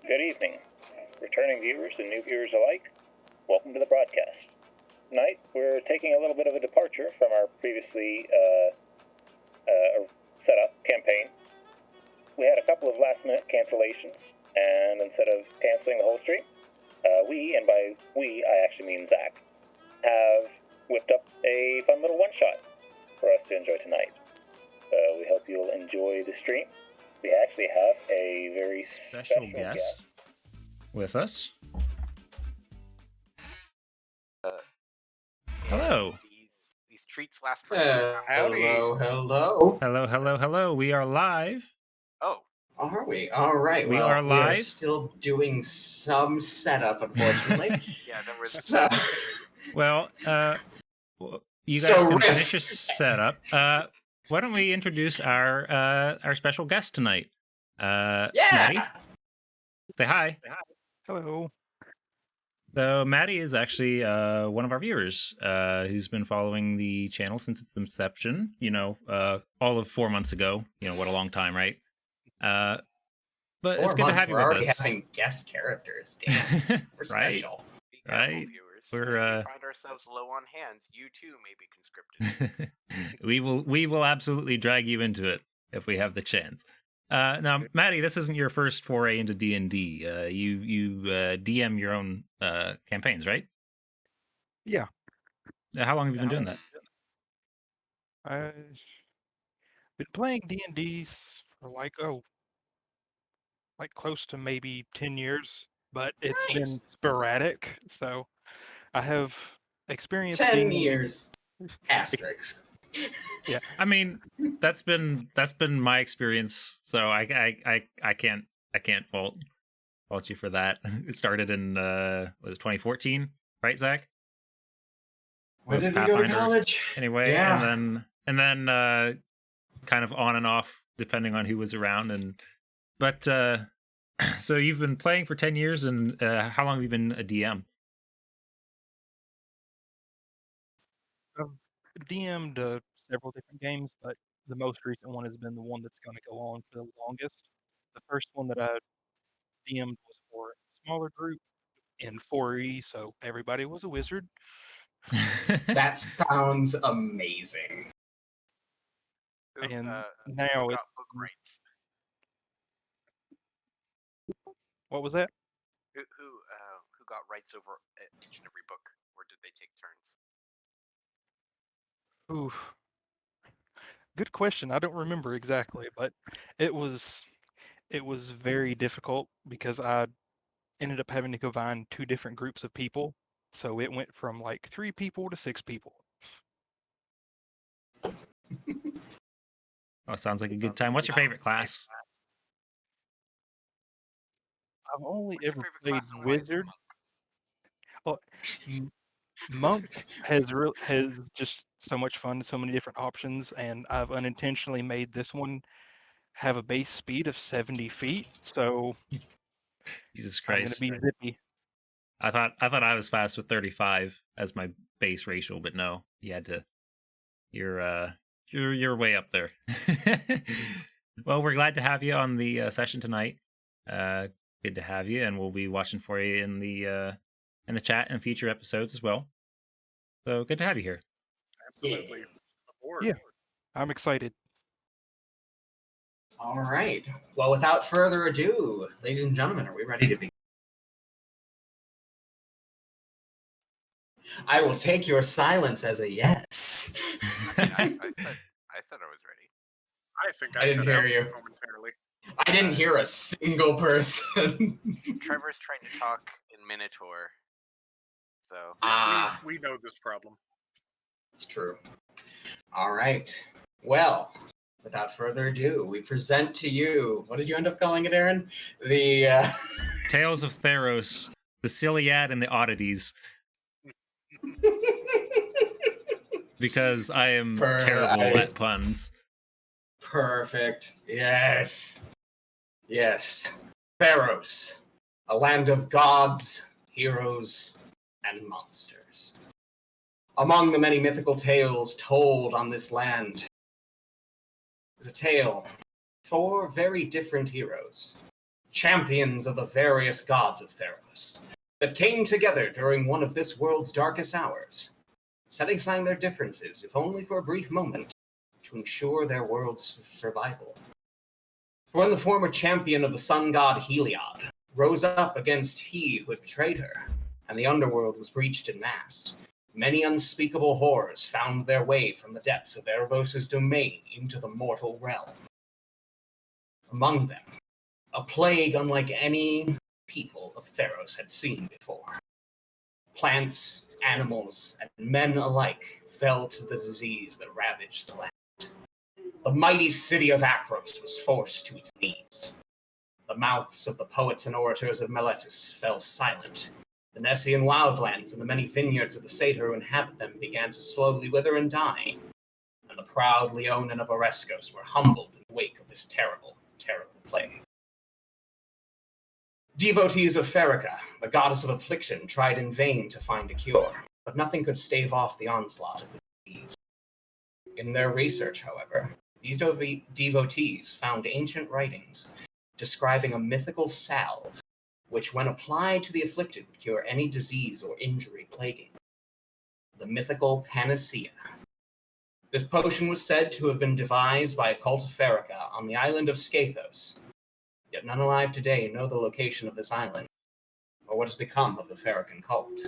Good evening, returning viewers and new viewers alike. Welcome to the broadcast. Tonight, we're taking a little bit of a departure from our previously set up campaign. We had a couple of last-minute cancellations, and instead of canceling the whole stream, we, and by we, I actually mean Zach, have whipped up a fun little one-shot for us to enjoy tonight. We hope you'll enjoy the stream. We actually have a very special guest with us. Hello. These treats last for Hello. We are live. Oh. Are we? All right. We are live. We are still doing some setup, unfortunately. Yeah, there was. Well, you guys can finish your setup. Why don't we introduce our special guest tonight? Madi. Say hi. Hello. So Madi is actually one of our viewers who's been following the channel since its inception. All of 4 months ago. What a long time, right? But 4 it's good to have you with us. We're already having guest characters. Damn, we're special. Be careful, right. Viewers. We're if we find ourselves low on hands, you too may be conscripted. we will absolutely drag you into it if we have the chance. Now, Madi, this isn't your first foray into D&D. You DM your own campaigns, right? Yeah. How long have you been doing that? I've been playing D&Ds for like close to maybe 10 years, but it's been sporadic. So I have experience 10 years. Asterisks. Yeah. I mean, that's been my experience, so I can't fault you for that. It started in was it 2014, right, Zach? When did we go to college? Anyway, yeah. and then kind of on and off depending on who was around, but so you've been playing for 10 years, and how long have you been a DM? I've DM'd several different games, but the most recent one has been the one that's going to go on for the longest. The first one that I DM'd was for a smaller group in 4E, so everybody was a wizard. That sounds amazing. And now who got book rights? What was that? Who got rights over each and every book, or did they take turns? Oof. Good question. I don't remember exactly, but it was very difficult because I ended up having to combine 2 different groups of people. So it went from like 3 people to 6 people. Oh, sounds like a good time. What's your favorite class? I've only ever played wizard. Well, monk has just so much fun, so many different options, and I've unintentionally made this one have a base speed of 70 feet. So Jesus Christ, I'm gonna be zippy. I thought I was fast with 35 as my base racial, but no, you had to. You're way up there. Well, we're glad to have you on the session tonight. Good to have you, and we'll be watching for you in the chat and future episodes as well. So good to have you here. Absolutely. Yeah, I'm excited. All right. Well, without further ado, ladies and gentlemen, are we ready to begin? I will take your silence as a yes. I said I was ready. I think I didn't hear you momentarily. I didn't hear a single person. Trevor's trying to talk in Minotaur, so we know this problem. It's true. All right. Well, without further ado, we present to you. What did you end up calling it, Aaron? The Tales of Theros, the Iliad, and the Oddities. Because I am terrible at puns. Perfect. Yes. Theros, a land of gods, heroes, and monsters. Among the many mythical tales told on this land is a tale of 4 very different heroes. champions of the various gods of Theros, that came together during one of this world's darkest hours, setting aside their differences, if only for a brief moment, to ensure their world's survival. For when the former champion of the sun god Heliod rose up against he who had betrayed her, and the underworld was breached in mass, many unspeakable horrors found their way from the depths of Erebos' domain into the mortal realm. Among them, a plague unlike any people of Theros had seen before. Plants, animals, and men alike fell to the disease that ravaged the land. The mighty city of Akros was forced to its knees. The mouths of the poets and orators of Meletis fell silent. The Nessian wildlands and the many vineyards of the satyr who inhabit them began to slowly wither and die. And the proud Leonin of Oreskos were humbled in the wake of this terrible, terrible plague. Devotees of Pherica, the goddess of affliction, tried in vain to find a cure, but nothing could stave off the onslaught of the disease. In their research, however, these devotees found ancient writings describing a mythical salve, which, when applied to the afflicted, would cure any disease or injury plaguing them. The mythical panacea. This potion was said to have been devised by a cult of Pherica on the island of Skathos, yet none alive today know the location of this island, or what has become of the Pherican cult.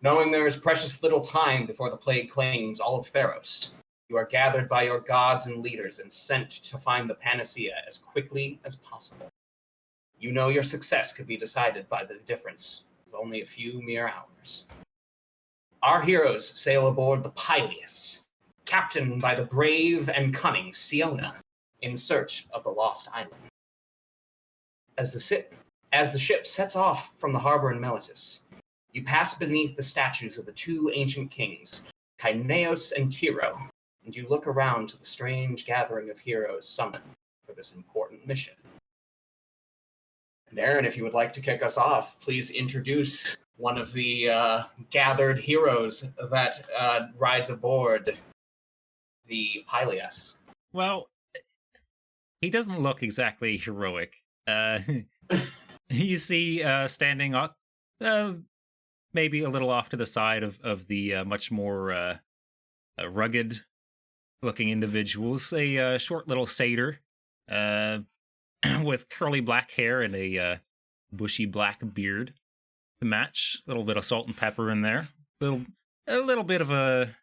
Knowing there is precious little time before the plague claims all of Theros, you are gathered by your gods and leaders and sent to find the panacea as quickly as possible. You know your success could be decided by the difference of only a few mere hours. Our heroes sail aboard the Pyleus, captained by the brave and cunning Siona, in search of the lost island. As the ship sets off from the harbor in Meletis, you pass beneath the statues of the two ancient kings, Kaineos and Tiro, and you look around to the strange gathering of heroes summoned for this important mission. And Aaron, if you would like to kick us off, please introduce one of the gathered heroes that rides aboard the Pyleus. Well, he doesn't look exactly heroic. You see standing up, maybe a little off to the side of the much more rugged looking individuals, a short little satyr with curly black hair and a bushy black beard to match. A little bit of salt and pepper in there. A little bit of a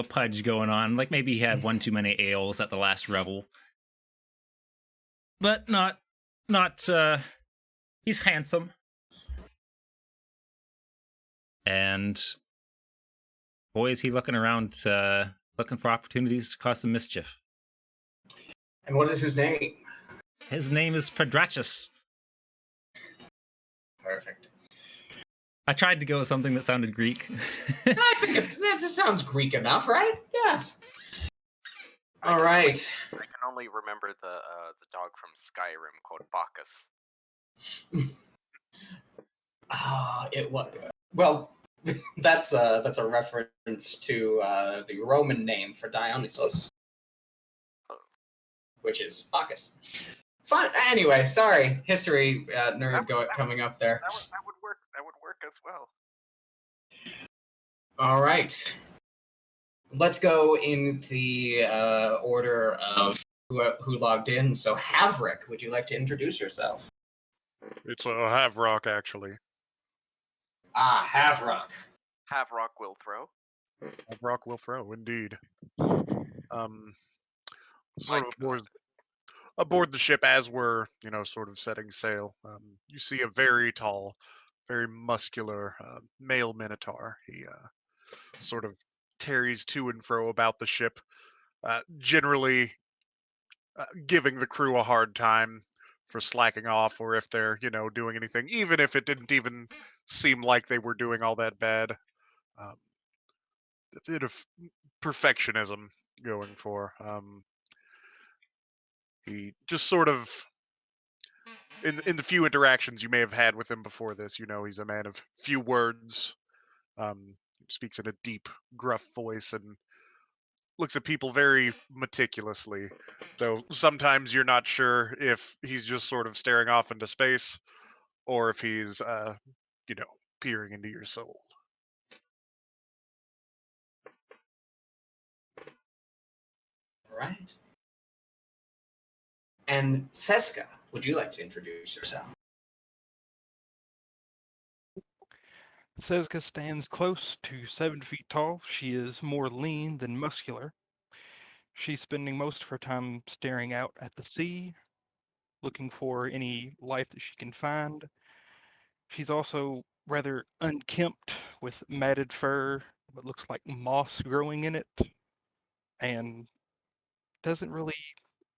pudge going on, like maybe he had one too many ales at the last revel. But not he's handsome. And boy, is he looking around, looking for opportunities to cause some mischief. And what is his name? His name is Padrachus. Perfect. I tried to go with something that sounded Greek. I think it sounds Greek enough, right? Yes. All right. I can only remember the dog from Skyrim called Bacchus. It was well. That's a reference to the Roman name for Dionysos, which is Bacchus. Fun. Anyway, sorry, history nerd coming up there. That would work. That would work as well. All right. Let's go in the order of who logged in. So, Havrick, would you like to introduce yourself? It's Havrock, actually. Havrock. Havrock will throw. Havrock will throw, indeed. Like, aboard the ship as we're, sort of setting sail. You see a very tall, very muscular male minotaur. He sort of tarries to and fro about the ship, generally giving the crew a hard time for slacking off, or if they're, doing anything, even if it didn't even seem like they were doing all that bad. A bit of perfectionism going for. He just sort of, in the few interactions you may have had with him before this, he's a man of few words. Speaks in a deep, gruff voice and looks at people very meticulously, though sometimes you're not sure if he's just sort of staring off into space or if he's, you know, peering into your soul. Right. And Seska, would you like to introduce yourself? Seska stands close to 7 feet tall. She is more lean than muscular. She's spending most of her time staring out at the sea, looking for any life that she can find. She's also rather unkempt with matted fur, what looks like moss growing in it, and doesn't really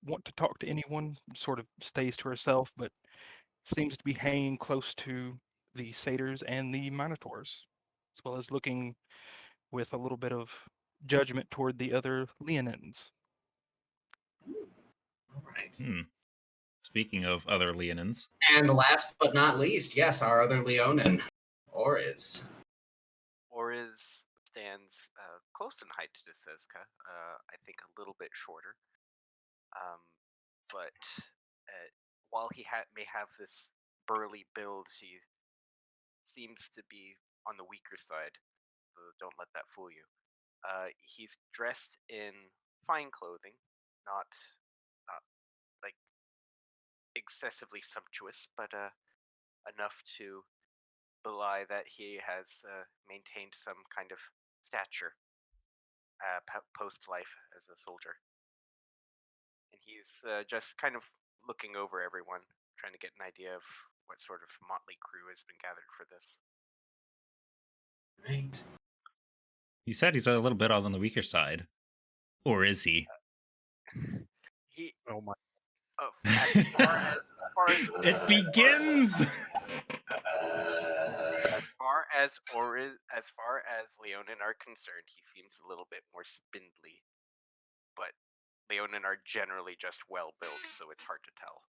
want to talk to anyone, sort of stays to herself, but seems to be hanging close to the satyrs and the minotaurs, as well as looking with a little bit of judgment toward the other Leonins. All right. Speaking of other Leonins. And last but not least, yes, our other Leonin, Oriz. Oriz stands close in height to Seska. I think a little bit shorter. But while he may have this burly build, he seems to be on the weaker side. So don't let that fool you. He's dressed in fine clothing, not like excessively sumptuous, but enough to belie that he has maintained some kind of stature post life as a soldier. And he's just kind of looking over everyone, trying to get an idea of what sort of motley crew has been gathered for this. Right. You said he's a little bit on the weaker side. Or is he? He, Oh my! as far as It begins! as far as Leonin are concerned, he seems a little bit more spindly. But Leonin are generally just well built, so it's hard to tell.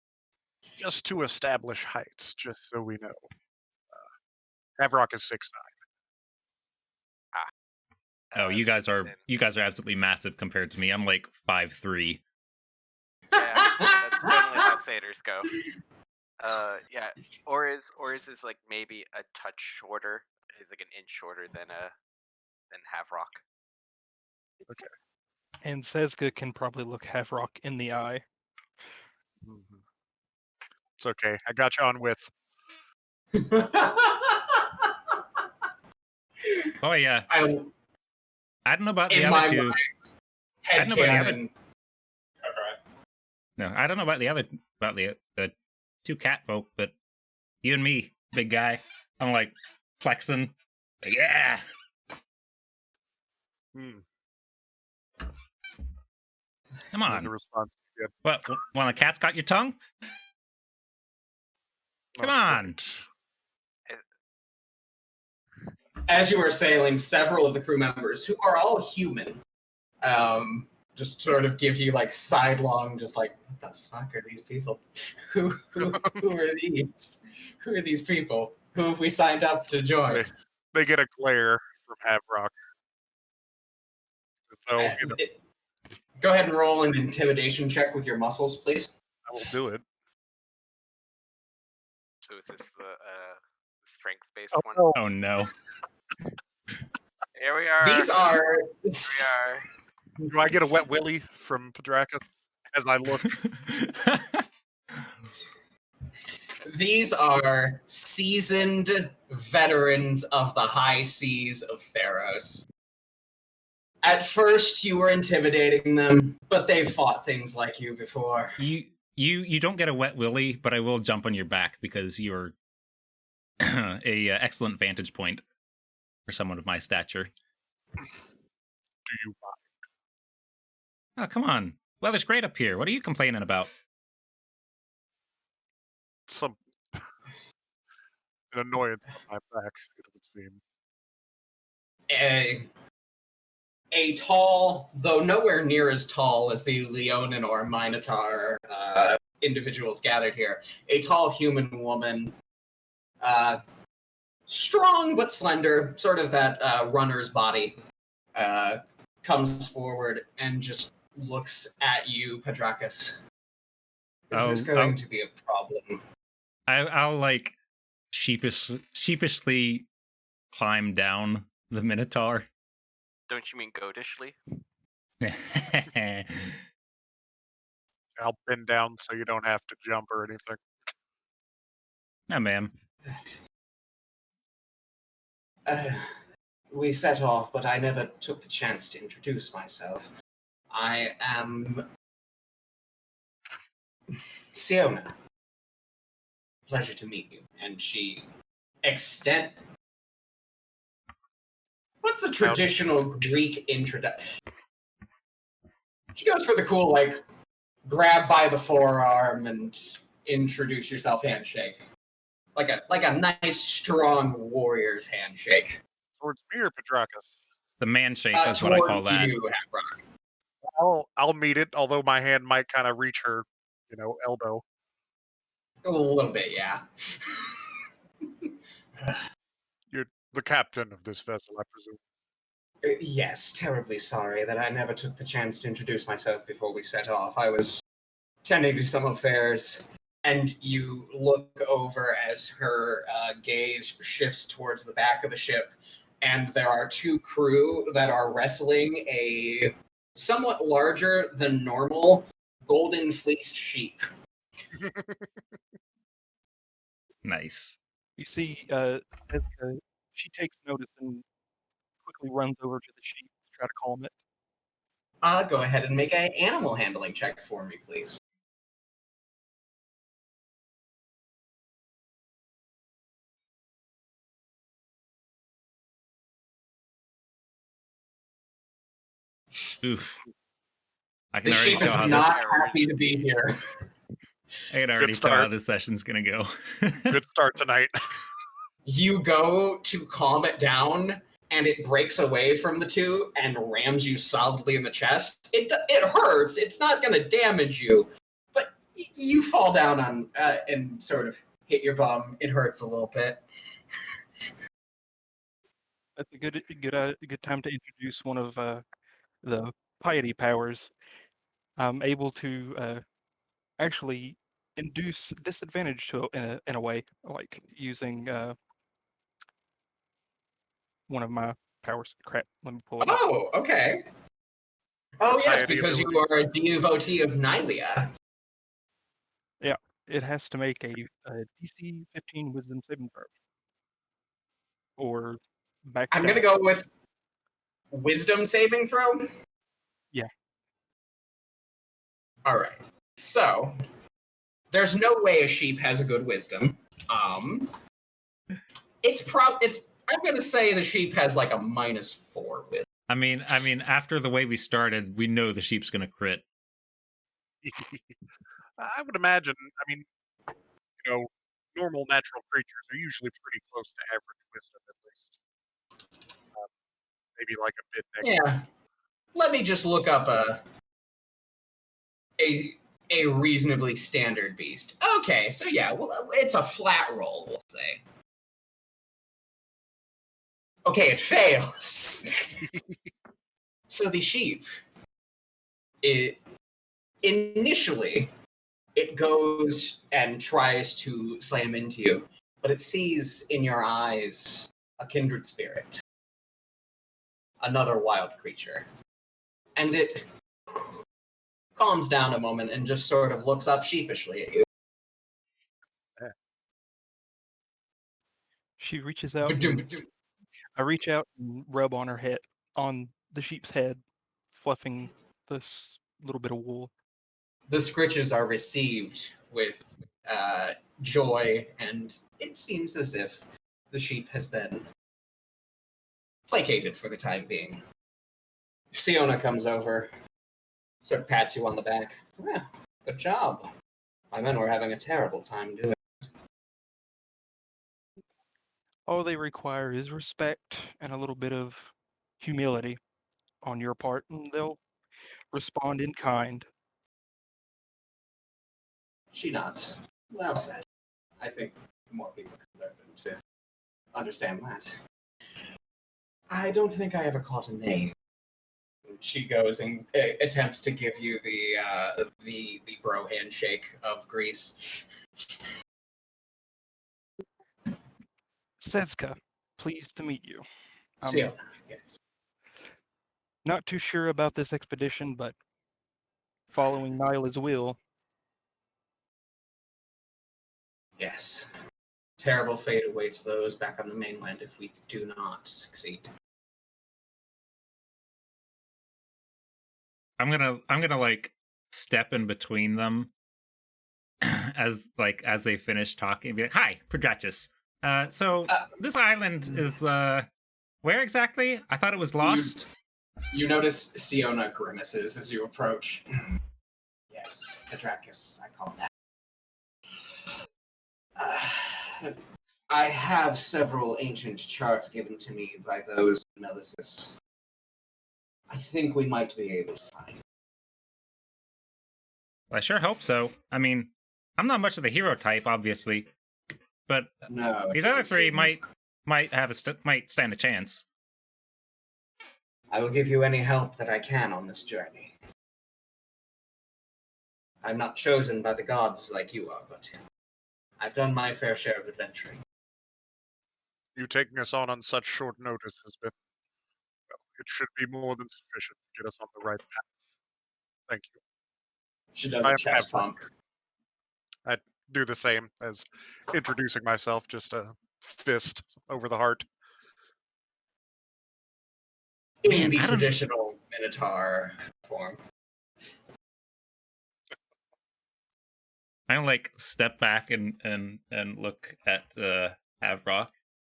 Just to establish heights, just so we know. Haverock is 6'9". Oh, you guys are absolutely massive compared to me. I'm like 5'3". Yeah, that's generally how satyrs go. Yeah, Oriz is like maybe a touch shorter. He's like an inch shorter than Haverock. Okay. And Seska can probably look Haverock in the eye. Mm-hmm. It's okay. I got you on with. Oh yeah. I don't know about the in other my two. head I don't know about the other. canon. No, I don't know about the two cat folk, but you and me, big guy, I'm like flexing. Like, yeah. Come on. The response. What? When a cat's got your tongue? Come on. As you were sailing, several of the crew members, who are all human, just sort of give you like sidelong, just like, what the fuck are these people? Who are these? Who are these people? Who have we signed up to join? They get a glare from Haverock. So, go ahead and roll an intimidation check with your muscles, please. I will do it. So is this the strength-based one? No. Oh no. Here we are. These are. Do I get a wet willy from Padracus as I look? These are seasoned veterans of the high seas of Theros. At first, you were intimidating them, but they've fought things like you before. You don't get a wet willy, but I will jump on your back because you're a excellent vantage point for someone of my stature. Do you Oh, come on. Weather's great up here. What are you complaining about? some an annoyance on my back, it would seem. A tall, though nowhere near as tall as the Leonin or Minotaur individuals gathered here, a tall human woman, strong but slender, sort of that runner's body, comes forward and just looks at you, Padrakas. This is going to be a problem. I'll like sheepishly climb down the Minotaur. Don't you mean goatishly? I'll bend down so you don't have to jump or anything. No, ma'am. We set off, but I never took the chance to introduce myself. I am Siona. Pleasure to meet you. And she extend. What's a traditional Greek introduction? She goes for the cool, like, grab by the forearm and introduce yourself handshake. Like a nice, strong warrior's handshake. Towards me or Padrakas? The man shake is what I call that. You, Hackrock. I'll meet it, although my hand might kind of reach her, elbow. A little bit, yeah. You're the captain of this vessel, I presume. Yes, terribly sorry that I never took the chance to introduce myself before we set off. I was tending to some affairs, and you look over as her gaze shifts towards the back of the ship, and there are two crew that are wrestling a somewhat larger than normal golden fleeced sheep. Nice. You see, she takes notice and quickly runs over to the sheep to try to calm it. Go ahead and make an animal handling check for me, please. Oof. I The can already sheep tell is how not this. happy to be here. I can already tell how this session's gonna go. Good start tonight. You go to calm it down, and it breaks away from the two and rams you solidly in the chest. It hurts. It's not going to damage you, but you fall down on and sort of hit your bum. It hurts a little bit. That's a good time to introduce one of the piety powers. I'm able to actually induce disadvantage to in a way, like using one of my powers. Crap, let me pull it up. Oh, okay. Oh, yes, Piety because you abilities. are a devotee of Nylia. Yeah, it has to make a DC 15 Wisdom saving throw, or backstab. I'm going to go with Wisdom saving throw. Yeah. All right. So, there's no way a sheep has a good wisdom. It's I'm going to say the sheep has like a -4 wisdom. I mean, after the way we started, we know the sheep's gonna crit. I would imagine, normal natural creatures are usually pretty close to average wisdom, at least. Maybe like a bit negative. Yeah. Let me just look up a reasonably standard beast. Okay, so yeah, well, it's a flat roll, we'll say. Okay, it fails. So the sheep, initially, it goes and tries to slam into you, but it sees in your eyes a kindred spirit, another wild creature. And it calms down a moment and just sort of looks up sheepishly at you. She reaches out. I reach out and rub on her head, on the sheep's head, fluffing this little bit of wool. The scritches are received with joy, and it seems as if the sheep has been placated for the time being. Siona comes over, sort of pats you on the back. Yeah, good job. My men were having a terrible time doing it. All they require is respect and a little bit of humility on your part, and they'll respond in kind. She nods. Well said. I think more people could learn to understand that. I don't think I ever caught a name. she goes and attempts to give you the bro handshake of Greece. Sezka, pleased to meet you. Siona, yes. Not too sure about this expedition, but following Nyla's will. Yes. Terrible fate awaits those back on the mainland if we do not succeed. I'm gonna like step in between them as they finish talking and be like, "Hi, Predratus. So this island is where exactly? I thought it was lost." You notice Siona grimaces as you approach. Yes, Petracus, I call that. I have several ancient charts given to me by those in Melissus. I think we might be able to find it. Well, I sure hope so. I mean, I'm not much of the hero type, obviously, but No, these other three might might stand a chance. I will give you any help that I can on this journey. I'm not chosen by the gods like you are, but I've done my fair share of adventuring. You taking us on such short notice has been, well, it should be more than sufficient to get us on the right path. Thank you. She does I a am chest Havrock. pump. I do the same as introducing myself, just a fist over the heart. In Man, the I don't- traditional Minotaur form. I don't like step back and look at Havrock.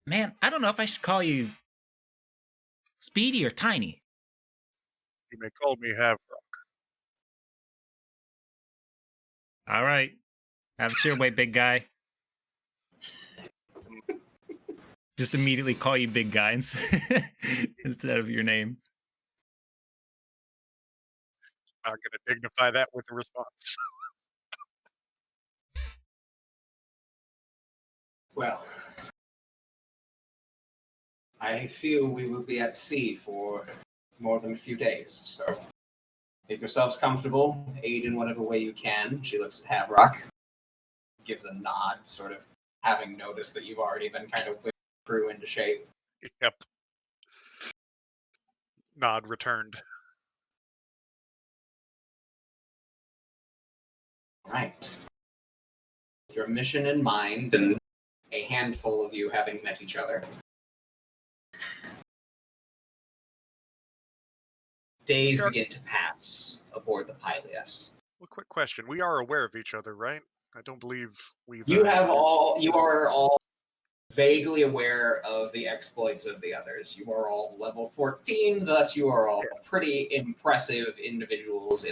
Man, I don't know if I should call you Speedy or Tiny. You may call me Havrock. All right, have it your way, big guy. Just immediately call you big guy instead of your name. Not going to dignify that with a response. Well, I feel we will be at sea for more than a few days, so make yourselves comfortable, aid in whatever way you can. She looks at Havrock, gives a nod, sort of having noticed that you've already been kind of whipped through into shape. Yep. Nod returned. Right. With your mission in mind and a handful of you having met each other. Days Sure. begin to pass aboard the Pylias. Well, quick question. We are aware of each other, right? I don't believe we've... You are all vaguely aware of the exploits of the others. You are all level 14, thus you are all pretty impressive individuals.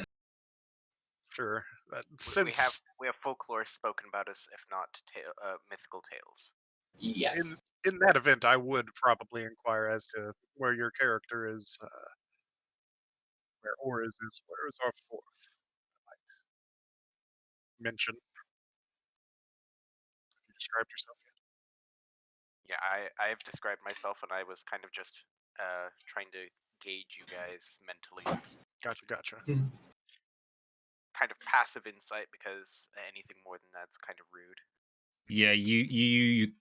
Sure. We have folklore spoken about us, if not mythical tales. Yes. In that event, I would probably inquire as to where your character is, where Oris is. Where is our fourth? Mention. Have you described yourself yet? Yeah, I've described myself, and I was kind of just trying to gauge you guys mentally. Gotcha. Kind of passive insight, because anything more than that's kind of rude. Yeah, you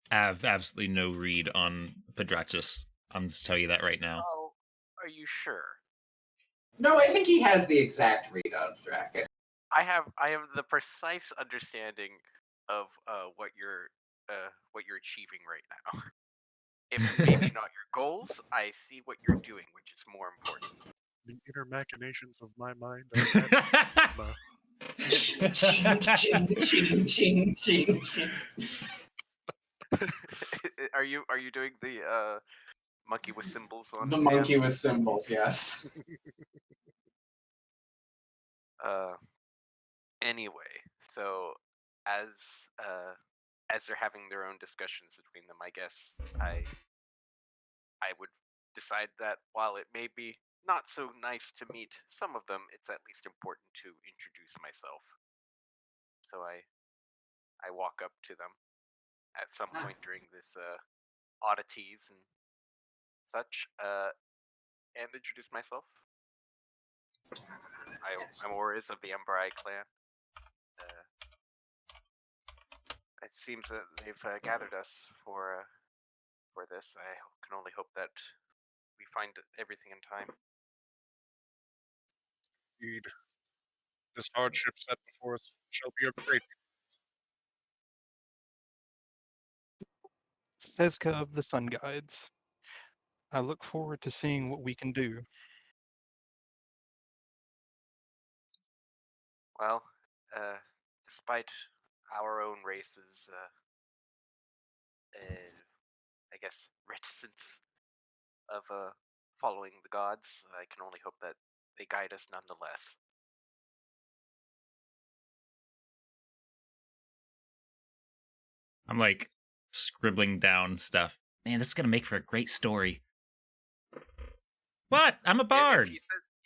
have absolutely no read on Pedratus. I'm just tell you that right now. Oh, are you sure? No, I think he has the exact read on Dracus. I have the precise understanding of what you're achieving right now. If maybe not your goals, I see what you're doing, which is more important. The inner machinations of my mind Ching, ching, ching, ching. Are you doing the monkey with symbols on The his monkey hand? with symbols, yes. Anyway, so as they're having their own discussions between them, I guess I would decide that while it may be not so nice to meet some of them, it's at least important to introduce myself. So I walk up to them at some point during this oddities and such, and introduce myself. Yes. I'm Oris of the Embarai clan. It seems that they've gathered us for this. I can only hope that we find everything in time. Indeed. This hardship set before us shall be a great. Seska of the Sun Guides. I look forward to seeing what we can do. Well, despite our own race's, I guess, reticence of following the gods, I can only hope that they guide us nonetheless. I'm like scribbling down stuff. Man, this is gonna make for a great story. What? I'm a bard. If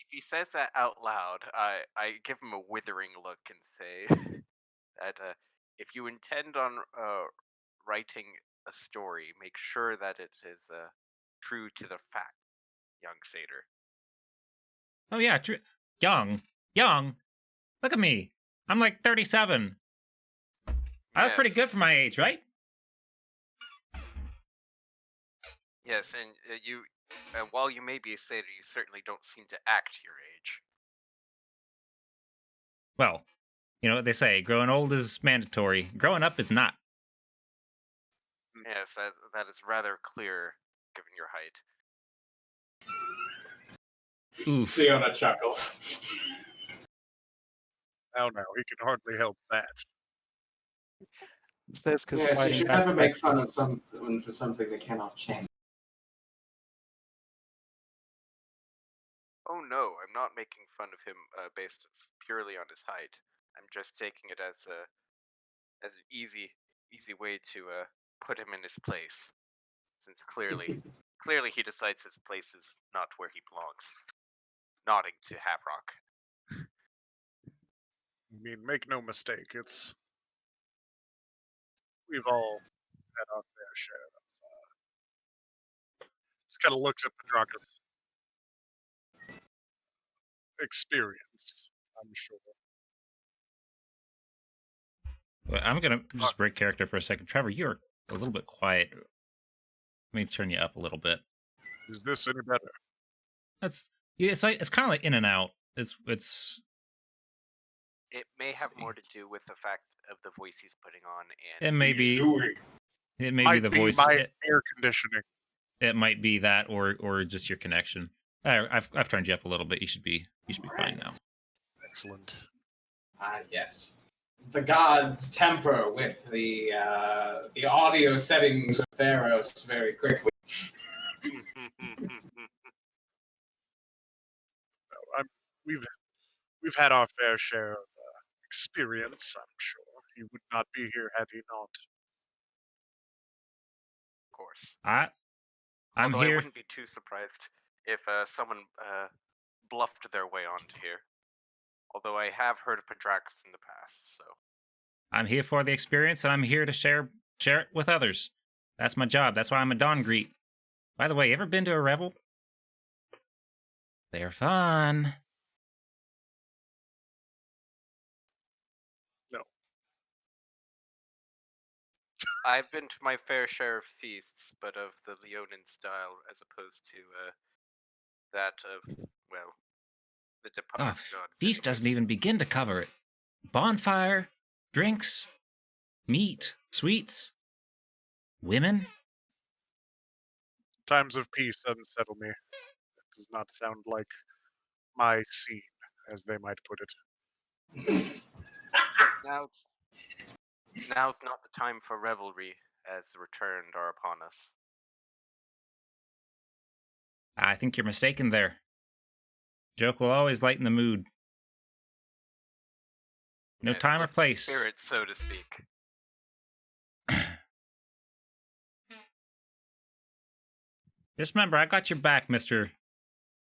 he says that out loud, I give him a withering look and say that if you intend on writing a story, make sure that it is true to the fact, young satyr. Oh yeah, true. Young. Look at me. I'm like 37. I look pretty Yes. good for my age, right? Yes, and while you may be a satyr, you certainly don't seem to act your age. Well, you know what they say, growing old is mandatory. Growing up is not. Yes, that is rather clear, given your height. Oof. Fiona chuckles. Oh no, he can hardly help that. Seska's Yes, you fighting should for never make protection. fun of someone for something they cannot change. Oh no, I'm not making fun of him based purely on his height. I'm just taking it as an easy way to put him in his place, since clearly he decides his place is not where he belongs. Nodding to Haprock. I mean, make no mistake, we've all had our fair share of. Just kind of looks at Petrarchus. Experience, I'm sure. Well, I'm gonna just break character for a second. Trevor, you're a little bit quiet. Let me turn you up a little bit. Is this any better? It's like it's kind of like in and out. It's It may have more to do with the fact of the voice he's putting on, and it may be Might the be voice. my air conditioning. It might be that or just your connection. I've turned you up a little bit. You should be fine now. Excellent. Yes. The gods temper with the audio settings of Theros very quickly. We've had our fair share of experience, I'm sure. He would not be here had he not. of course. I'm Although here. I wouldn't be too surprised if someone bluffed their way onto here. Although I have heard of Petrarchus in the past, so. I'm here for the experience, and I'm here to share it with others. That's my job. That's why I'm a Dawn Greet. By the way, you ever been to a revel? They're fun. No. I've been to my fair share of feasts, but of the Leonin style as opposed to that of, well, the departed gods. Feast doesn't anyways. even begin to cover it. Bonfire, drinks, meat, sweets, women. Times of peace unsettle me. It does not sound like my scene, as they might put it. Now's not the time for revelry, as the returned are upon us. I think you're mistaken there. Joke will always lighten the mood. No Yes, time or lift the place. spirit, so to speak. Just remember, I got your back, Mr.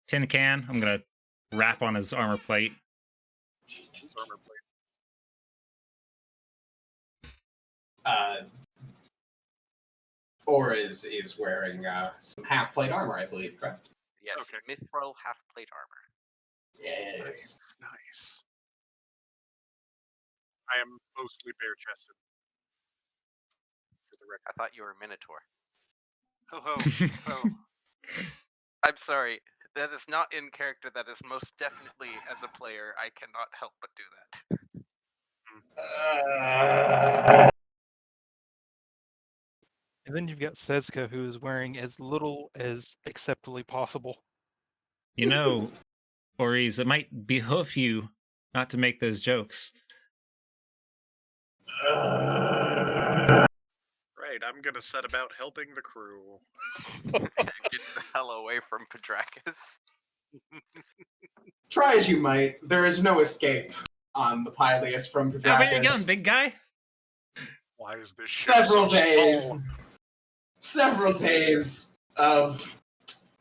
Tin Can. I'm gonna rap on his armor plate. His armor plate. Or is wearing some half plate armor, I believe, correct? Yes, Okay. mithril half plate armor. Yes. Nice. I am mostly bare-chested. For the record. I thought you were a minotaur. Ho ho. Oh, I'm sorry. That is not in character. That is most definitely, as a player, I cannot help but do that. And then you've got Sezka, who is wearing as little as acceptably possible. You know, Oriz, it might behoof you not to make those jokes. Right, I'm gonna set about helping the crew. Get the hell away from Pedrakis. Try as you might, there is no escape on the Pyleus from Oh, where you going, Pedrakis. big guy? Why is this ship Several so days. small? Several days of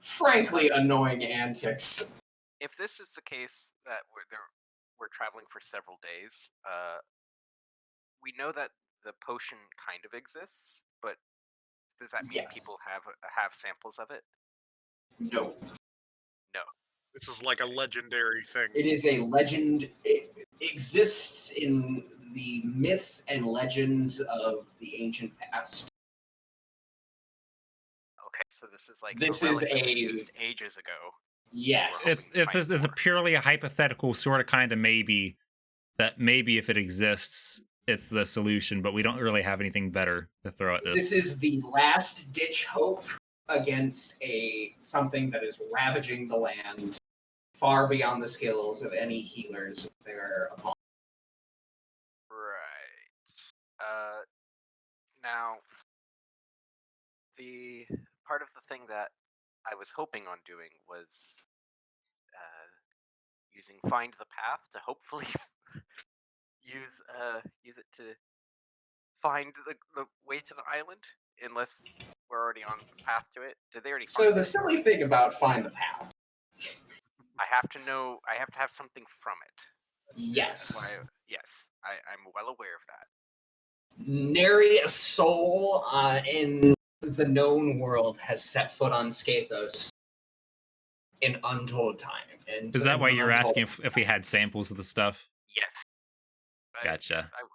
frankly annoying antics. If this is the case that we're traveling for several days, we know that the potion kind of exists, but does that mean Yes. people have samples of it? No. No. This is like a legendary thing. It is a legend. It exists in the myths and legends of the ancient past. Okay, so this is like This a is relic that was a- used ages ago. Yes. If this is a purely a hypothetical sort of kind of maybe, that maybe if it exists, it's the solution, but we don't really have anything better to throw at This this. is the last ditch hope against something that is ravaging the land, far beyond the skills of any healers there upon. Right. Now, the part of the thing that I was hoping on doing was using find the path to hopefully use it to find the way to the island, unless we're already on the path to it. Did they already So find the it? silly thing about find the path. I have to know. I have to have something from it. Yes. That's why. Yes, I'm well aware of that. Nary a soul in the known world has set foot on Skathos in untold time. And Is that why you're untold- asking if we had samples of the stuff? Yes. Gotcha. I was.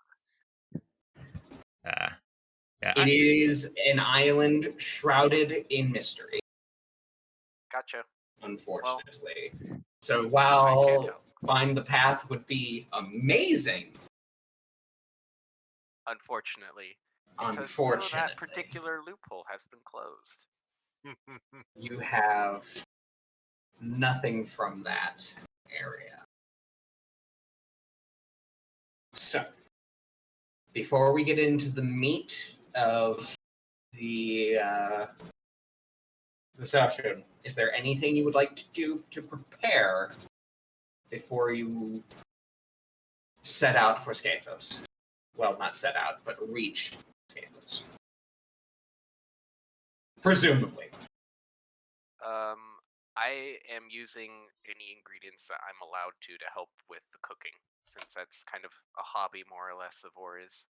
Yeah, It is an island shrouded in mystery, Gotcha. unfortunately. So I can't while help. find the path would be amazing, Unfortunately, it says no, that particular loophole has been closed. you have nothing from that area. So, before we get into the meat of the session, is there anything you would like to do to prepare before you set out for Skathos? Well, not set out, but reach Skathos. Presumably. I am using any ingredients that I'm allowed to help with the cooking, since that's kind of a hobby, more or less, of Oriz.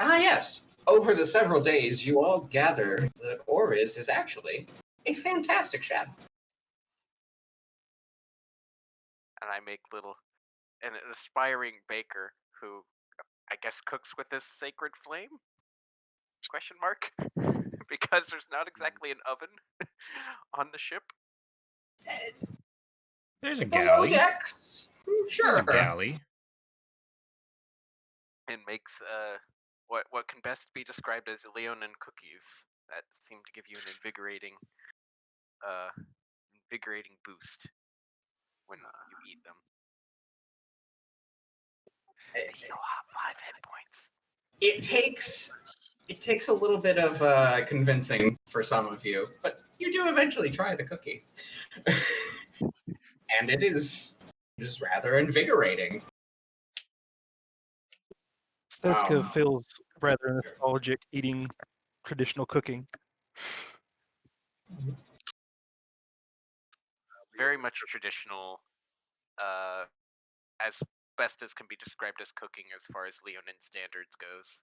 Ah, yes. Over the several days, you all gather that Oriz is actually a fantastic chef. And I make an aspiring baker who, I guess, cooks with this sacred flame? Question mark? Because there's not exactly an oven on the ship. there's a Below galley. decks? Sure. There's a galley. And makes what can best be described as Leonin cookies that seem to give you an invigorating boost when you eat them. They heal 5 hit points. It takes a little bit of convincing for some of you, but you do eventually try the cookie. And it is rather invigorating. Seska feels rather nostalgic eating traditional cooking. Very much traditional, as best as can be described as cooking as far as Leonin standards goes.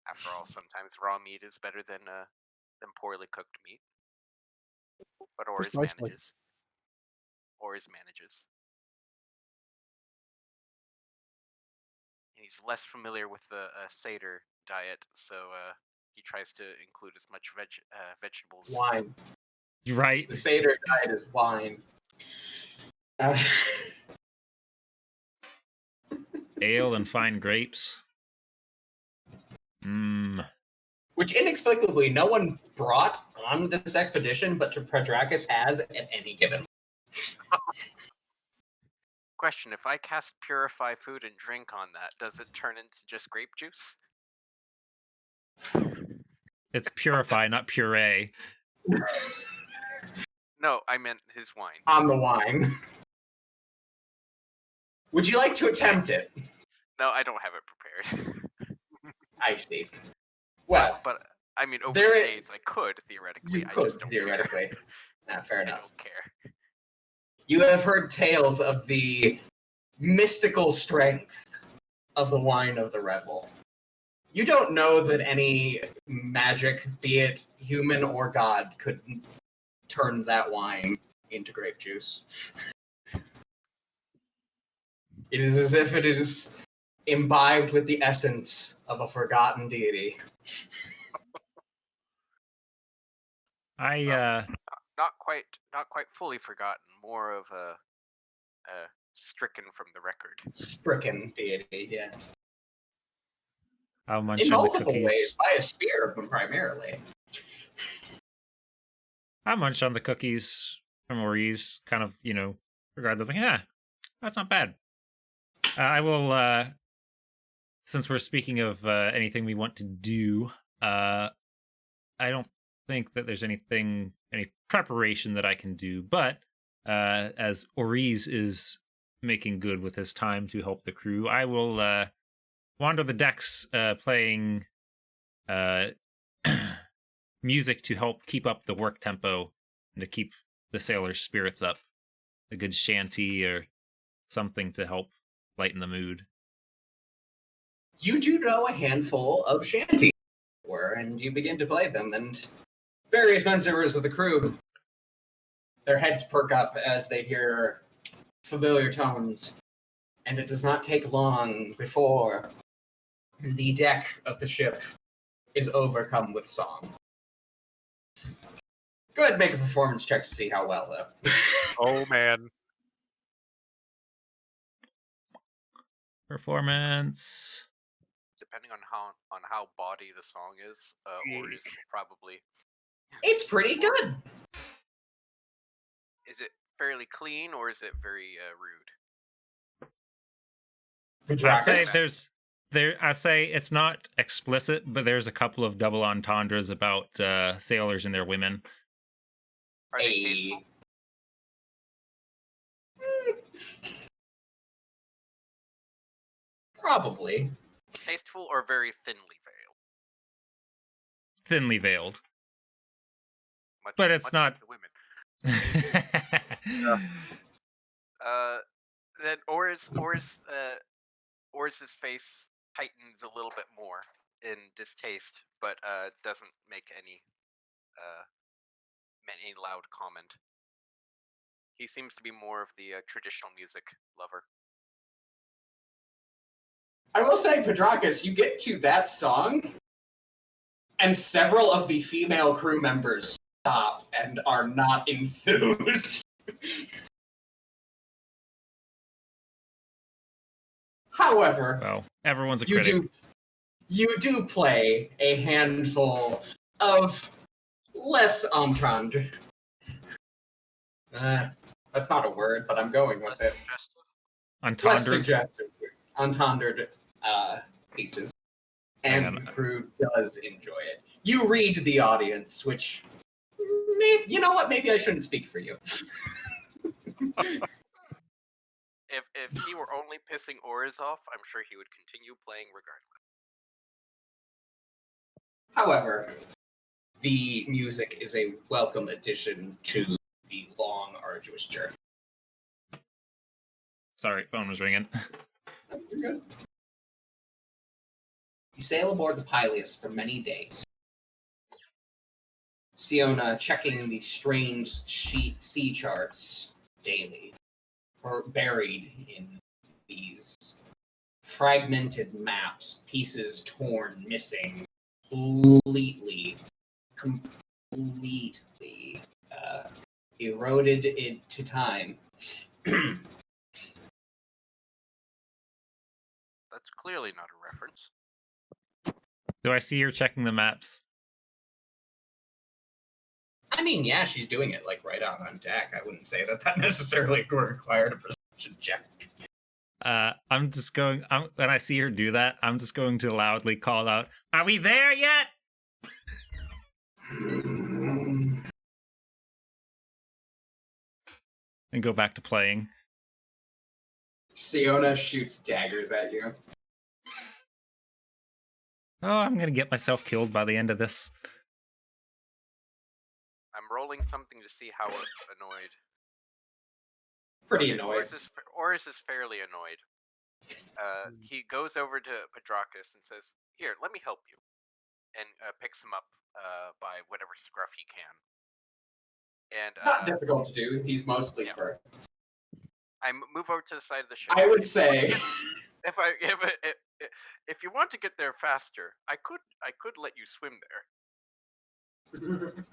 After all, sometimes raw meat is better than poorly cooked meat. But Oris Precisely. manages. Oris manages. And he's less familiar with the satyr diet, so he tries to include as much vegetables. Wine. You're right. The satyr diet is wine. Ale and fine grapes. Mmm. Which inexplicably no one brought on this expedition, but Predracus has at any given. Question, if I cast Purify Food and Drink on that, does it turn into just grape juice? It's purify, not puree. No, I meant his wine. On the wine. Would you like to attempt it? No, I don't have it prepared. I see. Well, but I mean, over there the it- days, I could theoretically. you I could just don't theoretically. Care. Fair I enough. don't care. You have heard tales of the mystical strength of the wine of the revel. You don't know that any magic, be it human or god, could turn that wine into grape juice. It is as if it is imbibed with the essence of a forgotten deity. Not quite fully forgotten. More of a stricken from the record. Stricken deity, yes. I'll munch In on the multiple cookies. ways, by a spear primarily. I munch on the cookies from Maurice, kind of, regardless. Yeah, that's not bad. I will, since we're speaking of anything we want to do, I don't think that there's any preparation that I can do, but as Oriz is making good with his time to help the crew, I will wander the decks playing music to help keep up the work tempo and to keep the sailors' spirits up. A good shanty or something to help lighten the mood. You do know a handful of shanties, and you begin to play them, and various members of the crew, their heads perk up as they hear familiar tones, and it does not take long before the deck of the ship is overcome with song. Go ahead and make a performance check to see how well, though. Oh man. Performance. Depending on how bawdy the song is, Oris will probably. It's pretty good. Is it fairly clean or is it very rude? I say it's not explicit, but there's a couple of double entendres about sailors and their women. Are they tasteful? Probably. Tasteful or very thinly veiled? Thinly veiled. But it's not like the women. Then Oris's face tightens a little bit more in distaste, but doesn't make any loud comment. He seems to be more of the traditional music lover. I will say, Pedracus, you get to that song, and several of the female crew members stop and are not enthused. However, well, everyone's a critic. You do play a handful of less entendre. That's not a word, but I'm going with it. Less suggestive. Entendred pieces. And the crew does enjoy it. You read the audience, which, you know what, maybe I shouldn't speak for you. If he were only pissing Oris off, I'm sure he would continue playing regardless. However, the music is a welcome addition to the long, arduous journey. Sorry, phone was ringing. You're good. You sail aboard the Pyleus for many days. Siona checking the strange sea charts daily, or buried in these fragmented maps, pieces torn, missing, completely eroded into time. That's clearly not a reference. Do I see her checking the maps? I mean, yeah, she's doing it like right out on deck. I wouldn't say that necessarily required a perception check. I'm just going. When I see her do that, I'm just going to loudly call out, "Are we there yet?" And go back to playing. Siona shoots daggers at you. Oh, I'm gonna get myself killed by the end of this. I'm rolling something to see how annoyed. Pretty annoyed. Or is this fairly annoyed? He goes over to Pedrakis and says, "Here, let me help you," and picks him up by whatever scruff he can. And not difficult to do. He's mostly fur. I move over to the side of the ship. I would say, if you want to get there faster, I could let you swim there.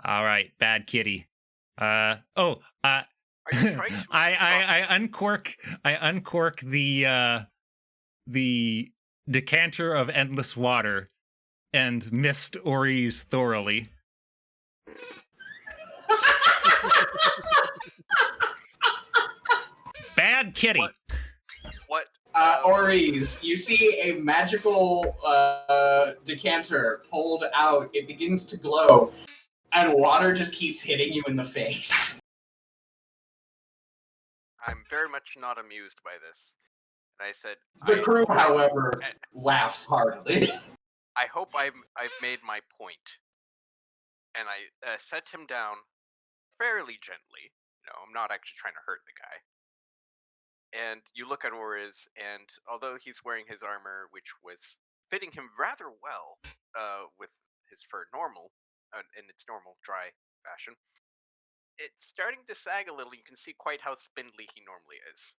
All right, bad kitty. Are you trying to I uncork the decanter of endless water and mist Ori's thoroughly. Bad kitty. What? Ori's, you see a magical decanter pulled out. It begins to glow, and water just keeps hitting you in the face. I'm very much not amused by this. And I said, the crew, however, laughs heartily. I hope I've made my point. And I set him down fairly gently. No, I'm not actually trying to hurt the guy. And you look at Oriz, and although he's wearing his armor, which was fitting him rather well with his fur normal, in its normal dry fashion, it's starting to sag a little. You can see quite how spindly he normally is.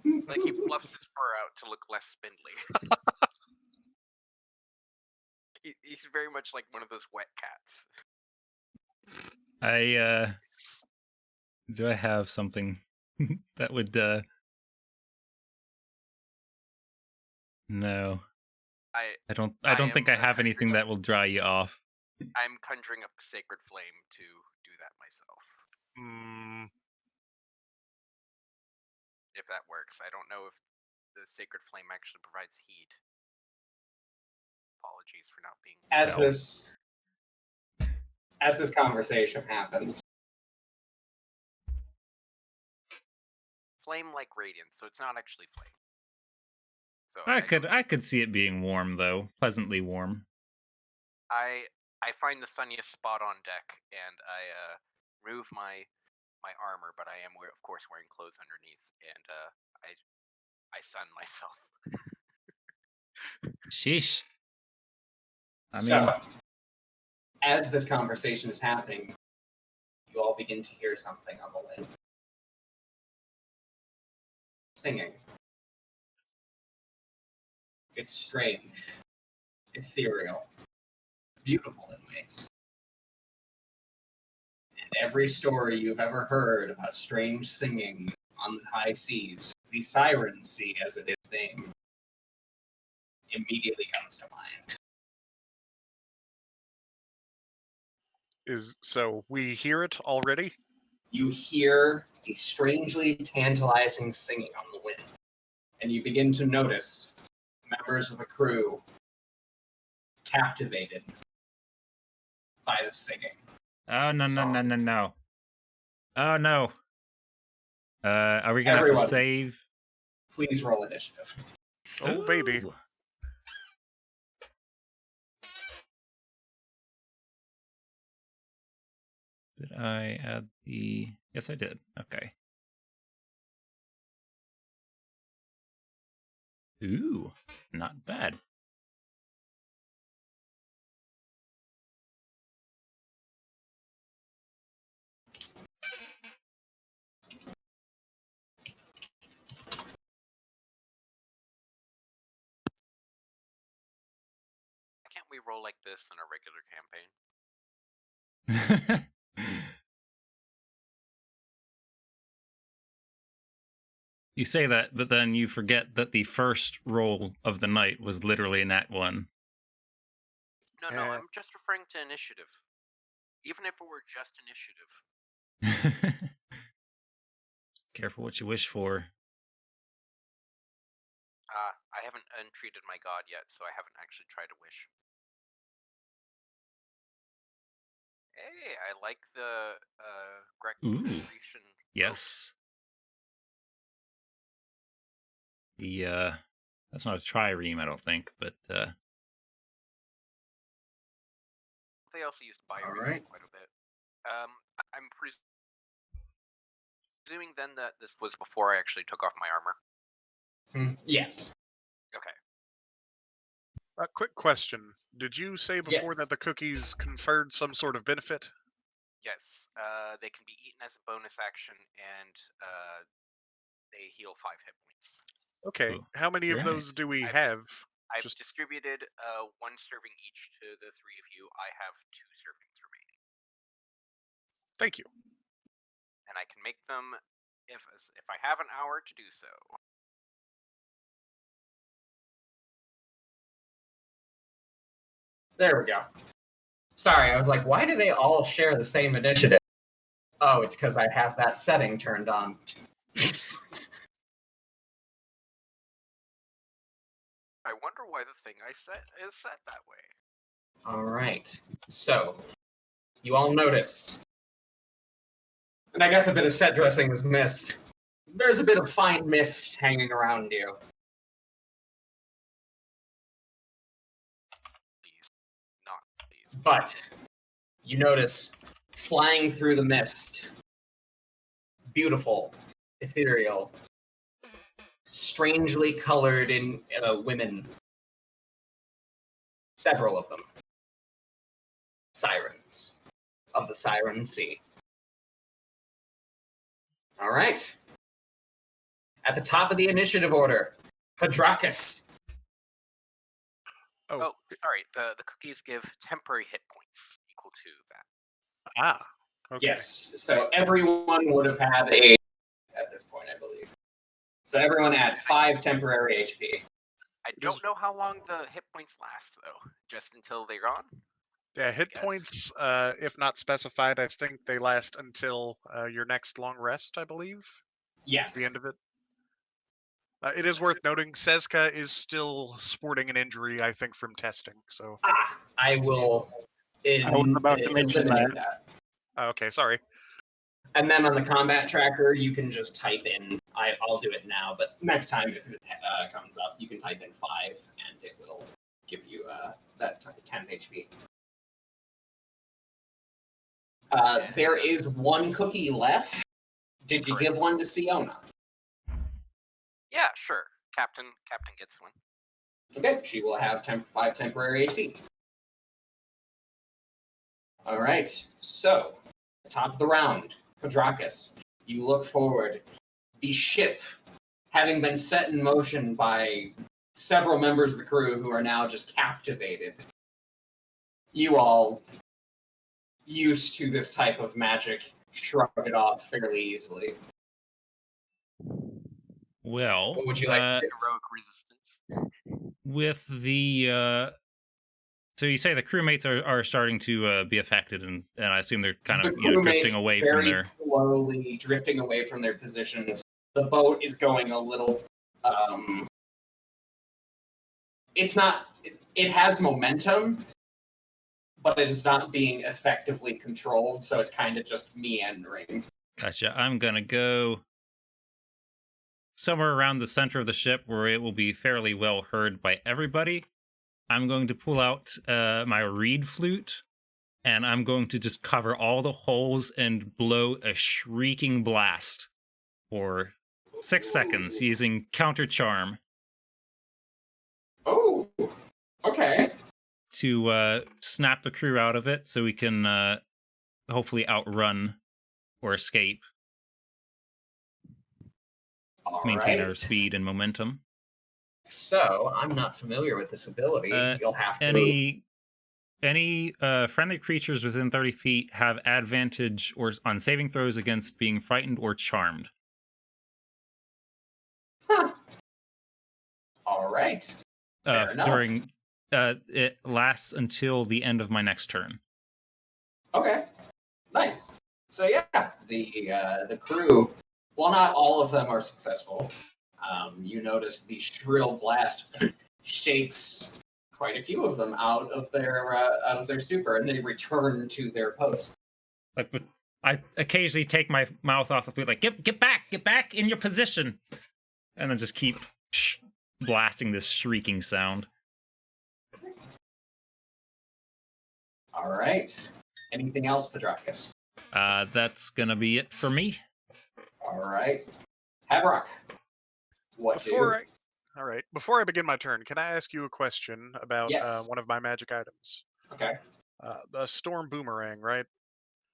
It's like he fluffs his fur out to look less spindly. He's very much like one of those wet cats. Do I have something that would no. I don't think I have anything that will dry you off. I'm conjuring up a sacred flame to do that myself. If that works. I don't know if the sacred flame actually provides heat. Apologies for not being as this conversation happens. Flame like radiance, so it's not actually flame. So I could see it being warm though, pleasantly warm. I find the sunniest spot on deck, and I remove my armor, but I am of course wearing clothes underneath, and I sun myself. Sheesh. So, as this conversation is happening, you all begin to hear something on the wind. Singing. It's strange, ethereal, beautiful in ways. And every story you've ever heard about strange singing on the high seas, the Siren Sea as it is named, immediately comes to mind. So we hear it already? You hear a strangely tantalizing singing on the wind, and you begin to notice members of the crew captivated by the singing. Oh no. Oh no. Are we gonna have to save? Please roll initiative. Oh baby. Did I add the... Yes, I did. Okay. Ooh, not bad. we roll like this in a regular campaign? You say that, but then you forget that the first roll of the night was literally a nat 1. No, I'm just referring to initiative. Even if it were just initiative. Careful what you wish for. I haven't entreated my god yet, so I haven't actually tried to wish. Hey, I like the Grecian. Yes. The that's not a trireme, I don't think, but they also used biremes quite a bit. I'm presuming then that this was before I actually took off my armor. Yes. Okay. A quick question. Did you say before that the cookies conferred some sort of benefit? Yes. They can be eaten as a bonus action, and they heal 5 hit points. Okay. How many of those do we have? I've distributed 1 serving each to the 3 of you. I have 2 servings remaining. Thank you. And I can make them if I have an hour to do so. There we go. Sorry, I was like, why do they all share the same initiative? Oh, it's because I have that setting turned on. Oops. I wonder why the thing I set is set that way. All right. So, you all notice, and I guess a bit of set dressing was missed. There's a bit of fine mist hanging around you. Please. Not please. But you notice flying through the mist, beautiful, ethereal, strangely colored in women. Several of them. Sirens of the Siren Sea. All right. At the top of the initiative order, Hadrakas. Oh, sorry. The cookies give temporary hit points equal to that. Ah. Okay. Yes. So everyone would have had a at this point, I believe. So everyone had 5 temporary HP. I don't know how long the hit points last, though. Just until they're gone? Yeah, hit points, if not specified, I think they last until your next long rest, I believe. Yes. The end of it. It is worth noting, Sezka is still sporting an injury, I think, from testing. So I will I was about to mention eliminate that. Okay, sorry. And then on the combat tracker, you can just type in, I'll do it now, but next time if it comes up, you can type in 5 and it will give you that 10 HP. There is 1 cookie left. Did you give one to Siona? Yeah, sure. Captain gets one. Okay, she will have 5 temporary HP. All right, so top of the round, Hadrakas, you look forward. The ship, having been set in motion by several members of the crew who are now just captivated, you all, used to this type of magic, shrug it off fairly easily. Well, what would you like to do? Heroic resistance. With the so you say the crewmates are starting to be affected, and I assume they're kind of drifting away from their slowly drifting away from their positions. The boat is going a little. It's not. It has momentum, but it is not being effectively controlled. So it's kind of just meandering. Gotcha. I'm gonna go somewhere around the center of the ship where it will be fairly well heard by everybody. I'm going to pull out my reed flute, and I'm going to just cover all the holes and blow a shrieking blast for 6 seconds using counter charm. Oh, okay. To snap the crew out of it so we can hopefully outrun or escape. Maintain our speed and momentum. So, I'm not familiar with this ability. You'll have to... Any friendly creatures within 30 feet have advantage or on saving throws against being frightened or charmed. Huh. All right. Fair enough. During it lasts until the end of my next turn. Okay. Nice. So yeah, the crew, while not all of them are successful, you notice the shrill blast shakes quite a few of them out of their stupor, and they return to their post. Like, but I occasionally take my mouth off the food, like get back in your position, and then just keep blasting this shrieking sound. All right. Anything else, Padrakas? That's gonna be it for me. All right. Havrock. What do? All right. Before I begin my turn, can I ask you a question about Yes. one of my magic items? Okay. The storm boomerang, right?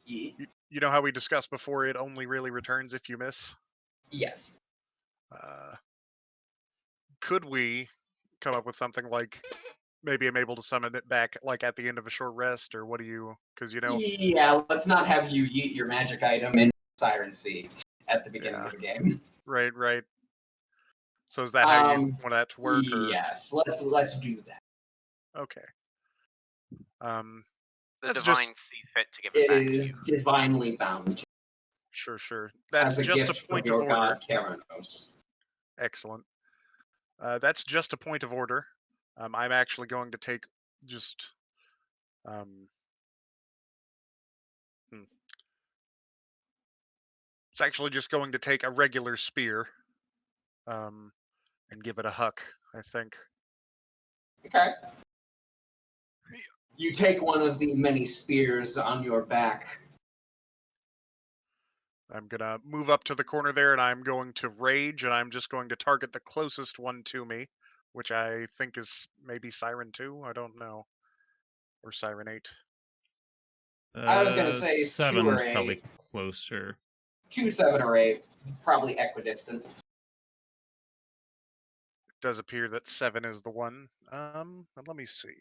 Ye- You know how we discussed before, it only really returns if you miss? yes. Could we come up with something like maybe I'm able to summon it back like at the end of a short rest, or what do you? Because Yeah, let's not have you yeet your magic item in Siren Sea at the beginning Yeah. of the game. right. So is that how you want that to work, or Yes, let's do that. okay? The That's divine just see fit to give it It back to is you. divinely bound sure. as That's a just gift a point from of your order. god Keranos. Excellent. That's just a point of order. I'm actually going to take just hmm. It's actually just going to take a regular spear, and give it a huck, I think. Okay. You take one of the many spears on your back. I'm gonna move up to the corner there, and I'm going to rage, and I'm just going to target the closest one to me, which I think is maybe Siren 2. I don't know, or Siren 8. I was gonna say 2 or 7's 8. probably closer. 2, 7, or 8, probably equidistant. It does appear that 7 is the one. Let me see.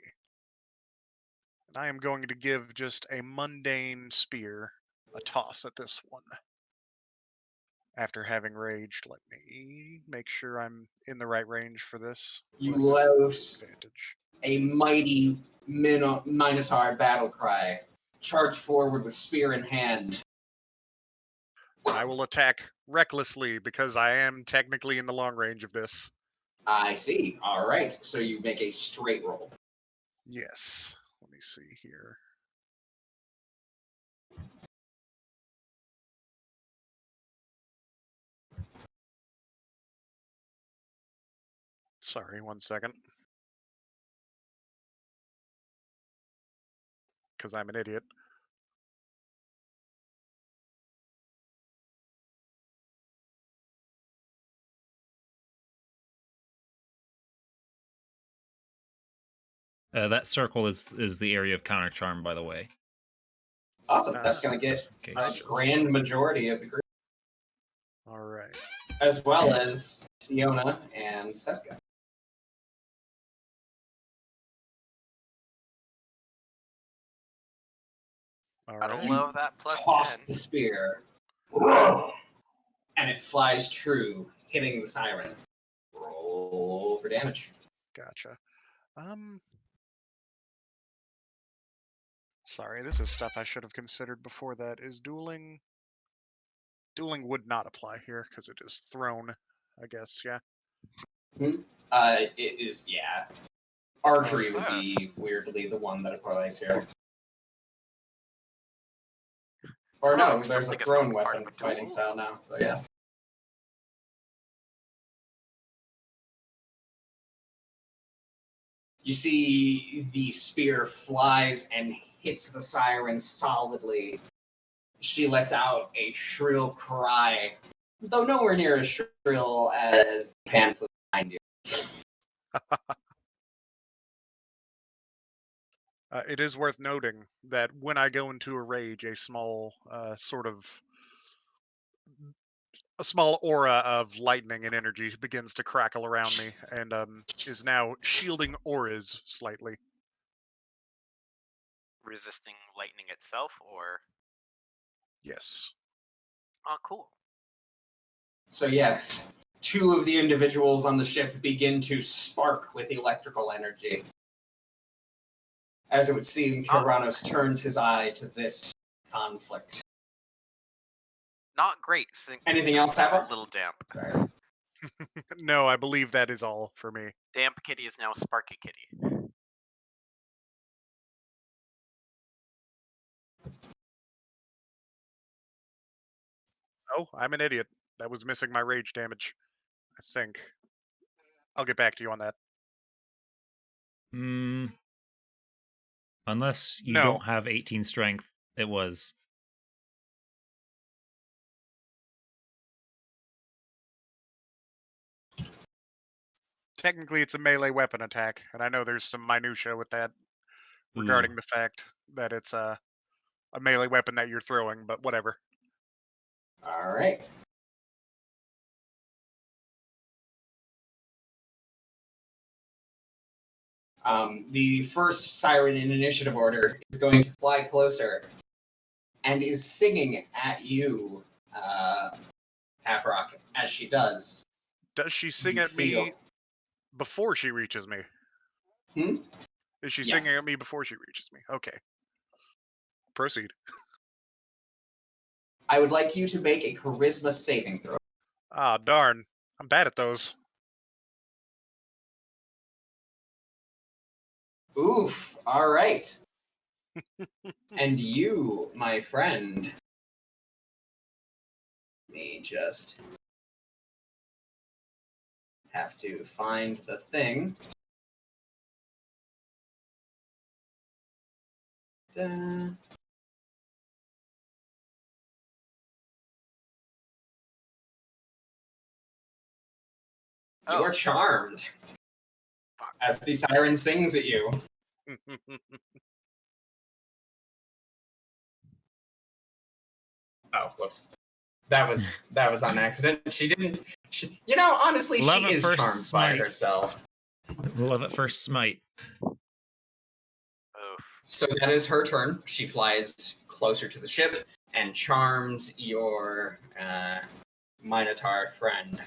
And I am going to give just a mundane spear a toss at this one. After having raged, let me make sure I'm in the right range for this. You Or is this louse advantage? a mighty Minotaur battle cry. Charge forward with spear in hand. I will attack recklessly because I am technically in the long range of this. I see. All right. So you make a straight roll. Yes. Let me see here. Sorry, 1 second. Because I'm an idiot. That circle is the area of counter charm, by the way. Awesome. That's going to get Just in a case. grand majority of the group, All right. as well as Siona and Seska. All Gotta right. love that plus Toss 10. the spear, and it flies true, hitting the siren. Roll for damage. Gotcha. Sorry, this is stuff I should have considered before that. Is dueling... Dueling would not apply here because it is thrown, I guess, yeah? It is, yeah. Archery would Sure. be weirdly the one that applies here. Or no, Throwing there's a something is thrown not part weapon of a fighting duel. style now, so yes. You see the spear flies and hits the siren solidly. She lets out a shrill cry, though nowhere near as shrill as the pan flute behind you. It is worth noting that when I go into a rage, a small a small aura of lightning and energy begins to crackle around me, and is now shielding auras slightly. resisting lightning itself, or? Yes. Oh, cool. So yes, 2 of the individuals on the ship begin to spark with electrical energy. As it would seem, Keranos turns his eye to this conflict. Not great. Anything else, Tapa? A little damp. Sorry. No, I believe that is all for me. Damp Kitty is now Sparky Kitty. Oh, I'm an idiot. That was missing my rage damage, I think. I'll get back to you on that. Unless you No. don't have 18 strength, it was. Technically, it's a melee weapon attack, and I know there's some minutia with that regarding the fact that it's a melee weapon that you're throwing, but whatever. All right. The first siren in initiative order is going to fly closer and is singing at you, Havrock, as she does. Does she sing You at me before she reaches me? Hmm? Is she Yes. singing at me before she reaches me? Okay. Proceed. I would like you to make a charisma saving throw. Ah, darn. I'm bad at those. Oof. All right. And you, my friend, may just have to find the thing. Da. You are charmed as the siren sings at you. Oh, whoops. That was on accident. She didn't. Honestly, Love she at is first charmed by smite. herself. Love at first smite. Oof. So that is her turn. She flies closer to the ship and charms your Minotaur friend.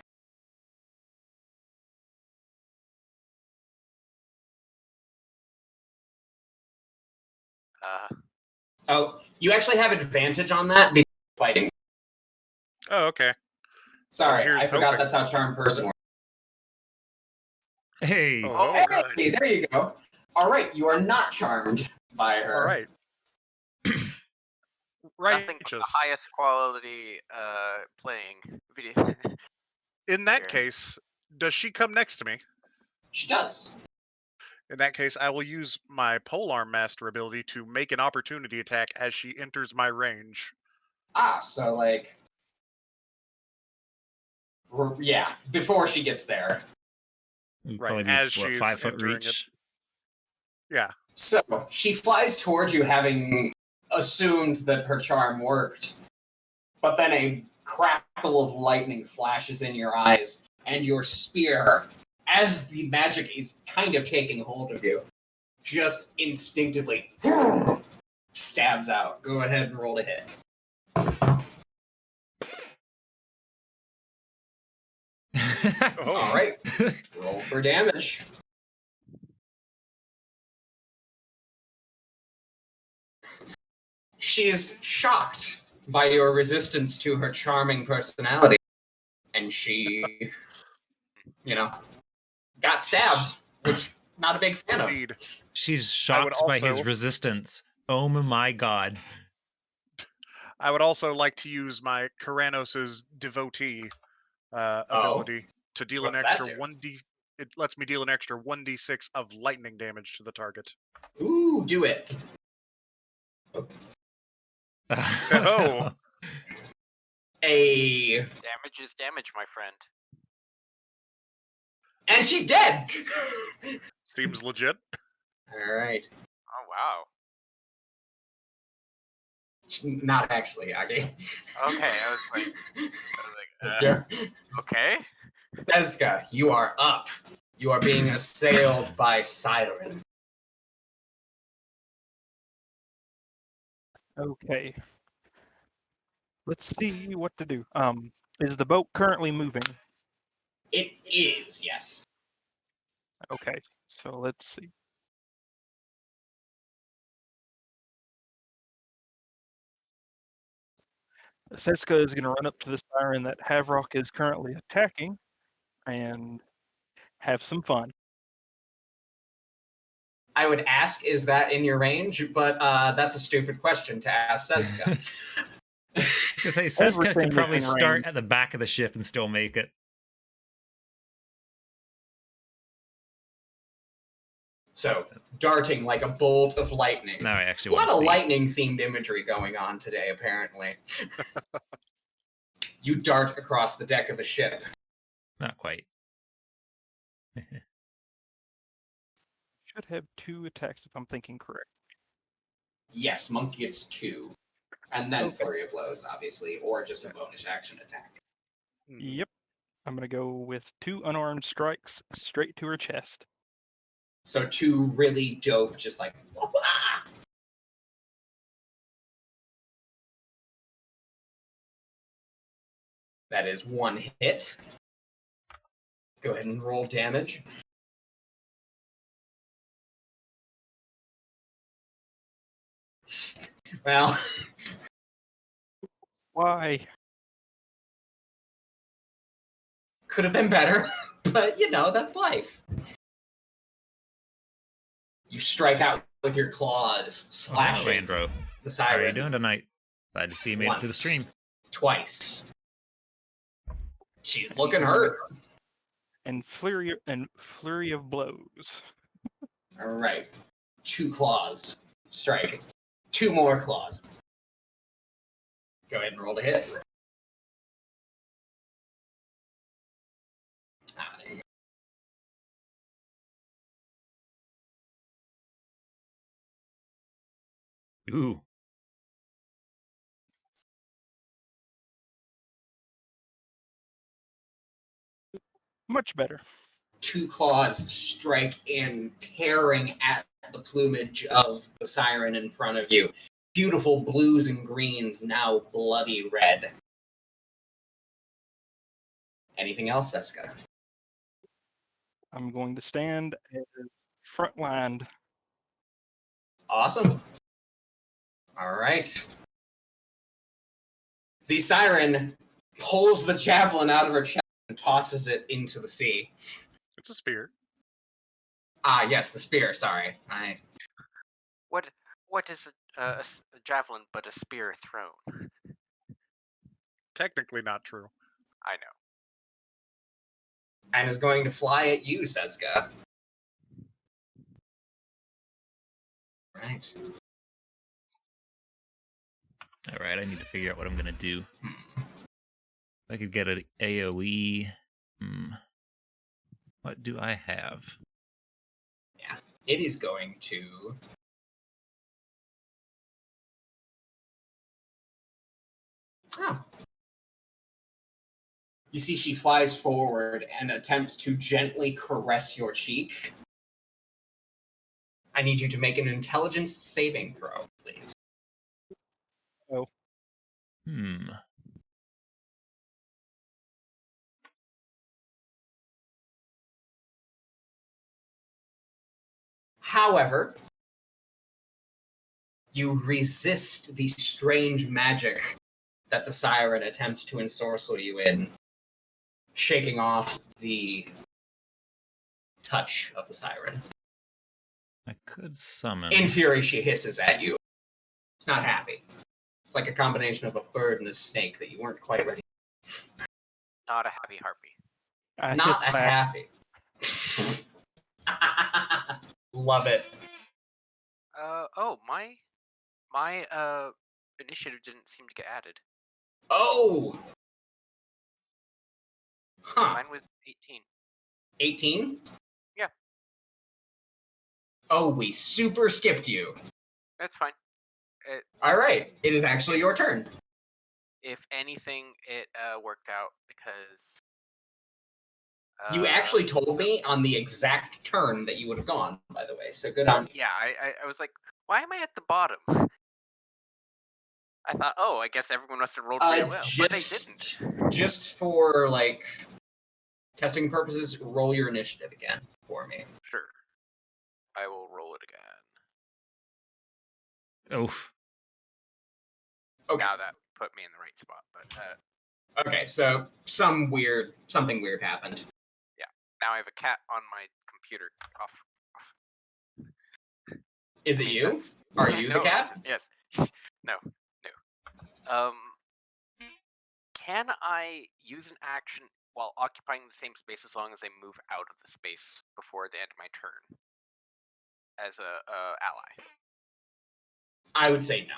Oh, you actually have advantage on that because you're fighting. Oh, okay. Sorry, here's I forgot hoping. that's how charm person works. Hey. Oh, Hey, there you go. All right, you are not charmed by her. all right. Nothing but the Righteous. highest quality playing video. In that Here. case, does she come next to me? She does. In that case, I will use my Polearm Master ability to make an opportunity attack as she enters my range. So like, yeah, before she gets there. It'd Right, probably be, as what, she's 5 foot entering reach? Yeah. So she flies towards you, having assumed that her charm worked. But then a crackle of lightning flashes in your eyes, and your spear, as the magic is kind of taking hold of you, just instinctively stabs out. Go ahead and roll to hit. All right. Roll for damage. She is shocked by your resistance to her charming personality, and she, got stabbed, which not a big fan of. Indeed. She's shocked by his also- resistance. Oh my god. I would also like to use my Keranos' Devotee ability to deal an What's extra that do? 1d. It lets me deal an extra 1d6 of lightning damage to the target. Ooh, do it. Oh. Damage is damage, my friend. And she's dead! Seems legit. Alright. Oh wow. Not actually, Agi. Okay, I was like, okay. Seska, you are up. You are being assailed by Siren. Okay. Let's see what to do. Is the boat currently moving? It is, yes. Okay, so let's see. Seska is going to run up to the siren that Havrock is currently attacking and have some fun. I would ask, is that in your range? But that's a stupid question to ask Seska. Because say Seska Everything could is probably in start range. at the back of the ship and still make it. So, darting like a bolt of lightning. Now I A actually lot want to of see. lightning-themed imagery going on today, apparently. You dart across the deck of the ship. Not quite. Should have 2 attacks if I'm thinking correct. Yes, Monk gets 2. And then Okay. Flurry of Blows, obviously, or just a bonus action attack. Yep. I'm going to go with 2 unarmed strikes straight to her chest. So 2 really dope, just like, wah! That is 1 hit. Go ahead and roll damage. Well, Why? could have been better, but that's life. You strike out with your claws, slashing Landro. the How are you siren. doing tonight? Glad to see you made it to the Once. stream. Twice. She's looking hurt. And flurry of blows. All right. 2 claws. Strike. 2 more claws. Go ahead and roll to hit. There you go. Ooh. Much better. 2 claws strike in, tearing at the plumage of the siren in front of you. Beautiful blues and greens, now bloody red. Anything else, Seska? I'm going to stand as frontlined. Awesome. All right. The siren pulls the javelin out of her chest and tosses it into the sea. It's a spear. Ah, yes, the spear. Sorry. What is a javelin but a spear thrown? Technically not true. I know. And is going to fly at you, Seska. Right. All right, I need to figure out what I'm going to do. I could get an AoE. What do I have? Yeah, it is going to... Oh. You see she flies forward and attempts to gently caress your cheek. I need you to make an intelligence saving throw, please. Oh. However, you resist the strange magic that the siren attempts to ensorcel you in, shaking off the touch of the siren. I could summon. In fury, she hisses at you. It's not happy. It's like a combination of a bird and a snake that you weren't quite ready. Not a happy harpy. Not a happy. Love it. My initiative didn't seem to get added. Oh! Huh. Mine was 18. 18? Yeah. Oh, we super skipped you. That's fine. All right. It is actually your turn. If anything, it worked out because... You actually told me on the exact turn that you would have gone, by the way, so good on you. Yeah, I was like, why am I at the bottom? I thought, oh, I guess everyone must have rolled pretty well, but they didn't. Just for like testing purposes, roll your initiative again for me. Sure. I will roll it again. Oof. Okay. Now that put me in the right spot, but Okay, so something weird happened. yeah. Now I have a cat on my computer. Off. Is it you? Are you the cat? Yes. No. Can I use an action while occupying the same space as long as I move out of the space before the end of my turn as a ally? I would say no.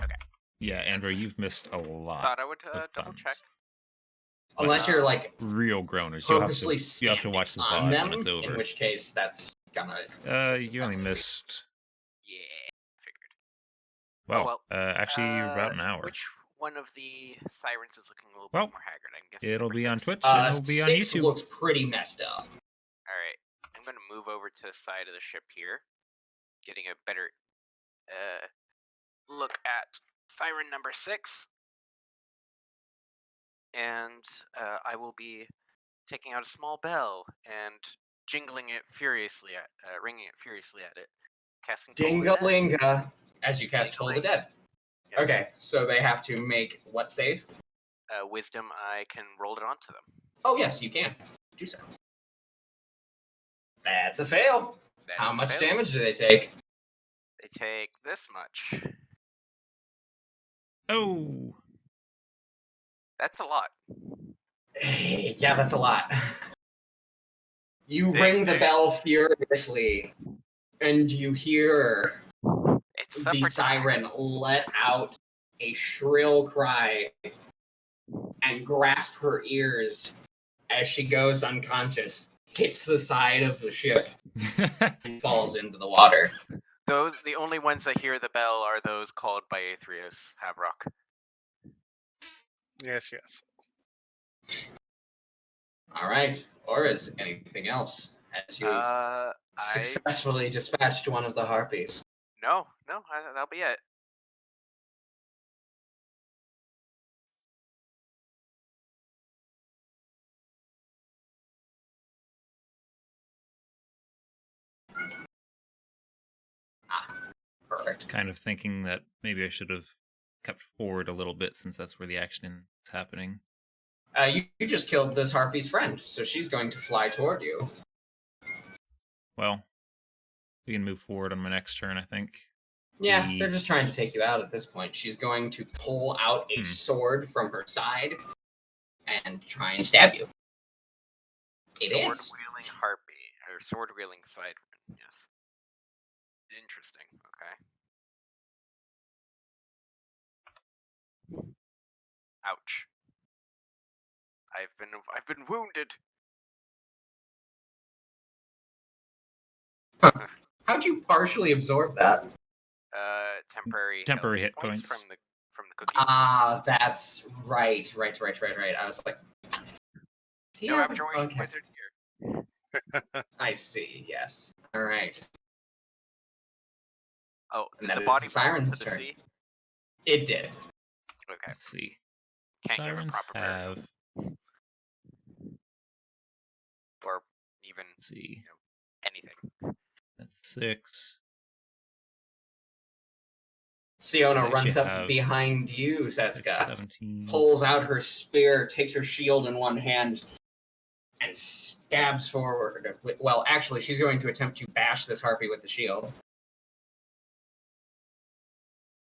Okay. Yeah, Andrew, you've missed a lot. Thought I would of double check. puns. Unless you're like real groaners, purposely you have to watch the on VOD them, when it's over. in which case that's gonna. You only missed. Yeah, figured. Well, Oh, well. actually, about an hour. Which one of the sirens is looking a little Well, bit more haggard? I'm guessing it'll number be on 6. Twitch and it'll be on 6 YouTube. looks pretty messed up. All right, I'm gonna move over to the side of the ship here, getting a better look at siren number 6, and I will be taking out a small bell and jingling it furiously ringing it furiously at it, casting Toll the Dead. Dingalinga, as you cast Toll the Dead. Yes. Okay, so they have to make what save? Wisdom. I can roll it onto them. Oh yes, you can. Do so. That's a fail. That How is a much fail. damage do they take? They take this much. Oh, That's a lot. Yeah, that's a lot. You They- ring the they- bell furiously, and you hear It's the siren let out a shrill cry and grasp her ears as she goes unconscious, hits the side of the ship, and falls into the water. The only ones that hear the bell are those called by Theros Havrock. Yes, yes. All right, or is anything else as you've successfully dispatched one of the harpies? No, that'll be it. Perfect. kind of thinking that maybe I should have kept forward a little bit since that's where the action is happening. You just killed this harpy's friend, so she's going to fly toward you. Well, we can move forward on my next turn, I think. Yeah, they're just trying to take you out at this point. She's going to pull out a Hmm. sword from her side and try and stab you. It is. Sword-wielding harpy, or sword-wielding siren, yes. Interesting, okay. Ouch. I've been wounded. How'd you partially absorb that? Temporary hit points. from the cookies. Ah, that's right. I was like, No abjuration wizard here. I see. Yes. All right. Oh, And did that the is body the fall siren's into the turn. sea? It did. Okay. Let's see. Can't give a Sirens proper burial. have. Or even Let's see. anything. That's 6. Siona They runs actually up have behind you, Seska. 17. Pulls out her spear, takes her shield in one hand, and stabs forward. Well, actually, she's going to attempt to bash this harpy with the shield.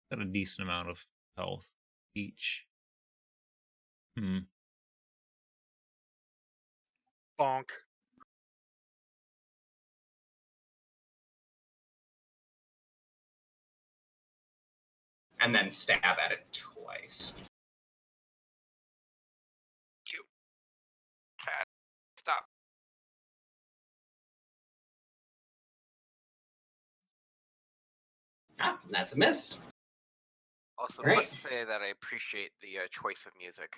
Got a decent amount of health each. Bonk. And then stab at it twice. You cat. Stop. Ah, that's a miss. Also, Great. must say that I appreciate the choice of music.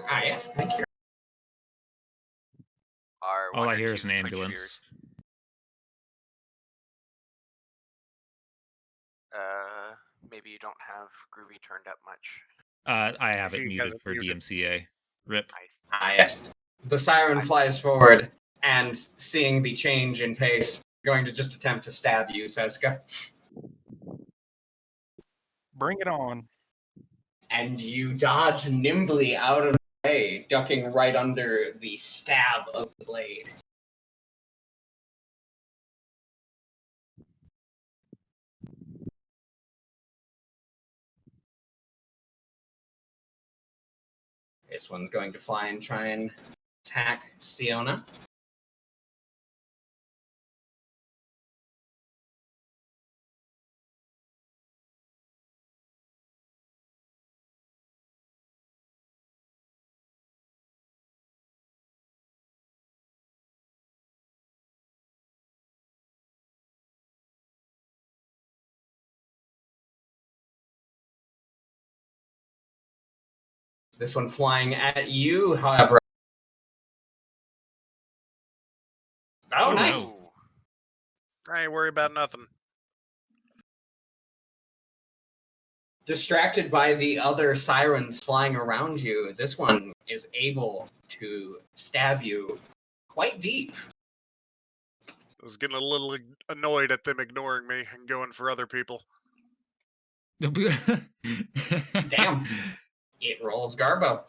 Ah, yes, thank you. Our All I one or hear two is an Twitch ambulance. viewers, Maybe you don't have Groovy turned up much. I have it He muted has it for muted. DMCA. Rip. Yes. The siren flies forward, and seeing the change in pace, going to just attempt to stab you, Seska. Bring it on. And you dodge nimbly out of the way, ducking right under the stab of the blade. This one's going to fly and try and attack Siona. This one flying at you, however. Oh, nice. No. I ain't worried about nothing. Distracted by the other sirens flying around you, this one is able to stab you quite deep. I was getting a little annoyed at them ignoring me and going for other people. Damn. It rolls Garbo.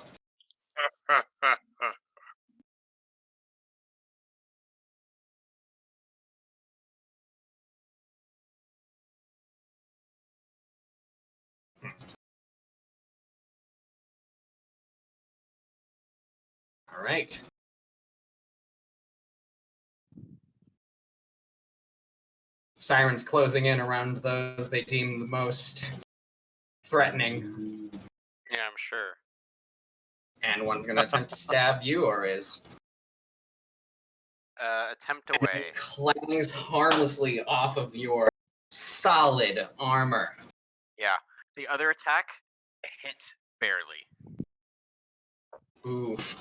All right. Sirens closing in around those they deem the most threatening. Yeah, I'm sure. And one's going to attempt to stab you, or is. Attempt And away. it clangs harmlessly off of your solid armor. Yeah. The other attack hit barely. Oof.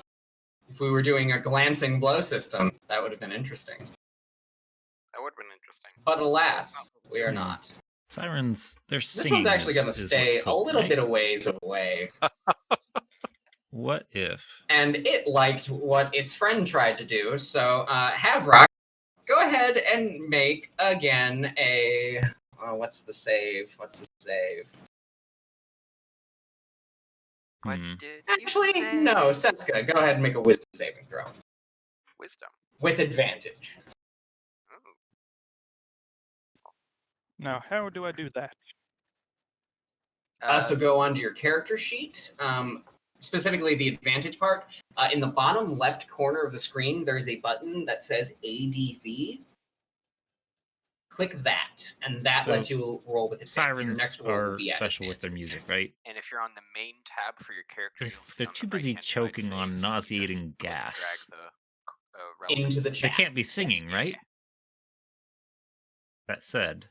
If we were doing a glancing blow system, that would have been interesting. That would have been interesting. But alas, we are not. Sirens, they're This singing. one's actually going to is what's stay cool, a little right? bit a ways away. What if? And it liked what its friend tried to do, so Havrock, go ahead and make again a. What's the save? What Hmm. did you Actually, say? no, Seska, go ahead and make a wisdom saving throw. Wisdom. With advantage. Ooh. Now, how do I do that? So go onto your character sheet, specifically the advantage part. In the bottom left corner of the screen, there is a button that says ADV. Click that, and that So, lets you roll with advantage. Your Sirens next roll will are be at special with their advantage. music, right? And if you're on the main tab for your character, you'll If see they're on too the busy right-hand side choking on saves, you nauseating just go and gas, drag the, Into the relevance. they chat. can't be singing, Yeah, right? yeah. That said,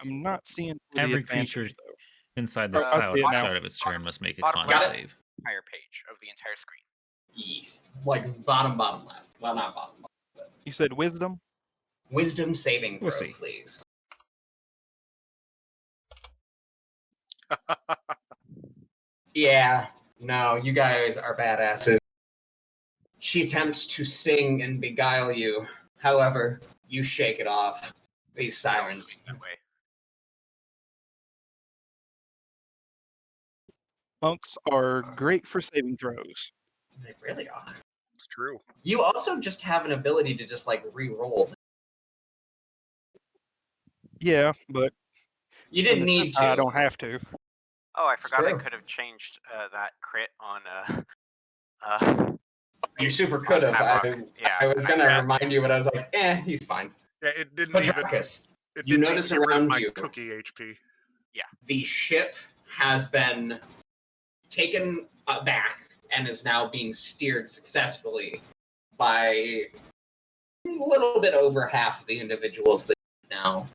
I'm not seeing the every advantage, creature though. inside the Oh, I cloud see it at the now. start of its turn must make a Bottom con left. save. Entire page of the entire screen. Yes. Like bottom left. Well, not bottom left. But You said wisdom? wisdom saving throw, We'll see. please. Yeah, no, you guys are badasses. She attempts to sing and beguile you. However, you shake it off. These sirens. Don't speak that way. Monks are great for saving throws. They really are. It's true. You also just have an ability to just like re-roll. Yeah, but You didn't need to. I don't have to. Oh, I It's forgot I true. could have changed that crit on You super could have. Havrock. Yeah. I was gonna Yeah. remind you, but I was like, he's fine. Yeah, it didn't even. Padracus, It you didn't notice even get rid of around my you cookie HP. the ship has been taken back and is now being steered successfully by a little bit over half of the individuals that have now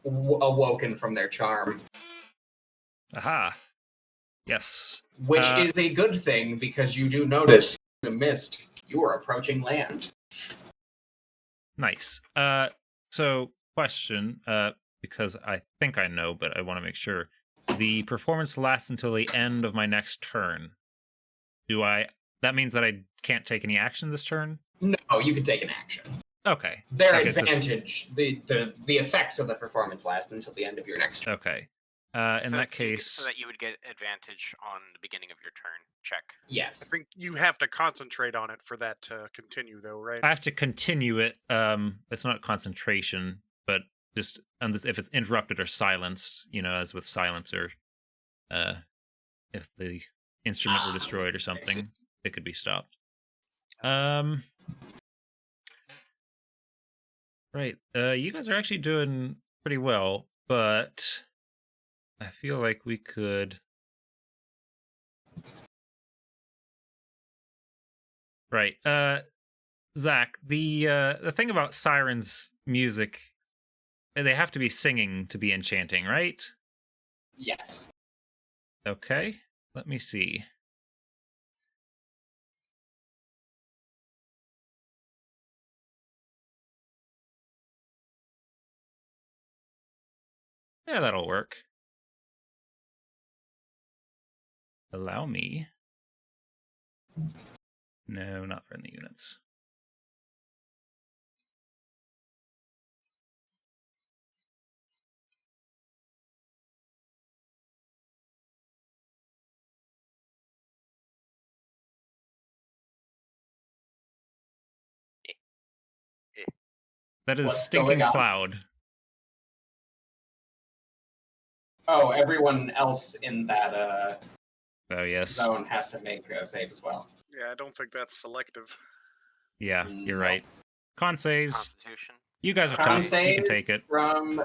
awoken from their charm. Aha. Yes. Which is a good thing because you do notice in the mist you are approaching land. Nice. So question. because I think I know, but I want to make sure. The performance lasts until the end of my next turn. That means that I can't take any action this turn? No, you can take an action. Okay. Their Okay, advantage, the effects of the performance last until the end of your next turn. Okay. In So that case... so that you would get advantage on the beginning of your turn. Check. Yes. I think you have to concentrate on it for that to continue, though, right? I have to continue it. It's not concentration, but just if it's interrupted or silenced, as with silencer, if the instrument were destroyed or something, it could be stopped. Right. You guys are actually doing pretty well, but I feel like we could. Right. Zach, the thing about Siren's music, they have to be singing to be enchanting, right? Yes. Okay. Let me see. Yeah, that'll work. Allow me. No, not friendly units. That is What's Stinking going on? Cloud. Oh, everyone else in that Oh, yes. zone has to make a save as well. Yeah, I don't think that's selective. Yeah, you're No. right. Con saves. Constitution. You guys are Con tough. You save can take it. from the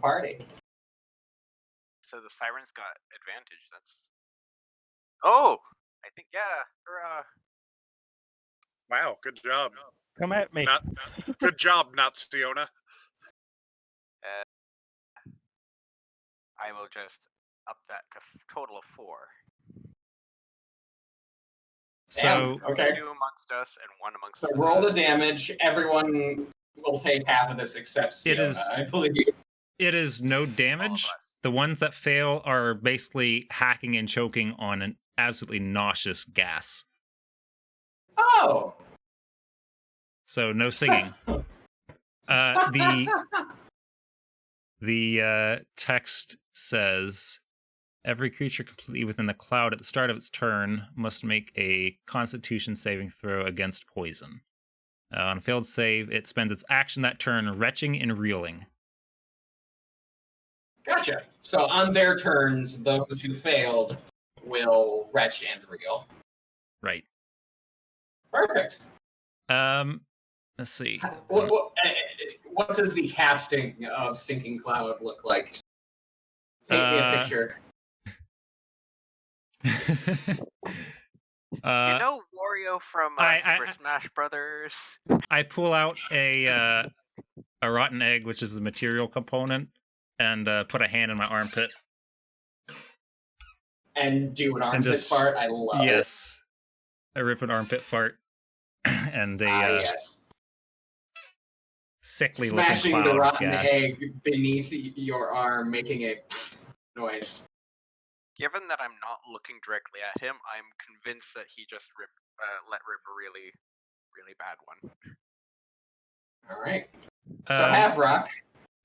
party. So the Sirens got advantage. That's. Oh, I think hurrah. Wow, good job. Come at me. Good job, not Stiona. I will just up that to total of 4. So, okay. 2 amongst us and 1 amongst. So roll the damage. Everyone will take half of this except Siona, I believe. It is no damage. The ones that fail are basically hacking and choking on an absolutely nauseous gas. Oh. So no singing. The text says, every creature completely within the cloud at the start of its turn must make a Constitution saving throw against poison. On a failed save, it spends its action that turn retching and reeling. Gotcha. So on their turns, those who failed will retch and reel. Right. Perfect. Let's see. What does the casting of Stinking Cloud look like? Paint me a picture. Wario from Super Smash Brothers. I pull out a rotten egg, which is the material component, and put a hand in my armpit. And do an armpit fart? I love it. Yes. I rip an armpit fart. And yes. Sickly smashing looking cloud the rotten gas. egg beneath your arm, making a noise. Given that I'm not looking directly at him, I'm convinced that he just let rip a really, really bad one. All right. So Havrock.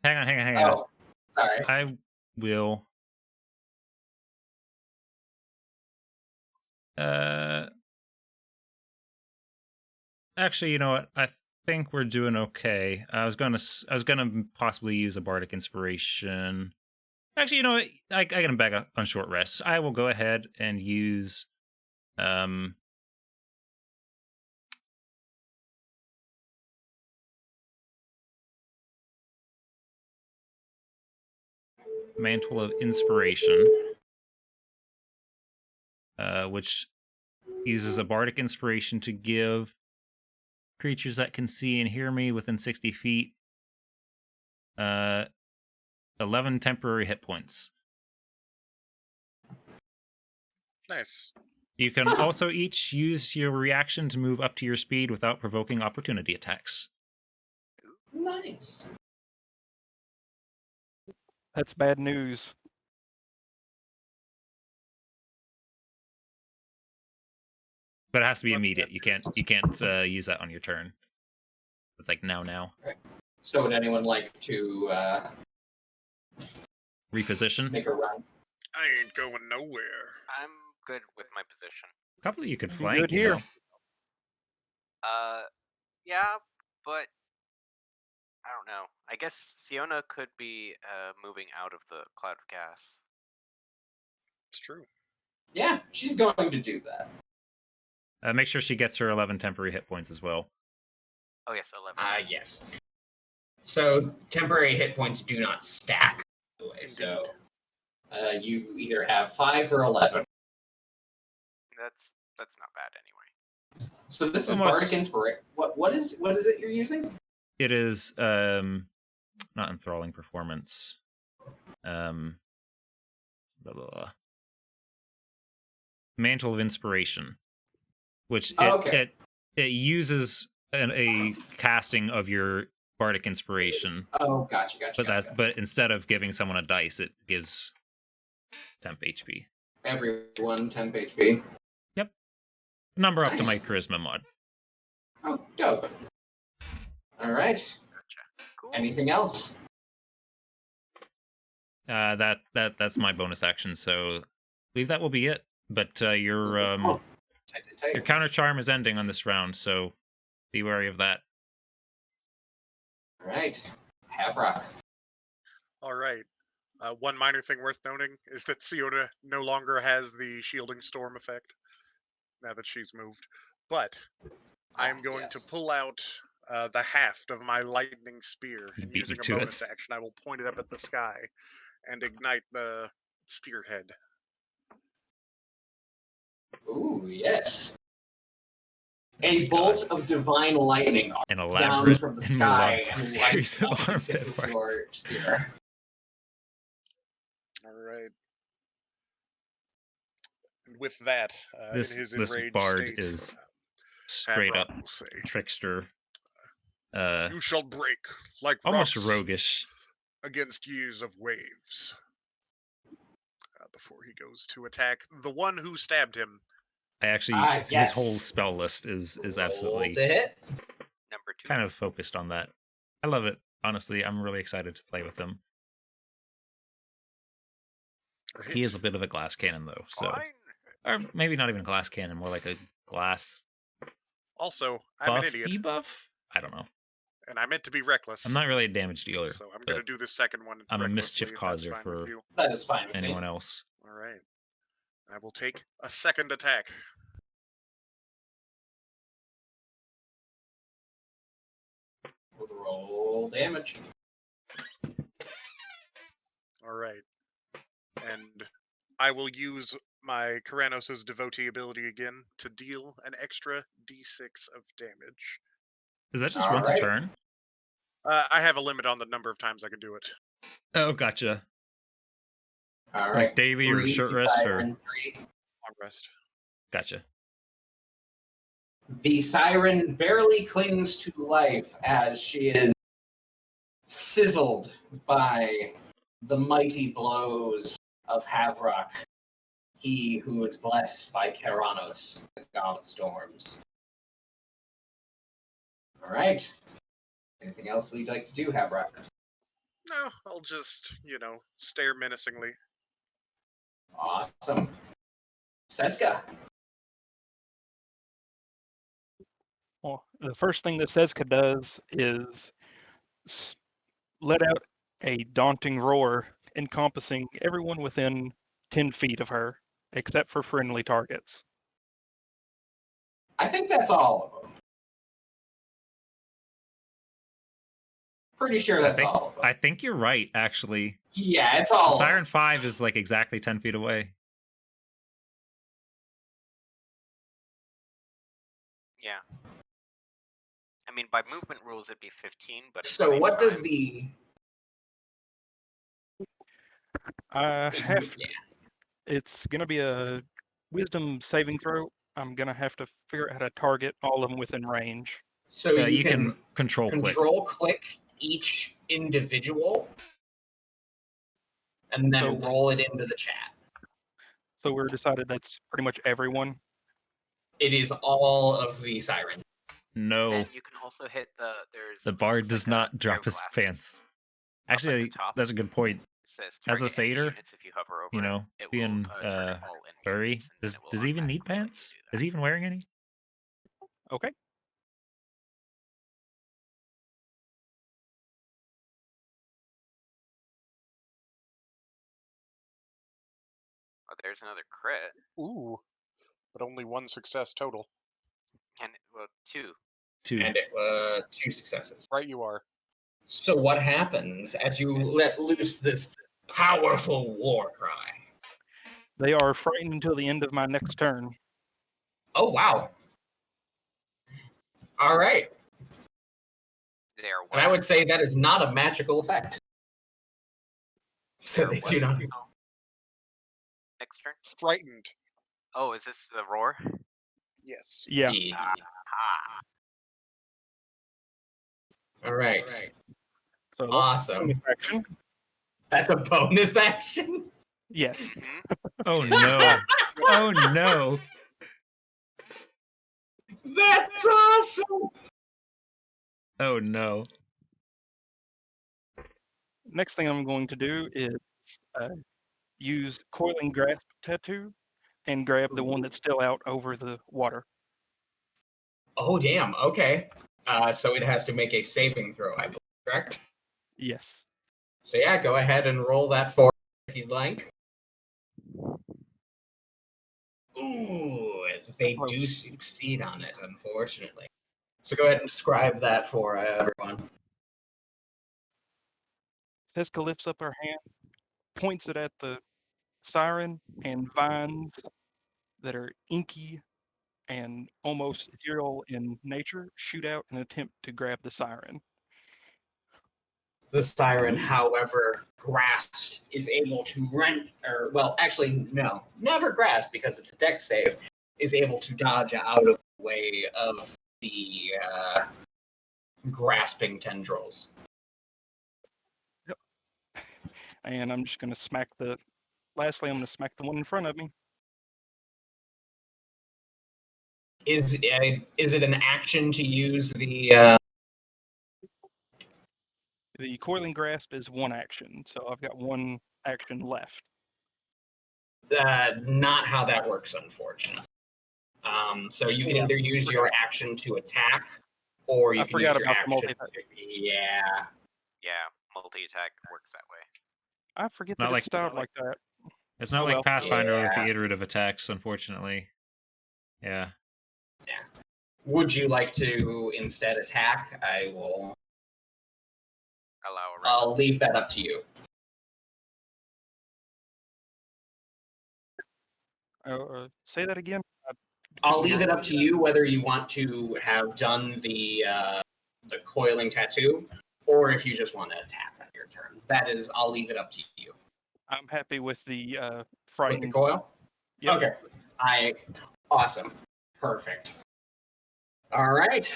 Hang on. Oh, sorry. I will. Actually, you know what? I think we're doing okay. I was gonna possibly use a bardic inspiration. Actually, you know what? I got him back on short rest. I will go ahead and use Mantle of Inspiration, which uses a bardic inspiration to give creatures that can see and hear me within 60 feet 11 temporary hit points. Nice. You can also each use your reaction to move up to your speed without provoking opportunity attacks. nice. That's bad news. But it has to be immediate. You can't use that on your turn. It's like now. So would anyone like to Reposition. make a run? I ain't going nowhere. I'm good with my position. A couple of you could Be flank, good you here. know. Yeah, but I don't know. I guess Siona could be moving out of the cloud of gas. It's true. Yeah, she's going to do that. Make sure she gets her 11 temporary hit points as well. Oh yes, 11. Yes. So temporary hit points do not stack. By the way, so you either have 5 or 11. That's not bad anyway. So this is Almost. Bardic Inspiration. What is it you're using? It is not enthralling performance. Blah, blah, blah. Mantle of Inspiration, which it uses a casting of your Bardic Inspiration. Oh, gotcha. But instead of giving someone a dice, it gives temp HP. Everyone temp HP. Yep. Number up to Nice. my charisma mod. Oh, dope. All right. Gotcha. Cool. Anything else? That's my bonus action. So, I believe that will be it. But your counter charm is ending on this round, so be wary of that. All right. Havrock. All right. One minor thing worth noting is that Siona no longer has the shielding storm effect now that she's moved. But I am going to pull out the haft of my lightning spear, and using a bonus action, I will point it up at the sky and ignite the spearhead. Ooh, yes. A bolt of divine lightning An down elaborate from the and sky melodic and series lights of up the armpit tip of parts. your spear. All right. And with that, in his This enraged bard state, is straight Havrock up will say, trickster. "You shall break like Almost rocks roguish. against years of waves." Before he goes to attack the one who stabbed him. I actually his whole spell list is absolutely to hit. Number 2. kind of focused on that. I love it. Honestly, I'm really excited to play with him. He is a bit of a glass cannon, though. So, or maybe not even a glass cannon, more like a glass. Also, I'm an idiot. Debuff? I don't know. And I meant to be reckless. I'm not really a damage dealer. So I'm going to do the second one. I'm a mischief causer for that is fine with anyone me. else. All right. I will take a second attack. Roll damage. All right. And I will use my Keranos' devotee ability again to deal an extra d6 of damage. Is that just once a turn? I have a limit on the number of times I can do it. Oh, gotcha. All right. Like daily or short rest or long rest. Gotcha. The siren barely clings to life as she is sizzled by the mighty blows of Havrock, he who is blessed by Keranos, the god of storms. All right. Anything else that you'd like to do, Havrock? No, I'll just, stare menacingly. Awesome. Seska. Well, the first thing that Seska does is let out a daunting roar encompassing everyone within 10 feet of her, except for friendly targets. I think that's all of them. Pretty sure that's all of them. I think you're right, actually. Yeah, it's all. Siren 5 is like exactly 10 feet away. Yeah. I mean, by movement rules, it'd be 15, but... So what does the... It's going to be a wisdom saving throw. I'm going to have to figure out how to target all of them within range. So you can control click. each individual and then So- roll it into the chat. So we're decided that's pretty much everyone. It is all of the sirens. No, And you can also hit the bard looks does like not drop air his glasses. pants. Up at the Actually, top, that's a good point. it says As a target any satyr, units if you hover over you know, it will being target all enemy furry, units, and does it will does he even need automatically let you pants? do that. Is he even wearing any? Okay. Oh, there's another crit. Ooh, but only one success total. And two. Two. And 2 successes. Right, you are. So what happens as you let loose this powerful war cry? They are frightened until the end of my next turn. Oh, wow. All right. They are And I would say that is not a magical effect. So they do not. Next turn. Frightened. Oh, is this the roar? Yes. Yeah. Ah. All right. So that's Awesome. bonus action. That's a bonus action. Yes. Mhm. Oh no! Oh no! That's awesome. Oh no! Next thing I'm going to do is use Coiling Grasp Tattoo and grab the one that's still out over the water. Oh, damn. Okay. So it has to make a saving throw, I believe, correct? Yes. So yeah, go ahead and roll that for if you'd like. Ooh, they do Close. succeed on it, unfortunately. So go ahead and describe that for everyone. Seska lifts up her hand, points it at the siren, and vines that are inky and almost ethereal in nature shoot out in an attempt to grab the siren. The siren, however, grasped, is able to rent, or, well, actually, no, never grasp because it's a dex save, is able to dodge out of the way of the grasping tendrils. And I'm just going to smack the. Lastly, I'm going to smack the one in front of me. Is it an action to use the? The Coiling Grasp is one action, so I've got one action left. Not how that works, unfortunately. So you can Yeah, either use your action to attack, or you I can use forgot your about the action. multi-attack. Yeah. Yeah, multi-attack works that way. I forget Not that like- it's styled like that. It's not Oh, like well. Pathfinder with the Yeah. iterative attacks, unfortunately. Yeah. Would you like to instead attack? I will. Allow a I'll leave that up to you. Say that again. I'll leave it up to you whether you want to have done the coiling tattoo, or if you just want to attack on your turn. That is, I'll leave it up to you. I'm happy with the With the frightened. coil? Yep. Okay. Awesome. Perfect. All right.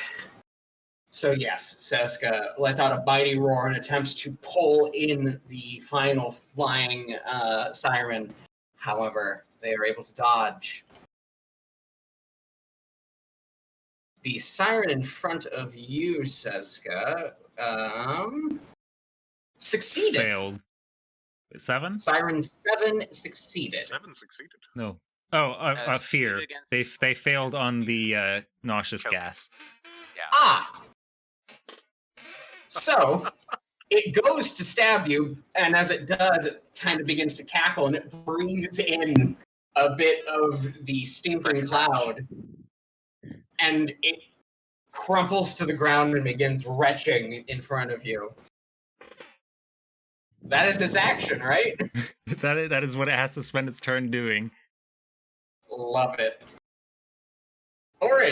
So yes, Seska lets out a mighty roar and attempts to pull in the final flying siren. However, they are able to dodge. The siren in front of you, Seska, succeeded. Failed. 7? Siren 7 succeeded. 7 succeeded. No. Oh, fear. against- They failed on the nauseous Choking. gas. Yeah. Ah! So, it goes to stab you, and as it does, it kind of begins to cackle, and it breathes in a bit of the stinking Fresh cloud, and it crumples to the ground and begins retching in front of you. That is its action, right? that is what it has to spend its turn doing. Love it. Or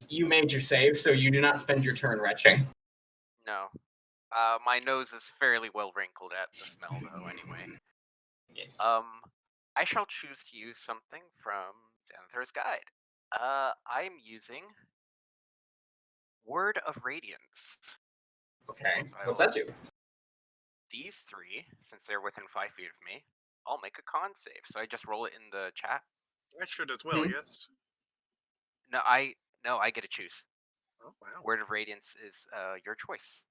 you made your save, so you do not spend your turn retching. No. My nose is fairly well wrinkled at the smell, though. Anyway. Yes. I shall choose to use something from Xanathar's Guide. I'm using Word of Radiance. Okay, So what's that do? These three, since they're within 5 feet of me, I'll make a con save. So I just roll it in the chat. I should as well, Hmm. yes. No, I get to choose. Oh, wow. Word of Radiance is your choice.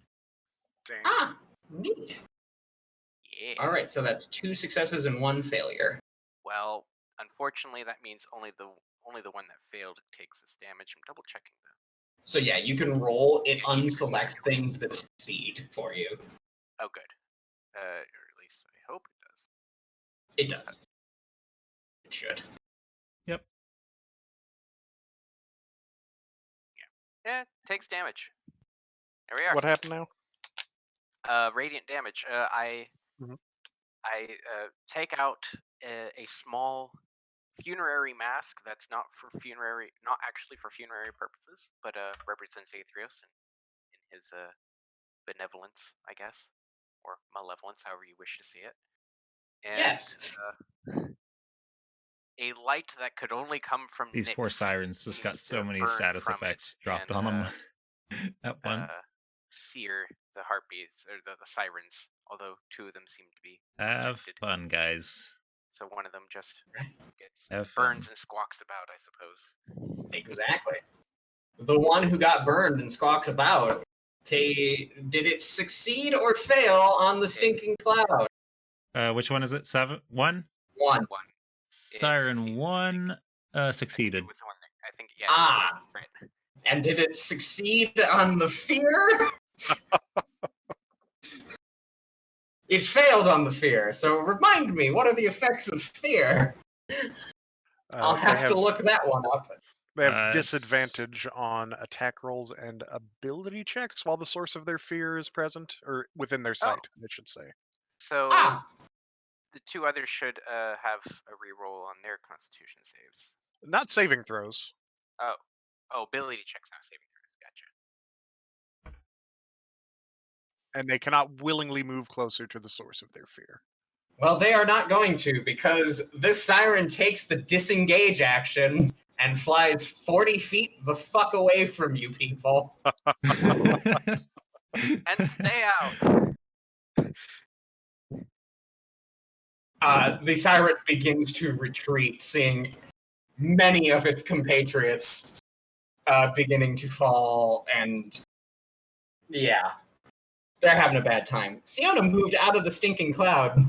Dang. Ah, neat. Yeah. All right, so that's 2 successes and 1 failure. Well, unfortunately, that means only the one that failed takes this damage. I'm double checking though. So yeah, you can roll. It Yeah, you can unselects things that succeed for you. Oh, good. Or at least I hope it does. It does. It should. Yep. Yeah, takes damage. There we are. What happened now? Radiant damage. Mhm. I take out a small funerary mask that's not actually for funerary purposes, but represents Aetherios in his benevolence, I guess, or malevolence, however you wish to see it. And Yes. a light that could only come from These poor Nyx sirens just got seems to so have many burned status from effects it dropped and, on them at once. sear the heartbeats or the sirens, although 2 of them seem to be Have protected. fun, guys. So one of them just gets Have burns fun. and squawks about, I suppose. Exactly. The one who got burned and squawks about. Did it succeed or fail on the stinking cloud? Which one is it? 1? 1. One. Siren succeeded. 1 succeeded. It was the one that, I think, yeah. Ah. Right. And did it succeed on the fear? It failed on the fear. So remind me, what are the effects of fear? I'll have to look that one up. They have it's- disadvantage on attack rolls and ability checks while the source of their fear is present, or within their sight, I should say. So Ah, the 2 others should have a reroll on their Constitution saves. Not saving throws. Oh, ability checks, not saving throws. Gotcha. And they cannot willingly move closer to the source of their fear. well, they are not going to, because this siren takes the disengage action and flies 40 feet the fuck away from you people. And stay out. The siren begins to retreat, seeing many of its compatriots beginning to fall, and yeah, they're having a bad time. Siona moved out of the stinking cloud.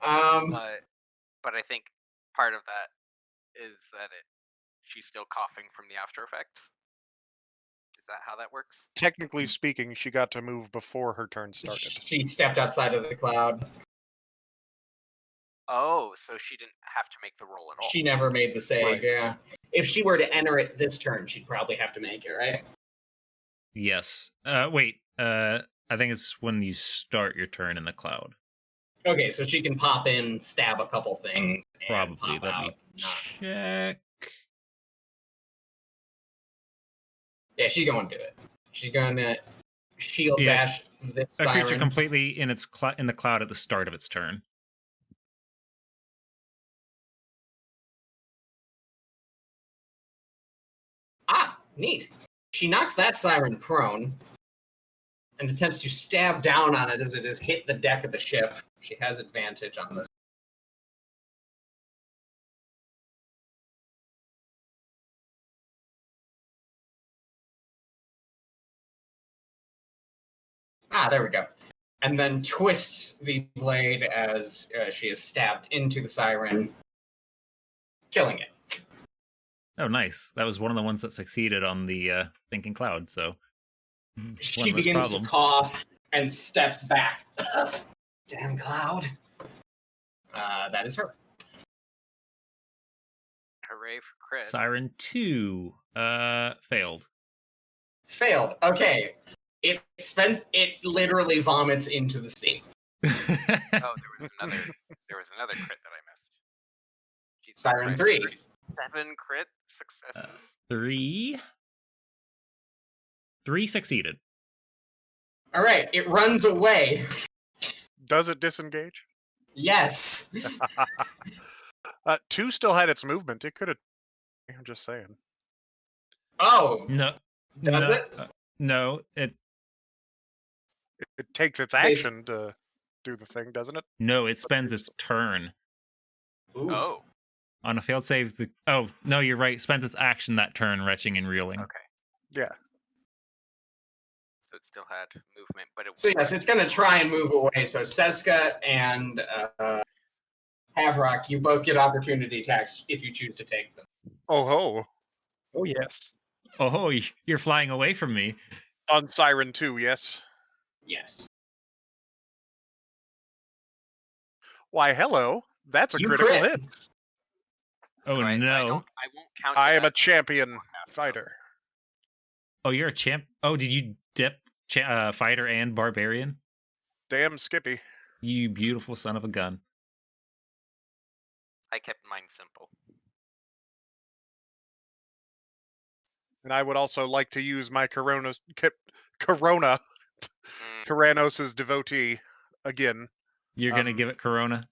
But I think part of that is that she's still coughing from the after effects. Is that how that works? Technically speaking, she got to move before her turn started. She stepped outside of the cloud. Oh, so she didn't have to make the roll at all. She never made the save, Right. yeah. If she were to enter it this turn, she'd probably have to make it, right? Yes. Wait. I think it's when you start your turn in the cloud. Okay, so she can pop in, stab a couple things, and Probably. pop Let out. me check. Yeah, she's going to do it. She's going to shield Yeah, bash this A creature siren. completely in its in the cloud at the start of its turn. Ah, neat. She knocks that siren prone and attempts to stab down on it as it has hit the deck of the ship. She has advantage on this. Ah, there we go. And then twists the blade as she is stabbed into the siren, killing it. Oh, nice. That was one of the ones that succeeded on the thinking cloud. So She one less begins problem. to cough and steps back. Damn cloud. That is her. Hooray for crit. Siren 2 failed. Failed. Okay. It literally vomits into the sea. Oh, there was another crit that I missed. Jesus Siren Christ. 3. 7 crit successes. 3 succeeded. All right, it runs away. Does it disengage? Yes. 2 still had its movement. It could have. I'm just saying. Oh. No. Does no, it? No. It takes its action to do the thing, doesn't it? No, it spends its turn. Oof. Oh, On a failed save, oh, no, you're right. Spends its action that turn, retching and reeling. okay. Yeah. So it still had movement, but it. So yes, it's going to try and move away. So Seska and Havrok, you both get opportunity attacks if you choose to take them. Oh ho. Oh yes. Oh, you're flying away from me. On Siren 2, yes. Yes. Why, hello. That's a You critical crit. hit. Oh, So no. I won't count. I to am a that champion forecast, though. fighter. Oh, you're a champ. Oh, did you dip fighter and barbarian? Damn Skippy. You beautiful son of a gun. I kept mine simple. And I would also like to use my Karanos' devotee again. You're going to give it Corona?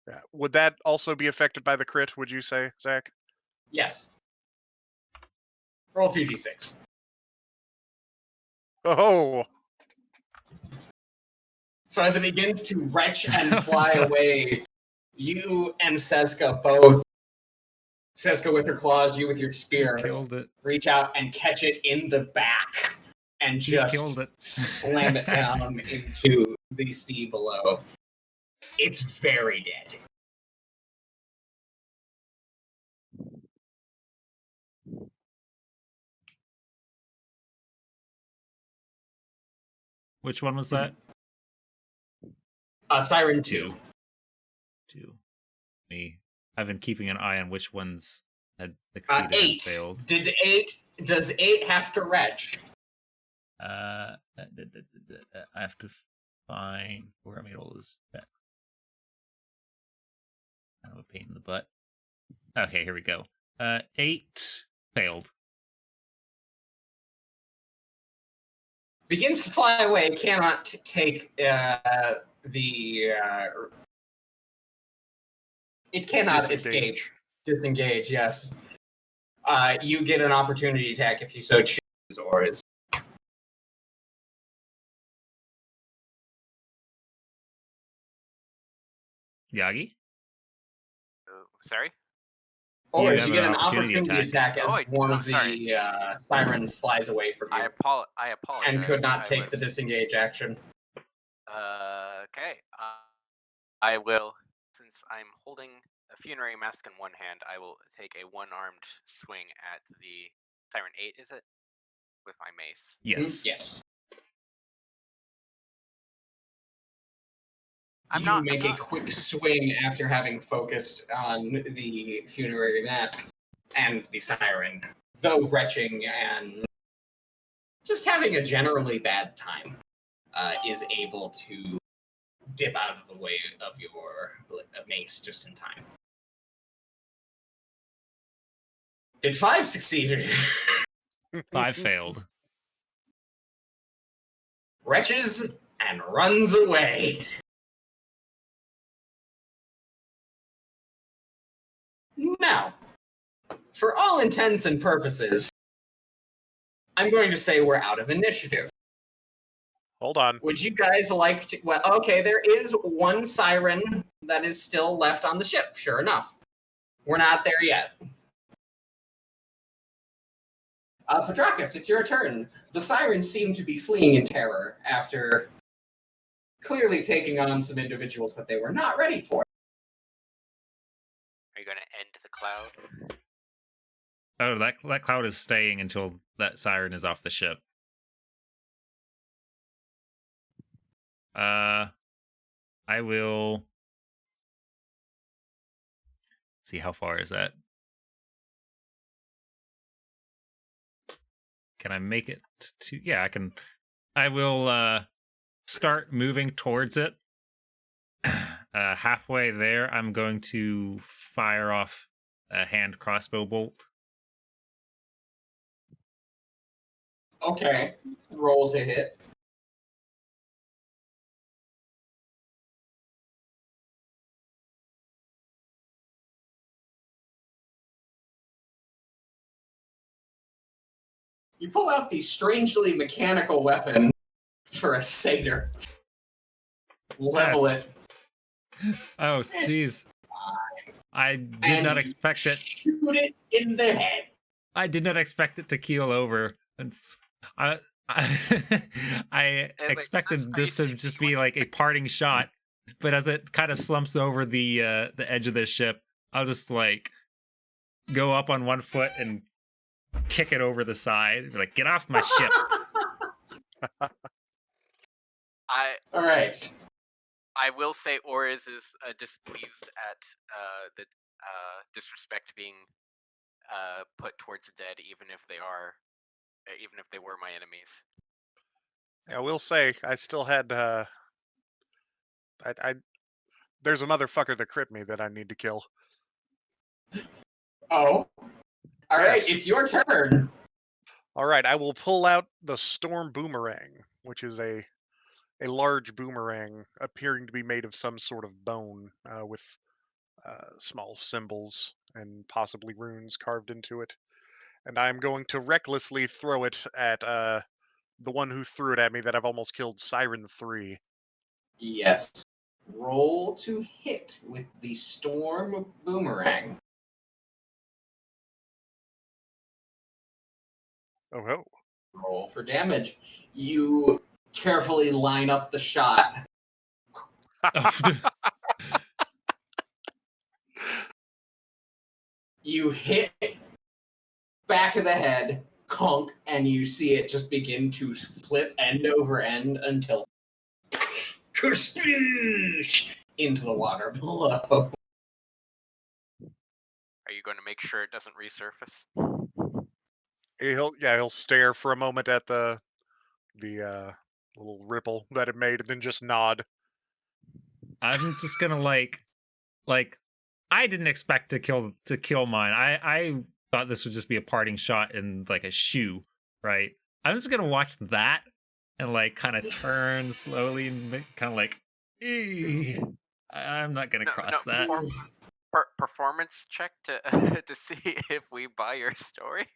Yeah. Would that also be affected by the crit, would you say, Zach? Yes. Roll 2d6. Oh, So as it begins to retch and fly Oh, no. away, you and Seska both, Seska with her claws, you with your spear, Killed it. reach out and catch it in the back and He just killed it. slam it down into the sea below. It's very dead. Which one was that? Siren 2. Two. Me. I've been keeping an eye on which ones had succeeded and 8. failed. Does 8 have to retch? I have to find where I made all this. Kind of a pain in the butt. Okay, here we go. 8 failed. Begins to fly away, cannot take it cannot escape. Disengage, yes. You get an opportunity attack if you so choose, or is Yagi? Sorry. or You is have you an get an opportunity opportunity attack as one of sorry. the sirens flies away from you I apologize. and could not I take the was- disengage action. Okay. I will, since I'm holding a funerary mask in one hand, I will take a one-armed swing at the Siren 8, is it? With my mace. Yes. Yes. I'm You not make a quick swing after having focused on the funerary mask and the siren, though retching and just having a generally bad time, is able to dip out of the way of your mace just in time. Did 5 succeed? 5 failed. Retches and runs away. Now, for all intents and purposes, I'm going to say we're out of initiative. Hold on. Would you guys like to? Well, okay, there is one siren that is still left on the ship. Sure enough, we're not there yet. Petrakis, it's your turn. The sirens seem to be fleeing in terror after clearly taking on some individuals that they were not ready for. Are you going to end the cloud? Oh, that cloud is staying until that siren is off the ship. I will see how far is that. Can I make it to? Yeah, I can. I will start moving towards it. Halfway there, I'm going to fire off a hand crossbow bolt. Okay, roll to hit. You pull out the strangely mechanical weapon for a satyr. Level it. Oh, It's jeez. I did not expect it. Shoot it in the head. I did not expect it to keel over. I I expected this to just be like a parting shot, but as it kind of slumps over the edge of the ship, I'll just like go up on one foot and kick it over the side. Be like, get off my ship! All right. I will say Oriz is displeased at the disrespect being put towards the dead, even if they were my enemies. I will say, I still had. There's a motherfucker that crit me that I need to kill. Oh. All right, Yes. it's your turn. All right, I will pull out the Storm Boomerang, which is a large boomerang appearing to be made of some sort of bone with small symbols and possibly runes carved into it. And I'm going to recklessly throw it at the one who threw it at me that I've almost killed, Siren 3. Yes. Roll to hit with the Storm Boomerang. Oh ho. Roll for damage. You carefully line up the shot. You hit back of the head, conk, and you see it just begin to flip end over end until sploosh into the water below. Are you going to make sure it doesn't resurface? He'll stare for a moment at the little ripple that it made and then just nod. I'm just gonna like I didn't expect to kill mine. I thought this would just be a parting shot in like a shoe, right? I'm just gonna watch that and like kind of turn slowly and kind of like, I'm not gonna cross that. Performance check to to see if we buy your story.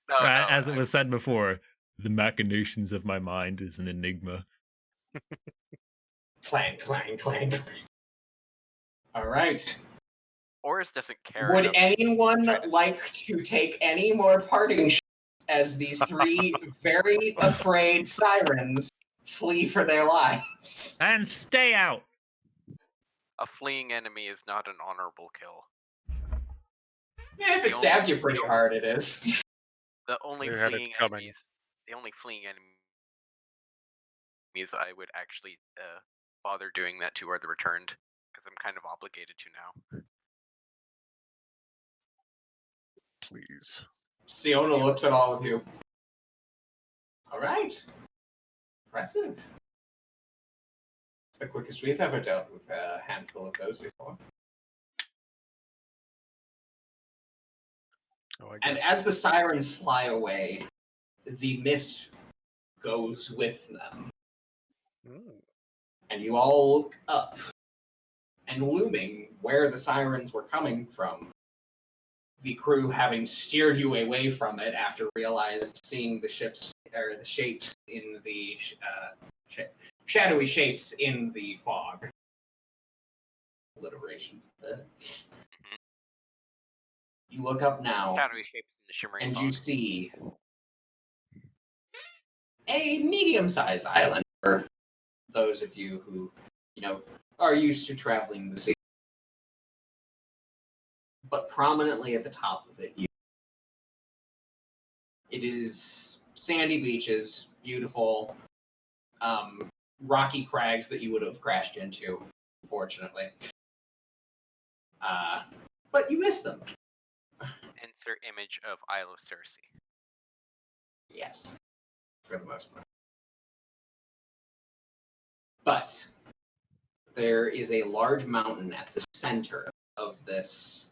As it was said before, the machinations of my mind is an enigma. Clang, clang, clang, clang. All right. Oris doesn't care. Would anyone like to take any more parting shots as these three very afraid sirens flee for their lives? And stay out! A fleeing enemy is not an honorable kill. Yeah, if it stabbed you pretty hard, it is. The only fleeing enemies I would actually bother doing that to are the returned, because I'm kind of obligated to now. Please. Siona looks at all of you. All right. Impressive. It's the quickest we've ever dealt with a handful of those before. And as the sirens fly away, the mist goes with them. And you all look up. And looming where the sirens were coming from, the crew having steered you away from it after seeing the shapes in the shadowy shapes in the fog. Alliteration. You look up now, shadowy shapes in the shimmering and fog. you see a medium-sized island for those of you who, are used to traveling the sea. But prominently at the top of it, it is sandy beaches, beautiful, rocky crags that you would have crashed into, unfortunately. But you miss them. Insert image of Isle of Circe. Yes, for the most part. But there is a large mountain at the center of this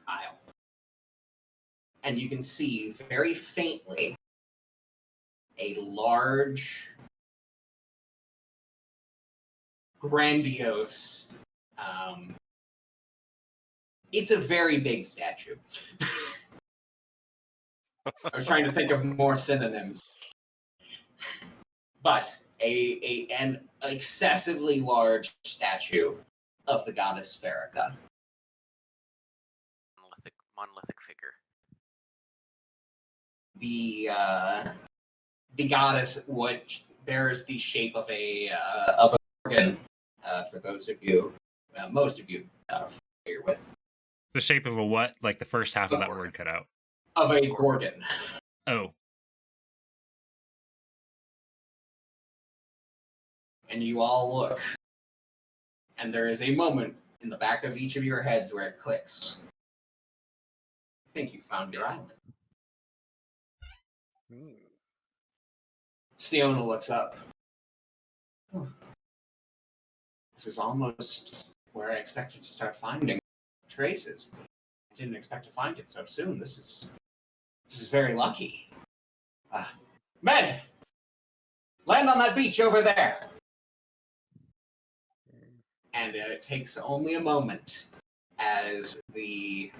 isle. And you can see very faintly a large, grandiose, it's a very big statue. I was trying to think of more synonyms. But an excessively large statue of the goddess Farrakha. Monolithic figure. The goddess, which bears the shape of a organ, for those of you, most of you, familiar with. The shape of a what? Like the first half of that Gorgon. word cut out. Of a gorgon. Oh. And you all look, and there is a moment in the back of each of your heads where it clicks. I think you found your island. Siona looks up. Oh. This is almost where I expected to start finding traces. I didn't expect to find it so soon. This is very lucky. Men! Land on that beach over there! And it takes only a moment as the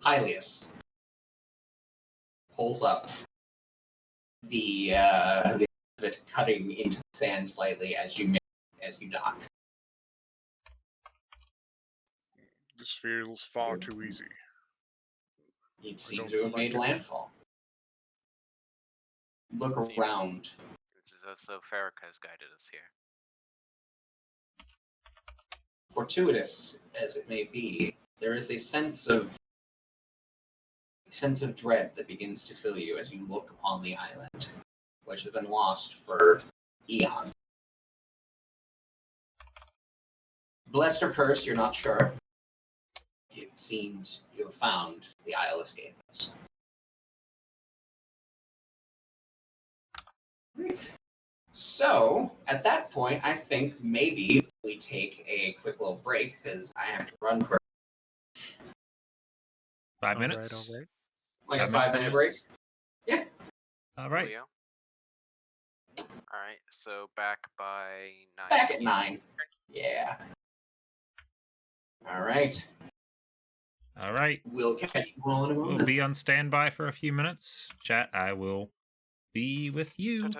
Hylius pulls up the bit cutting into the sand slightly as you dock. This feels far too easy. You'd seem don't to have like made it. landfall. Look around. So Farrakha has guided us here. Fortuitous as it may be, there is a sense of dread that begins to fill you as you look upon the island, which has been lost for eons. Blessed or cursed, you're not sure. It seems you have found the Isle of Scathos. Great. So, at that point, I think maybe we take a quick little break because I have to run for 5 minutes. All right. like a 5 5-minute break. Yeah. All right. Coolio. All right, so back by 9. Back at 9. Yeah. All right. All right. We'll catch you all in a moment. We'll be on standby for a few minutes. Chat, I will be with you.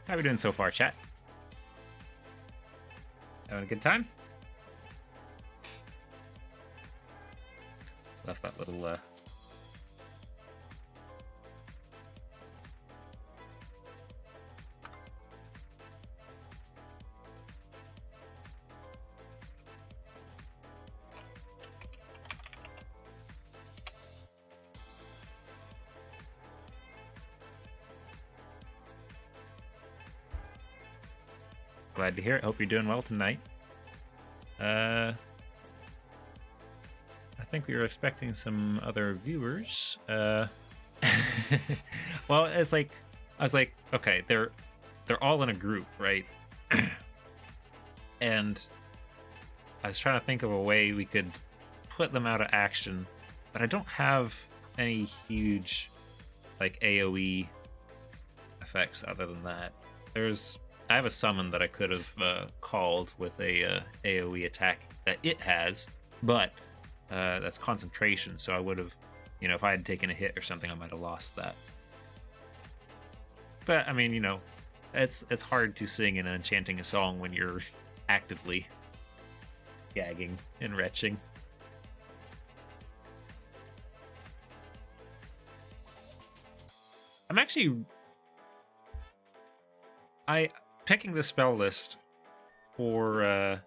How we doing so far, chat? Having a good time? Left that little Glad to hear it. Hope you're doing well tonight. I think we were expecting some other viewers. Well, it's like I was like, okay, they're all in a group, right? And I was trying to think of a way we could put them out of action, but I don't have any huge like AoE effects other than that. I have a summon that I could have called with a AoE attack that it has, but that's concentration, so I would have, if I had taken a hit or something, I might have lost that. But I mean, it's hard to sing and enchanting a song when you're actively gagging and retching. I'm actually picking the spell list for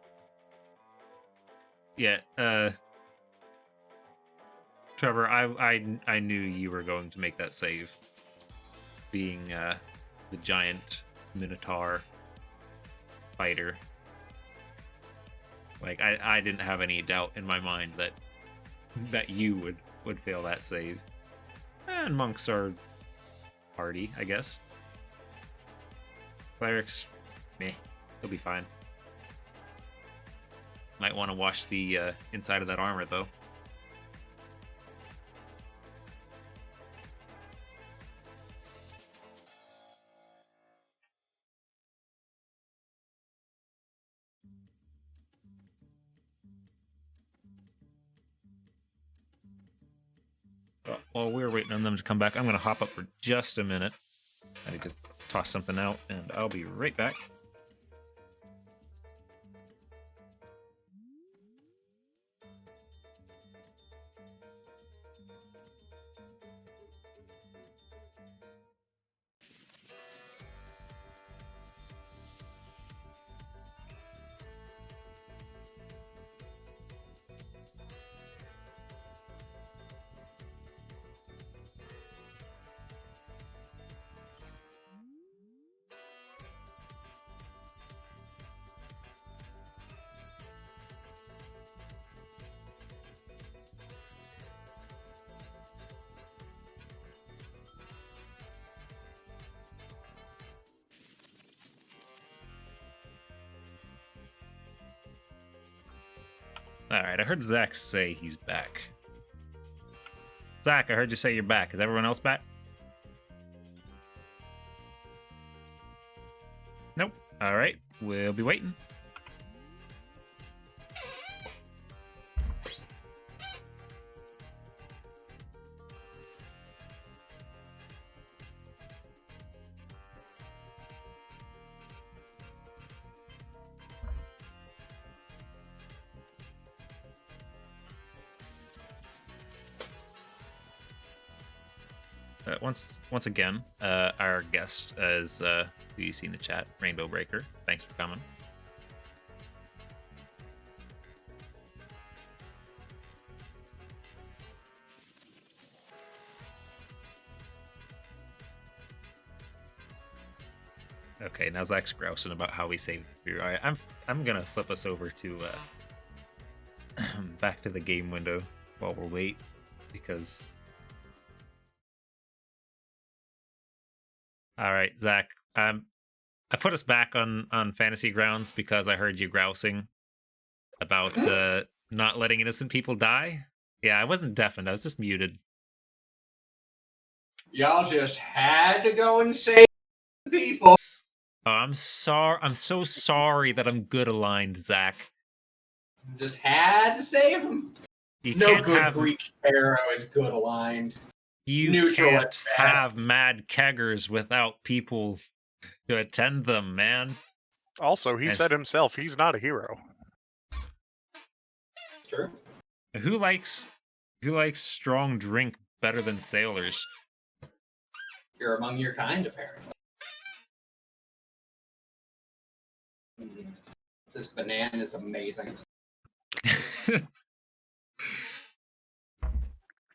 Trevor, I knew you were going to make that save, being the giant minotaur fighter. Like I didn't have any doubt in my mind that you would fail that save. And monks are hardy, I guess. Clerics, meh, they'll be fine. Might want to wash the inside of that armor though. while we're waiting on them to come back, I'm going to hop up for just a minute. I need to toss something out, and I'll be right back. Alright, I heard Zach say he's back. Zach, I heard you say you're back. Is everyone else back? Nope. Alright, we'll be waiting. Once again, our guest is who you see in the chat, Rainbow Breaker. Thanks for coming. Okay, now Zach's grousing about how we save through. All right, I'm gonna flip us over to back to the game window while we wait, because. All right, Zach. I put us back on Fantasy Grounds because I heard you grousing about not letting innocent people die. Yeah, I wasn't deafened. I was just muted. Y'all just had to go and save people. Oh, I'm sorry. I'm so sorry that I'm good aligned, Zach. Just had to save them. No good Greek hero is good aligned. You Neutral can't have mad keggers without people to attend them, man. Also, he said himself he's not a hero. True. Who likes strong drink better than sailors? You're among your kind, apparently. This banana is amazing.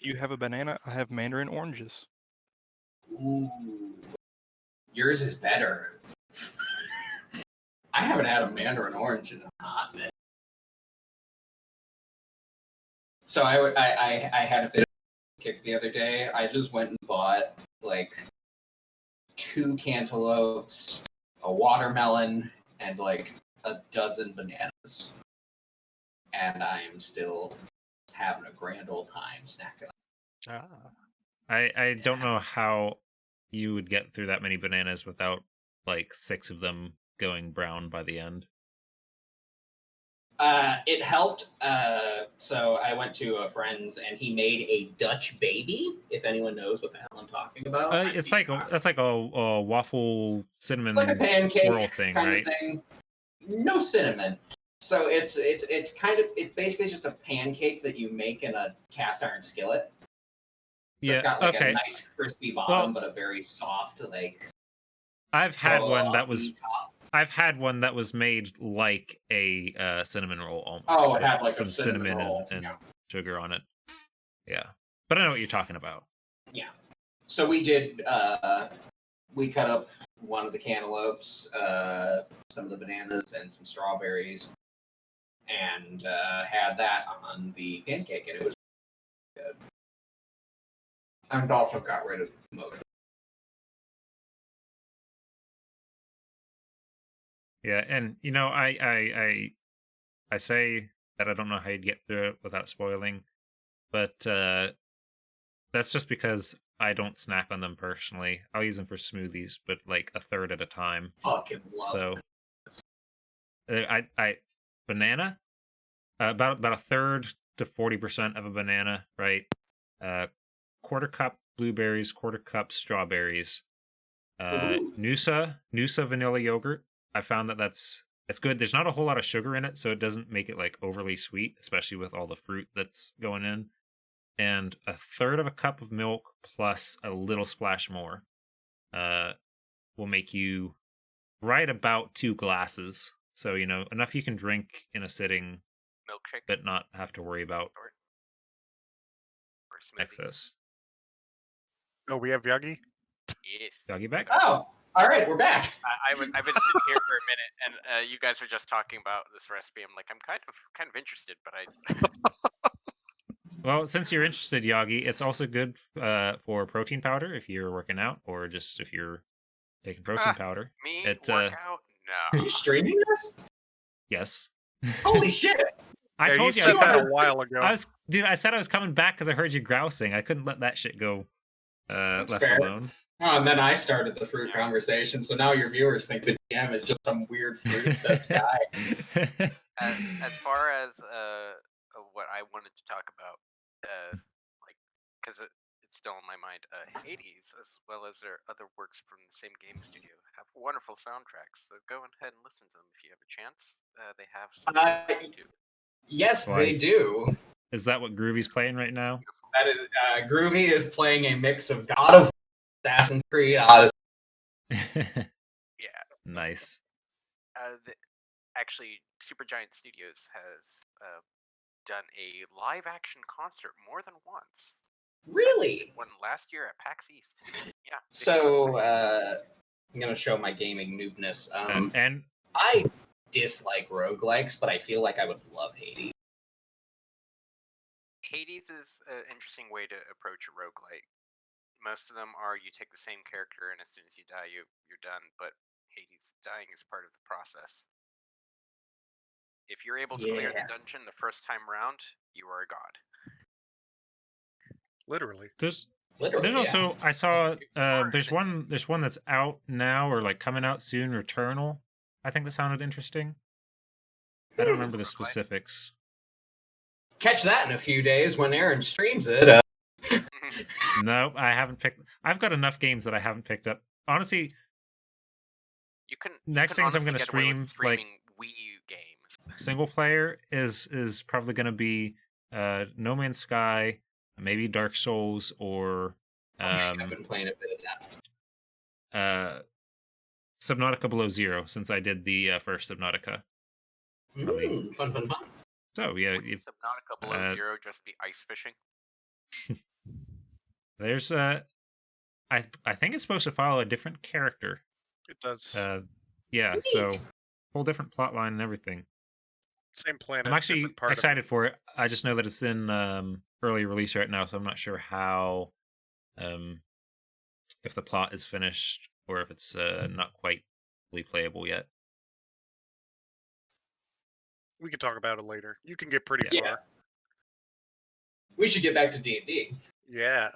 You have a banana, I have mandarin oranges. Ooh. Yours is better. I haven't had a mandarin orange in a hot minute. So I had a bit of a kick the other day. I just went and bought like 2 cantaloupes, a watermelon, and like a dozen bananas. And I am still having a grand old time snacking on. I don't know how you would get through that many bananas without like 6 of them going brown by the end. It helped. So I went to a friend's and he made a Dutch baby. If anyone knows what the hell I'm talking about, That's like a waffle cinnamon, it's like a pancake swirl thing, kind right? of thing. No cinnamon. So it's basically just a pancake that you make in a cast iron skillet. So yeah, it's got like okay. a nice crispy bottom, but a very soft like. I've had one that was. Top. I've had one that was made like a cinnamon roll almost. Oh, it had like some a cinnamon roll. and sugar on it. Yeah, but I know what you're talking about. Yeah. So we did. We cut up one of the cantaloupes, some of the bananas, and some strawberries, and had that on the pancake, and it was good. And also got rid of most. Yeah, and you know, I say that I don't know how you'd get through it without spoiling, but that's just because I don't snack on them personally. I'll use them for smoothies, but like a third at a time. Fucking love. So, I banana, about a third to 40% of a banana, right? 1/4 quarter cup blueberries, quarter cup strawberries. Ooh. Noosa vanilla yogurt. I found that's good. There's not a whole lot of sugar in it, so it doesn't make it like overly sweet, especially with all the fruit that's going in. And a third of a cup of milk plus a little splash more will make you right about 2 glasses. So, enough you can drink in a sitting, Milkshake but not have to worry about or smoothie. excess. Oh, we have Yagi? Yes. Doggy back? Oh, all right, we're back. I've been sitting here for a minute, and you guys were just talking about this recipe. I'm like, I'm kind of interested, but I. Well, since you're interested, Yagi, it's also good for protein powder if you're working out, or just if you're taking protein powder. Me It, workout? Are No. you streaming this? Yes. Holy shit! I Yeah, told he you. said that a while ago. I said I was coming back because I heard you grousing. I couldn't let that shit go That's left fair. alone. Oh, and then I started the fruit conversation, so now your viewers think the DM is just some weird fruit-obsessed guy. As far as what I wanted to talk about, like, because it's still in my mind, Hades, as well as their other works from the same game studio, have wonderful soundtracks. So go ahead and listen to them if you have a chance. They have some on YouTube. Yes, Well, they do. Is that what Groovy's playing right now? That is, Groovy is playing a mix of God of Assassin's Creed Odyssey. Yeah. Nice. Actually, Supergiant Studios has done a live-action concert more than once. Really? One last year at PAX East. Yeah. So, I'm going to show my gaming noobness. And I dislike roguelikes, but I feel like I would love Hades. Hades is an interesting way to approach a roguelike. Most of them are you take the same character, and as soon as you die, you're done. But Hades dying is part of the process. If you're able to clear the dungeon the first time round, you are a god. Literally. there's Literally, also I saw there's one that's out now or like coming out soon, Returnal. I think that sounded interesting. I don't remember the specifics. Catch that in a few days when Aaron streams it. No, I haven't picked. I've got enough games that I haven't picked up. Honestly, next things I'm going to stream like Wii U games. Single player is probably going to be No Man's Sky, maybe Dark Souls, or I've been playing a bit of that. Subnautica Below Zero, since I did the first Subnautica. Fun. So yeah, Subnautica Below Zero just be ice fishing. There's I think it's supposed to follow a different character. It does. Yeah, Neat. so whole different plot line and everything. Same planet. I'm actually excited for it. I just know that it's in early release right now, so I'm not sure how if the plot is finished or if it's not quite fully playable yet. We can talk about it later. You can get pretty far. We should get back to D&D. Yeah.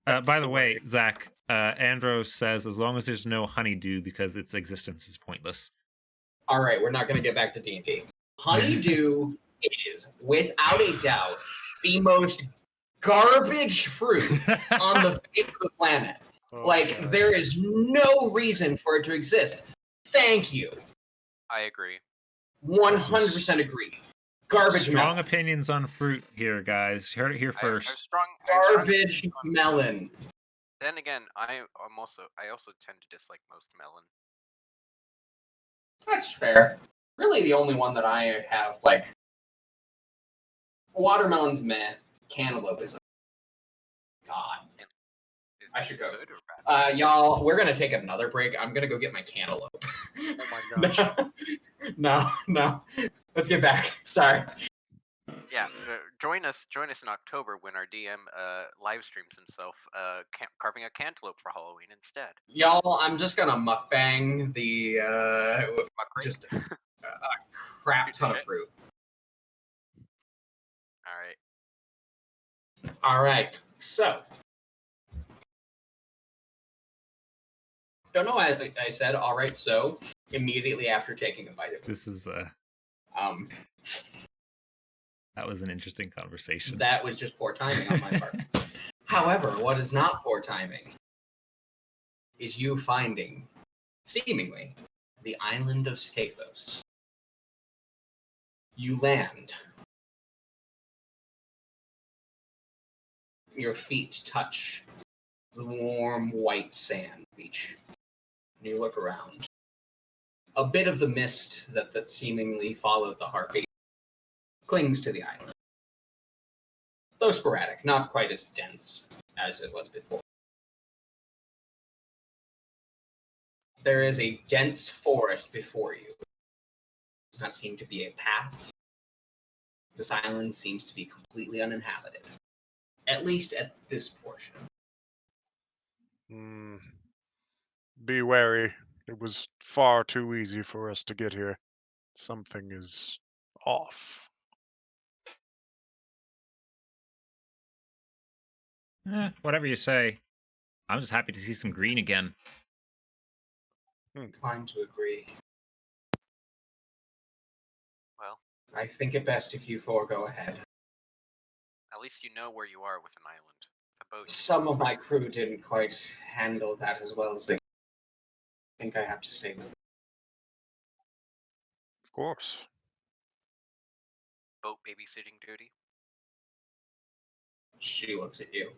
By the way, Zach, Andros says as long as there's no honeydew because its existence is pointless. All right, we're not going to get back to D&D. Honeydew is, without a doubt, the most garbage fruit on the face of the planet. There is no reason for it to exist. Thank you. I agree. 100% agree. Garbage strong melon. Opinions on fruit here, guys. Heard it here first. Garbage melon. Then again, I also tend to dislike most melon. That's fair. Really, the only one that I have, watermelon's meh. Cantaloupe is God. I should go. Y'all, we're going to take another break. I'm going to go get my cantaloupe. Oh my gosh. No. Let's get back. Sorry. Yeah, join us in October when our DM live streams himself carving a cantaloupe for Halloween instead. Y'all, I'm just going to mukbang the just a crap ton of fruit. All right. So, don't know why I said all right. So immediately after taking a bite of it. This is that was an interesting conversation. That was just poor timing on my part. However, what is not poor timing is you finding, seemingly, the island of Scathos. You land. Your feet touch the warm white sand beach. And you look around. A bit of the mist that seemingly followed the heartbeat clings to the island. Though sporadic, not quite as dense as it was before. There is a dense forest before you. Does not seem to be a path. This island seems to be completely uninhabited. At least at this portion. Be wary. It was far too easy for us to get here. Something is off. Whatever you say. I'm just happy to see some green again. Inclined to agree. Well, I think it best if you four go ahead. at least you know where you are with an island. The boat. Some of my crew didn't quite handle that as well as they think. I have to stay with them. Of course. Boat babysitting duty. She looks at you.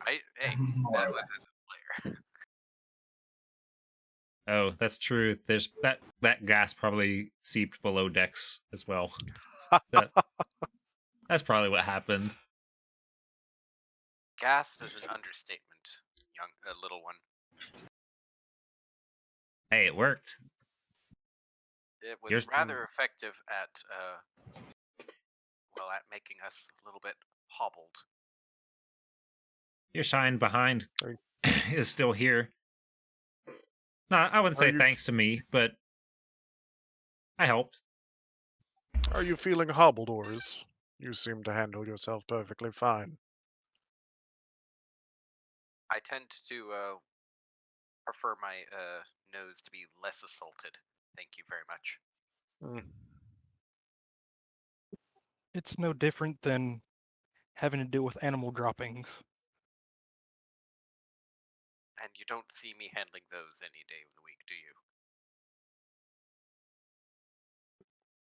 Hey, More or that's less. a player. Oh, that's true. There's that gas probably seeped below decks as well. That's probably what happened. Gas is an understatement, little one. Hey, it worked. It was rather effective at at making us a little bit hobbled. Your shine behind is still here. No, I wouldn't say thanks to me, but I helped. Are you feeling hobbled, Oris? You seem to handle yourself perfectly fine. I tend to prefer my nose to be less assaulted. Thank you very much. It's no different than having to deal with animal droppings. And you don't see me handling those any day of the week, do you?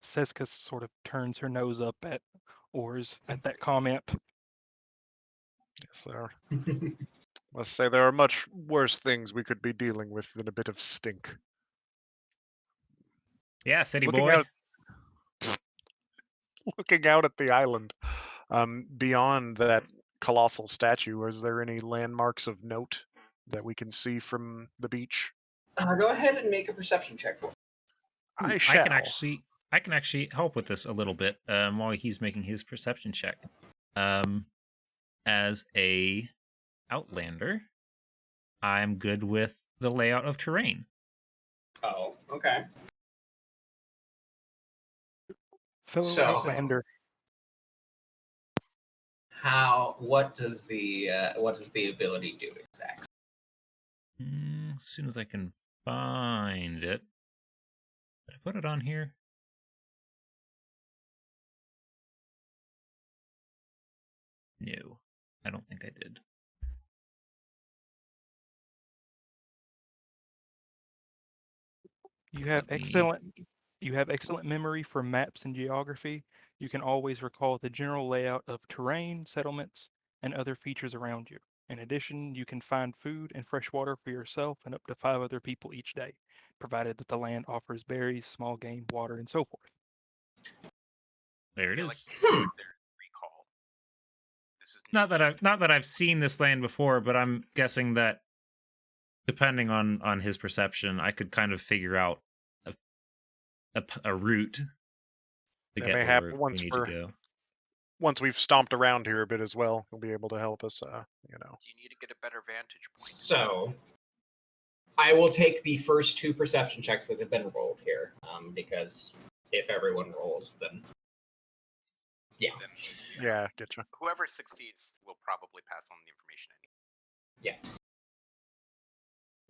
Seska sort of turns her nose up at Oars at that comment. Yes, there are. Let's say there are much worse things we could be dealing with than a bit of stink. Yeah, city boy. Looking out at the island, beyond that colossal statue, is there any landmarks of note that we can see from the beach? Go ahead and make a perception check for me. I shall. I can actually help with this a little bit while he's making his perception check. As a outlander, I'm good with the layout of terrain. Oh, okay. Fellow outlander. What does the ability do exactly? As soon as I can find it. Did I put it on here? No, I don't think I did. You have excellent memory for maps and geography. You can always recall the general layout of terrain, settlements, and other features around you. In addition, you can find food and fresh water for yourself and up to 5 other people each day, provided that the land offers berries, small game, water, and so forth. There it is. Recall. This is not that I've seen this land before, but I'm guessing that depending on his perception, I could kind of figure out a route to get where we need to go. Once we've stomped around here a bit as well, he'll be able to help us. Do you need to get a better vantage point? So, I will take the first 2 perception checks that have been rolled here, because if everyone rolls, then yeah. Yeah, getcha. Whoever succeeds will probably pass on the information I need. Yes.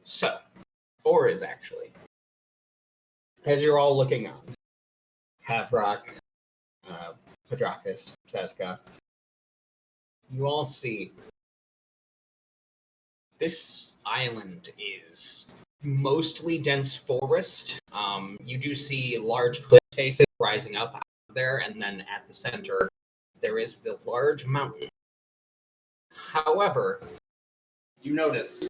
So, Oris actually, as you're all looking on, Havrock, Padrakis, Seska, you all see This island is mostly dense forest. You do see large cliff faces rising up out of there, and then at the center, there is the large mountain. However, you notice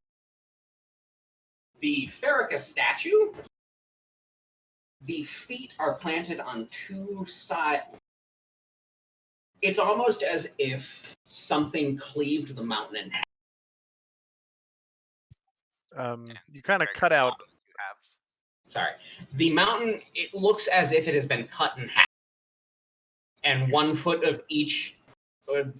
the Farrakha statue, the feet are planted on two sides. It's almost as if something cleaved the mountain in half. You kind of Very cut out. long two halves. Sorry. The mountain, it looks as if it has been cut in half. And 1 foot of each of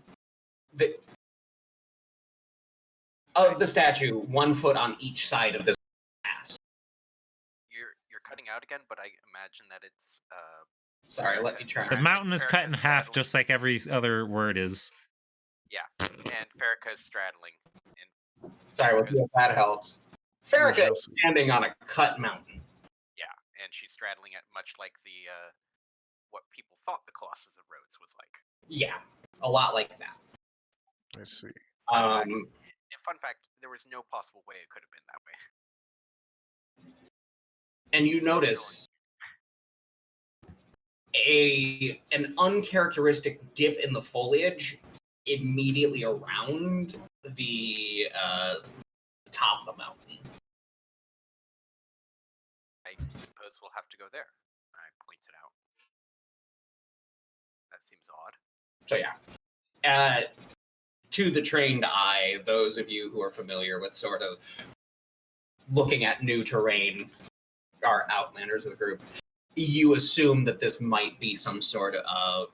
the statue, 1 foot on each side of this pass. You're cutting out again, but I imagine that it's Sorry, let me try. The mountain is cut in Farrakha's half, straddling. just like every other word is. Yeah, and Farrakha is straddling. And Sorry, we'll see if that helps. Farrakha is see. standing on a cut mountain. yeah, and she's straddling it much like the what people thought the Colossus of Rhodes was like. Yeah, a lot like that. I see. And fun fact, there was no possible way it could have been that way. And you notice an uncharacteristic dip in the foliage immediately around the top of the mountain. I suppose we'll have to go there. I pointed out. That seems odd. So yeah, to the trained eye, those of you who are familiar with sort of looking at new terrain, are outlanders of the group. You assume that this might be some sort of.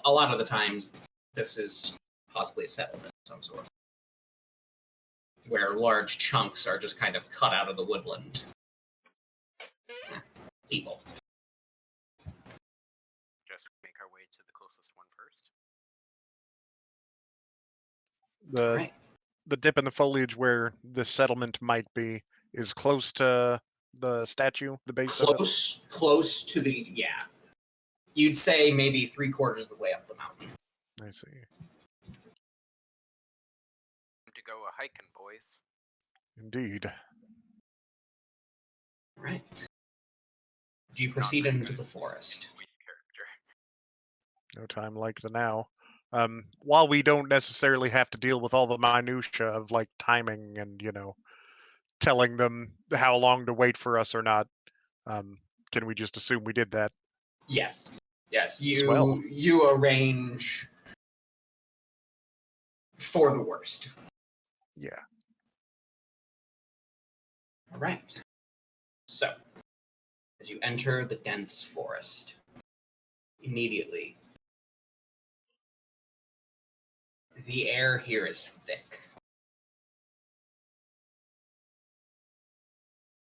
A lot of the times, this is possibly a settlement of some sort, where large chunks are just kind of cut out of the woodland. People. Just make our way to the closest one first. Right. The dip in the foliage where the settlement might be is close to the statue, the base of it. Close to the You'd say maybe 3/4 of the way up the mountain. I see. Time to go a hiking, boys. Indeed. Right. Do you proceed into the forest? Character. No time like the now. While we don't necessarily have to deal with all the minutia of like timing and telling them how long to wait for us or not, can we just assume we did that? Yes. Swell. You arrange for the worst. Yeah. All right. So, as you enter the dense forest, immediately, the air here is thick.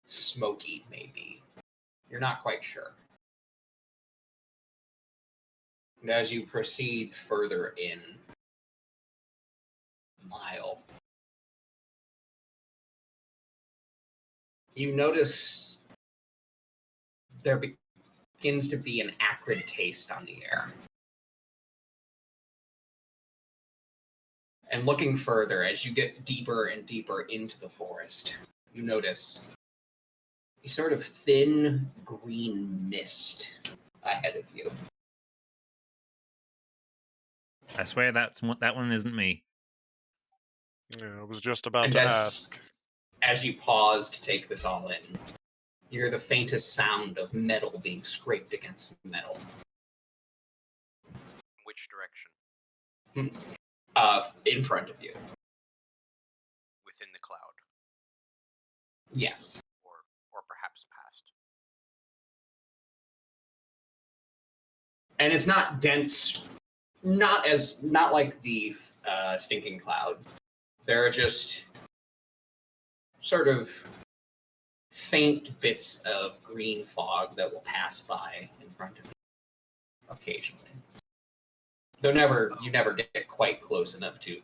Smoky, maybe. You're not quite sure. And as you proceed further in, mile, you notice there begins to be an acrid taste on the air. And looking further, as you get deeper and deeper into the forest, you notice a sort of thin green mist ahead of you. I swear that one isn't me. Yeah, I was just about And to ask. as you pause to take this all in, you hear the faintest sound of metal being scraped against metal. Which direction? In front of you. Within the cloud, Yes. or perhaps past. And it's not dense, not like the stinking cloud. There are just sort of faint bits of green fog that will pass by in front of you occasionally. Though you never get quite close enough to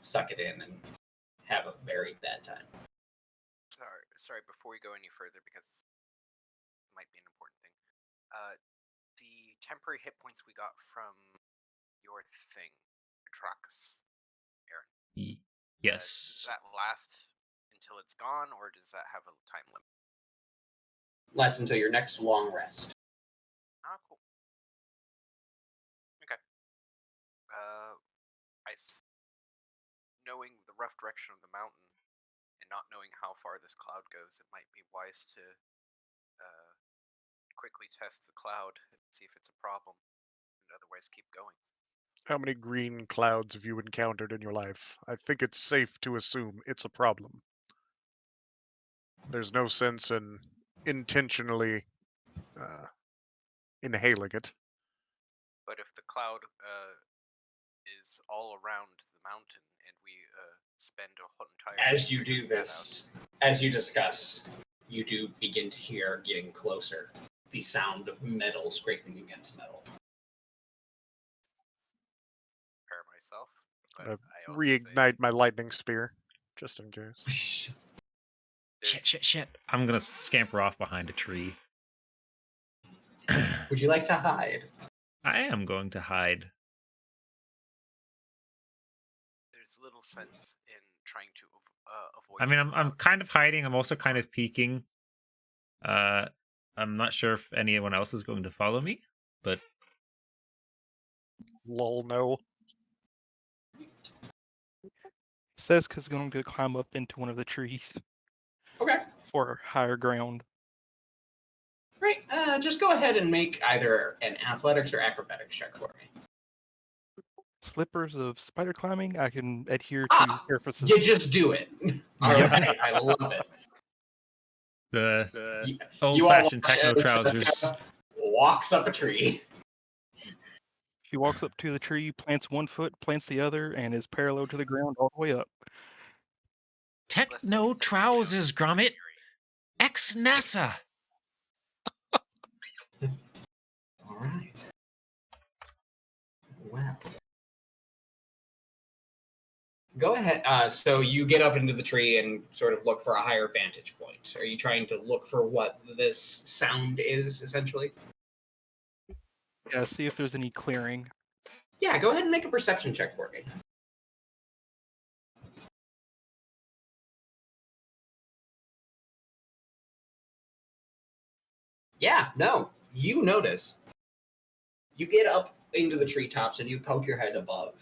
suck it in and have a very bad time. Sorry. Before we go any further, because it might be an important thing. The temporary hit points we got from your thing, Trax, Aaron. Yes. Does that last until it's gone, or does that have a time limit? Lasts until your next long rest. Ah, cool. Okay. Knowing the rough direction of the mountain and not knowing how far this cloud goes, it might be wise to quickly test the cloud and see if it's a problem, and otherwise keep going. How many green clouds have you encountered in your life? I think it's safe to assume it's a problem. There's no sense in intentionally inhaling it. But if the cloud is all around the mountain and we spend a whole entire As you day do figuring that this, as you discuss, you do begin to hear, getting closer, the sound of metal scraping against metal. prepare myself, but Uh, I also Reignite my lightning spear, just in case. say Shit. I'm gonna scamper off behind a tree. Would you like to hide? I am going to hide. there's little sense in trying to avoid. I mean, this I'm cloud. kind of hiding. I'm also kind of peeking. I'm not sure if anyone else is going to follow me, but Lol, no. Seska's going to climb up into one of the trees Okay. for higher ground. Great. Just go ahead and make either an athletics or acrobatics check for me. Slippers of spider climbing, I can adhere Ah, to surfaces. You just do it. All right. I love it. the You old-fashioned all watch techno as trousers. Seska walks up a tree. She walks up to the tree, plants one foot, plants the other, and is parallel to the ground all the way up. Techno trousers, Gromit. Ex-NASA. All right. Well. Go ahead. So you get up into the tree and sort of look for a higher vantage point. Are you trying to look for what this sound is, essentially? Yeah, see if there's any clearing. Yeah, go ahead and make a perception check for me. Yeah, no, you notice. You get up into the treetops and you poke your head above,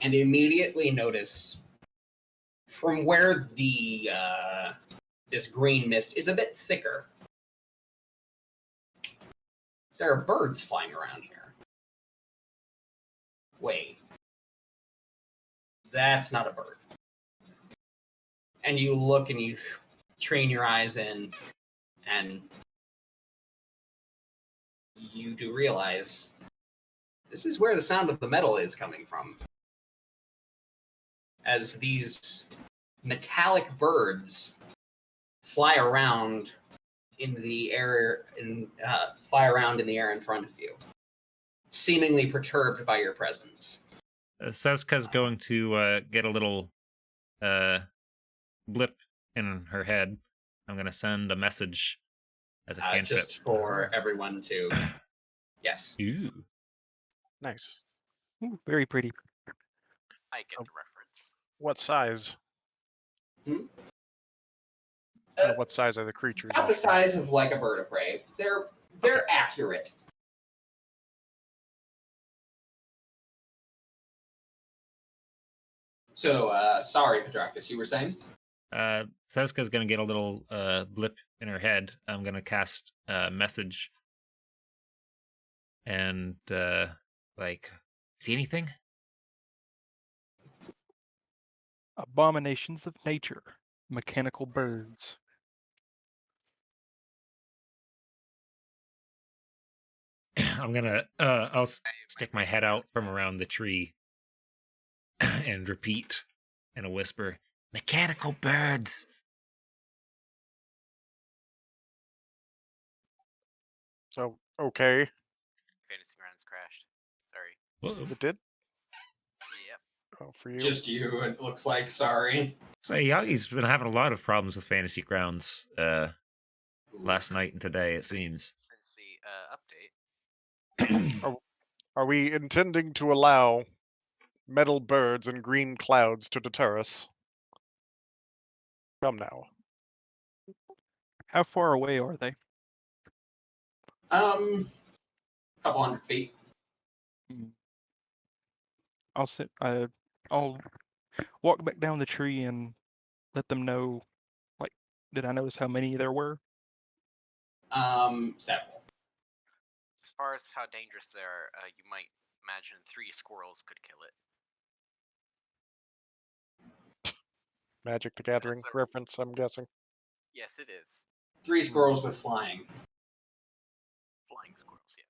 and immediately notice from where the this green mist is a bit thicker. There are birds flying around here. Wait, that's not a bird. And you look and you train your eyes in, and you do realize this is where the sound of the metal is coming from. As these metallic birds fly around in the air and fly around in the air in front of you, seemingly perturbed by your presence. Seska's going to get a little blip in her head. I'm going to send a message as a cantrip. Just for everyone to... Yes. Ooh. Nice. Ooh, very pretty. I get the reference. What size? Uh, What size are the creatures? About the actually? size of like a bird of prey. They're Okay. accurate. So, sorry, Petracus, you were saying? Seska's going to get a little blip in her head. I'm going to cast a message. And, see anything? Abominations of nature. Mechanical birds. I'm going to, I'll stick my head out from around the tree and repeat in a whisper, mechanical birds. So, okay. Fantasy Grounds crashed. Sorry. Whoa. It did? Yep. Oh, for you. Just you, it looks like, sorry. So Yagi's been having a lot of problems with Fantasy Grounds last night and today, it seems. Since the update. Are we intending to allow metal birds and green clouds to deter us? Come now. How far away are they? Couple hundred feet. I'll sit. I'll walk back down the tree and let them know. Like, did I notice how many there were? Several. As far as how dangerous they are, you might imagine 3 squirrels could kill it. Magic the Gathering That's a- reference, I'm guessing. Yes, it is. 3 squirrels with flying. Flying squirrels, yes.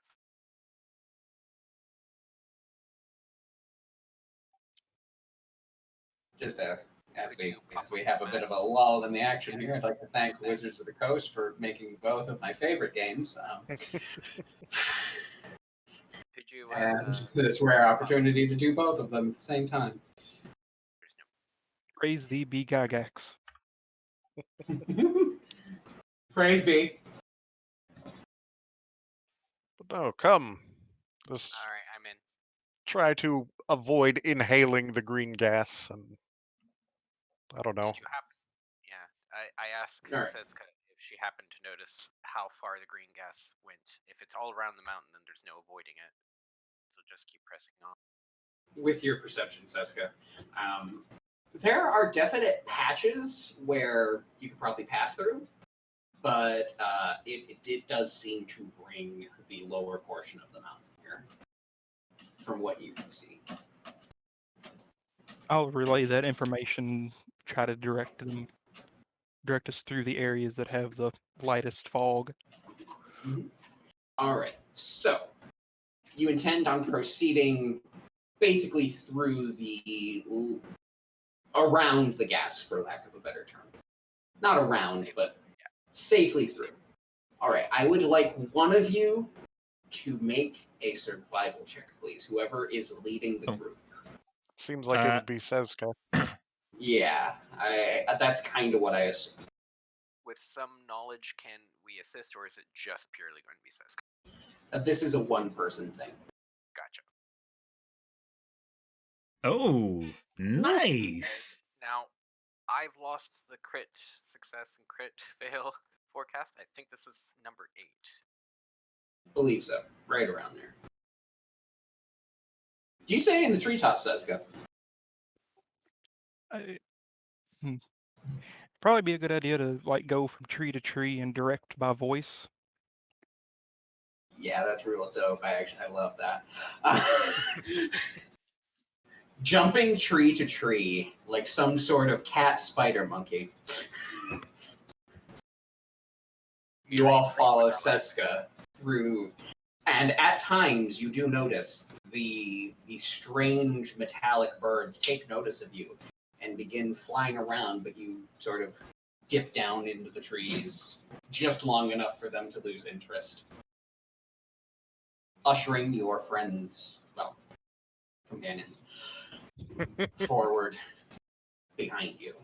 Just as we have a bit of a lull in the action here, I'd like to thank Wizards of the Coast for making both of my favorite games. Could you? And this rare opportunity to do both of them at the same time. There's no. Praise thee, be Gygax. Praise be. But no, come. Let's All right, I'm in. try to avoid inhaling the green gas, and I don't know. Did you happen? Yeah, I asked All right. Seska if she happened to notice how far the green gas went. If it's all around the mountain, then there's no avoiding it. So just keep pressing on. With your perception, Seska, there are definite patches where you could probably pass through, but it does seem to bring the lower portion of the mountain here, from what you can see. I'll relay that information. Try to direct us through the areas that have the lightest fog. All right, so you intend on proceeding basically through around the gas, for lack of a better term. Not around, but safely through. All right, I would like one of you to make a survival check, please. Whoever is leading the group. Seems like it would be Seska. Yeah, that's kind of what I assume. With some knowledge, can we assist, or is it just purely going to be Seska? This is a one-person thing. Gotcha. Oh, nice. Now, I've lost the crit success and crit fail forecast. I think this is number 8. Believe so. Right around there. Do you stay in the treetops, Seska? Probably be a good idea to go from tree to tree and direct by voice. Yeah, that's real dope. I love that. Jumping tree to tree like some sort of cat spider monkey. You all follow Seska through, and at times you do notice the strange metallic birds take notice of you and begin flying around, but you sort of dip down into the trees just long enough for them to lose interest. Ushering your friends, companions, forward behind you.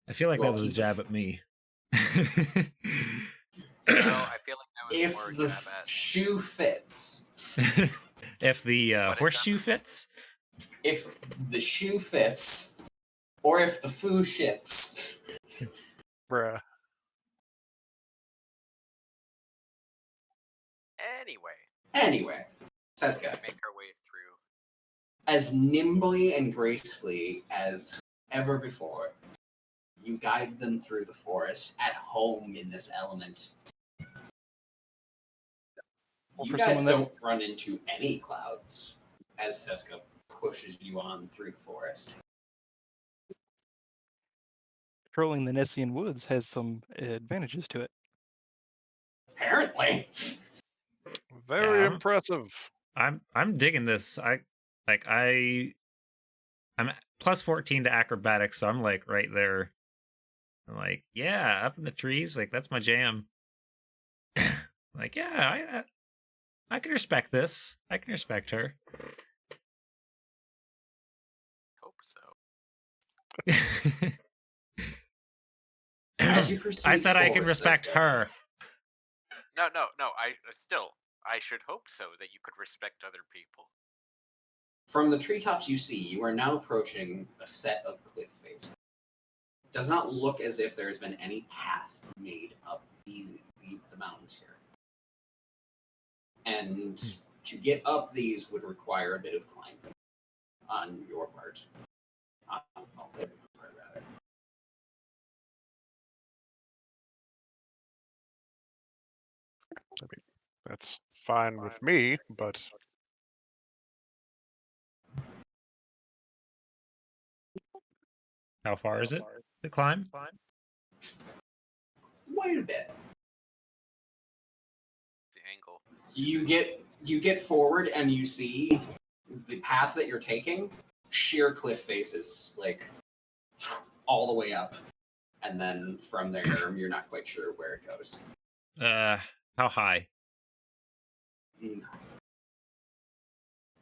I feel like Well, that was a jab at me. No, I feel like that was If more a the jab at. shoe fits. If the But it horseshoe doesn't. fits. If the shoe fits, or if the foo shits. Bruh. Anyway, Seska, make our way through. as nimbly and gracefully as ever before, you guide them through the forest, at home in this element. Well, You for guys someone that don't run into any clouds as Seska pushes you on through the forest. patrolling the Nessian woods has some advantages to it. Apparently. Very Yeah, impressive. I'm digging this. I'm plus 14 to acrobatics, so I'm like right there. I'm like, yeah, up in the trees, like that's my jam. Like, yeah, I can respect this. I can respect her. Hope so. As you proceed I said I can forward, respect Seska, her. No. I should hope so that you could respect other people. From the treetops you see, you are now approaching a set of cliff faces. does not look as if there's been any path made up the mountains here. And to get up these would require a bit of climbing on your part. On their part, rather. I mean, that's fine with me, but How far is it to climb? Wait a bit. The angle. You get forward and you see the path that you're taking, sheer cliff faces, like all the way up. And then from there, you're not quite sure where it goes. How high?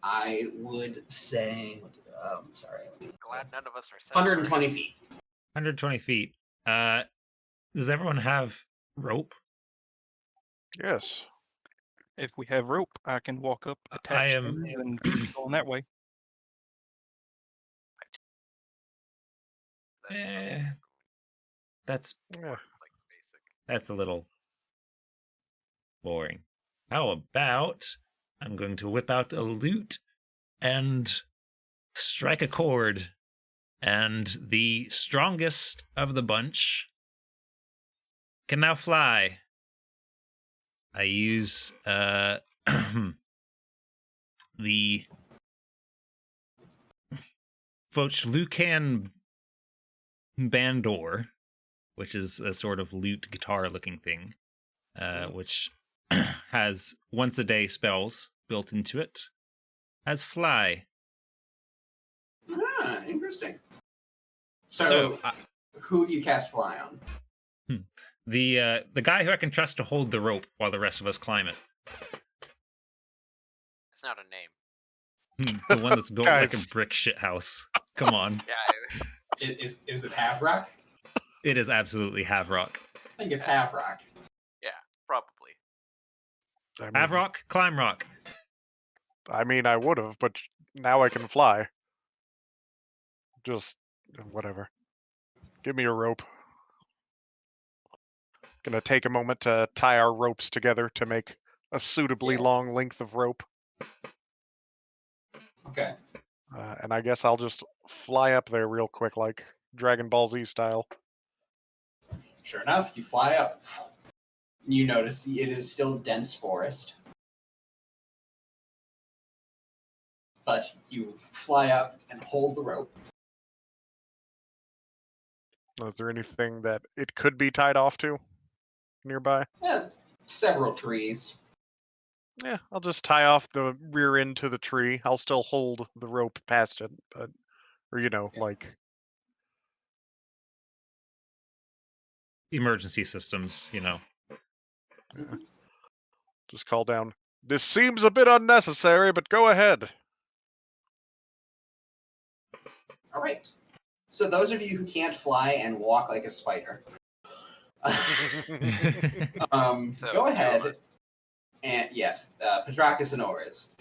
I would say, sorry, Glad none of us are 120 feet. 120 feet. Does everyone have rope? yes. If we have rope, I can walk up, I attach am- things, and keep it going that way. That's Yeah. like basic. that's a little boring. How about I'm going to whip out a lute and strike a chord, and the strongest of the bunch can now fly. I use the Lucan Bandor, which is a sort of lute guitar looking thing, which has once a day spells built into it, as fly. Ah, interesting. So who do you cast fly on? The guy who I can trust to hold the rope while the rest of us climb it. It's not a name. The one that's built like a Guys. brick shit house. Come on. Yeah. Is it half rock? It is absolutely Havrock. I think it's half rock. Yeah. Probably. I mean, Havrock, climb rock. I would have, but now I can fly. Just whatever. Give me a rope. Gonna take a moment to tie our ropes together to make a suitably Yes. long length of rope. Okay. And I guess I'll just fly up there real quick, like Dragon Ball Z style. Sure enough, you fly up. You notice it is still dense forest. But you fly up and hold the rope. Is there anything that it could be tied off to nearby? Several trees. Yeah, I'll just tie off the rear end to the tree. I'll still hold the rope past it, but, or Yeah. like, Emergency systems, just call down. This seems a bit unnecessary, but go ahead. All right. So those of you who can't fly and walk like a spider, So, go 2 of ahead us. and yes, Petrakis and Oris.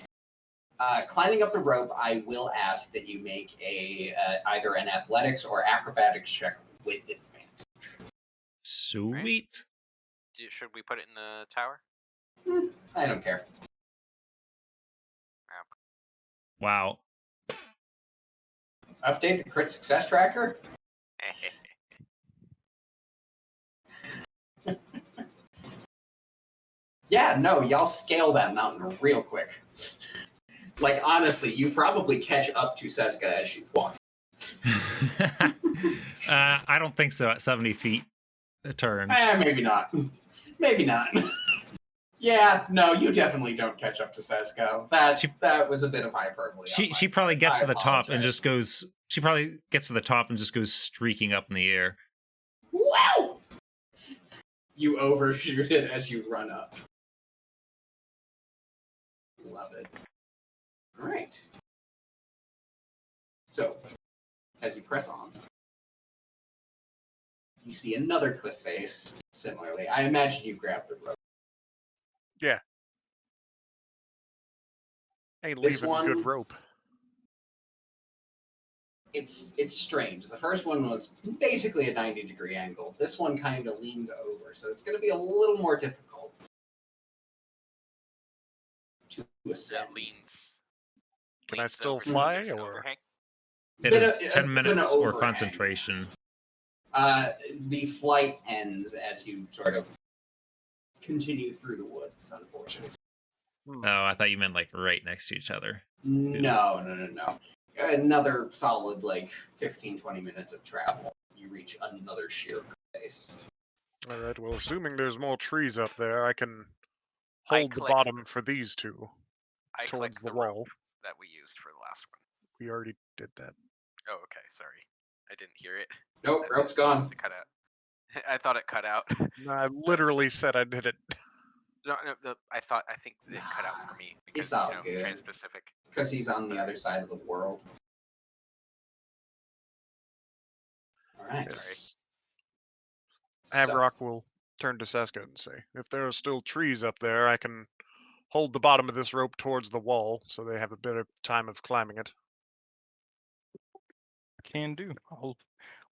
Climbing up the rope, I will ask that you make a either an athletics or acrobatics check with advantage. Sweet. Should we put it in the tower? I don't care. Wow. Update the crit success tracker. Yeah, no, y'all scale that mountain real quick. Like, honestly, you probably catch up to Seska as she's walking. I don't think so at 70 feet a turn. Maybe not. Maybe not. Yeah, no, you definitely don't catch up to Seska. That was a bit of hyperbole. She probably gets I to the top and apologize. just goes. She probably gets to the top and just goes streaking up in the air. Wow! You overshoot it as you run up. Love it. All right. So, as you press on, you see another cliff face. Similarly, I imagine you grab the rope. Ain't This leaving good one- rope. it's strange. The first one was basically a 90-degree angle. This one kind of leans over, so it's going to be a little more difficult to ascend. Can I Leans still over, so fly, there's an or overhang? It Bit is of- 10 a bit of an minutes or overhang. concentration. The flight ends as you sort of continue through the woods, unfortunately. Hmm. Oh, I thought you meant like right next to each other. No. Another solid, 15, 20 minutes of travel. You reach another sheer face. All right. Well, assuming there's more trees up there, I can I hold the collect bottom for these two I towards collect the the wall. rope that we used for the last one. We already did that. Oh, okay. Sorry, I didn't hear it. Nope, That rope's made sense. gone. It cut out. I thought it cut out. No, I literally said I did it. No, I think it cut out for me because It's all good. Trans-Pacific. Because he's on the other side of the world. Alright. Yes. So, Havrock will turn to Seska and say, if there are still trees up there, I can hold the bottom of this rope towards the wall so they have a bit of time of climbing it. Can do. I'll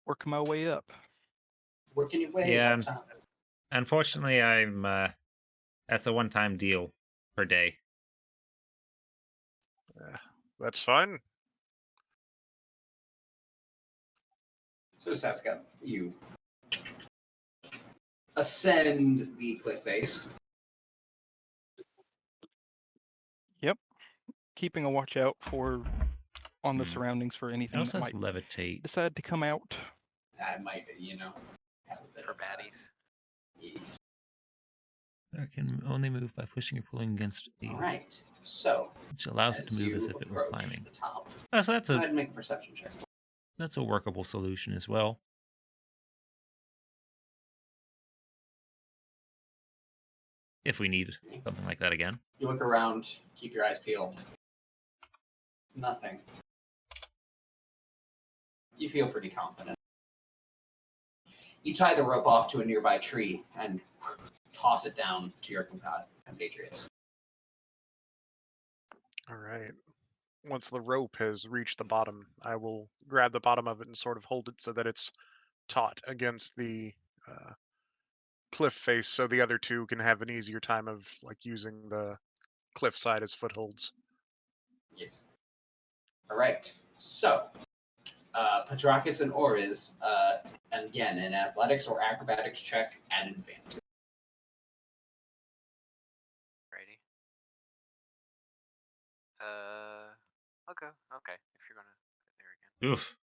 work my way up. working your way Yeah, up top. Unfortunately, I'm that's a one-time deal per day. That's fine. So, Seska, you ascend the cliff face. Yep. Keeping a watch out on the Hmm. surroundings for It anything also that has might levitate. decide to come out. I might, have a bit For of baddies. Yes. It can only move by pushing or pulling against a, Alright, so, which allows it as to move you as if it were approach climbing. the top, Oh, so that's go a ahead and make a perception check. that's a workable solution as well. If we need something like that again. You look around, keep your eyes peeled. Nothing. You feel pretty confident. You tie the rope off to a nearby tree and toss it down to your compatriots. All right. Once the rope has reached the bottom, I will grab the bottom of it and sort of hold it so that it's taut against the cliff face so the other two can have an easier time of using the cliff side as footholds. Yes. All right. So, Patrakis and Oriz, and again, an athletics or acrobatics check at advantage. Righty. I'll go. Okay, if you're gonna put it there again. Oof.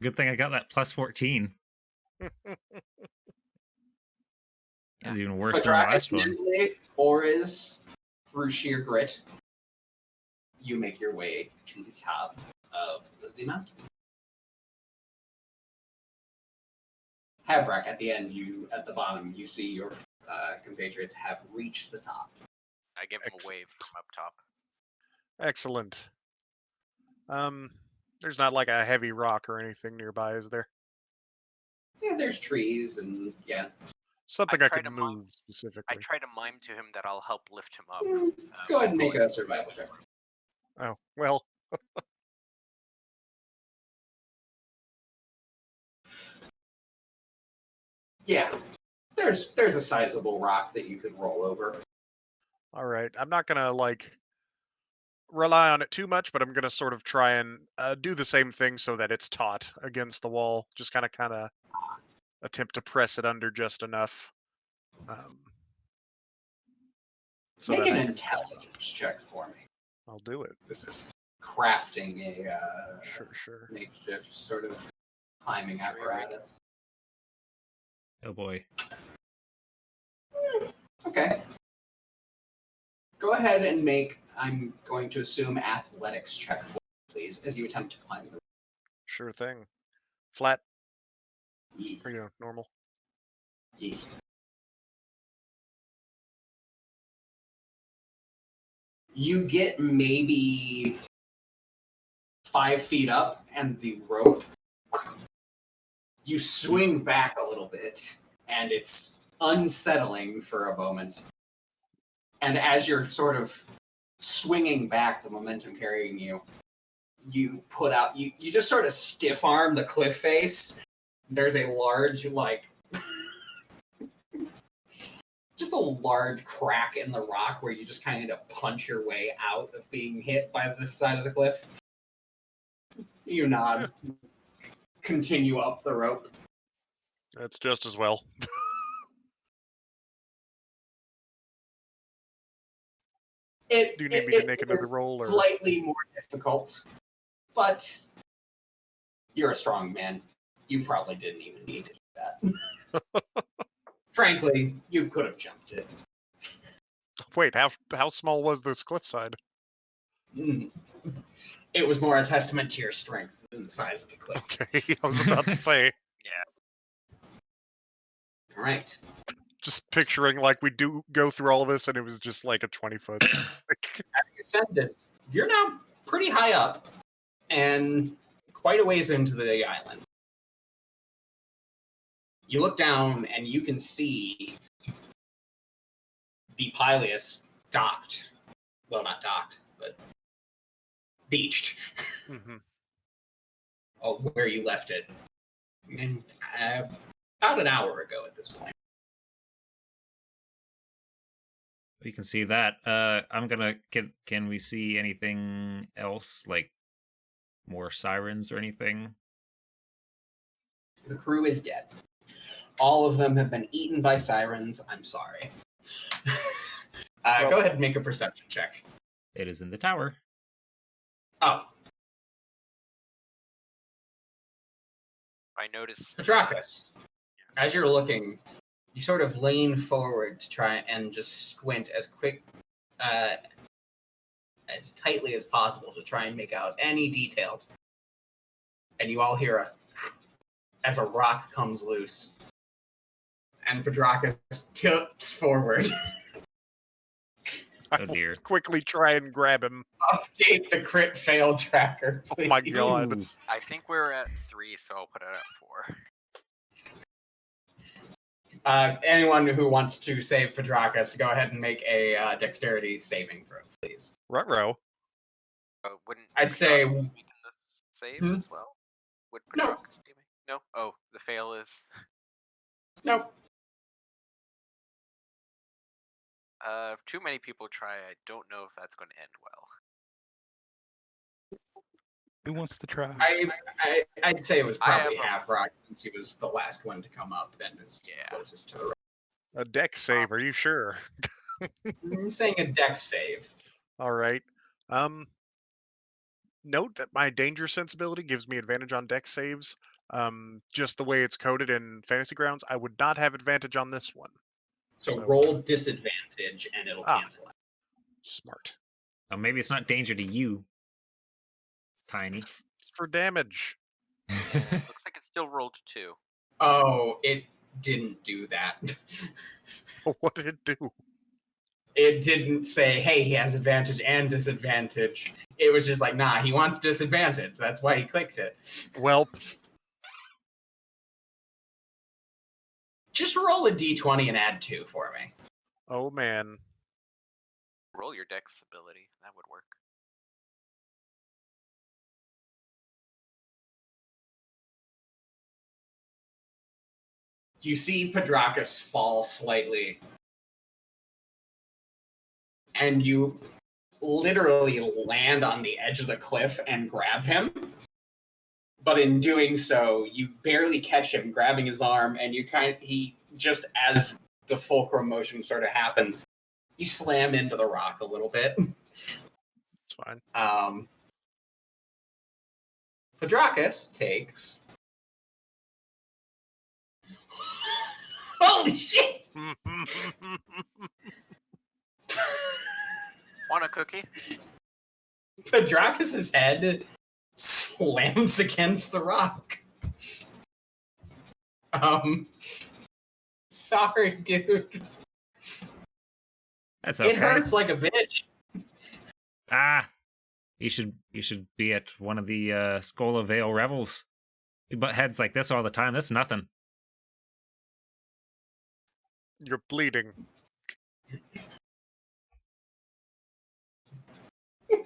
Good thing I got that plus 14. That's even worse than the last one. Nimbly, Oriz, through sheer grit, you make your way to the top of the mountain. Havrak, at the end, at the bottom, you see your compatriots have reached the top. I give him a wave from up top. Excellent. There's not like a heavy rock or anything nearby, is there? Yeah, there's trees and Something I I try could to move I specifically. try to mime to him that I'll help lift him up. Go ahead and make a survival check. Oh, well, Yeah, there's a sizable rock that you could roll over. all right. I'm not gonna rely on it too much, but I'm gonna sort of try and do the same thing so that it's taut against the wall. Just kind of attempt to press it under just enough. So Make that an I can intelligence check for me. I'll do it. This is crafting a Sure. makeshift sort of climbing apparatus. Oh boy. Okay. Go ahead and I'm going to assume, athletics check for me, please, as you attempt to climb the Sure thing. Flat E. or normal? E. You get maybe 5 feet up, and the rope, you swing back a little bit, and it's unsettling for a moment. And as you're sort of swinging back, the momentum carrying you, you put out, you just sort of stiff arm the cliff face. There's a large, just a large crack in the rock where you just kind of punch your way out of being hit by the side of the cliff. You nod. Continue up the rope. That's just as well. Do you need me to make another roll? Or? Slightly more difficult, but you're a strong man. You probably didn't even need to do that. Frankly, you could have jumped it. Wait, how small was this cliffside? It was more a testament to your strength than the size of the cliff. Okay, I was about to say. All right. Just picturing like we do go through all this and it was just like a 20-foot. Having ascended, you're now pretty high up and quite a ways into the island. You look down and you can see the Pileus docked. Well, not docked, but beached. Mm-hmm. Oh, where you left it. And, about an hour ago at this point. We can see that. I'm gonna. Can we see anything else, like more sirens or anything? The crew is dead. All of them have been eaten by sirens. I'm sorry. Go ahead and make a perception check. It is in the tower. Oh. I noticed. Petracus, as you're looking, you sort of lean forward to try and just squint as tightly as possible to try and make out any details. And you all hear as a rock comes loose. And Petracus tips forward. Oh dear. Quickly try and grab him. Update the crit fail tracker, please. Oh my god. I think we're at 3, so I'll put it at 4. Anyone who wants to save Petracus, go ahead and make a dexterity saving throw, please. Ruh-roh. Wouldn't I'd say weaken the save as well? Would No. Petracus save me? No. Oh, the fail is. Nope. If too many people try, I don't know if that's going to end well. Who wants to try? I'd say it was probably I have half rock since he was the last one to come up and is closest to the rock. A deck save, are you sure? I'm saying a dex save. All right. Note that my danger sensibility gives me advantage on deck saves. Just the way it's coded in Fantasy Grounds, I would not have advantage on this one. So roll disadvantage and it'll cancel out. Smart. Oh, maybe it's not danger to you, Tiny. It's for damage. Looks like it still rolled 2. Oh, it didn't do that. What did it do? It didn't say, hey, he has advantage and disadvantage. It was just like, nah, he wants disadvantage. That's why he clicked it. Welp. Just roll a d20 and add 2 for me. Oh, man. Roll your dex ability. That would work. You see Petracus fall slightly. And you literally land on the edge of the cliff and grab him. But in doing so, you barely catch him grabbing his arm, and he just as the fulcrum motion sort of happens, you slam into the rock a little bit. It's fine. Petracus takes. Holy shit! Want a cookie? Petracus's head slams against the rock. Sorry, dude. That's okay. It hurts like a bitch. You should be at one of the Skola Vale revels. We butt heads like this all the time. That's nothing. You're bleeding.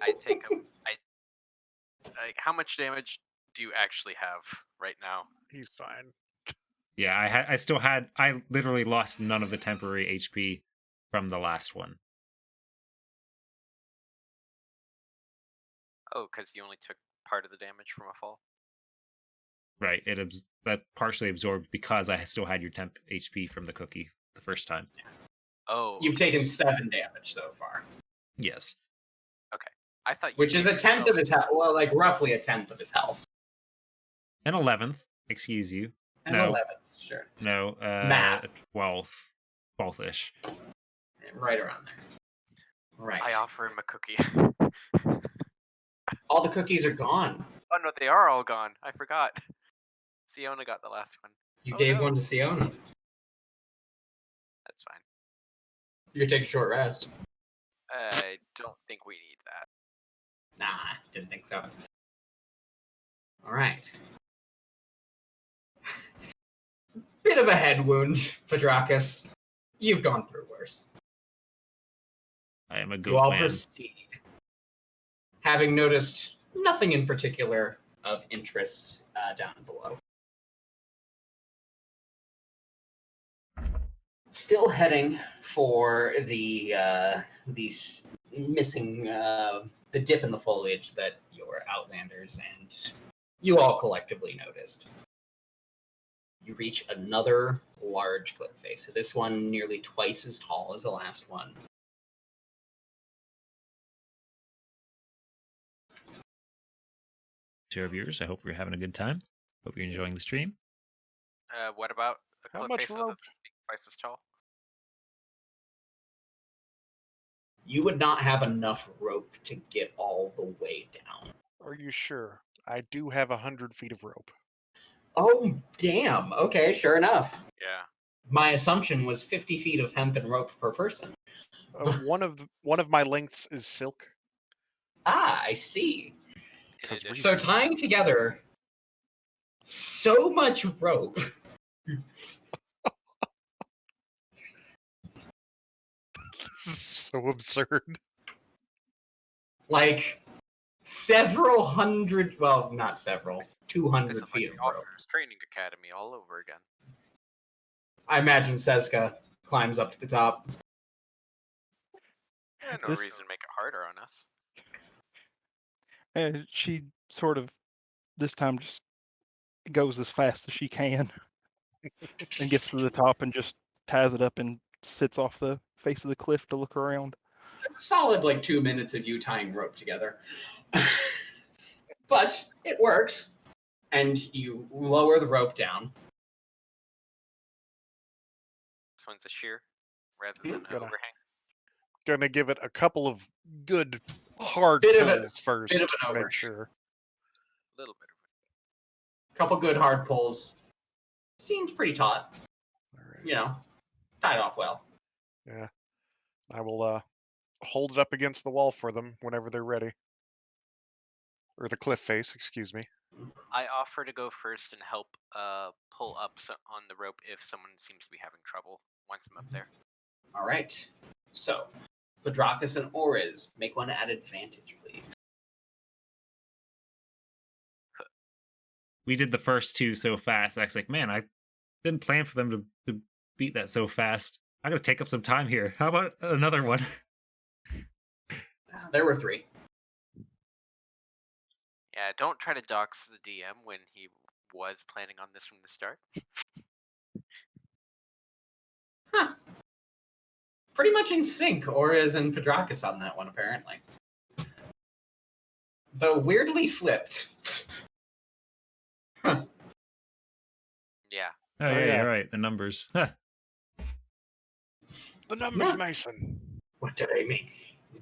I take him. How much damage do you actually have right now? He's fine. Yeah, I literally lost none of the temporary HP from the last one. Oh, because you only took part of the damage from a fall. Right, that's partially absorbed because I still had your temp HP from the cookie the first time. Oh, You've taken 7 damage so far. Yes. okay. I thought you Which is gave a tenth of yourself- his health. Well, like roughly a tenth of his health. An 11th, excuse you. And No. 11th, sure. No, Math. 12th. 12th-ish. Right around there. Right. I offer him a cookie. All the cookies are gone. Oh no, they are all gone. I forgot. Siona got the last one. You Oh, gave no. one to Siona. That's fine. You can take a short rest. I don't think we need that. Nah, didn't think so. Alright. Bit of a head wound, Pedrakis. You've gone through worse. I am a You goat all man. proceed. Having noticed nothing in particular of interest down below. Still heading for the missing the dip in the foliage that your outlanders and you all collectively noticed. You reach another large cliff face. This one nearly twice as tall as the last one. Two of yours. I hope you're having a good time. Hope you're enjoying the stream. What about the How cliff much face of rope? the twice as tall? You would not have enough rope to get all the way down. Are you sure? I do have 100 feet of rope. Oh, damn. Okay, sure enough. Yeah. My assumption was 50 feet of hempen rope per person. One of my lengths is silk. Ah, I see. In 'Cause addition, So tying together so much rope. This is so absurd. Like several hundred, well, not several, this 200 is like feet of the rope. Officers Training Academy all over again. I imagine Seska climbs up to the top. Yeah, no This- reason to make it harder on us. And she sort of this time just goes as fast as she can and gets to the top and just ties it up and sits off the face of the cliff to look around. Solid like 2 minutes of you tying rope together. But it works. And you lower the rope down. This one's a shear rather Hmm. than an Gonna- overhang. Gonna give it a couple of good hard Bit of pulls first bit of to an make overhang. sure. A little bit of it. Couple good hard pulls. Seems pretty taut. All right. You know, tied off well. Yeah. I will hold it up against the wall for them whenever they're ready. Or the cliff face, excuse me. I offer to go first and help pull up on the rope if someone seems to be having trouble once I'm up there. All right. So, Pedrakis and Oriz, make one at advantage, please. We did the first two so fast. I was like, man, I didn't plan for them to beat that so fast. I gotta take up some time here. How about another one? There were 3. Yeah, don't try to dox the DM when he was planning on this from the start. Huh. Pretty much in sync, Oriz and Pedrakis on that one, apparently. Though weirdly flipped. Yeah. Oh, Oh, yeah, yeah. you're right. The numbers. Huh. The numbers, Yeah. Mason. What do they mean?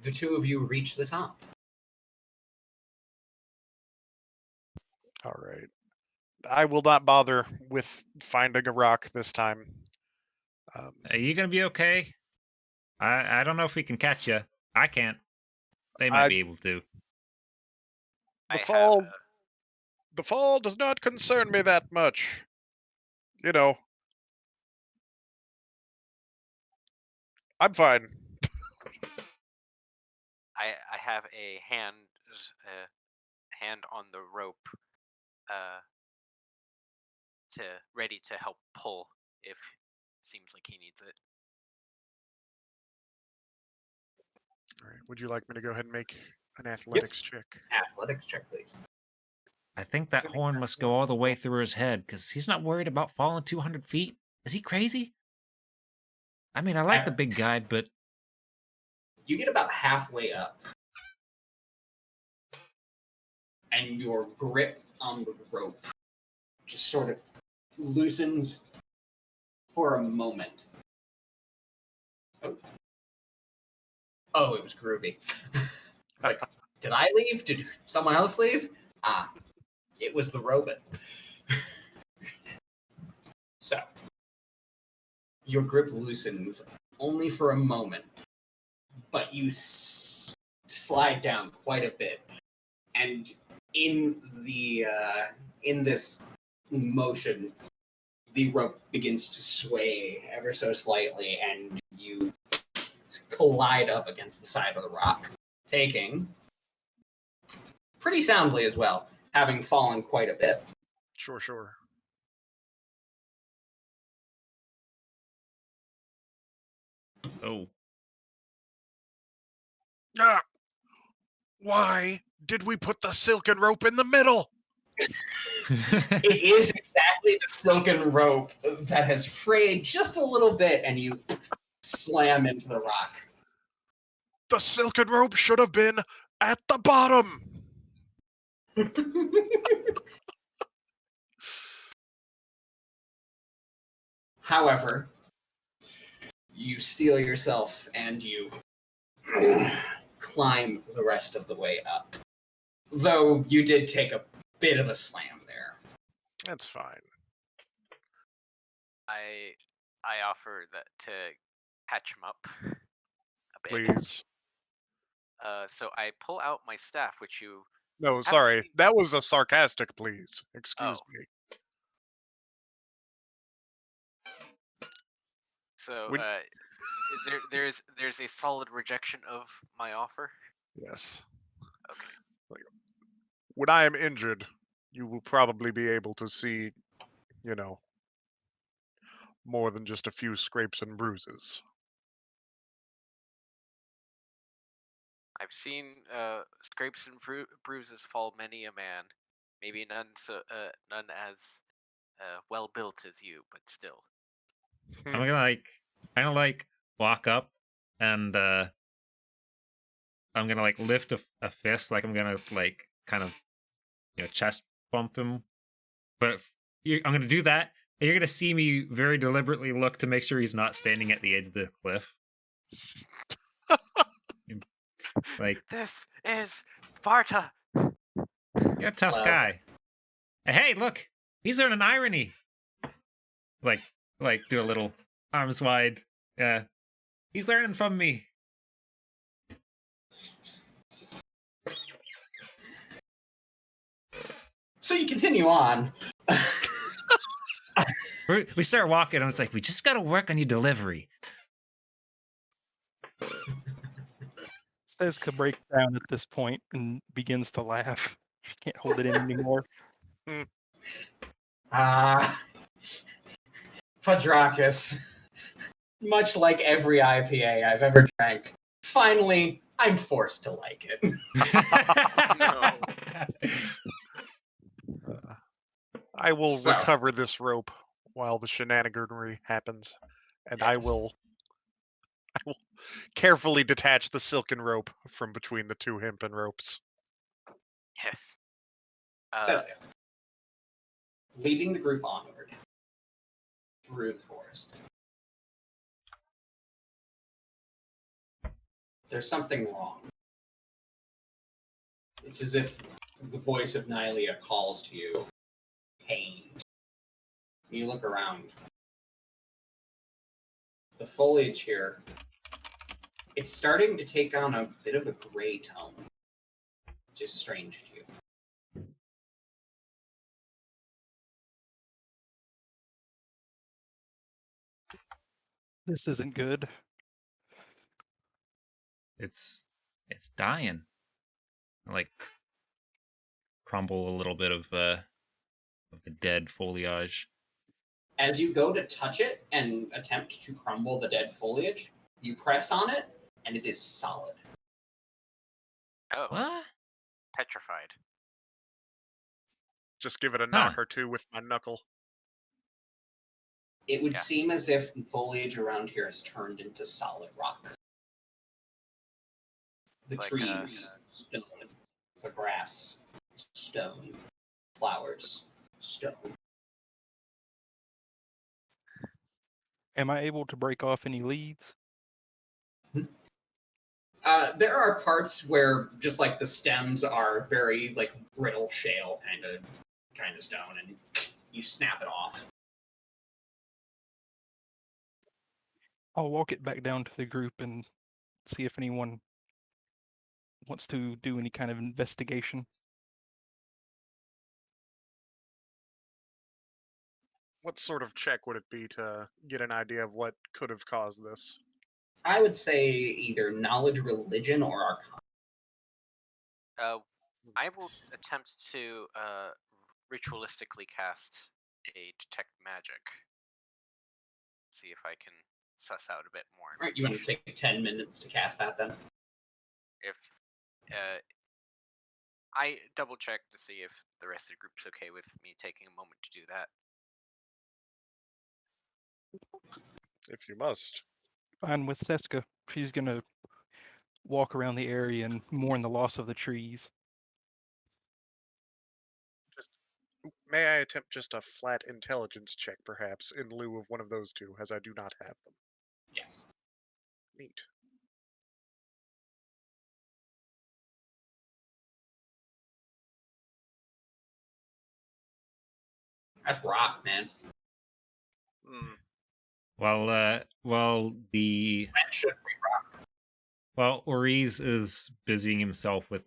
The two of you reach the top. All right. I will not bother with finding a rock this time. Are you gonna be okay? I don't know if we can catch you. I can't. They might I- be able to. I The have fall, the fall does not concern me that much. You know, I'm fine. I have a hand on the rope, ready to help pull if it seems like he needs it. All right. Would you like me to go ahead and make an athletics check? Athletics check, please. I think that horn must go all the way through his head, because he's not worried about falling 200 feet. Is he crazy? I mean, I like the big guy, but... You get about halfway up, and your grip on the rope just sort of loosens for a moment. Oh, it was groovy. It's like, did I leave? Did someone else leave? It was the robot. So, your grip loosens only for a moment, but you slide down quite a bit, and in this motion, the rope begins to sway ever so slightly, and you collide up against the side of the rock, taking pretty soundly as well, having fallen quite a bit. Sure. Oh. Why did we put the silken rope in the middle? It is exactly the silken rope that has frayed just a little bit, and you slam into the rock. The silken rope should have been at the bottom. However, you steel yourself and you climb the rest of the way up. Though you did take a bit of a slam there. That's fine. I offer that to catch him up a bit. Please. So I pull out my staff, which you... No, sorry. seen... That was a sarcastic please. Excuse me. So there's a solid rejection of my offer? Yes. Okay. When I am injured, you will probably be able to see, more than just a few scrapes and bruises. I've seen scrapes and bruises fall many a man. Maybe none as well built as you, but still. I'm gonna kind of walk up and I'm gonna lift a fist, I'm gonna kind of chest bump him, but I'm gonna do that, and you're gonna see me very deliberately look to make sure he's not standing at the edge of the cliff. This is Sparta. You're a tough guy. Hey, look, he's learning irony. Do a little arms wide. He's learning from me. So you continue on. We start walking, and it's we just gotta work on your delivery. Seska breaks down at this point and begins to laugh. She can't hold it in anymore. Padrakis, much like every IPA I've ever drank, finally, I'm forced to like it. I will recover this rope while the shenaniganry happens, and yes. I will carefully detach the silken rope from between the two hempen ropes. Yes. Seska, leading the group onward through the forest. There's something wrong. It's as if the voice of Nylea calls to you, pained. You look around. The foliage here, it's starting to take on a bit of a gray tone, which is strange to you. This isn't good. It's It's dying. I, like, crumble a little bit of the dead foliage. As you go to touch it and attempt to crumble the dead foliage, you press on it, and it is solid. Oh, What? petrified. Just give it a Huh. knock or two with my knuckle. It would Yeah. seem as if the foliage around here has turned into solid rock. The It's like, trees, stone. The grass, stone. Flowers, stone. Am I able to break off any leaves? There are parts where just like the stems are very like brittle shale kind of stone, and you snap it off. I'll walk it back down to the group and see if anyone wants to do any kind of investigation. What sort of check would it be to get an idea of what could have caused this? I would say either knowledge, religion, or arcana. I will attempt to ritualistically cast a detect magic. See if I can suss out a bit more. All right, you want to take 10 minutes to cast that then? If I double check to see if the rest of the group's okay with me taking a moment to do that. If you must. Fine with Seska. She's gonna walk around the area and mourn the loss of the trees. May I attempt just a flat intelligence check, perhaps, in lieu of one of those two, as I do not have them? Yes. Neat. That's rock, man. Hmm. Well, the That should be rock. Well, Oriz is busying himself with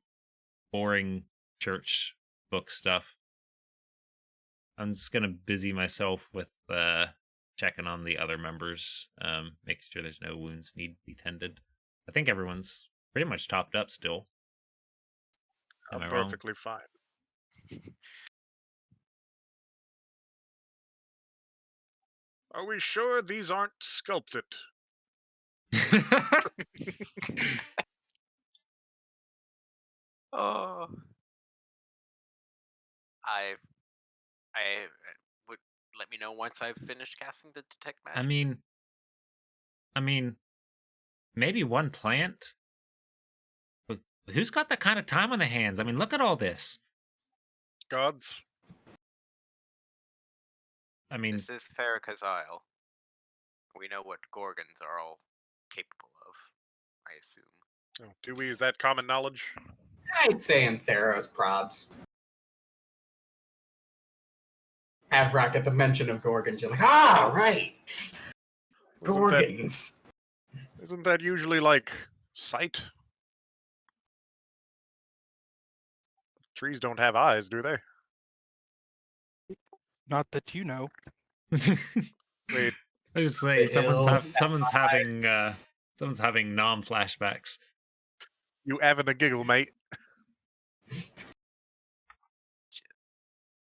boring church book stuff. I'm just gonna busy myself with checking on the other members, making sure there's no wounds need to be tended. I think everyone's pretty much topped up still. Am I'm I wrong? perfectly fine. Are we sure these aren't sculpted? Oh. I would let me know once I've finished casting the detect magic. I mean, maybe one plant. But who's got that kind of time on their hands? I mean, look at all this. Gods? I mean, This is Farrakhan's Isle. We know what Gorgons are all capable of, I assume. Oh, do we? Is that common knowledge? I'd say in Theros probs. Havrock at the mention of Gorgons, you're like, ah, right. Gorgons. Isn't that usually like sight? Trees don't have eyes, do they? Not that you know. Wait, I just say The someone's having nom flashbacks. you having a giggle, mate?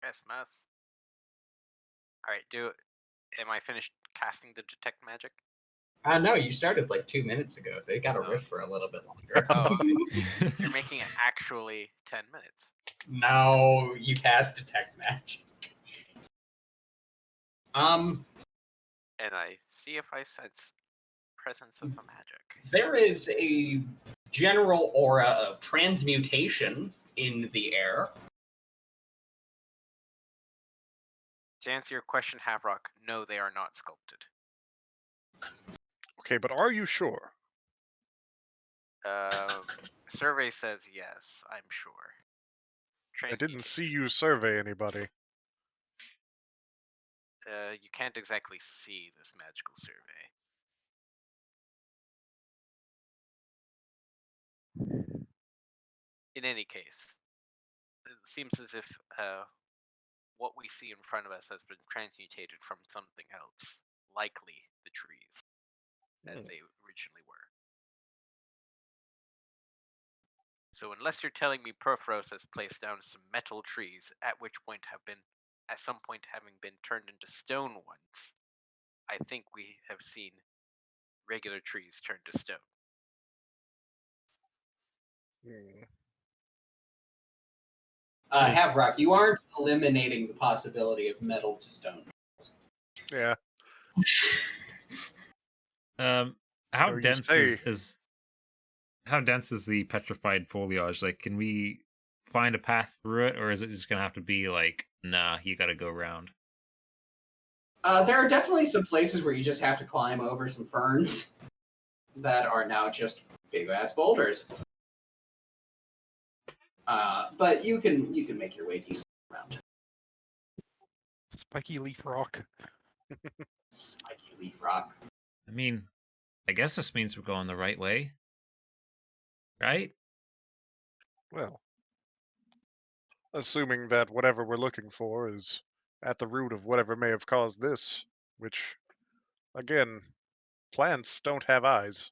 Christmas. Alright, am I finished casting the detect magic? No, you started like 2 minutes ago. They got a riff for a little bit longer. Oh, you're making it actually 10 minutes. No, you cast detect magic. And I see if I sense presence of a magic. There is a general aura of transmutation in the air. To answer your question, Havrock, no, they are not sculpted. Okay, but are you sure? Survey says yes, I'm sure. I didn't see Transmutation. you survey anybody. You can't exactly see this magical survey. In any case, it seems as if what we see in front of us has been transmutated from something else, likely the trees, as they originally were. So unless you're telling me Perforos has placed down some metal trees, at some point having been turned into stone once, I think we have seen regular trees turned to stone. Hmm. Havrock, you aren't eliminating the possibility of metal to stone. Yeah. How know you dense say. how dense is the petrified foliage? Like, can we find a path through it, or is it just gonna have to be like, nah, you got to go around? There are definitely some places where you just have to climb over some ferns that are now just big ass boulders. But you can make your way decent around. Spiky leaf rock. Spiky leaf rock. I mean, I guess this means we're going the right way, right? Well, assuming that whatever we're looking for is at the root of whatever may have caused this, which, again, plants don't have eyes.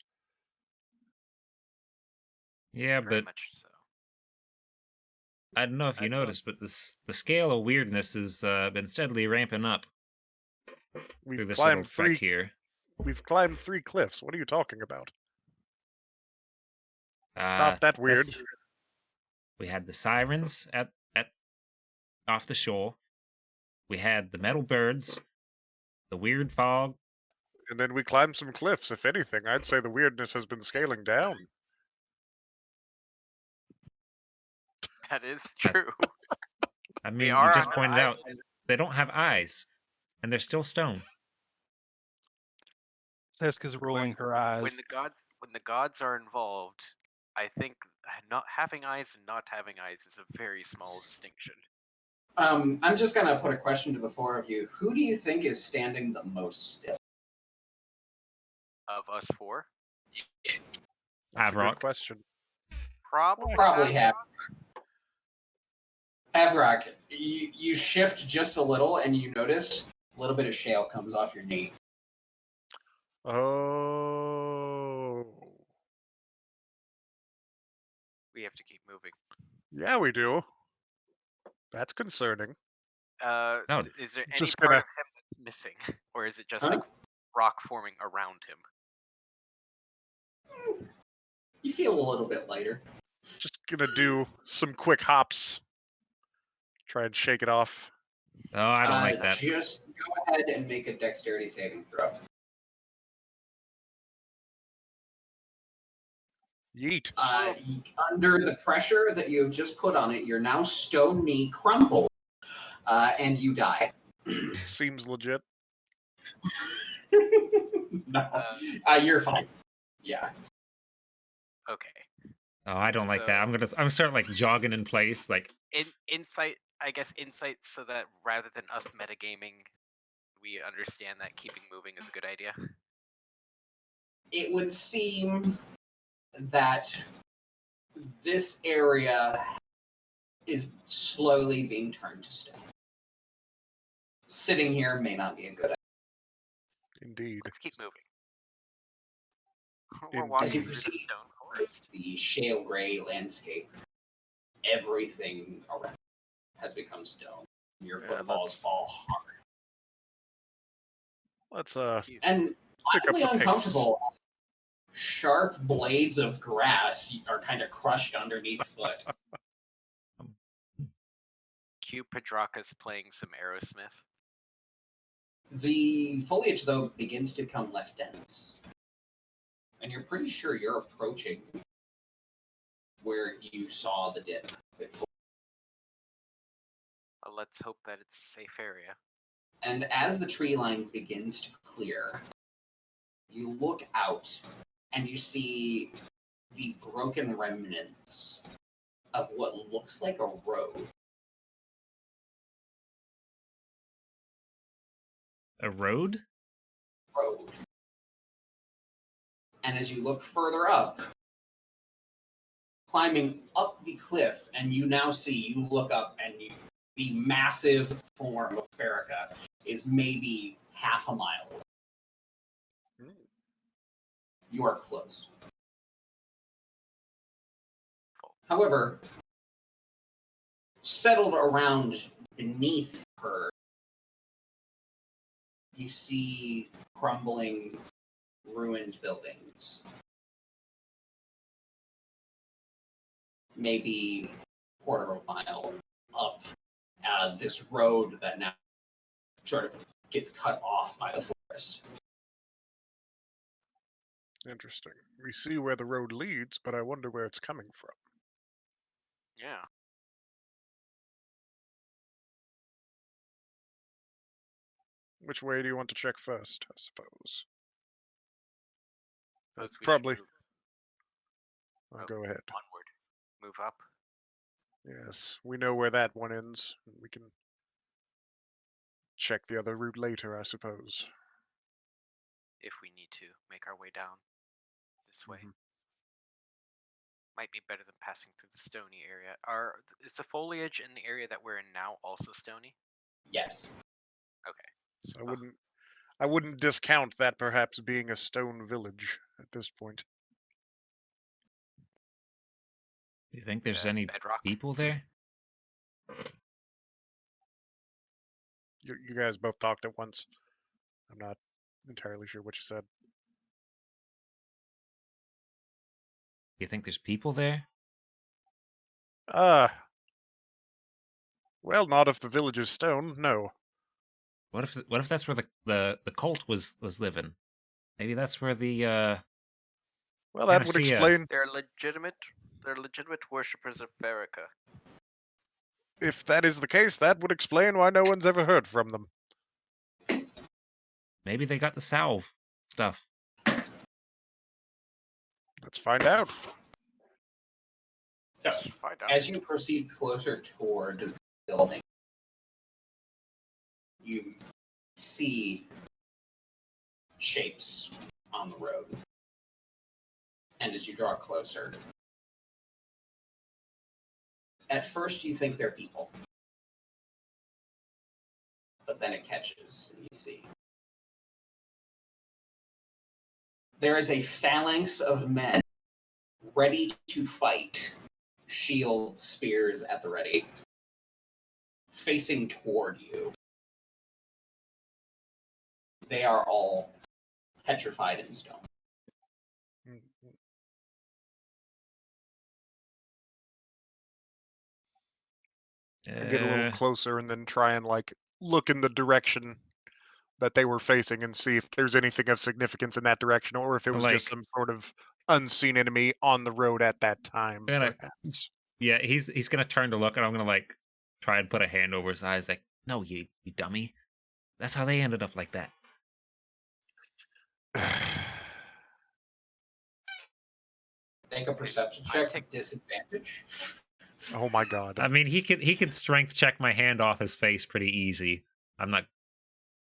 Yeah, Very but much so. I don't know if you I don't- noticed, but the scale of weirdness has been steadily ramping up through We've this little climbed trek here. We've climbed 3 cliffs. What are you talking about? It's not that weird. We had the sirens at off the shore. We had the metal birds, the weird fog. And then we climbed some cliffs. If anything, I'd say the weirdness has been scaling down. That is true. I We mean, you are just on an pointed out island. they don't have eyes, and they're still stone. Seska's rolling her eyes. When the gods are involved, I think not having eyes and not having eyes is a very small distinction. I'm just gonna put a question to the four of you. Who do you think is standing the most still? Of us four, That's a good Havrock. question. Probably have. Havrock, you shift just a little and you notice a little bit of shale comes off your knee. Oh. We have to keep moving. Yeah, we do. That's concerning. No. Is there any Just part gonna- of him that's missing, or is it just Huh? like rock forming around him? You feel a little bit lighter. Just gonna do some quick hops. Try and shake it off. Oh, I don't like that. Just go ahead and make a dexterity saving throw. Yeet. Under the pressure that you have just put on it, you're now stone knee crumpled, and you die. Seems legit. No, you're fine. Yeah. Okay. Oh, I don't like that. I'm gonna start like jogging in place, like Insight, I guess insight, so that rather than us metagaming, we understand that keeping moving is a good idea. It would seem that this area is slowly being turned to stone. Sitting here may not be a good idea. Indeed. Let's keep moving. Indeed. We're walking As you through the proceed, stone forest. the shale gray landscape, everything around has become stone. Your Yeah, footfalls fall hard. Let's And pick up oddly the pace. uncomfortable. Sharp blades of grass are kind of crushed underneath foot. Cue Pedraca's playing some Aerosmith. The foliage, though, begins to become less dense. And you're pretty sure you're approaching where you saw the dip before. Well, let's hope that it's a safe area. And as the tree line begins to clear, you look out and you see the broken remnants of what looks like a road. a road. And as you look further up, climbing up the cliff, and you now see, you look up, and the massive form of Farrakha is maybe half a mile away. You are close. However, settled around beneath her, you see crumbling, ruined buildings. Maybe a quarter of a mile up this road that now sort of gets cut off by the forest. Interesting. We see where the road leads, but I wonder where it's coming from. Yeah. Which way do you want to check first, I suppose? Suppose we should Probably. move I'll go ahead. onward. Move up. Yes, we know where that one ends. We can check the other route later, I suppose. If we need to make our way down this way. Mhm. Might be better than passing through the stony area. Is the foliage in the area that we're in now also stony? Yes. Okay. So I wouldn't discount that perhaps being a stone village at this point. Do you think there's any bedrock? people there? You guys both talked at once. I'm not entirely sure what you said. Do you think there's people there? Well, not if the village is stone, no. What if that's where the cult was living? Maybe that's where the Well, that would Panacea- explain, They're legitimate worshippers of Verica. if that is the case, that would explain why no one's ever heard from them. maybe they got the salve stuff. Let's find out. So, Find out. as you proceed closer toward the building, you see shapes on the road. And as you draw closer, at first you think they're people. But then it catches, and you see. There is a phalanx of men ready to fight, shields, spears at the ready, facing toward you. They are all petrified in stone. I get a little closer and then try and look in the direction that they were facing and see if there's anything of significance in that direction, or if it was just some sort of unseen enemy on the road at that time. Perhaps. Yeah, he's gonna turn to look, and I'm gonna try and put a hand over his eyes, like, no, you dummy. That's how they ended up like that. Make a perception check. Disadvantage. Oh my god. I mean, he could strength check my hand off his face pretty easy. I'm not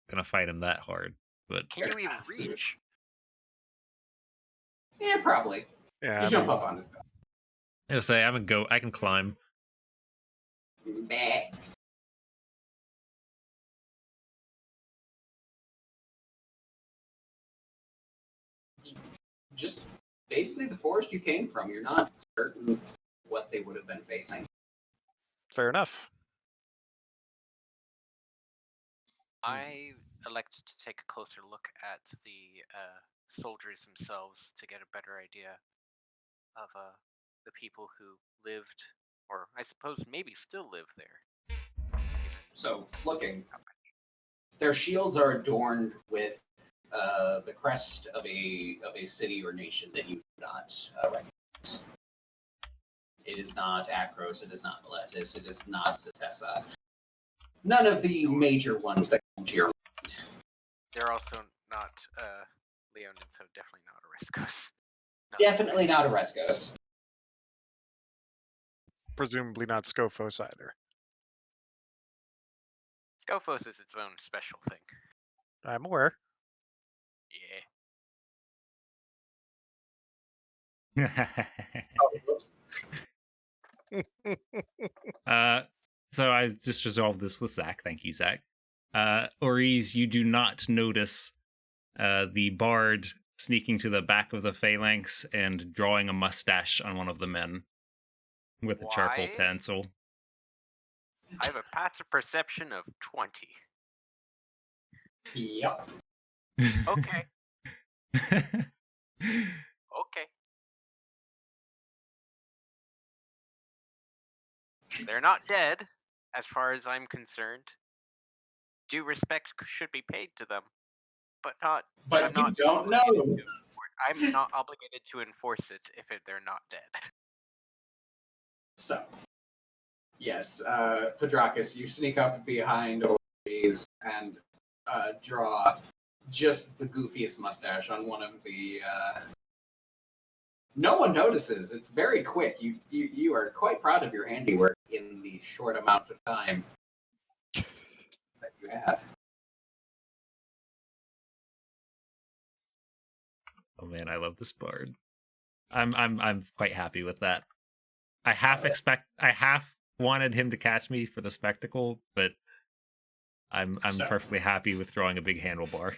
gonna fight him that hard, but Can you even reach? Yeah, probably. Yeah, you jump up on this guy. I'll say I'm a goat. I can climb. Meh. Just basically the forest you came from. You're not certain what they would have been facing. Fair enough. I elect to take a closer look at the soldiers themselves to get a better idea of the people who lived, or I suppose maybe still live there. So, looking, their shields are adorned with the crest of a city or nation that you do not recognize. It is not Akros, it is not Miletus, it is not Setessa. None of the major ones that come to your mind. They're also not Leonid, so definitely not Oreskos. No. Definitely not Oreskos. Presumably not Scophos either. Scophos is its own special thing. I'm aware. Yeah. Oh, whoops. So I just resolved this with Zach. Thank you, Zach. Oriz, you do not notice the bard sneaking to the back of the phalanx and drawing a mustache on one of the men. with a charcoal Why? pencil. I have a passive perception of 20. Yep. Okay. Okay. They're not dead, as far as I'm concerned. Due respect should be paid to them, but not. But I'm you not don't know. obligated to I'm not obligated to enforce it if they're not dead. So, yes, Padrakis, you sneak up behind Oddities and draw just the goofiest mustache on one of the. No one notices. It's very quick. You are quite proud of your handiwork in the short amount of time that you had. Oh man, I love this bard. I'm quite happy with that. I half wanted him to catch me for the spectacle, but I'm So- perfectly happy with throwing a big handlebar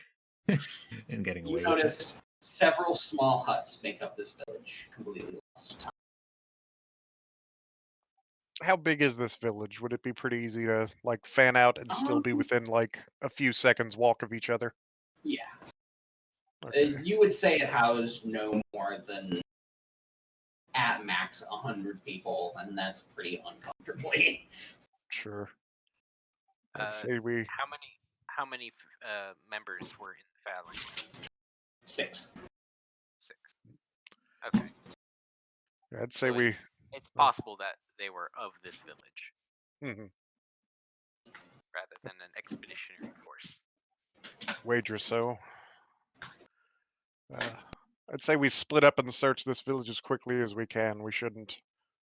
and getting You away with it. notice several small huts make up this village, completely lost to time. How big is this village? Would it be pretty easy to like fan out and still be within like a few seconds walk of each other? Yeah. Okay. You would say it housed no more than at max 100 people, and that's pretty uncomfortably. Sure. I'd Uh, say we. How many members were in the phalanx? 6. 6. Okay. I'd say So we. It's possible that they were of this village Mhm. rather than an expeditionary force. Wager so. I'd say we split up and search this village as quickly as we can. We shouldn't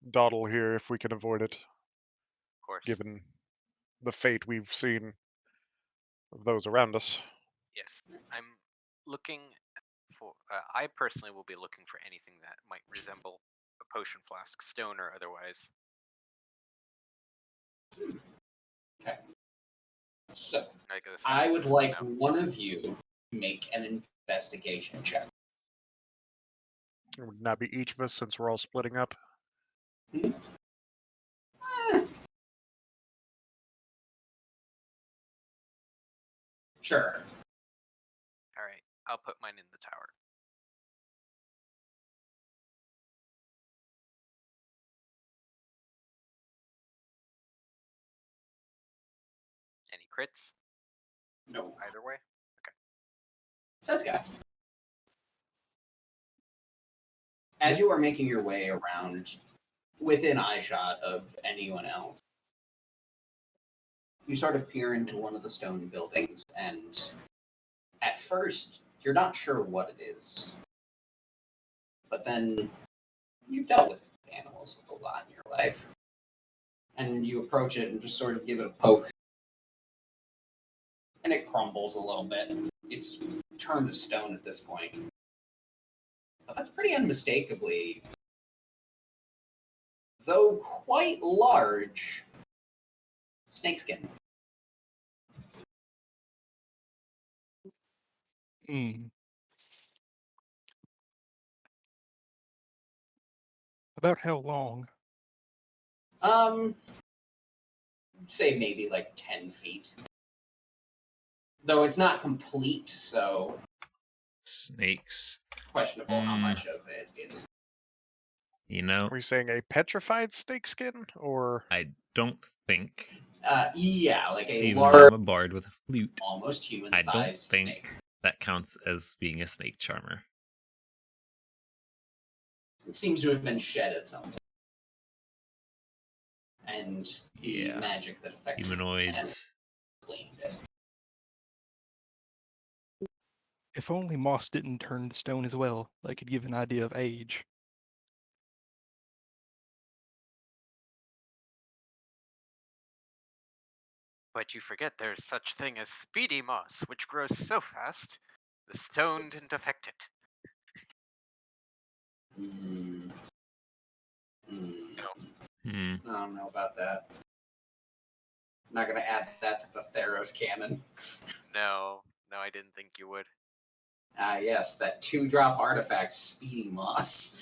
dawdle here if we can avoid it, Of course. given the fate we've seen of those around us. Yes. I'm looking for. I personally will be looking for anything that might resemble a potion flask, stone or otherwise. Okay. So, Like a I would sample, like you know. one of you to make an investigation check. It would not be each of us since we're all splitting up. Sure. All right, I'll put mine in the tower. Any crits? No. Either way? Seska. As you are making your way around within eyeshot of anyone else, you sort of peer into one of the stone buildings, and at first, you're not sure what it is. But then you've dealt with animals a lot in your life. And you approach it and just sort of give it a poke. And it crumbles a little bit. It's turned to stone at this point. But that's pretty unmistakably, though quite large, snakeskin. Hmm. About how long? Say maybe like 10 feet. Though it's not complete, so Snakes. questionable how much of it is. You know, Are we saying a petrified snakeskin or? I don't think, Yeah, like a even though large, I'm a bard with a flute, almost I don't human-sized think snake. that counts as being a snake charmer. It seems to have been shed at some point. And the Yeah. magic that affects Humanoids. cleaned it. If only moss didn't turn to stone as well, that could give an idea of age. But you forget there's such thing as speedy moss, which grows so fast, the stone didn't affect it. Mm. Hmm. I don't know about that. I'm not going to add that to the Theros canon. No, I didn't think you would. Yes, that 2-drop artifact, Speedy Moss.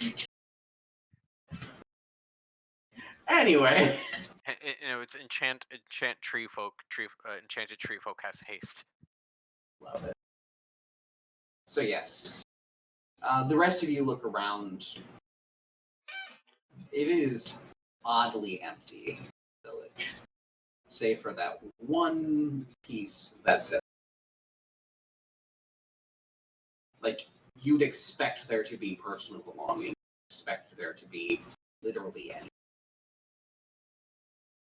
Anyway. It's enchanted tree folk has haste. Love it. So yes, the rest of you look around. It is oddly empty, village, save for that one piece that's it. Like, you'd expect there to be personal belonging, expect there to be literally any.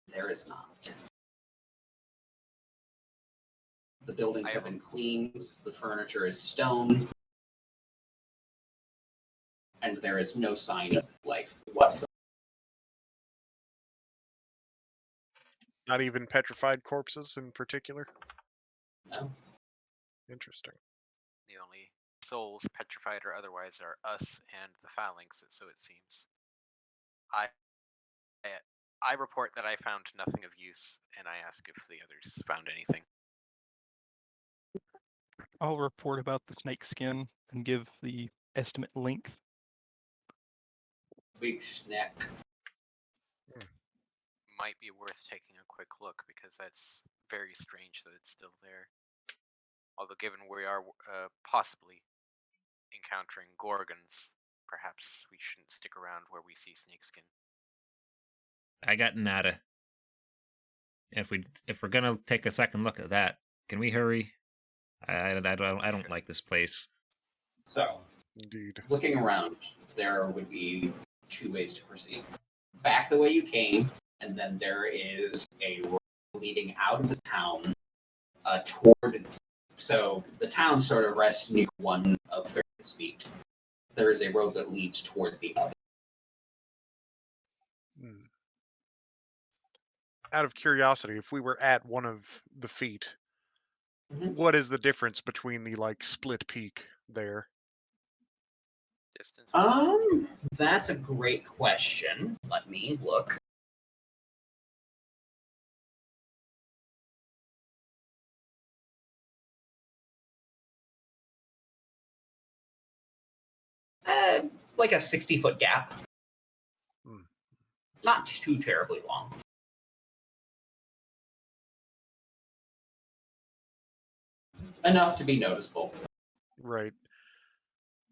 There is not. The buildings have been cleaned, the furniture is stone, and there is no sign of life whatsoever. Not even petrified corpses in particular? No. Interesting. The only souls, petrified or otherwise, are us and the phalanx, so it seems. I report that I found nothing of use, and I ask if the others found anything. I'll report about the snake skin and give the estimate length. Big neck. Might be worth taking a quick look, because that's very strange that it's still there. Although given we are possibly encountering gorgons, perhaps we shouldn't stick around where we see snakeskin. I got nada. If we're gonna take a second look at that, can we hurry? I don't like this place. So, Indeed. looking around, there would be two ways to proceed. Back the way you came, and then there is a road leading out of the town toward. So the town sort of rests near one of Theros' feet. There is a road that leads toward the other. Out of curiosity, if we were at one of the feet, what is the difference between the split peak there? Distance. That's a great question. Let me look. Like a 60-foot gap. Not too terribly long. Enough to be noticeable. Right.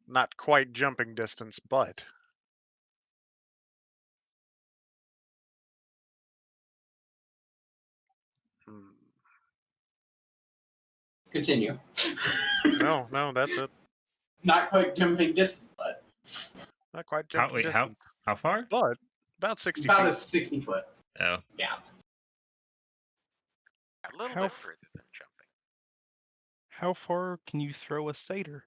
Not quite jumping distance, but... Continue. No, that's it. Not quite jumping distance, but... Not quite jumping distance. How far? But about 60 About feet. a 60-foot gap. A little bit further than jumping. How far can you throw a satyr?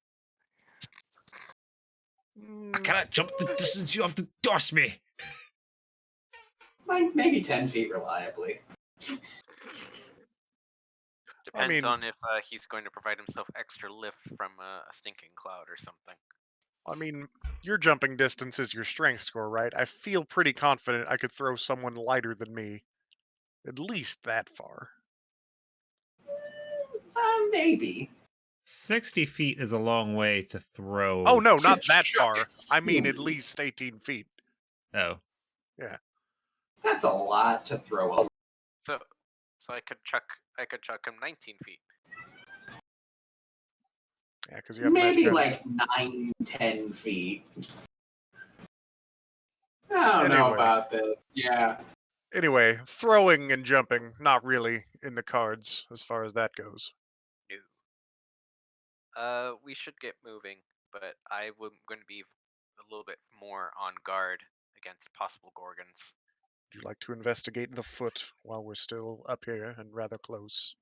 I cannot jump the distance you have to toss me. Like maybe 10 feet reliably. Depends on if he's going to provide himself extra lift from a stinking cloud or something. I mean, your jumping distance is your strength score, right? I feel pretty confident I could throw someone lighter than me. At least that far. Maybe. 60 feet is a long way to throw. Oh, no, not that far. I mean at least 18 feet. Oh. Yeah. That's a lot to throw over. So I could chuck him 19 feet. Yeah, because you have maybe like 9-10 feet. I don't know about this. Yeah. Anyway, throwing and jumping, not really in the cards as far as that goes. No. We should get moving, but I'm going to be a little bit more on guard against possible gorgons. Would you like to investigate the foot while we're still up here and rather close?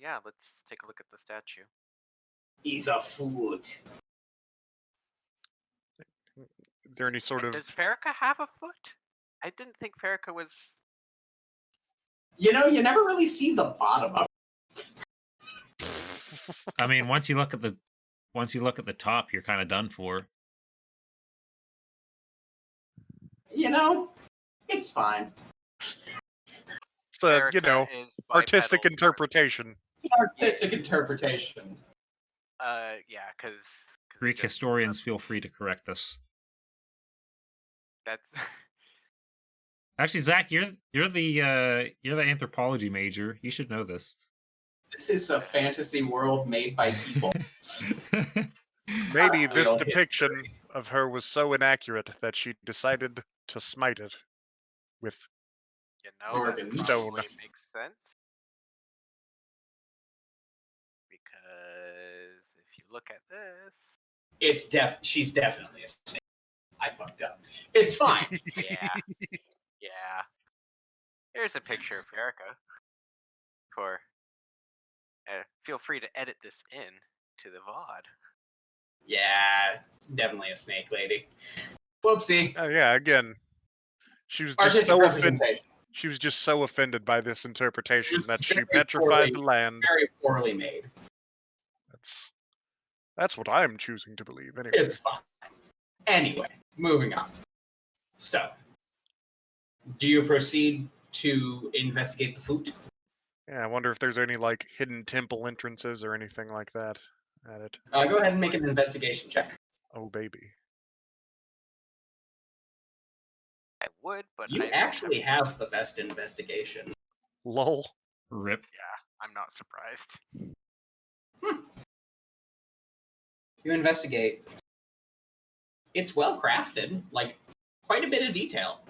Yeah, let's take a look at the statue. He's a foot. Is there any sort of... Does Farrakha have a foot? I didn't think Farrakha was... You know, you never really see the bottom of it. I mean, once you look at the top, you're kind of done for. You know, it's fine. It's a, artistic interpretation. It's an artistic interpretation. Yeah, because Greek historians, feel free to correct us. That's Actually, Zach, you're the anthropology major. You should know this. This is a fantasy world made by people. Maybe this Real depiction history. of her was so inaccurate that she decided to smite it with that Organs. Stone. probably makes sense. Because if you look at this, She's definitely a snake. I fucked up. It's fine. yeah, yeah. Here's a picture of Erica. For feel free to edit this in to the VOD. Yeah, it's definitely a snake lady. Whoopsie. Yeah, again, she was just Artistic so offended. representation. She was just so offended by this interpretation Just that she very petrified the poorly- land. Very poorly made. That's what I'm choosing to believe. Anyway, It's fine. Anyway, moving on. So, do you proceed to investigate the food? yeah, I wonder if there's any like hidden temple entrances or anything like that at it. Go ahead and make an investigation check. Oh baby. I would, but You I don't actually have the best investigation. Lol. Rip. Yeah, I'm not surprised. You investigate. It's well crafted, like quite a bit of detail.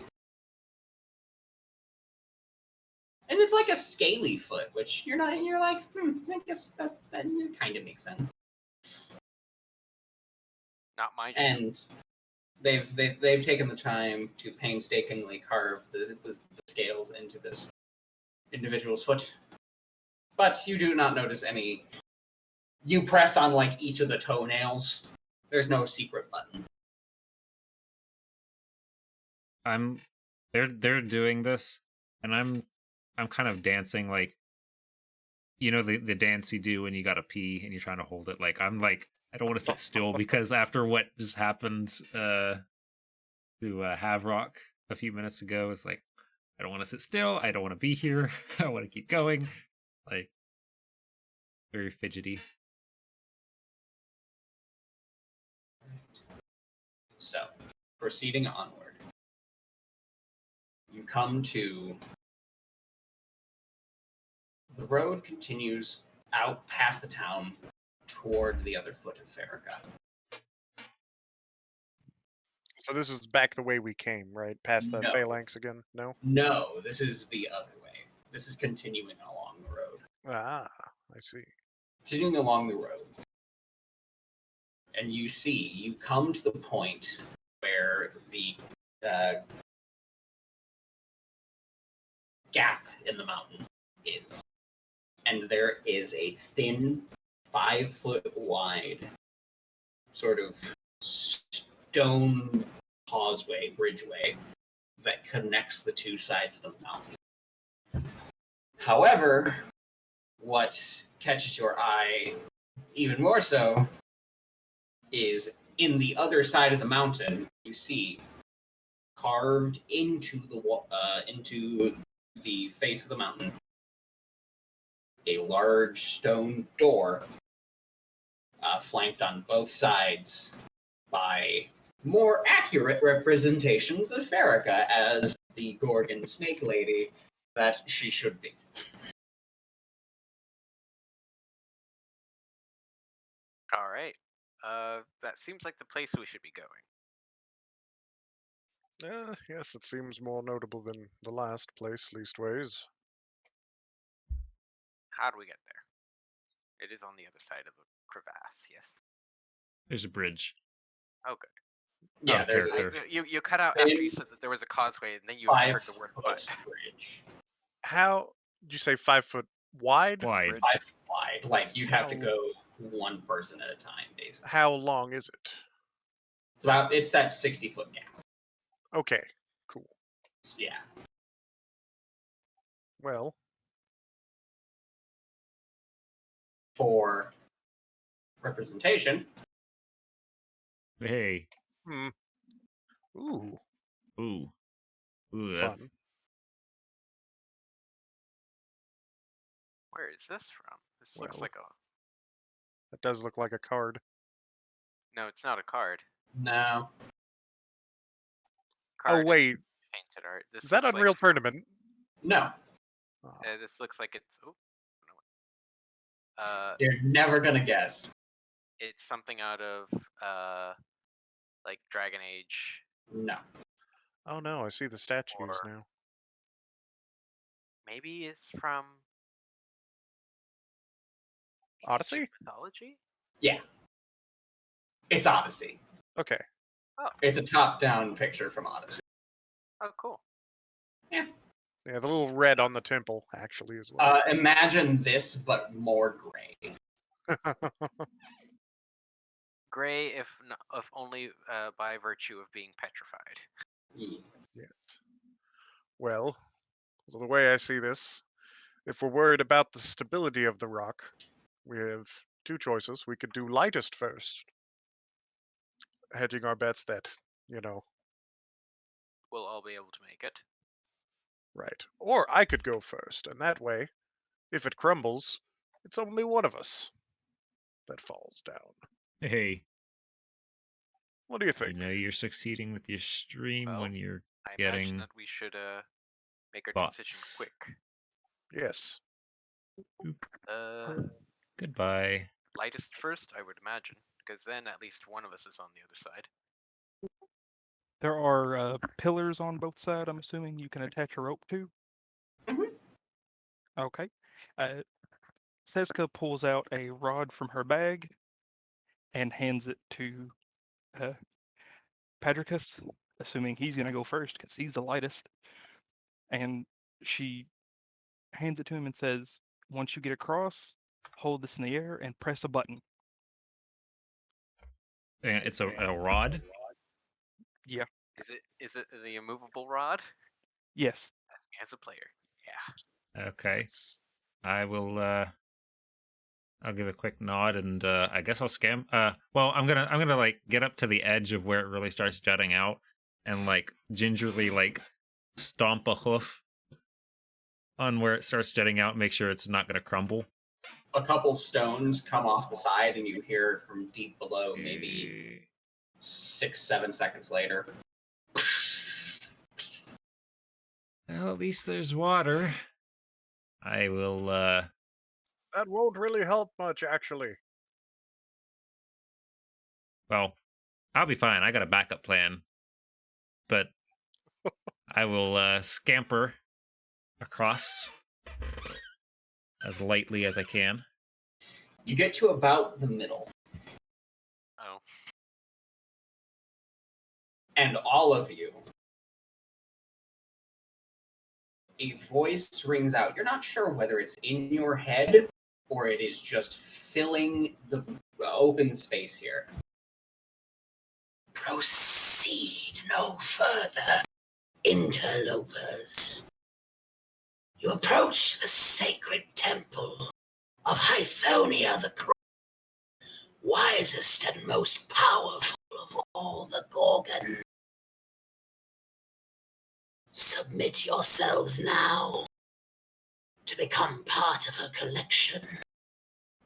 And it's like a scaly foot, which you're like, I guess that kind of makes sense. Not my jam. And they've taken the time to painstakingly carve the scales into this individual's foot. But you do not notice any. You press on like each of the toenails. There's no secret button. They're doing this, and I'm kind of dancing like, you know, the dance you do when you gotta pee and you're trying to hold it. Like I'm like, I don't want to sit still because after what just happened to Havrock a few minutes ago, it's like I don't want to sit still. I don't want to be here. I want to keep going. Like very fidgety. So, proceeding onward. You come to the road continues out past the town toward the other foot of Farragut. So this is back the way we came, right? Past the No. phalanx again? No? No, this is the other way. This is continuing along the road. Ah, I see. Continuing along the road. And you come to the point where the gap in the mountain is. And there is a thin, 5 foot wide, sort of stone causeway, bridgeway, that connects the two sides of the mountain. However, what catches your eye even more so is in the other side of the mountain, you see carved into the face of the mountain a large stone door, flanked on both sides by more accurate representations of Farragut as the Gorgon snake lady that she should be. All right. That seems like the place we should be going. Yes, it seems more notable than the last place, leastways. How do we get there? It is on the other side of the crevasse. Yes. There's a bridge. Oh, good. Yeah, Out of there's character. You cut out Same after you said that there was a causeway, and then you a heard the word 5 but. foot bridge. How did you say 5 foot wide? Wide. Bridge? 5 foot wide. Like you'd have to How- go one person at a time, basically. How long is it? It's that 60-foot gap. Okay, cool. Yeah. Well, For representation, Hey. hmm. Ooh, Ooh. Ooh, fun. that's Where is this from? This looks Well. like a. That does look like a card. No, it's not a card. no. card is wait. painted art. This Is that looks Unreal like, Tournament? No, Oh, this looks like it's. Oh, no. you're never gonna guess. It's something out of like Dragon Age No. oh no, I see the statues or now. maybe it's from Odyssey? ancient mythology. Yeah. It's Odyssey. Okay. Oh, It's a top-down picture from Odyssey. oh, cool. Yeah, the little red on the temple, actually, as well. Imagine this, but more gray. Gray, if only by virtue of being petrified. Yes. Well, so the way I see this, if we're worried about the stability of the rock, we have two choices. We could do lightest first, hedging our bets that, We'll all be able to make it. right. Or I could go first, and that way, if it crumbles, it's only one of us that falls down. Hey, What do you think? you know you're succeeding with your stream Well, when you're I imagine getting that we should make our bots. decision quick. Yes. Goodbye. Lightest first, I would imagine, because then at least one of us is on the other side. There are pillars on both sides. I'm assuming you can attach a rope to. Mhm. Okay. Seska pulls out a rod from her bag and hands it to Patricus, assuming he's going to go first because he's the lightest. And she hands it to him and says, once you get across, hold this in the air and press a button. It's a rod? Yeah. Is it the immovable rod? Yes. Ask me as a player. Yeah. Okay. I will I'll give a quick nod and I guess I'll scam well I'm gonna like get up to the edge of where it really starts jutting out and like gingerly like stomp a hoof on where it starts jutting out, make sure it's not gonna crumble. A couple stones come off the side, and you hear from deep below, maybe 6-7 seconds later. Well, at least there's water. I will That won't really help much, actually. well, I'll be fine. I got a backup plan. But I will scamper across as lightly as I can. You get to about the middle, Oh. and all of you, a voice rings out. You're not sure whether it's in your head or it is just filling the open space here. Proceed no further, interlopers. You approach the sacred temple of Hythonia the Cruel, wisest and most powerful of all the Gorgon. Submit yourselves now to become part of her collection,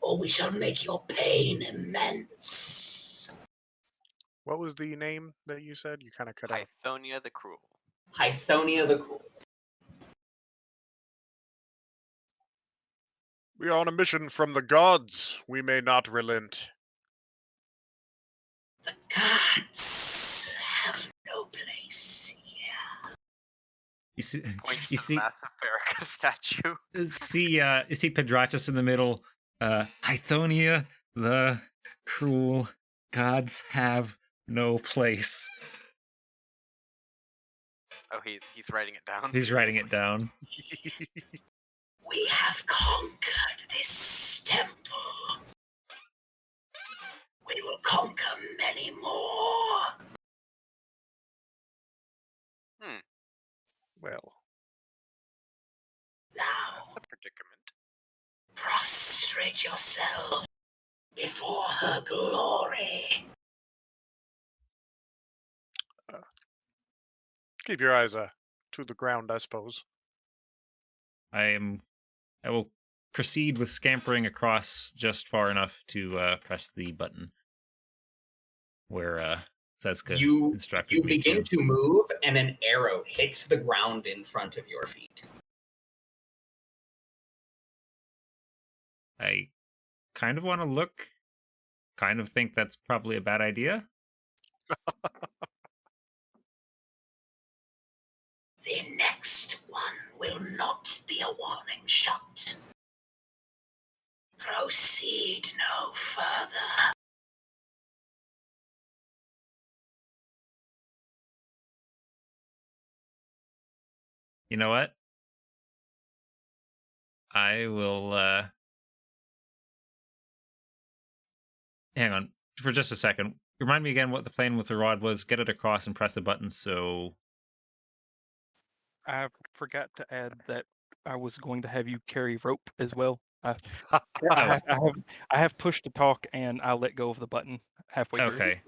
or we shall make your pain immense. What was the name that you said? You kind of cut out. Hythonia the Cruel. Hythonia the Cruel. We are on a mission from the gods. We may not relent. The gods have no place here. You see, Points you to see, the massive Erica statue. you see Pedratus in the middle. Hythonia, the cruel gods have no place. Oh, he's writing it down. He's writing it down. We have conquered this temple. We will conquer many more. Well, Now, That's a predicament. prostrate yourself before her glory. keep your eyes to the ground, I suppose. I will proceed with scampering across just far enough to press the button where Seska You instructed me begin to. to move, and an arrow hits the ground in front of your feet. I kind of want to look. Kind of think that's probably a bad idea. The next one will not be a warning shot. Proceed no further. You know what? I will hang on for just a second. Remind me again what the plan with the rod was. Get it across and press a button so I forgot to add that I was going to have you carry rope as well. I have pushed to talk and I let go of the button halfway through. okay.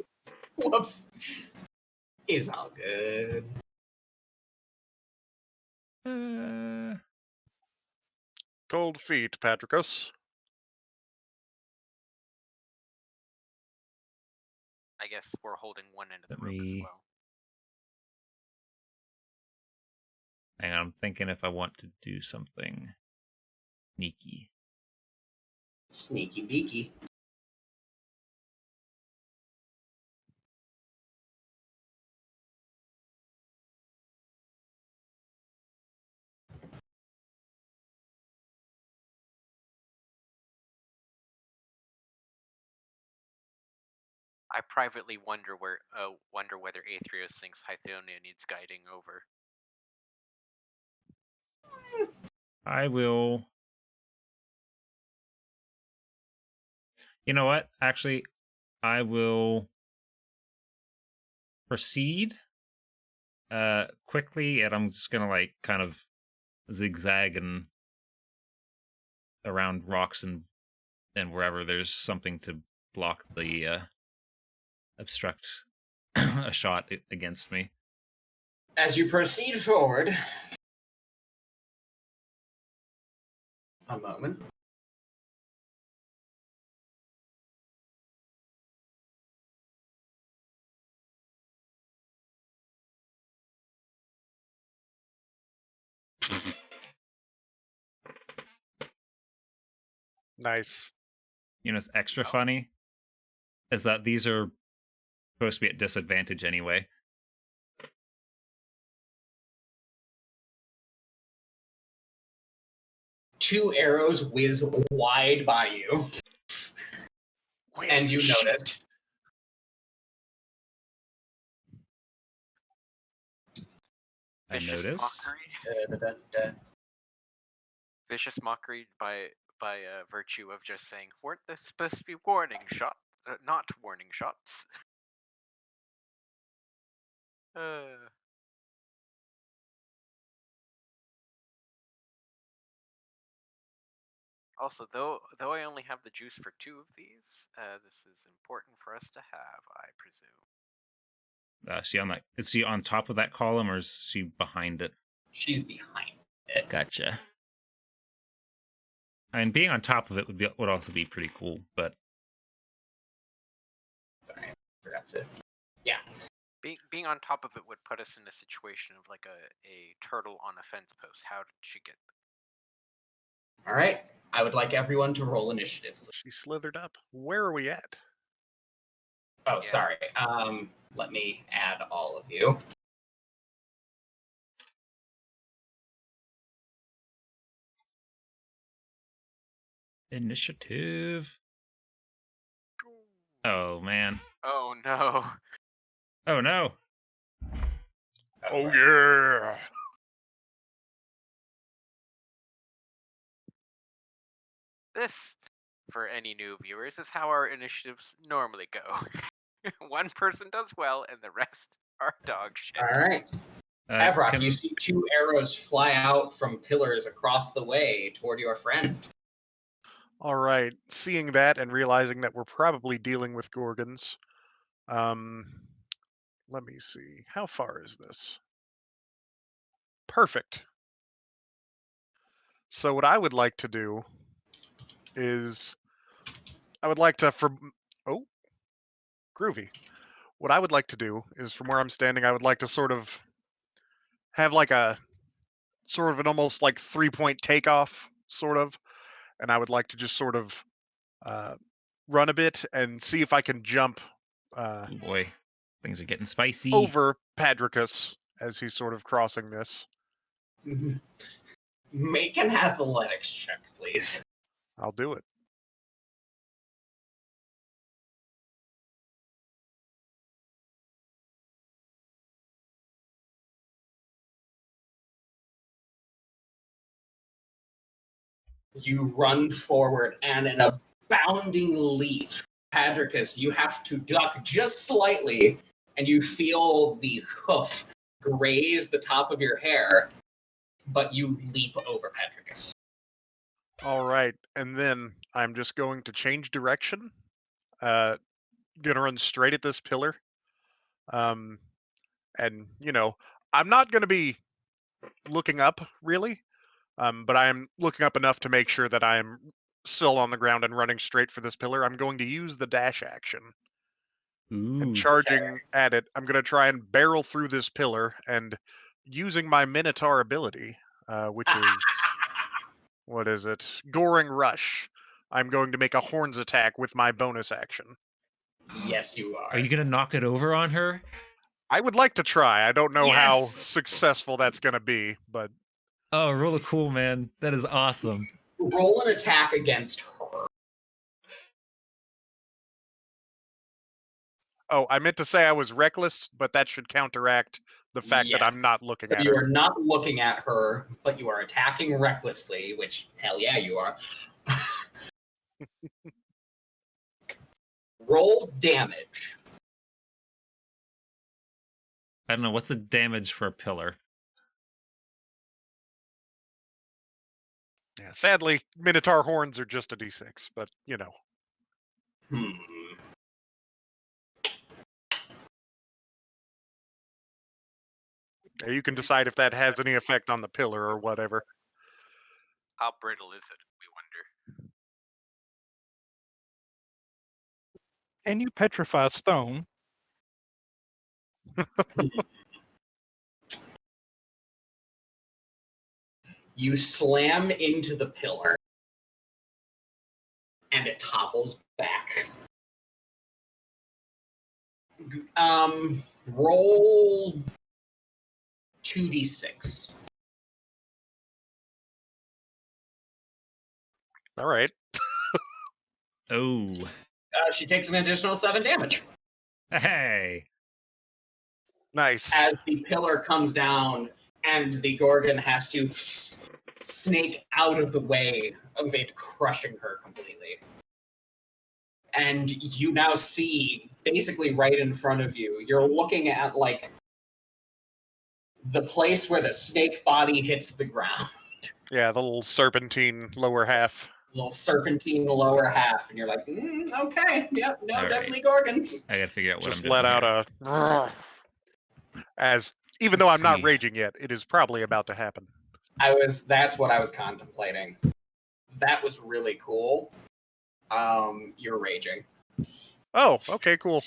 Whoops. It's all good. Cold feet, Patricus. I guess we're holding one end of the Let rope as me- well. Hang on, I'm thinking if I want to do something sneaky. Sneaky beaky. I privately wonder whether Aetherios thinks Hythonia needs guiding over. I will. You know what? Actually, I will proceed quickly, and I'm just gonna like kind of zigzag and around rocks and wherever there's something to block the obstruct a shot against me. As you proceed forward, a moment. Nice. You know, it's extra funny is that these are supposed to be at disadvantage anyway. Two arrows whiz wide by you, and you notice. I Vicious notice. mockery. Vicious mockery by virtue of just saying, weren't there supposed to be warning shots? Not warning shots. Also, though I only have the juice for 2 of these, this is important for us to have, I presume. Is she on top of that column or is she behind it? She's behind it. Gotcha. I mean, being on top of it would also be pretty cool, but Sorry, I forgot to. Yeah. Being on top of it would put us in a situation of like a turtle on a fence post. How did she get All right. I would like everyone to roll initiative. She slithered up. Where are we at? Oh, Yeah. sorry. Let me add all of you. initiative. Oh man. Oh no. Oh no. Oh yeah. This, for any new viewers, is how our initiatives normally go. One person does well, and the rest are dog shit. All right. Avrock, you see 2 arrows fly out from pillars across the way toward your friend. All right. Seeing that and realizing that we're probably dealing with Gorgons, let me see. How far is this? Perfect. So what I would like to do is I would like to oh, groovy. what I would like to do is, from where I'm standing, I would like to sort of have like a sort of an almost like 3-point takeoff, sort of, and I would like to just sort of uh, run a bit and see if I can jump uh, Oh boy, things are getting spicy. over Padricus as he's sort of crossing this. Make an athletics check, please. I'll do it. You run forward, and in a bounding leap, Padricus, you have to duck just slightly, and you feel the hoof graze the top of your hair, but you leap over Padricus. All right, and then I'm just going to change direction. Gonna run straight at this pillar. Um, and I'm not gonna be looking up really, but I am looking up enough to make sure that I am still on the ground and running straight for this pillar. I'm going to use the dash action and Ooh. charging at it. I'm gonna try and barrel through this pillar and using my Minotaur ability, which is what is it? Goring Rush. I'm going to make a horns attack with my bonus action. Yes, you Are you gonna knock it over on her? I would like to try. I don't know how Yes! successful that's going to be, but Oh, roll a cool, man. That is awesome. Roll an attack against her. oh, I meant to say I was reckless, but that should counteract the fact that I'm Yes. not looking So at you her. are not looking at her, but you are attacking recklessly, which, hell yeah, you are. Roll damage. I don't know, what's the damage for a pillar? Yeah, sadly, Minotaur horns are just a d6, but you can decide if that has any effect on the pillar or whatever. How brittle is it, we wonder? Can you petrify stone? You slam into the pillar, and it topples back. Roll 2d6. All right. Oh. She takes an additional 7 damage. Hey. Nice. As the pillar comes down, and the Gorgon has to snake out of the way of it crushing her completely. And you now see, basically right in front of you, you're looking at, like, the place where the snake body hits the ground. Yeah, the little serpentine lower half. Little serpentine lower half, and you're like, okay, yep, no, All right. definitely Gorgons. I gotta figure out what Just I'm let doing out here. even though Let's I'm not see. raging yet, it is probably about to happen. That's what I was contemplating. That was really cool. You're raging. Oh, okay, cool.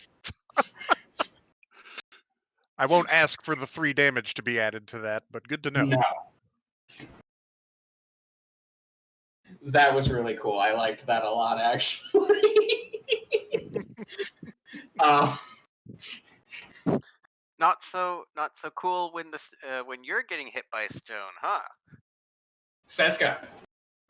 I won't ask for the 3 damage to be added to that, but good to know. No. That was really cool. I liked that a lot, actually. Not so cool when when you're getting hit by a stone, huh? Seska,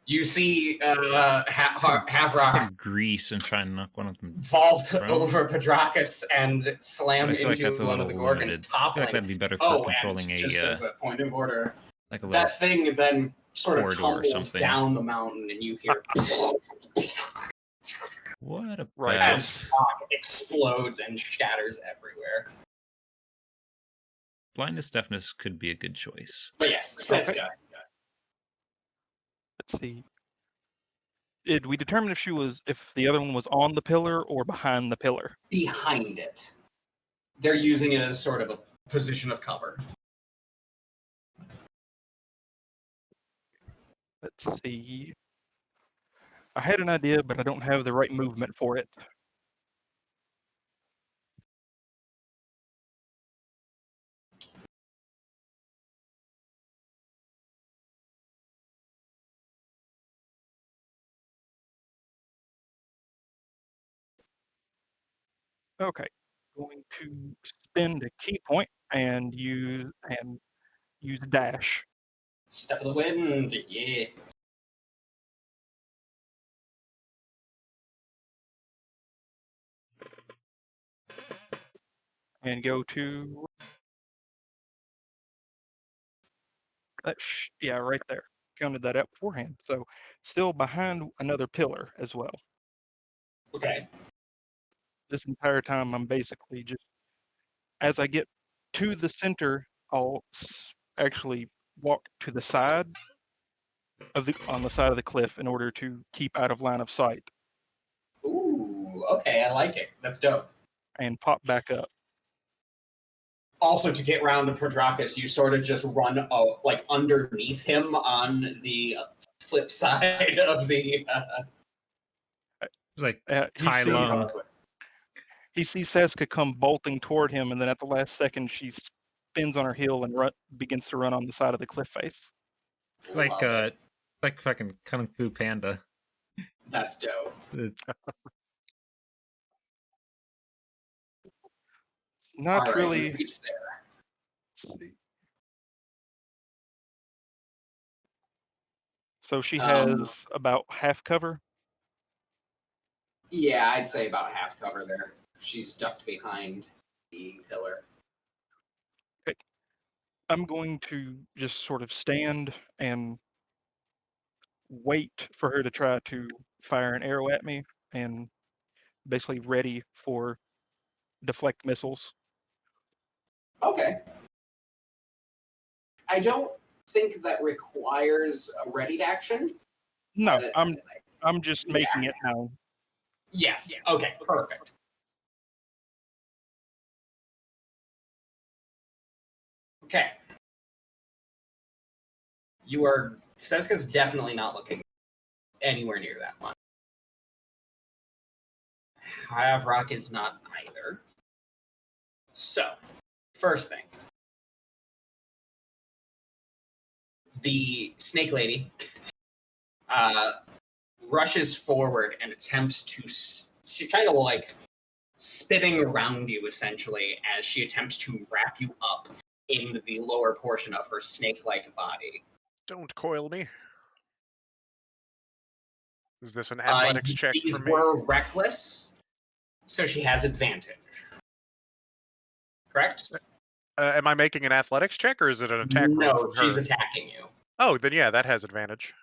you see Half Rock Some grease and try and knock one of them vault prone. over Padrakas and slam But I feel like into that's a one of little the Gorgons, limited. I toppling. feel like that'd be better for controlling and just as a point of order, like a little that thing then sort of corridor or tumbles something. down the mountain, and you hear What a Right. as rock explodes and shatters everywhere. blindness deafness could be a good choice. But yes, Seska. Let's see. Did we determine if the other one was on the pillar or behind the pillar? Behind it. They're using it as sort of a position of cover. Let's see. I had an idea, but I don't have the right movement for it. Okay. Going to spend a key point and use dash. Step of the wind, yeah. And go to yeah, right there. Counted that out beforehand. So still behind another pillar as well. Okay. This entire time, I'm basically just, as I get to the center, I'll actually walk to the side on the side of the cliff in order to keep out of line of sight Ooh, okay, I like it. That's dope. and pop back up. Also, to get round to Prodrakis, you sort of just run like underneath him on the flip side of the. It's like He Tai sees Lung. Seska come bolting toward him, and then at the last second, she spins on her heel and begins to run on the side of the cliff face. Like like fucking Kung Fu Panda. That's dope. Not All right, we really. reached there. Let's see. So she Um, has about half cover. Yeah, I'd say about half cover there. She's ducked behind the pillar. Okay. I'm going to just sort of stand and wait for her to try to fire an arrow at me and basically ready for deflect missiles. Okay. I don't think that requires a readied action. No, but, I'm just making it known. Yes. Okay. Perfect. Okay. Seska's definitely not looking anywhere near that one. Havrock is not either. So, first thing. The snake lady rushes forward and attempts to. She's kind of like spinning around you, essentially, as she attempts to wrap you up in the lower portion of her snake-like body. Don't coil me. Is this an athletics check These for me? were reckless, so she has advantage. Correct? Am I making an athletics check, or is it an attack roll No, from her? she's attacking you. Oh, then yeah, that has advantage.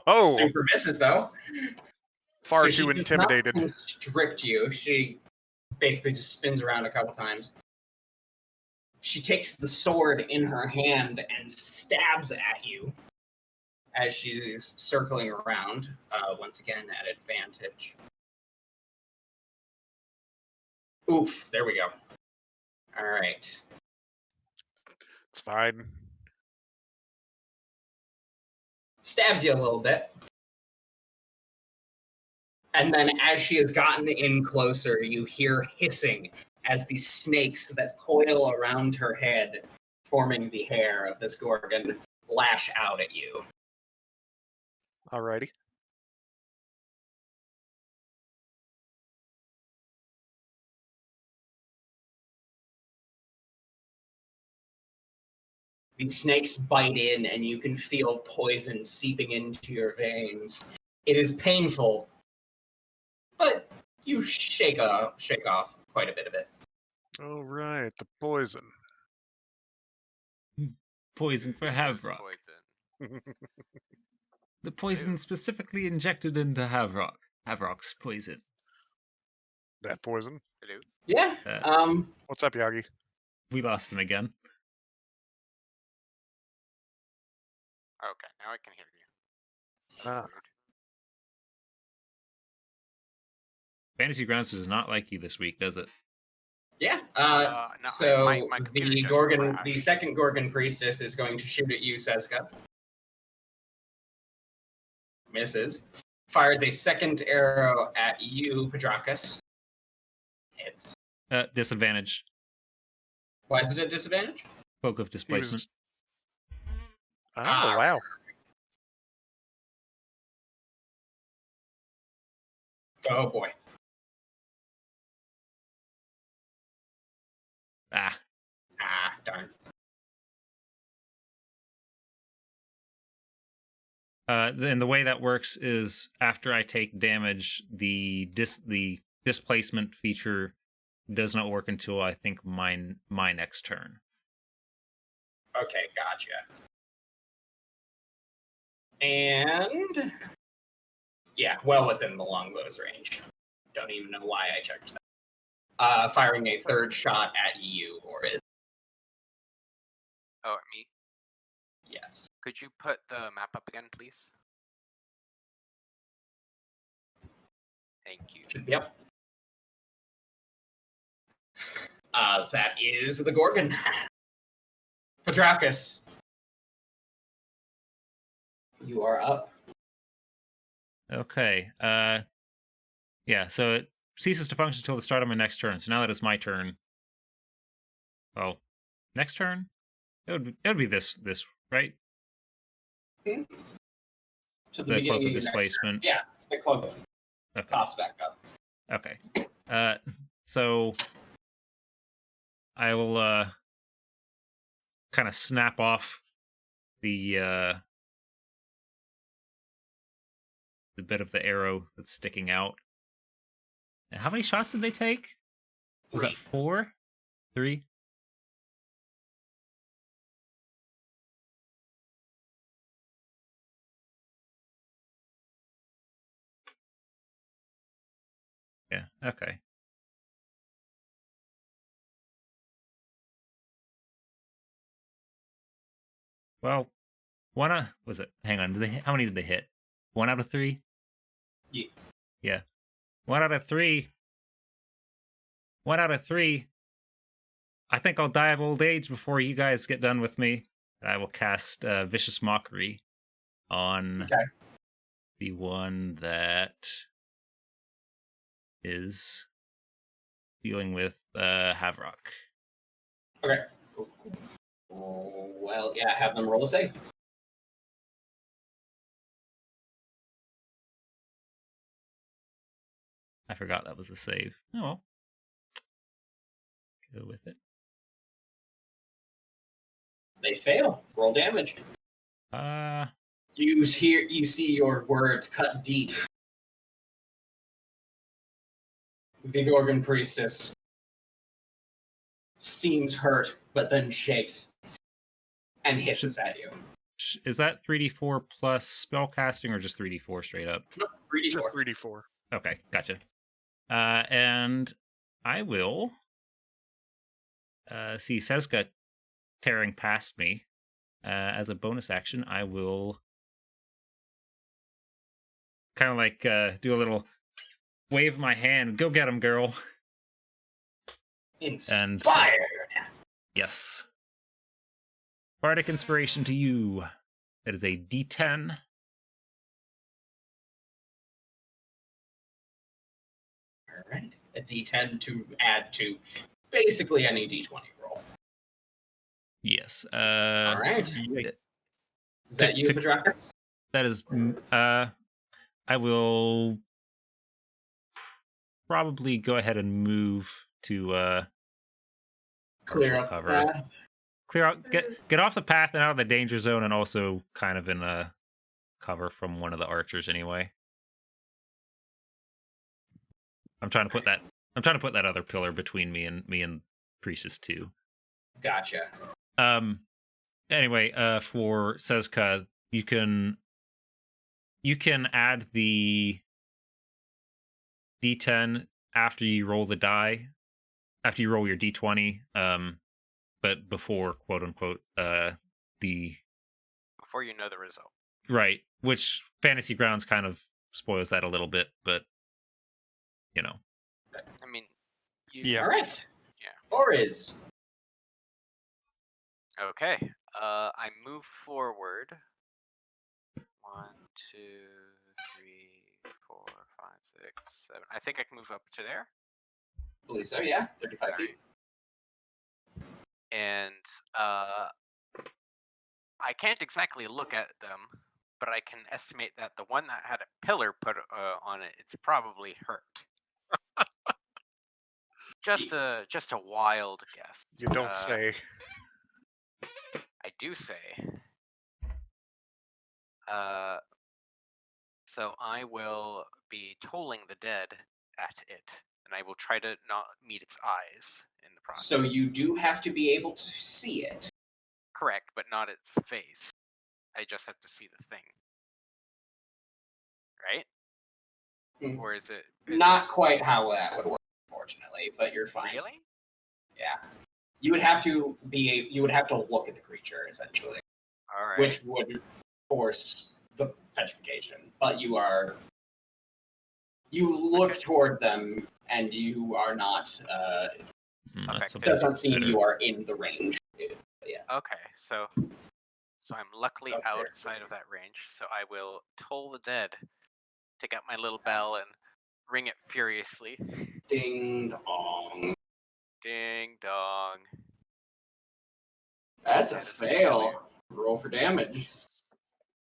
Oh, Super misses, though. far So too she does not intimidated. constrict you. She basically just spins around a couple times. She takes the sword in her hand and stabs at you as she's circling around, once again at advantage. Oof, there we go. All right. It's fine. Stabs you a little bit. And then as she has gotten in closer, you hear hissing as the snakes that coil around her head, forming the hair of this Gorgon, lash out at you. Alrighty. These snakes bite in, and you can feel poison seeping into your veins. It is painful, but you shake off quite a bit of it. All right, the poison. Poison for Havrock. Poison. The poison specifically injected into Havrock. Havrock's poison. That poison. Hello. Yeah. What's up, Yagi? We lost him again. Okay, now I can hear you. That's Ah. weird. Fantasy Grounds does not like you this week, does it? Yeah. No, So my computer the just Gorgon, crashed. the second Gorgon priestess, is going to shoot at you, Seska. Misses. Fires a second arrow at you, Prodrakis. Hits. Disadvantage. Why is it a disadvantage? Cloak of He Displacement. was. Oh wow. Oh boy. Ah. Ah, darn. And the way that works is after I take damage, the displacement feature does not work until I think my next turn. Okay, gotcha. And yeah, well within the longbow's range. Don't even know why I checked that. Firing a third shot at you, or is Oh, at me. yes. Could you put the map up again, please? Thank you. Should be up. That is the Gorgon. Patrakis, you are up. Okay. Yeah, so it ceases to function until the start of my next turn. So now that it's my turn. Well, next turn? It would be this, right? Hmm? To the The beginning cloak of of your displacement. next turn. Yeah, the cloak Okay. pops back up. Okay. So I will kind of snap off the bit of the arrow that's sticking out. And how many shots did they take? Was that 4? 3? Yeah, okay. Well, was it? Hang on, how many did they hit? 1 out of 3? Yeah. Yeah. 1 out of 3. 1 out of 3. I think I'll die of old age before you guys get done with me. I will cast Vicious Mockery on the one that is dealing with Havrock. Okay. Cool. Well, yeah, have them roll a save. I forgot that was a save. Oh well. Go with it. They fail. Roll damage. You see your words cut deep. The Gorgon priestess seems hurt, but then shakes and hisses at you. Is that 3d4 plus spellcasting or just 3d4 straight up? Nope, 3d4. Just 3d4. Okay, gotcha. And I will see Seska tearing past me. As a bonus action, I will kind of like do a little wave my hand. Go get him, girl. Inspired. Yes. Bardic Inspiration to you. That is a D10. All right. A D10 to add to basically any D20 roll. Yes. All right. Is that you, Patrakis? That is. I will probably go ahead and move to clear up cover. the path. Clear out. Get off the path and out of the danger zone, and also kind of in a cover from one of the archers anyway. I'm trying to put that other pillar between me and Priestess too. Gotcha. Anyway, for Seska, you can add the D10 after you roll the die, after you roll your D20, but before quote unquote before you know the result. Right, which Fantasy Grounds kind of spoils that a little bit, but you know. I mean, Yeah. All right. Yeah. Oriz. Okay. I move forward. 1, 2, 3, 4, 5, 6, 7. I think I can move up to there. I believe so, yeah. 35 feet. And I can't exactly look at them, but I can estimate that the one that had a pillar put on it, it's probably hurt. Just a wild guess. You don't say. I do say. So I will be tolling the dead at it, and I will try to not meet its eyes in the process. So you do have to be able to see it. Correct, but not its face. I just have to see the thing. Right? Mm. Or is it... Not quite how that would work, unfortunately, but you're fine. Really? Yeah. You would have to look at the creature, essentially. Alright. Which would force the petrification. But you look toward them, and you are not, That's Affected. does not seem consider. you are in the range. Yeah. Okay, so I'm luckily Okay. outside of that range, so I will toll the dead, take out my little bell, and ring it furiously. Ding dong. Ding dong. That's a That is fail. Roll for damage.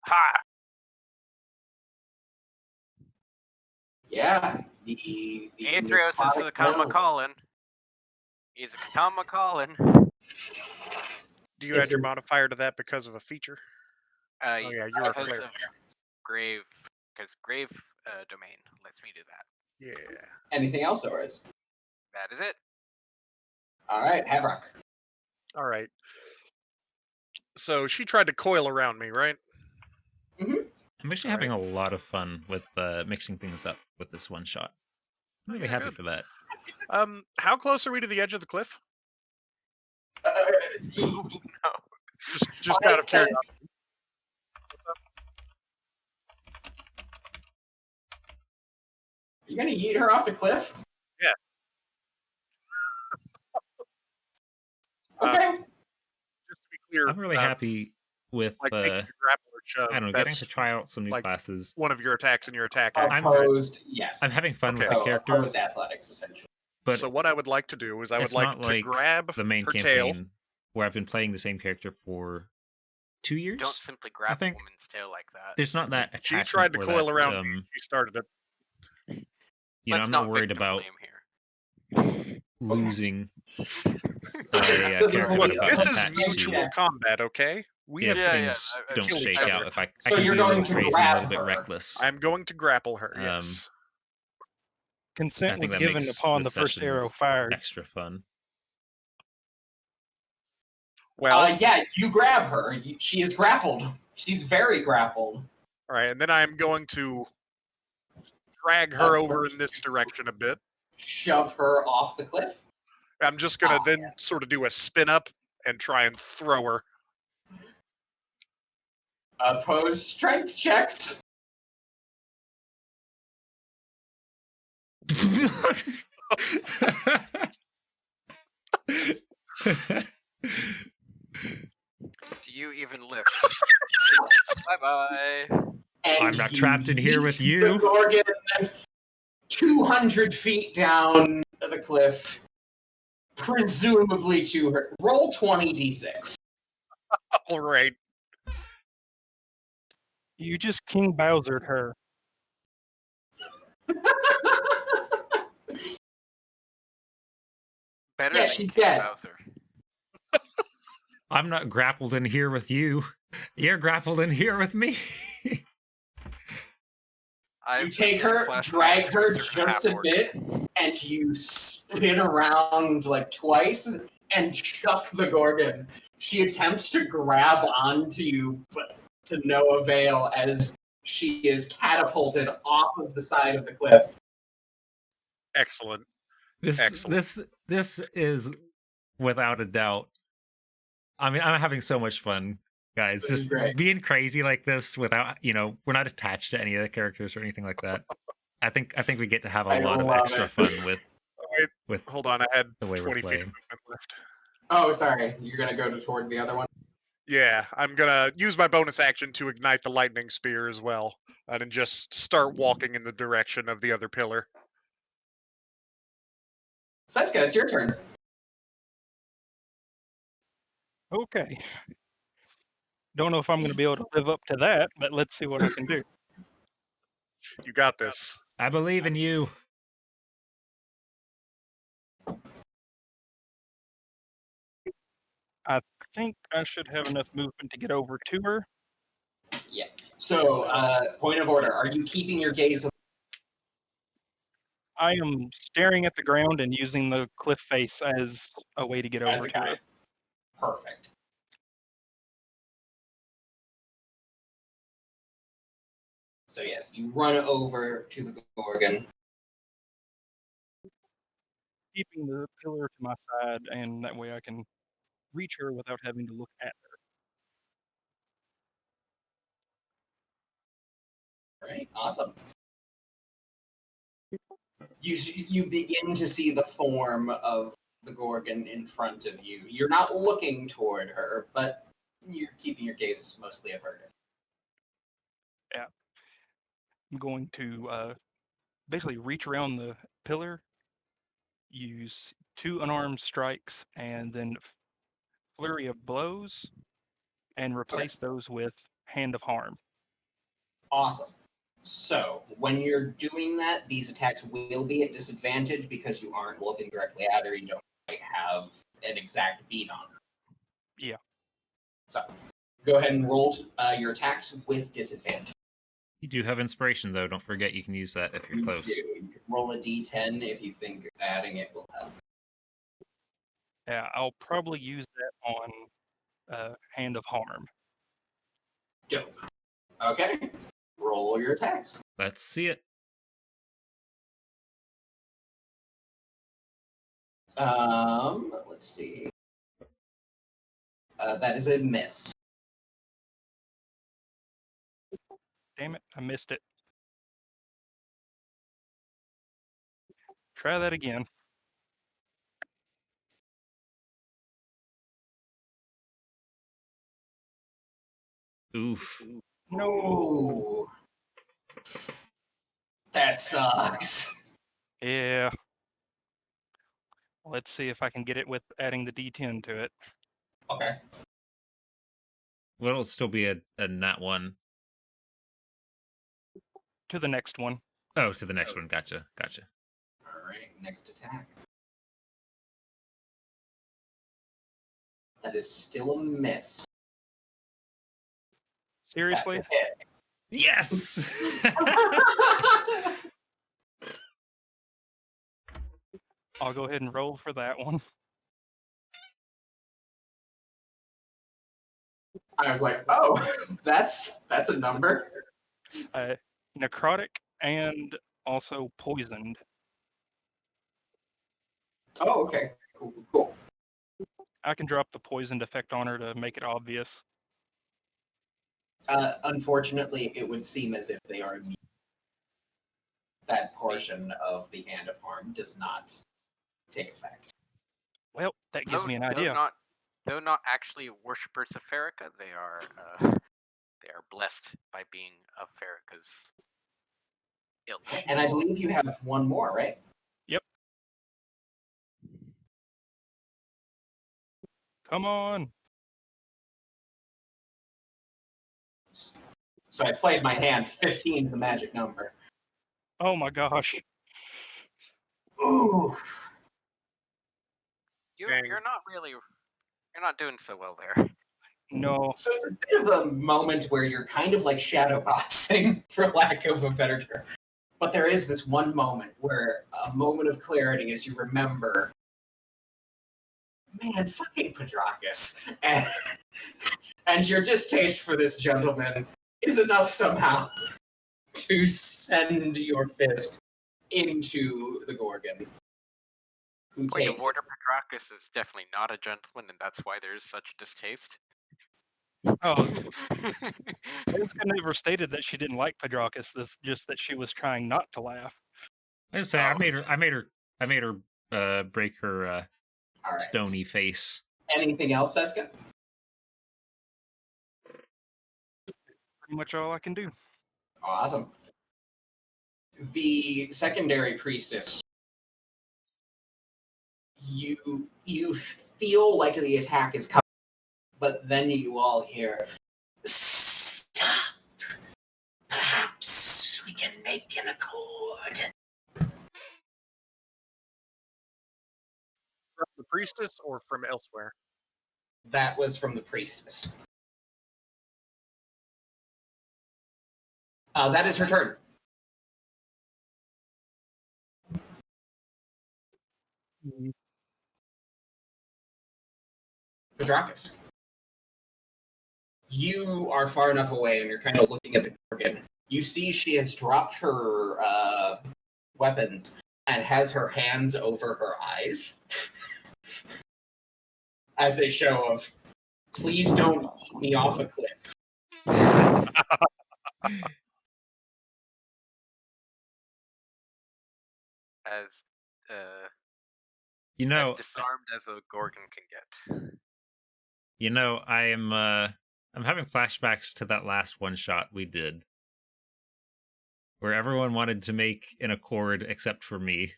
Ha! Yeah. The Aetherios is necrotic a come bells. calling. He's a come calling. Do you This add your is- modifier to that because of a feature? Oh yeah, you're a because cleric. of grave domain lets me do that. Yeah. Anything else, or is? That is it. All right, Havrock. All right. So she tried to coil around me, right? I'm actually having a lot of fun with mixing things up with this one shot. I'm really happy good. for that. How close are we to the edge of the cliff? No. Just out of curiosity. You're gonna yeet her off the cliff? Yeah. Okay. Just to be clear, I'm really happy with like making a grapple or shove. I don't know, getting That's to try out some new like classes. one of your attacks in your attack action. Opposed, yes. I'm having fun with Okay. the So, character, opposed athletics, essentially. but So what I would like to do is I would it's like not to like grab the main her campaign tail. where I've been playing the same character for 2 years. Don't simply grab a think woman's tail like that. There's not that She attachment tried to or coil that, around me. She started it. Let's I'm not not worried victim about blame here. losing a So character Look, that got this is attached to. mutual combat, okay? We If have to things don't kill each shake other. out, if I So can you're be a little going to crazy and a grab little bit her. reckless. I'm going to grapple her, yes. I Consent think was that given makes upon this the first session arrow fired. extra fun. Well, Yeah, you grab her. She is grappled. She's very grappled. all right, and then I'm going to drag her over in this direction a bit. Shove her off the cliff. I'm just going to then sort of do a spin up and try and throw her. Opposed strength checks. Do you even lift? Bye-bye. And I'm not you trapped in here with yeet you. The Gorgon 200 feet down the cliff, presumably to her. Roll 20d6. All right. You just King Bowser'd her. Better Yeah, than she's King dead. Bowser. I'm not grappled in here with you. You're grappled in here with me. You take her, drag her just a bit, and you spin around like twice and chuck the Gorgon. She attempts to grab onto you, but to no avail as she is catapulted off of the side of the cliff. Excellent. This is without a doubt. I mean, I'm having so much fun, guys. This is Just great. being crazy like this without, we're not attached to any of the characters or anything like that. I think we get to have a lot of love extra it. fun with Hold on, I had the way 20 we're feet of playing. movement left. Oh, sorry. You're going to go toward the other one? Yeah, I'm gonna use my bonus action to ignite the lightning spear as well, and then just start walking in the direction of the other pillar. Seska, it's your turn. Okay. Don't know if I'm going to be able to live up to that, but let's see what I can do. You got this. I believe in you. I think I should have enough movement to get over to her. Yeah. So, point of order: are you keeping your gaze I am staring at the ground and using the cliff face as a way to get as over a to her. guide? Perfect. So yes, you run over to the Gorgon. Keeping the pillar to my side, and that way I can reach her without having to look at her. All right, awesome. You begin to see the form of the Gorgon in front of you. You're not looking toward her, but you're keeping your gaze mostly averted. Yeah. I'm going to basically reach around the pillar, use 2 unarmed strikes, and then flurry of blows, and replace those with Hand of Harm. Awesome. So when you're doing that, these attacks will be at disadvantage because you aren't looking directly at her. You don't quite have an exact beat on her. Yeah. So go ahead and roll your attacks with disadvantage. You do have inspiration, though. Don't forget you can use that if you're You close. do. You can roll a d10 if you think adding it will help. Yeah, I'll probably use that on Hand of Harm. Dope. Okay. Roll your attacks. Let's see it. Let's see. That is a miss. Damn it, I missed it. Try that again. Oof. No. That sucks. Yeah. Let's see if I can get it with adding the D10 to it. Okay. Well, it'll still be a nat 1. To the next one. Oh, to the next one. Gotcha. All right. Next attack. That is still a miss. Seriously? That's a hit. Yes! I'll go ahead and roll for that one. I was like, oh, that's a number. Necrotic and also poisoned. Oh, okay. Cool. I can drop the poisoned effect on her to make it obvious. Unfortunately, it would seem as if they are immune. That portion of the Hand of Harm does not take effect. Well, that gives me an idea. Though not actually worshippers of Farrakha, they are blessed by being of Farrakha's ilk. And I believe you have one more, right? Yep. Come on. So I played my hand. 15 is the magic number. Oh my gosh. Ooh. You're not doing so well there. No. So it's a bit of a moment where you're kind of like shadow boxing, for lack of a better term. But there is this one moment where a moment of clarity as you remember, man, fucking Padrakas. And your distaste for this gentleman is enough somehow to send your fist into the Gorgon. Who Point of takes order, Padrakas is definitely not a gentleman, and that's why there's such distaste. Oh, Jessica never stated that she didn't like Padrakas, just that she was trying not to laugh. I say I made her break her All right. stony face. Anything else, Seska? Pretty much all I can do. Awesome. The secondary priestess. You feel like the attack is coming, but then you all hear, "Stop! Perhaps we can make an accord." From the priestess or from elsewhere? That was from the priestess. That is her turn. Petracus. You are far enough away and you're kind of looking at the Gorgon. You see she has dropped her weapons and has her hands over her eyes as a show of, please don't eat me off a cliff. As You know, as disarmed as a Gorgon can get. you know, I'm having flashbacks to that last one shot we did, where everyone wanted to make an accord except for me.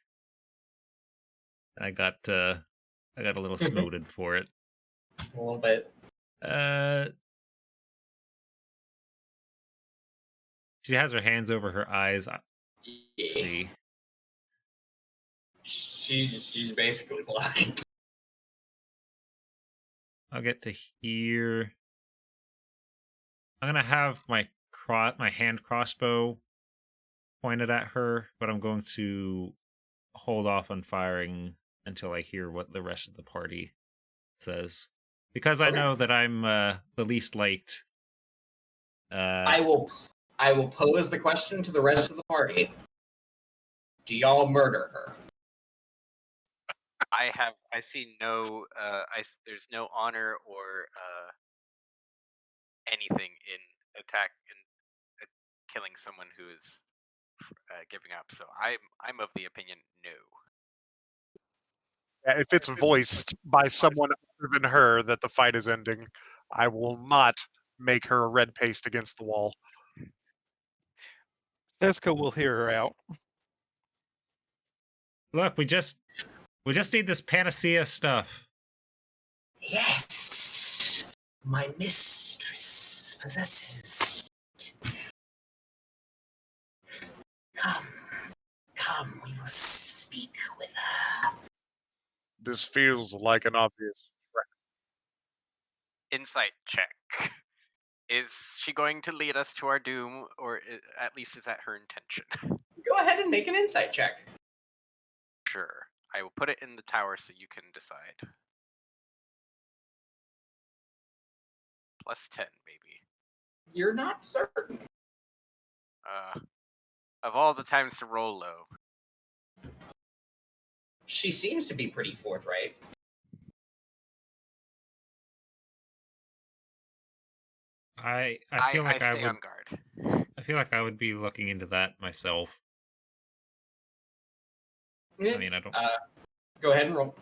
I got a little smoted for it. A little bit. She has her hands over her eyes. Yeah. Let's see. She's basically blind. I'll get to here. I'm gonna have my hand crossbow pointed at her, but I'm going to hold off on firing until I hear what the rest of the party says, because I know that I'm the least liked. I will pose the question to the rest of the party. Do y'all murder her? I see no there's no honor or anything in attack and killing someone who is giving up. So I'm of the opinion no. Yeah, if it's voiced by someone other than her that the fight is ending, I will not make her a red paste against the wall. Seska will hear her out. Look, we just need this panacea stuff. Yes, my mistress possesses it. Come, we will speak with her. This feels like an obvious threat. Insight check. Is she going to lead us to our doom, or at least is that her intention? Go ahead and make an insight check. Sure. I will put it in the tower so you can decide. Plus 10, baby. You're not certain. Of all the times to roll low. She seems to be pretty forthright. I feel like I stay would on guard. I feel like I would be looking into that myself. Yeah. I mean, I don't. Go ahead and roll.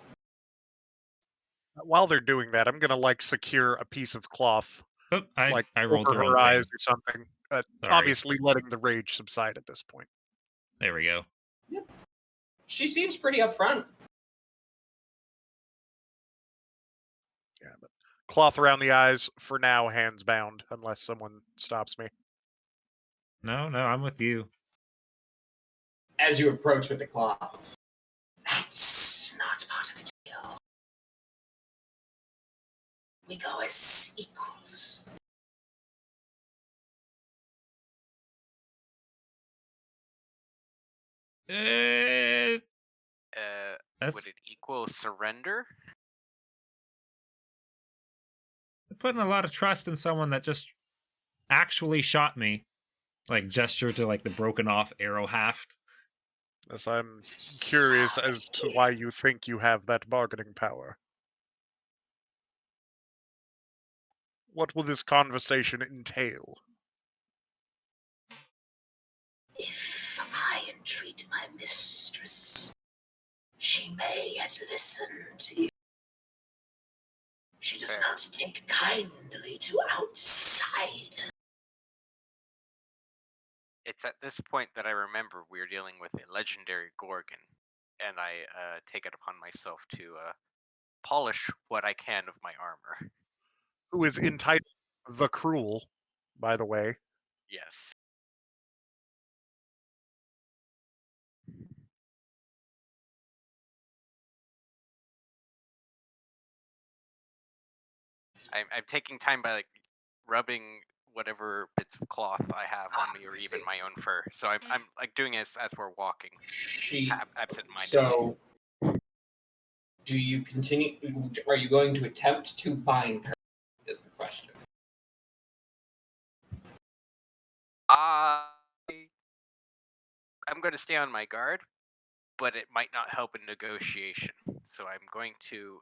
While they're doing that, I'm gonna secure a piece of cloth, Oh, I rolled over the wrong her eyes thing. or something. Sorry. Obviously, letting the rage subside at this point. There we go. Yep. She seems pretty upfront. Yeah, but cloth around the eyes for now, hands bound, unless someone stops me. No, I'm with you. As you approach with the cloth. That's not part of the deal. We go as equals. Would it equal surrender? Putting a lot of trust in someone that just actually shot me. Gesture to the broken off arrow haft. Yes, I'm curious as to why you think you have that bargaining power. What will this conversation entail? If I entreat my mistress, she may yet listen to you. She does not take kindly to outsiders. It's at this point that I remember we're dealing with a legendary Gorgon, and I take it upon myself to polish what I can of my armor. Who is entitled the Cruel, by the way. Yes. I'm taking time by like rubbing whatever bits of cloth I have on me, or I even see. my own fur. So I'm like doing this as we're walking, absent-mindedly. So, do you continue? Are you going to attempt to bind her? Is the question. I'm going to stay on my guard, but it might not help in negotiation. So I'm going to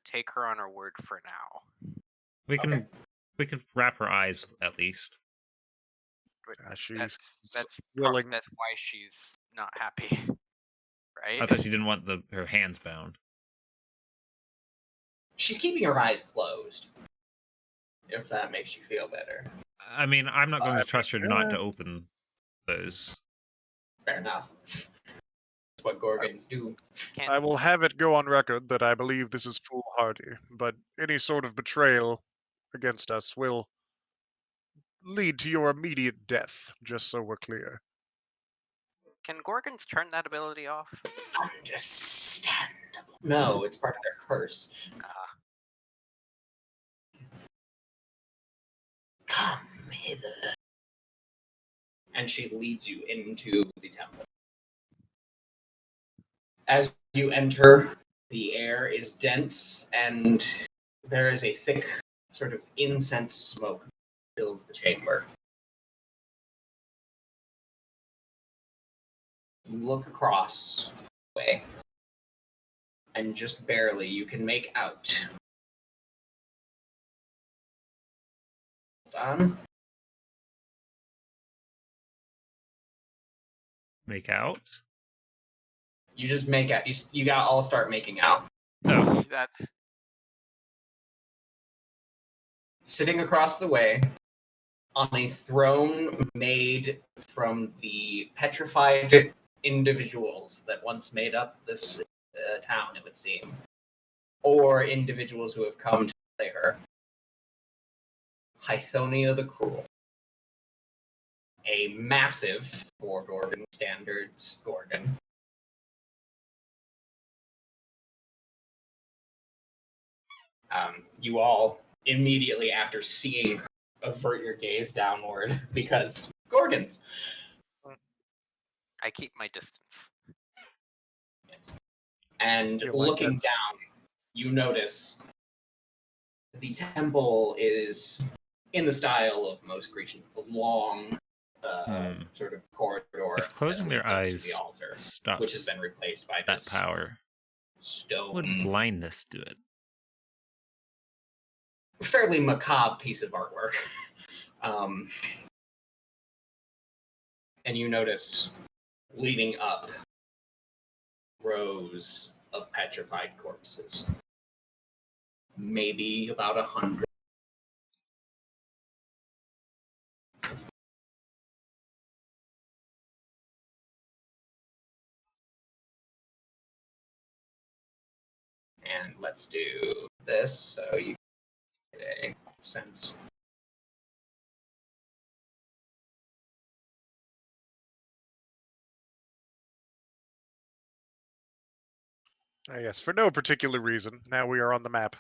take her on her word for now. We can Okay. we can wrap her eyes at least. But She's that's willing. that's why she's not happy, right? I thought she didn't want her hands bound. She's keeping her eyes closed. If that makes you feel better. I mean, I'm not going to trust her not to open those. Fair enough. That's what Gorgons do. I will have it go on record that I believe this is foolhardy, but any sort of betrayal against us will lead to your immediate death, just so we're clear. Can Gorgons turn that ability off? Understandable. No, it's part of their curse. Come hither. And she leads you into the temple. As you enter, the air is dense and there is a thick sort of incense smoke that fills the chamber. You look across the way, and just barely you can make out. Done. Make out? You just make out. You gotta all start making out. Oh. That's Sitting across the way on a throne made from the petrified individuals that once made up this town, it would seem, or individuals who have come to slay her. Hythonia the Cruel. A massive, for Gorgon standards, Gorgon. You all immediately after seeing her avert your gaze downward because Gorgons. I keep my distance. Yes. And Feel like looking that's- down, you notice the temple is in the style of most Grecian, a long sort of corridor. If closing that their leads up to the eyes altar, stops which has been replaced by that this power, stone. would blindness do it? Fairly macabre piece of artwork. And you notice leading up rows of petrified corpses. Maybe about 100. And let's do this so you get a sense. Yes, for no particular reason. Now we are on the map.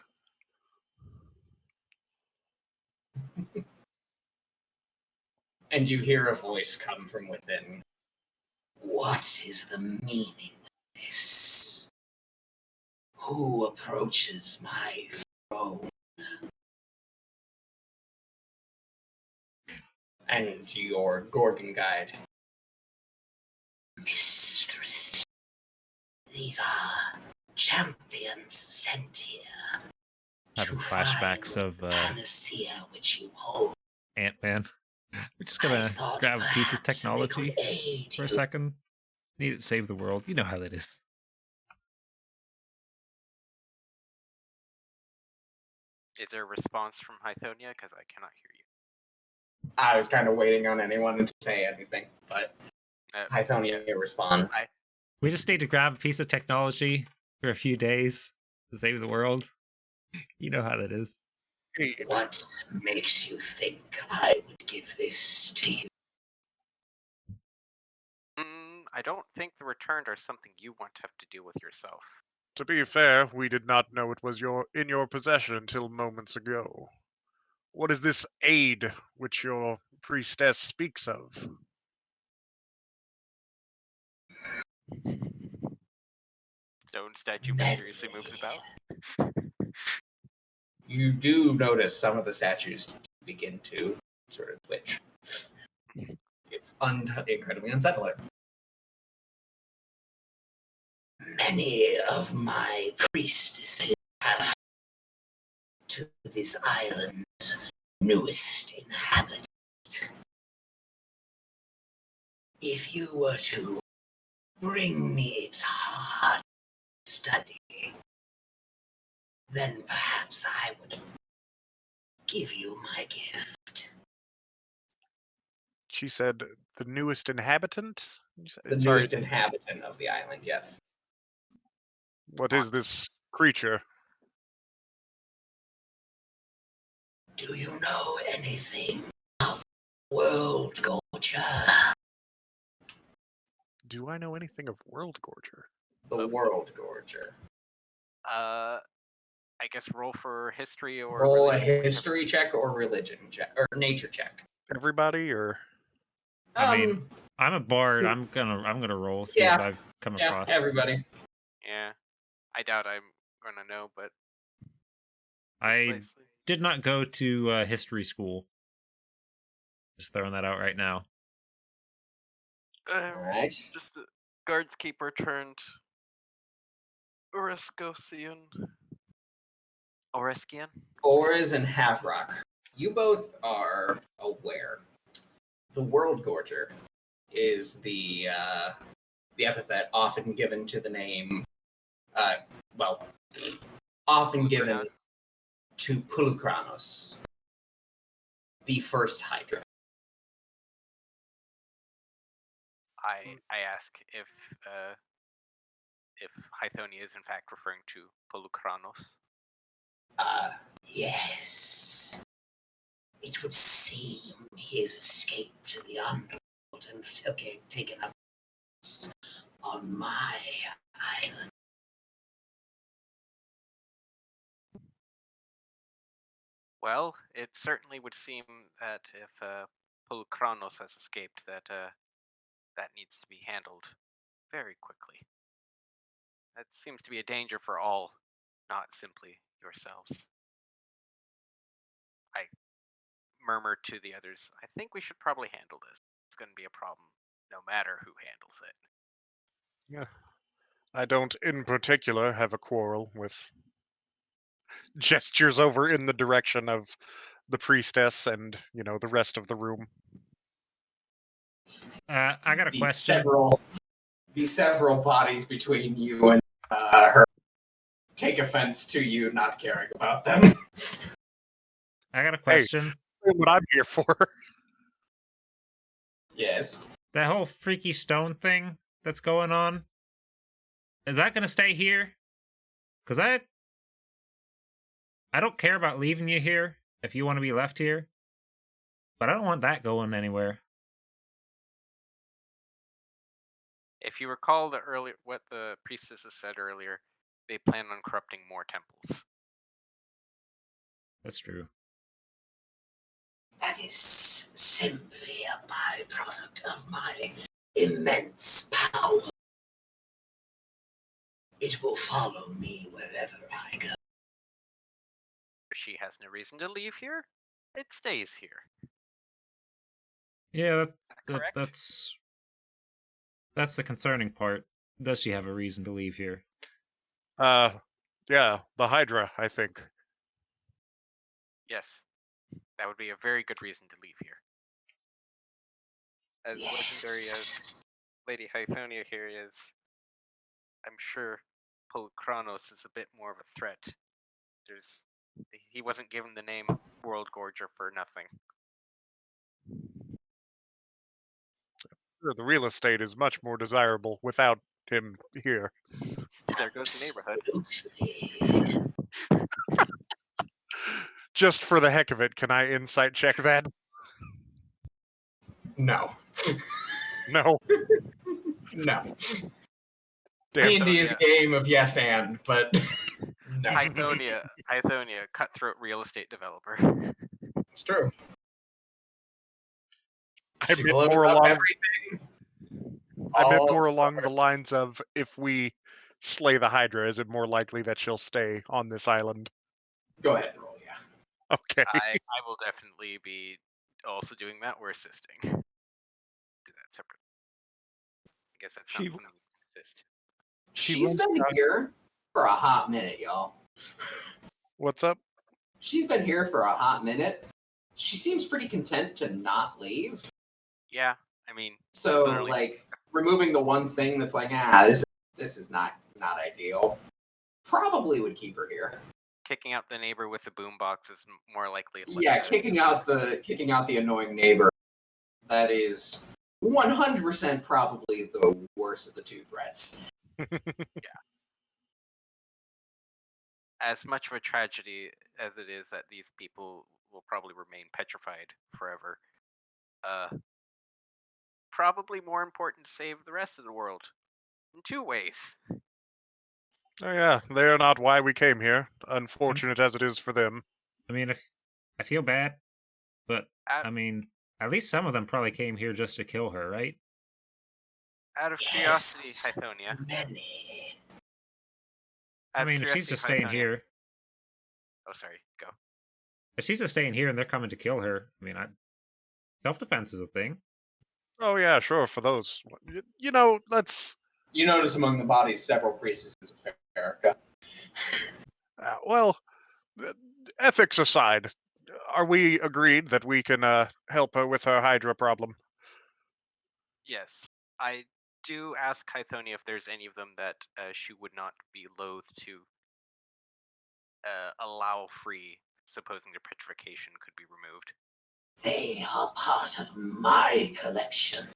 And you hear a voice come from within. What is the meaning of this? Who approaches my throne? And your Gorgon guide. Mistress. These are champions sent here Having to flashbacks find of the panacea which you hold. Ant-Man. We're just I gonna thought grab a piece of perhaps they technology could aid for a you. second. Need it to save the world. You know how that is. Is there a response from Hythonia? Because I cannot hear you. I was kind of waiting on anyone to say anything, but Hythonia responds. We just need to grab a piece of technology for a few days to save the world. You know how that is. What makes you think I would give this to you? I don't think the returned are something you want to have to deal with yourself. To be fair, we did not know it was in your possession until moments ago. What is this aid which your priestess speaks of? Stone statue Many. mysteriously moves about. You do notice some of the statues begin to sort of twitch. It's incredibly unsettling. Many of my priestesses have to this island's newest inhabitant. If you were to bring me its hard study, then perhaps I would give you my gift. She said, the newest inhabitant? The Sorry, newest inhabitant of the island, yes. what is this creature? Do you know anything of World Gorger? Do I know anything of World Gorger? The World Gorger. I guess roll for history or Roll a religion, history check or religion check or nature check. Everybody, or I mean, I'm a bard. I'm gonna roll, see yeah, what I've come yeah, across. everybody. Yeah, I doubt I'm gonna know, but I precisely. did not go to history school. Just throwing that out right now. All right. Just the guards keeper turned Oreskosian. Oreskian? Oris and Havrock, you both are aware. The World Gorger is the epithet often given to the name, often given Pulukranos? to Pulukranos, the first Hydra. I ask if Hythonia is in fact referring to Pulukranos. Yes. It would seem he has escaped to the underworld and taken up on my island. Well, it certainly would seem that if Pulukranos has escaped, that that needs to be handled very quickly. That seems to be a danger for all, not simply yourselves. I murmur to the others, I think we should probably handle this. It's going to be a problem no matter who handles it. yeah, I don't in particular have a quarrel with gestures over in the direction of the priestess and, the rest of the room. I got a question. The several bodies between you and her take offense to you not caring about them. I got a question. Hey, what I'm here for. Yes. That whole freaky stone thing that's going on, is that gonna stay here? Cause I don't care about leaving you here if you want to be left here, but I don't want that going anywhere. If you recall what the priestesses said earlier, they plan on corrupting more temples. That's true. That is simply a byproduct of my immense power. It will follow me wherever I go. She has no reason to leave here. It stays here. Yeah, Is that correct? that's the concerning part. Does she have a reason to leave here? Yeah, the Hydra, I think. Yes. That would be a very good reason to leave here. As legendary as Lady Hythonia here is, I'm sure Pulukranos is a bit more of a threat. He wasn't given the name World Gorger for nothing. The real estate is much more desirable without him here. There goes the neighborhood. Just for the heck of it, can I insight check that? No. No. No. Damn. D&D is a game of yes and, but no. Hythonia, cutthroat real estate developer. It's true. I She meant blows more up along. everything. I meant All more of along the stars. lines of if we slay the Hydra, is it more likely that she'll stay on this island? Go ahead and roll, yeah. Okay. I will definitely be also doing that or assisting. Do that separate. I guess that's not She- something we can assist. She She's runs been out- here for a hot minute, y'all. What's up? She's been here for a hot minute. She seems pretty content to not leave. Yeah, I mean, So, Literally. like, removing the one thing that's like, this is not ideal, probably would keep her here. kicking out the neighbor with the boombox is more likely. Yeah, kicking out the annoying neighbor. That is 100% probably the worst of the two threats. As much of a tragedy as it is that these people will probably remain petrified forever, probably more important to save the rest of the world in two ways. Oh yeah, they are not why we came here. Unfortunate as it is for them. I mean, I feel bad, but Out, I mean, at least some of them probably came here just to kill her, right? out of curiosity, Yes. Hythonia. Many. I mean, if she's just staying here, Oh, sorry. Go. if she's just staying here and they're coming to kill her, I mean, self-defense is a thing. Oh yeah, sure, for those. You know, let's... You notice among the bodies several priestesses of Farrakha. well, ethics aside, are we agreed that we can help her with her Hydra problem? Yes, I do ask Hythonia if there's any of them that she would not be loath to allow free, supposing their petrification could be removed. They are part of my collection.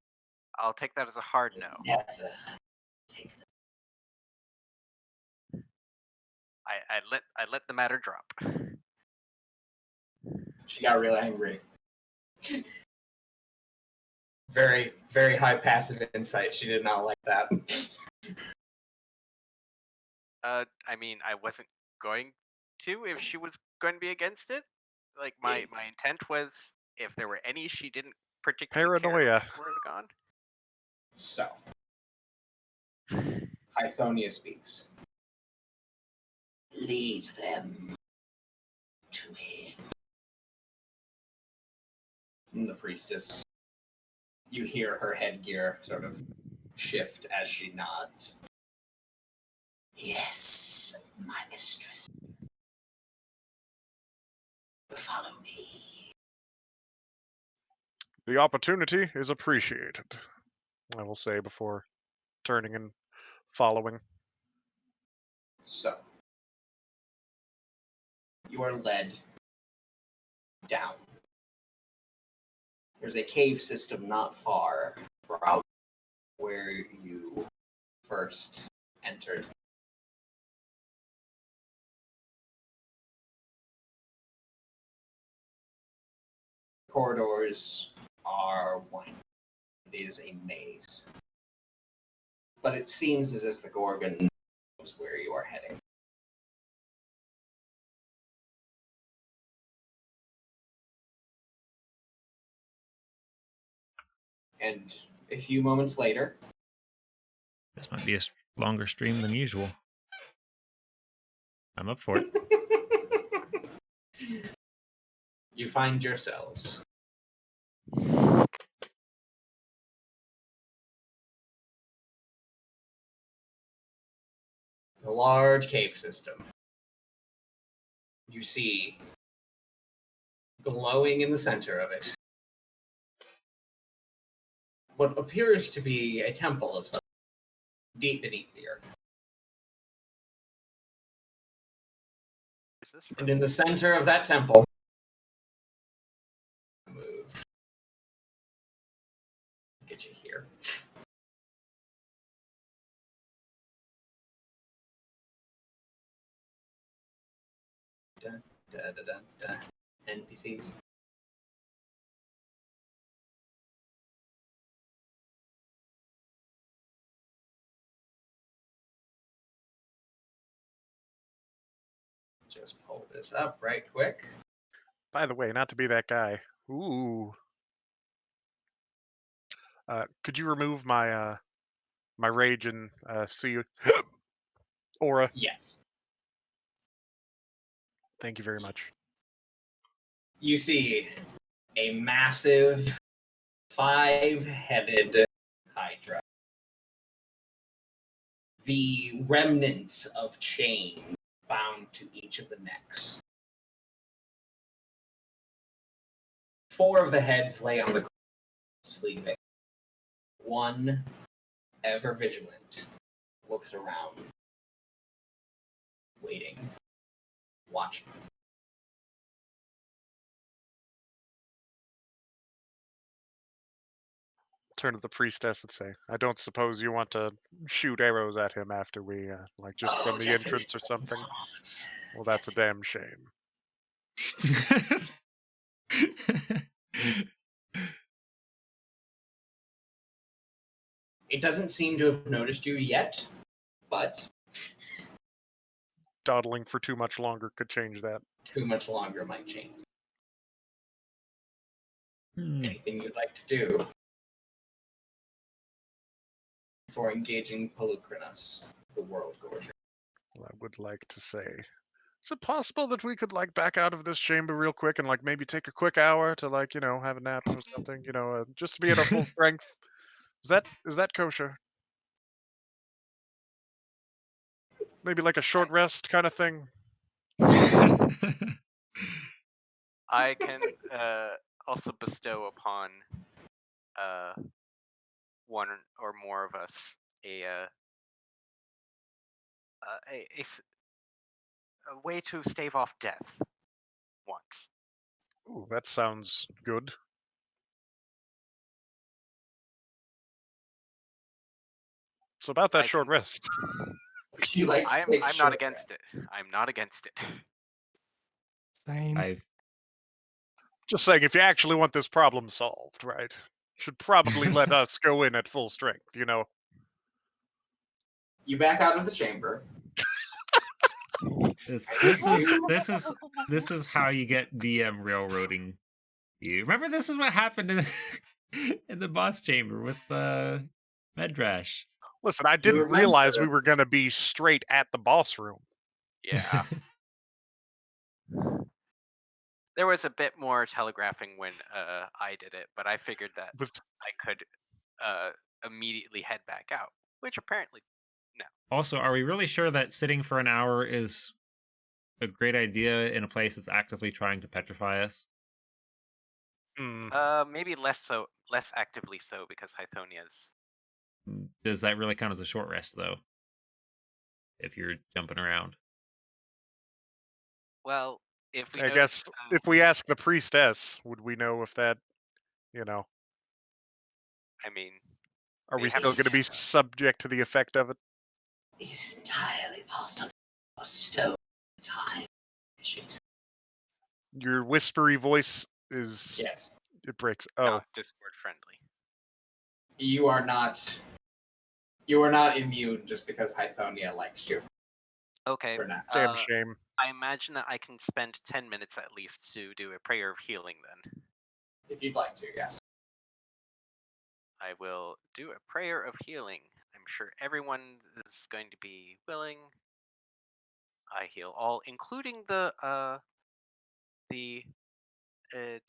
I'll take that as a hard no. Never take them. I let the matter drop. She got really angry. Very, very high passive insight. She did not like that. I mean, I wasn't going to if she was going to be against it. Like my intent was, if there were any she didn't particularly care Paranoia. about, were gone. So, Hythonia speaks. Lead them to him. And the priestess, you hear her headgear sort of shift as she nods. Yes, my mistress. Follow me. The opportunity is appreciated, I will say before turning and following. So, you are led down. There's a cave system not far from where you first entered. Corridors are winding. It is a maze. But it seems as if the Gorgon knows where you are heading. And a few moments later, This might be a longer stream than usual. I'm up for it. you find yourselves a large cave system. You see, glowing in the center of it, what appears to be a temple of some deep beneath the earth. Where's this And from? in the center of that temple, move. Get you here. Da, da, da, da, da. NPCs. just pull this up right quick. By the way, not to be that guy. Ooh. Could you remove my my rage and see aura? Yes. Thank you very much. You see a massive 5-headed hydra. The remnants of chains bound to each of the necks. 4 of the heads lay on the ground, sleeping. One, ever vigilant, looks around, waiting, watching. Turn to the priestess and say, "I don't suppose you want to shoot arrows at him after we, like, just from the entrance or something? Not. Well, that's a damn shame." It doesn't seem to have noticed you yet, but Dawdling for too much longer could change that. too much longer might change. Hmm. Anything you'd like to do before engaging Pelucrinus, the World Gorger? Well, I would like to say, is it possible that we could, like, back out of this chamber real quick and, like, maybe take a quick hour to, like, you know, have a nap or something? You know, just to be at our full strength. Is that kosher? Maybe like a short rest kind of thing. I can also bestow upon one or more of us a way to stave off death once. Ooh, that sounds good. So about that I short can- rest. You like to take I'm not against it. I'm not against it. Same. I've Just saying, if you actually want this problem solved, right? Should probably let us go in at full strength, you know? You back out of the chamber. this is how you get DM railroading you. Remember, this is what happened in in the boss chamber with Medrash. Listen, I didn't realize we were going to be straight at the boss room. Yeah. There was a bit more telegraphing when I did it, but I figured that Was I could immediately head back out, which apparently no. Also, are we really sure that sitting for an hour is a great idea in a place that's actively trying to petrify us? Maybe less actively so, because Hythonia's. Does that really count as a short rest, though? If you're jumping around? Well, if we I notice, guess if we ask the priestess, would we know if that, you know, I mean, are we have still to- going to be subject to the effect of it? It is entirely possible. A stone time. I should say. Your whispery voice is Yes. it breaks. Oh, not Discord friendly. You are not. You are not immune just because Hythonia likes you. Okay. For now. damn shame. I imagine that I can spend 10 minutes at least to do a prayer of healing then. If you'd like to, yes. I will do a prayer of healing. I'm sure everyone is going to be willing. I heal all, including the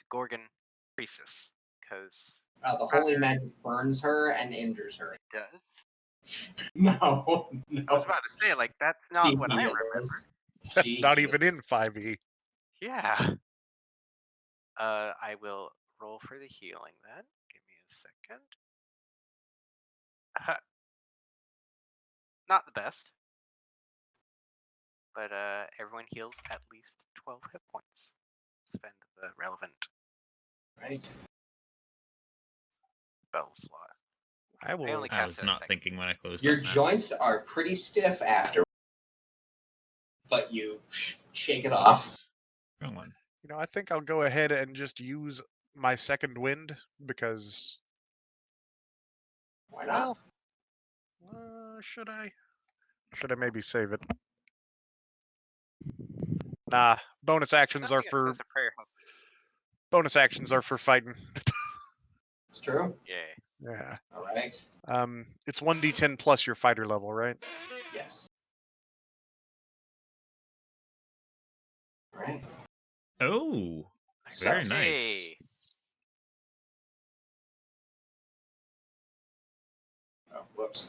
Gorgon priestess, because The holy magic burns her and injures her. it does. No. I was about to say, like, that's not She what I remember. heals. She Not heals. even in 5e. Yeah. I will roll for the healing then. Give me a second. Not the best, but everyone heals at least 12 hit points. Spend the relevant Right. spell slot. I will. only I cast was it a not second. thinking when I closed Your that map. joints are pretty stiff after, but you shake it off. Oops. Wrong one. You know, I think I'll go ahead and just use my second wind because, Why not? well, should I? Should I maybe save it? Nah, bonus actions are Something that for says a prayer. fighting. It's true. Yeah. Yeah. All right. It's 1d10 plus your fighter level, right? Yes. All right. Oh, So, very nice. Hey. oh, whoops.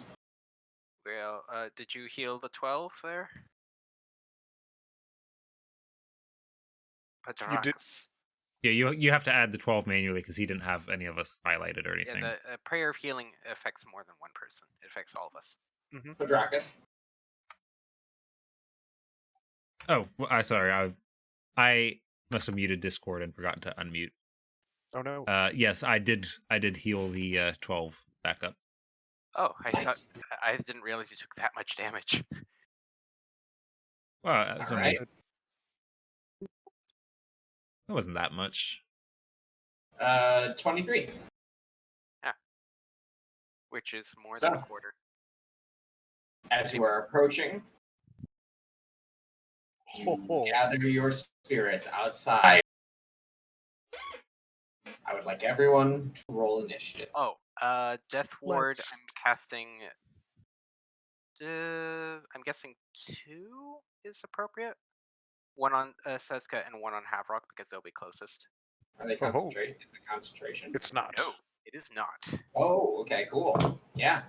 Well, did you heal the 12 there? You did. Padrakas. Yeah, you have to add the 12 manually because he didn't have any of us highlighted or Yeah, anything. the prayer of healing affects more than one person. It affects all of us. Padrakas. Oh, well, sorry. I must have muted Discord and forgotten to unmute. Oh no. Yes, I did. I did heal the 12 back up. Oh, Nice. I didn't realize you took that much damage. Well, it's All only, right. it wasn't that much. 23. Which is more So. than a quarter. As you are approaching, you gather your spirits outside. I would like everyone to roll initiative. Oh, Death Ward, Let's- I'm casting... I'm guessing 2 is appropriate? One on Seska and one on Havrock because they'll be closest. Are they concentrate? Is it concentration? It's not. No, it is not. Oh, okay, cool. Yeah.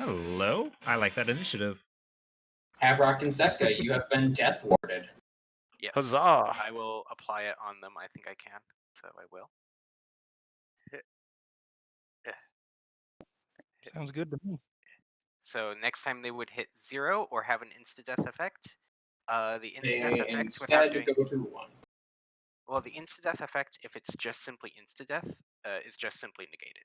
Hello? I like that initiative. Havrock and Seska, you have been death warded. Yes. Huzzah! I will apply it on them. I think I can, so I will. Sounds good to me. So next time they would hit 0 or have an insta-death effect, the insta-death They effects without instead doing... go to 1. Well, the insta-death effect, if it's just simply insta-death, is just simply negated.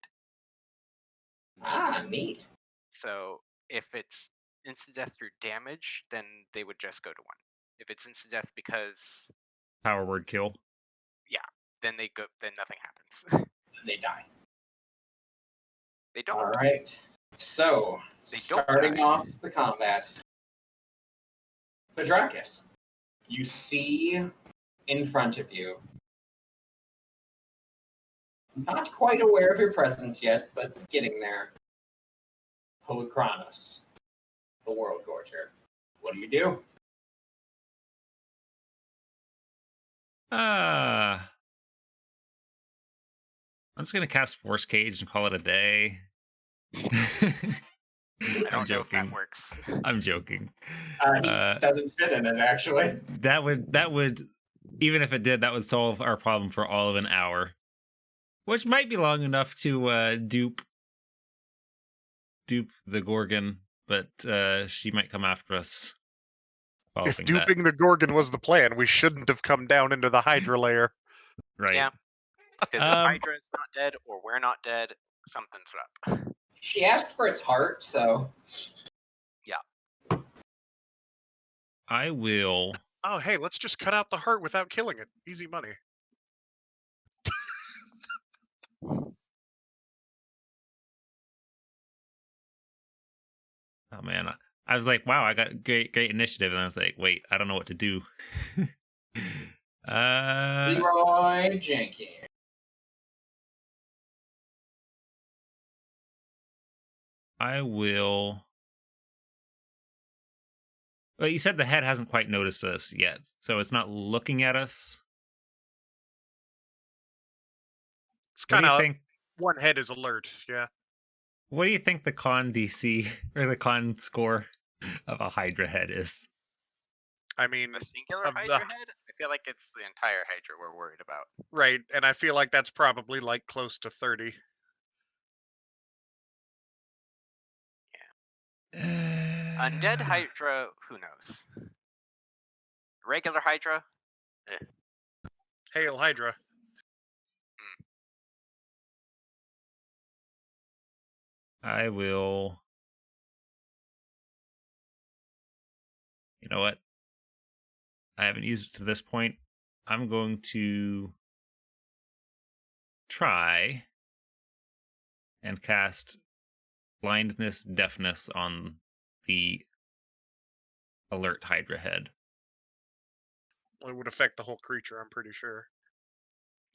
Ah, neat. So if it's insta-death through damage, then they would just go to 1. If it's insta-death because, Power word kill. then nothing happens. They die. They don't. All right. So, They don't starting die. off the combat, Padrakas, you see in front of you, not quite aware of your presence yet, but getting there, Holocronos, the World Gorger. What do you do? I'm just gonna cast Force Cage and call it a day. I don't know if that works. I'm joking. He doesn't fit in it, actually. That would, even if it did, that would solve our problem for all of an hour, which might be long enough to dupe the Gorgon, but she might come after us. If duping the Gorgon was the plan, we shouldn't have come down into the Hydra layer. Right. Yeah. Because if Hydra is not dead or we're not dead, something's up. She asked for its heart, so... Yeah. I will... Oh, hey, let's just cut out the heart without killing it. Easy money. Oh man, I was like, wow, I got great initiative, and I was like, wait, I don't know what to do. Leroy Jenkins. I will... Well, you said the head hasn't quite noticed us yet, so it's not looking at us. It's kind of think? One head is alert, yeah. What do you think the con DC or the con score of a Hydra head is? I mean, The singular Hydra head? I feel like it's the entire Hydra we're worried about. Right, and I feel like that's probably like close to 30. Yeah. Undead Hydra, who knows? Regular Hydra? Hail Hydra. I will... You know what? I haven't used it to this point. I'm going to try and cast blindness, deafness on the alert Hydra head. It would affect the whole creature, I'm pretty sure.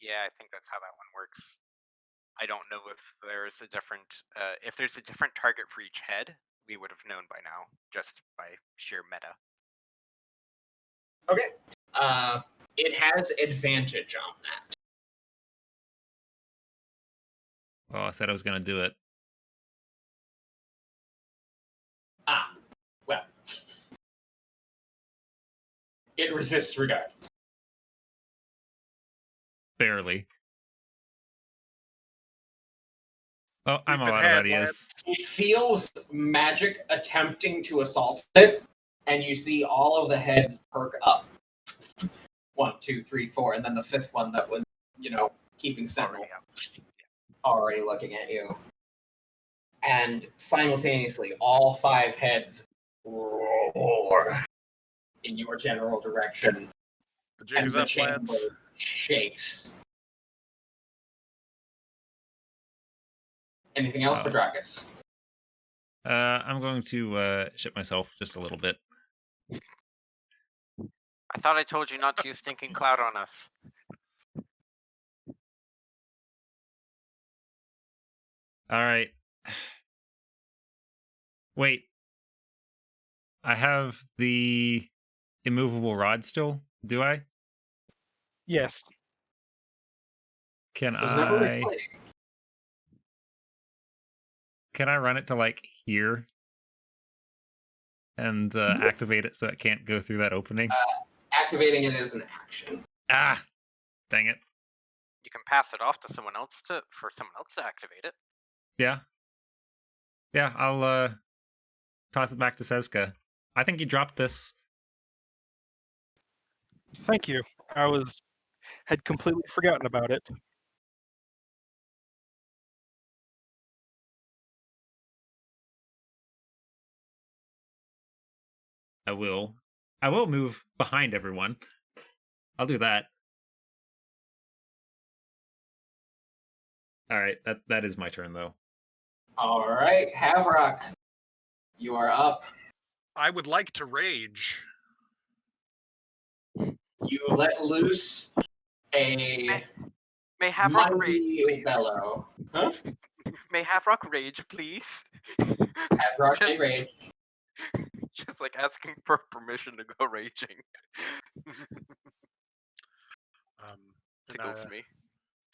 Yeah, I think that's how that one works. I don't know if there's a different target for each head. We would have known by now, just by sheer meta. Okay. It has advantage on that. Well, I said I was going to do it. Ah, well. It resists regardless. Barely. Oh, I'm We've all been out of had, ideas. It feels magic attempting to assault it, and you see all of the heads perk up. 1, 2, 3, 4, and then the fifth one that was, keeping sentinel, already looking at you. And simultaneously, all 5 heads roar in your general direction, The jig and is the up, chamber lads. shakes. Anything else, Oh. Pedracus? I'm going to shit myself just a little bit. I thought I told you not to use Stinking Cloud on us. All right. Wait. I have the immovable rod still, do I? Yes. Can It was never I replayed. can I run it to like here and activate it so it can't go through that opening? Activating it is an action. Ah, dang it. You can pass it off to someone else for someone else to activate it. Yeah. Yeah, I'll toss it back to Seska. I think you dropped this. Thank you. Had completely forgotten about it. I will move behind everyone. I'll do that. All right, that is my turn though. All right, Havrock, you are up. I would like to rage. You let loose a May Havrock rage, mighty please. bellow. Huh? May Havrock rage, please. Havrock may rage. Just like asking for permission to go raging. Tickles me.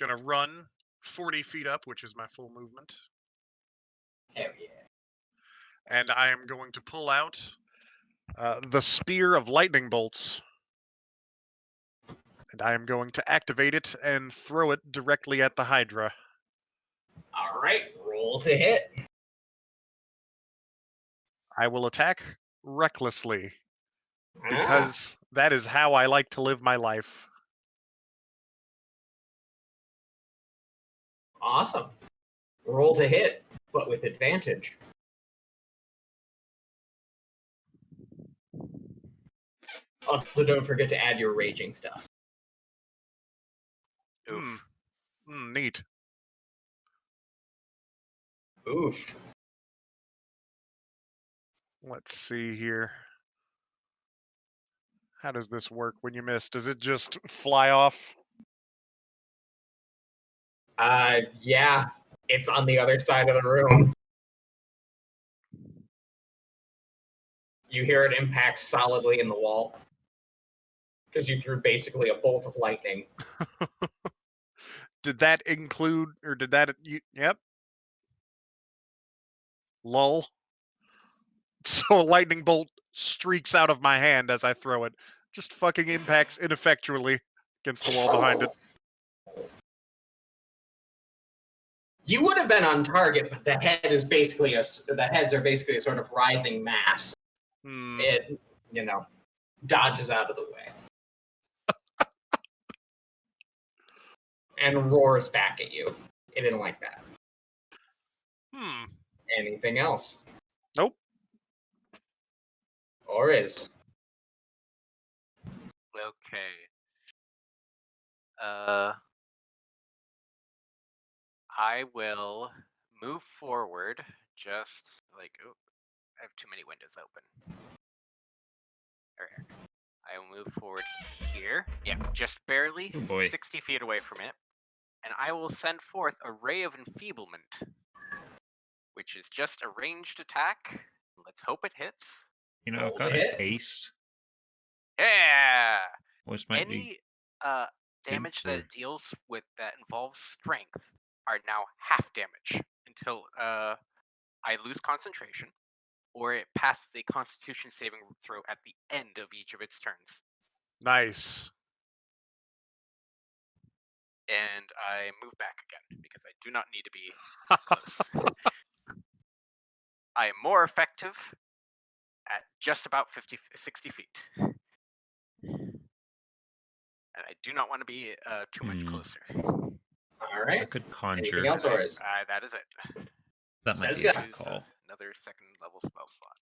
Gonna run 40 feet up, which is my full movement. Hell yeah. And I am going to pull out the Spear of Lightning Bolts. And I am going to activate it and throw it directly at the Hydra. All right, roll to hit. I will attack recklessly, because that is how I like to live my life. Awesome. Roll to hit, but with advantage. Also, don't forget to add your raging stuff. Oof. Neat. Oof. Let's see here. How does this work when you miss? Does it just fly off? Yeah, it's on the other side of the room. You hear it impact solidly in the wall. Because you threw basically a bolt of lightning. Did that include, or did that, yep. Lull. So a lightning bolt streaks out of my hand as I throw it. Just fucking impacts ineffectually against the wall behind it. You would have been on target, but the heads are basically a sort of writhing mass. It, dodges out of the way. And roars back at you. It didn't like that. Anything else? Nope. Or is? Okay. I will move forward. Just like, I have too many windows open. I will move forward here. Yeah, just barely. Oh boy. 60 feet away from it. And I will send forth a Ray of Enfeeblement, which is just a ranged attack. Let's hope it hits. You know, I've Roll got to a hit. haste, Yeah! which might be Any damage for- that it deals with that involves strength are now half damage until I lose concentration, or it passes a Constitution saving throw at the end of each of its turns. Nice. And I move back again because I do not need to be close. I am more effective at just about 60 feet. And I do not want to be too much closer. All right. I could Anything conjure. else, Oris? That is it. That might Says be a ya. good call. Another second level spell slot.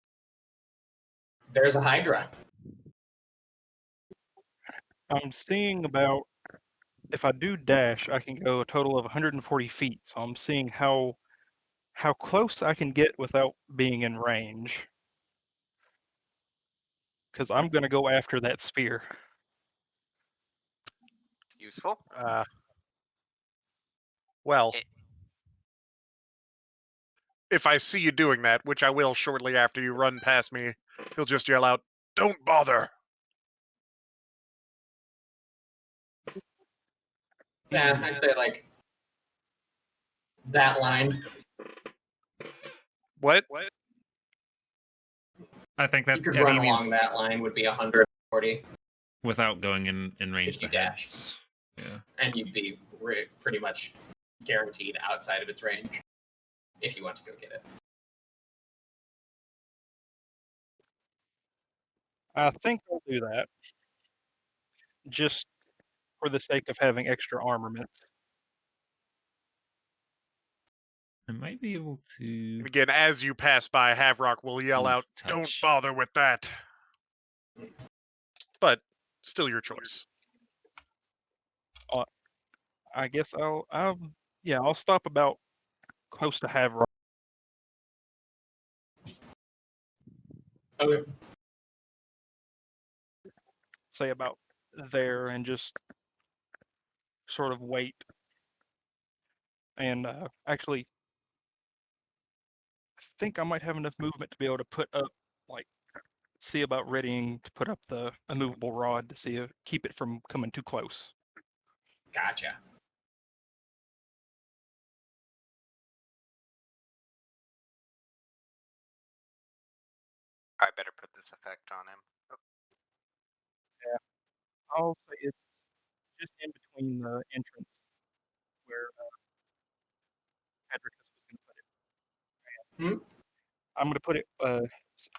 There's a Hydra. I'm seeing about, if I do dash, I can go a total of 140 feet. So I'm seeing how close I can get without being in range. Because I'm going to go after that spear. It's useful. Well, It- if I see you doing that, which I will shortly after you run past me, he'll just yell out, "Don't bother!" Yeah, I'd say like that line. What? I think that You could I run think he along means that line would be 140, without going in range If of you the heads. Yeah. and you'd be pretty much guaranteed outside of its range if you want to go get it. I think I'll do that. Just for the sake of having extra armaments. I might be able to And again, as you pass by, Havrock will yell Ooh, out, "Don't touch. bother with that!" But still your choice. I guess I'll stop about close to Havrock. Okay. Say about there and just sort of wait. And actually, I think I might have enough movement to be able to put up, like, see about readying to put up the immovable rod to see keep it from coming too close. Gotcha. I better put this effect on him. Oh, I'll say it's just in between the entrance where Hedricus was going to put it. I'm going to put it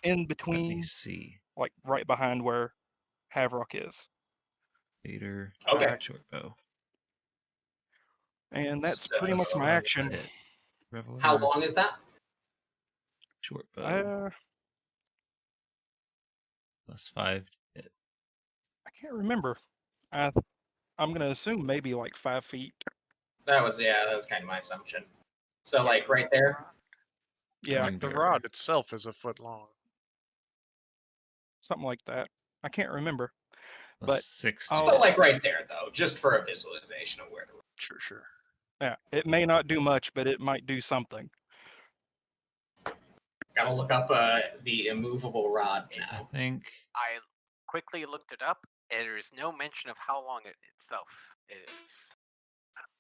in Let me between, see. like right behind where Havrock is. Vader. Okay. Short bow. And that's So, pretty much my action. Hit. Reveler. How long is that? Short bow. +5 hit. I can't remember. I'm going to assume maybe like 5 feet. That was kind of my assumption. So like right there. Yeah, I think the rod itself is a foot long. something like that. I can't remember. Plus But 6 I'll- Still like right there though, just for a visualization of where to. Sure. Yeah, it may not do much, but it might do something. Gotta look up the immovable rod I now. think I quickly looked it up. There is no mention of how long it itself is.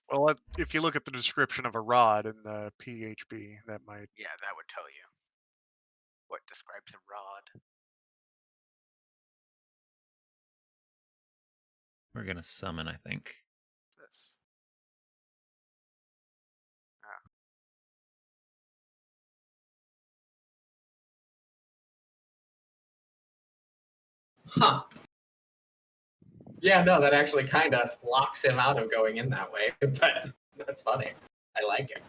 Well, if you look at the description of a rod in the PHB, that might... Yeah, that would tell you what describes a rod. we're gonna summon, I think. This. Huh. Yeah, no, that actually kind of locks him out of going in that way, but that's funny. I like it.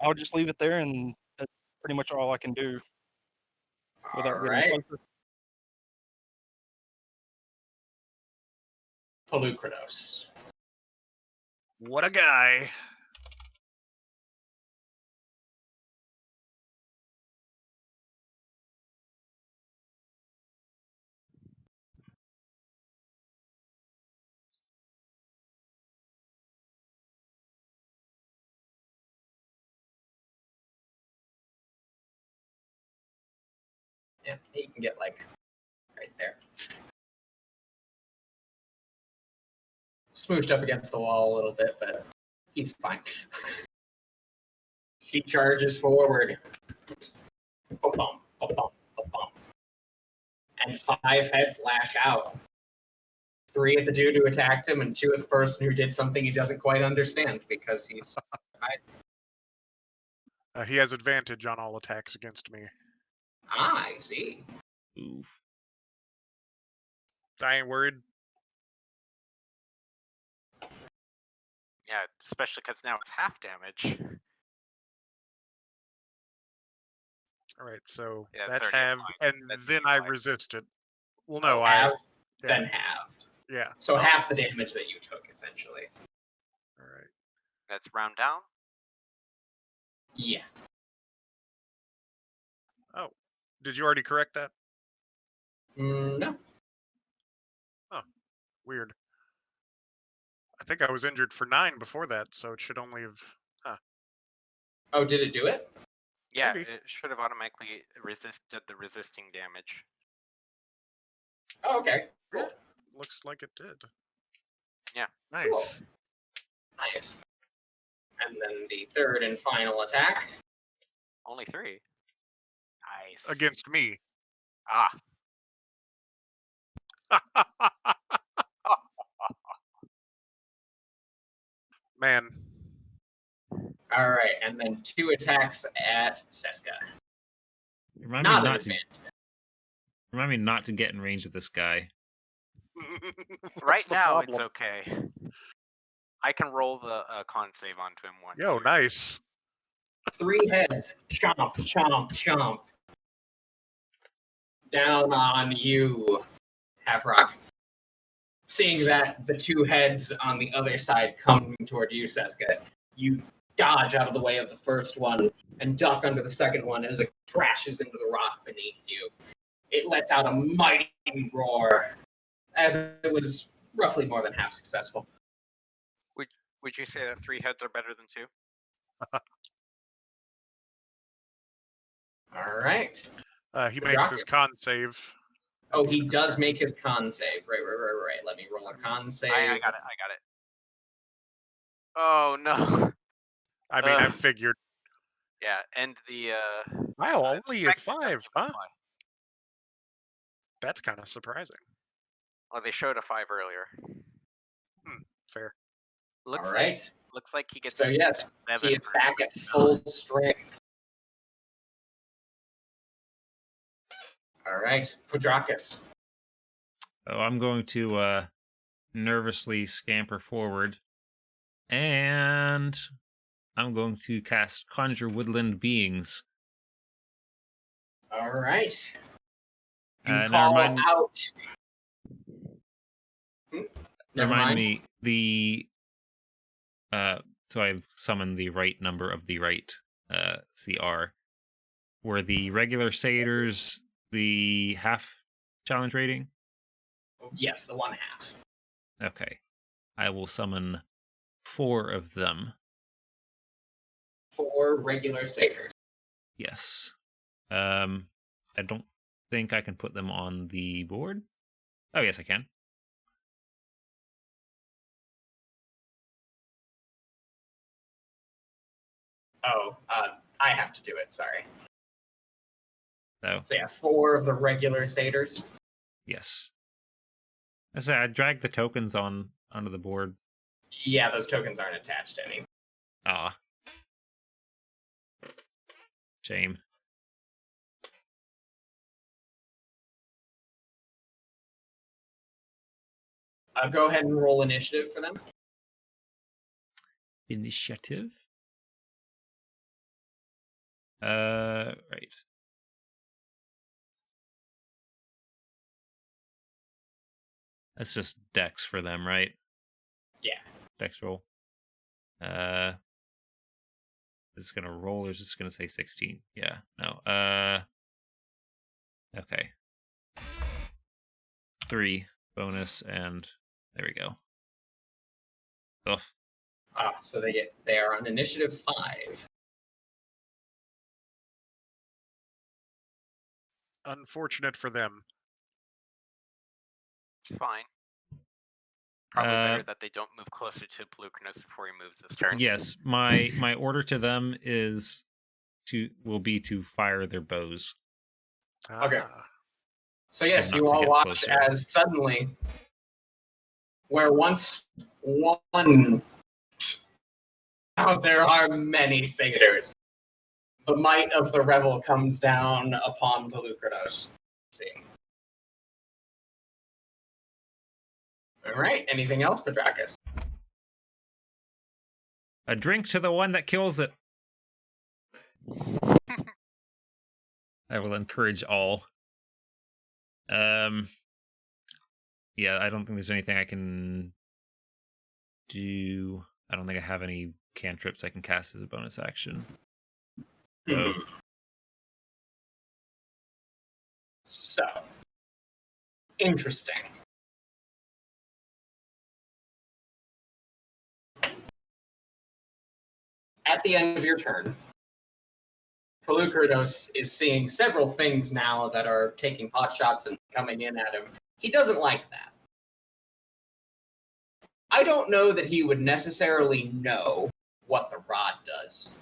I'll just leave it there, and that's pretty much all I can do without All getting right. closer. Polukranos. What a guy! Yeah, he can get like right there. Smooshed up against the wall a little bit, but he's fine. He charges forward. Ba-bum, ba-bum, ba-bum. And 5 heads lash out. 3 at the dude who attacked him, and 2 at the person who did something he doesn't quite understand because he's. He has advantage on all attacks against me. I see. Oof. I ain't worried. Yeah, especially because now it's half damage. All right, so Yeah, it's that's already half, applied. and That's then I applied. resist it. Well, no, Half, yeah. then halved. Yeah. So half the damage that you took, essentially. All right. That's round down. Yeah. Oh, did you already correct that? No. Weird. I think I was injured for 9 before that, so it should only have. Oh, did it do it? Yeah, Maybe. it should have automatically resisted the resisting damage. Oh, okay. Cool. Yeah, looks like it did. Yeah. Nice. Cool. Nice. And then the third and final attack. Only 3. Nice. Against me. Ah. Man. All right, and then 2 attacks at Seska. Remind Not me an not to. advantage. Remind me not to get in range of this guy. Right the now, problem? it's okay. I can roll the con save onto him once. Yo, nice. 3 heads. Chomp, chomp, chomp. Down on you, Havrock. Seeing that the 2 heads on the other side come toward you, Seska, you dodge out of the way of the first one and duck under the second one as it crashes into the rock beneath you. It lets out a mighty roar, as it was roughly more than half successful. Would you say that 3 heads are better than 2? All right. He makes his con save. Oh, he does make his con save. Right. Let me roll a con save. I got it. Oh no. I mean, I figured. Yeah, and the Wow, only at effect 5, doesn't huh? apply. That's kind of surprising. Well, they showed a 5 earlier. Fair. Looks All right. like he gets. So yes, 7 he is for back at switching full on. strength. All right, Quadracus. Oh, I'm going to nervously scamper forward, and I'm going to cast Conjure Woodland Beings. All right. You Now call remind out. Never mind. me the. So I've summoned the right number of the right CR. Were the regular satyrs the half challenge rating? Yes, the 1/2. Okay. I will summon 4 of them. 4 regular satyrs. Yes. I don't think I can put them on the board. Oh, yes, I can. Oh, I have to do it. Sorry. So, So yeah, 4 of the regular satyrs. yes. I say I dragged the tokens onto the board. Yeah, those tokens aren't attached to anything. Ah. Shame. Go ahead and roll initiative for them. Initiative. Right. That's just dex for them, right? Yeah. Dex roll. Is this gonna roll or is this gonna say 16? Yeah. No. Okay. 3 bonus and there we go. Ugh. So they are on initiative 5. Unfortunate for them. It's fine. Probably better that they don't move closer to Pelucranos before he moves this turn. Yes, my order to them will be to fire their bows. Okay. Ah. So yes, not you to all get watch closer. as suddenly, where once one, now there are many satyrs. The might of the revel comes down upon Pelucranos. All right. Anything else, Pedracus? A drink to the one that kills it. I will encourage all. Yeah, I don't think there's anything I can do. I don't think I have any cantrips I can cast as a bonus action. So, interesting. At the end of your turn, Pelucranos is seeing several things now that are taking pot shots and coming in at him. He doesn't like that. I don't know that he would necessarily know what the rod does.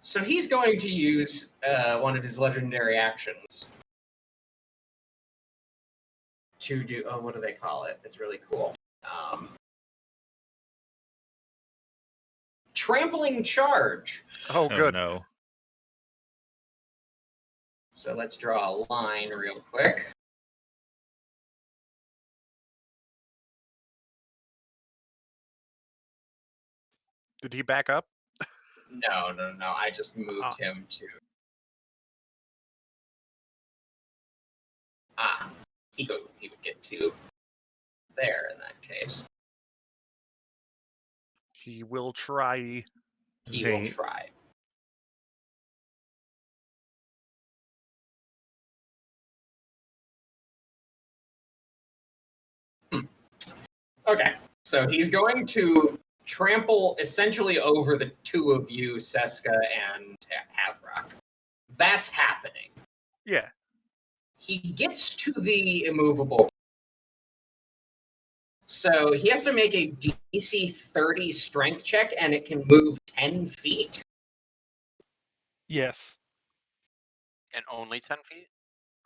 So he's going to use one of his legendary actions to do, what do they call it? It's really cool. Trampling charge. Oh, good. No. So let's draw a line real quick. Did he back up? No. I just moved him to. He would get to there in that case. He will try. He will try. Okay, so he's going to trample essentially over the two of you, Seska and Havrock. That's happening. Yeah. He gets to the immovable. So he has to make a DC 30 strength check, and it can move 10 feet. Yes. And only 10 feet,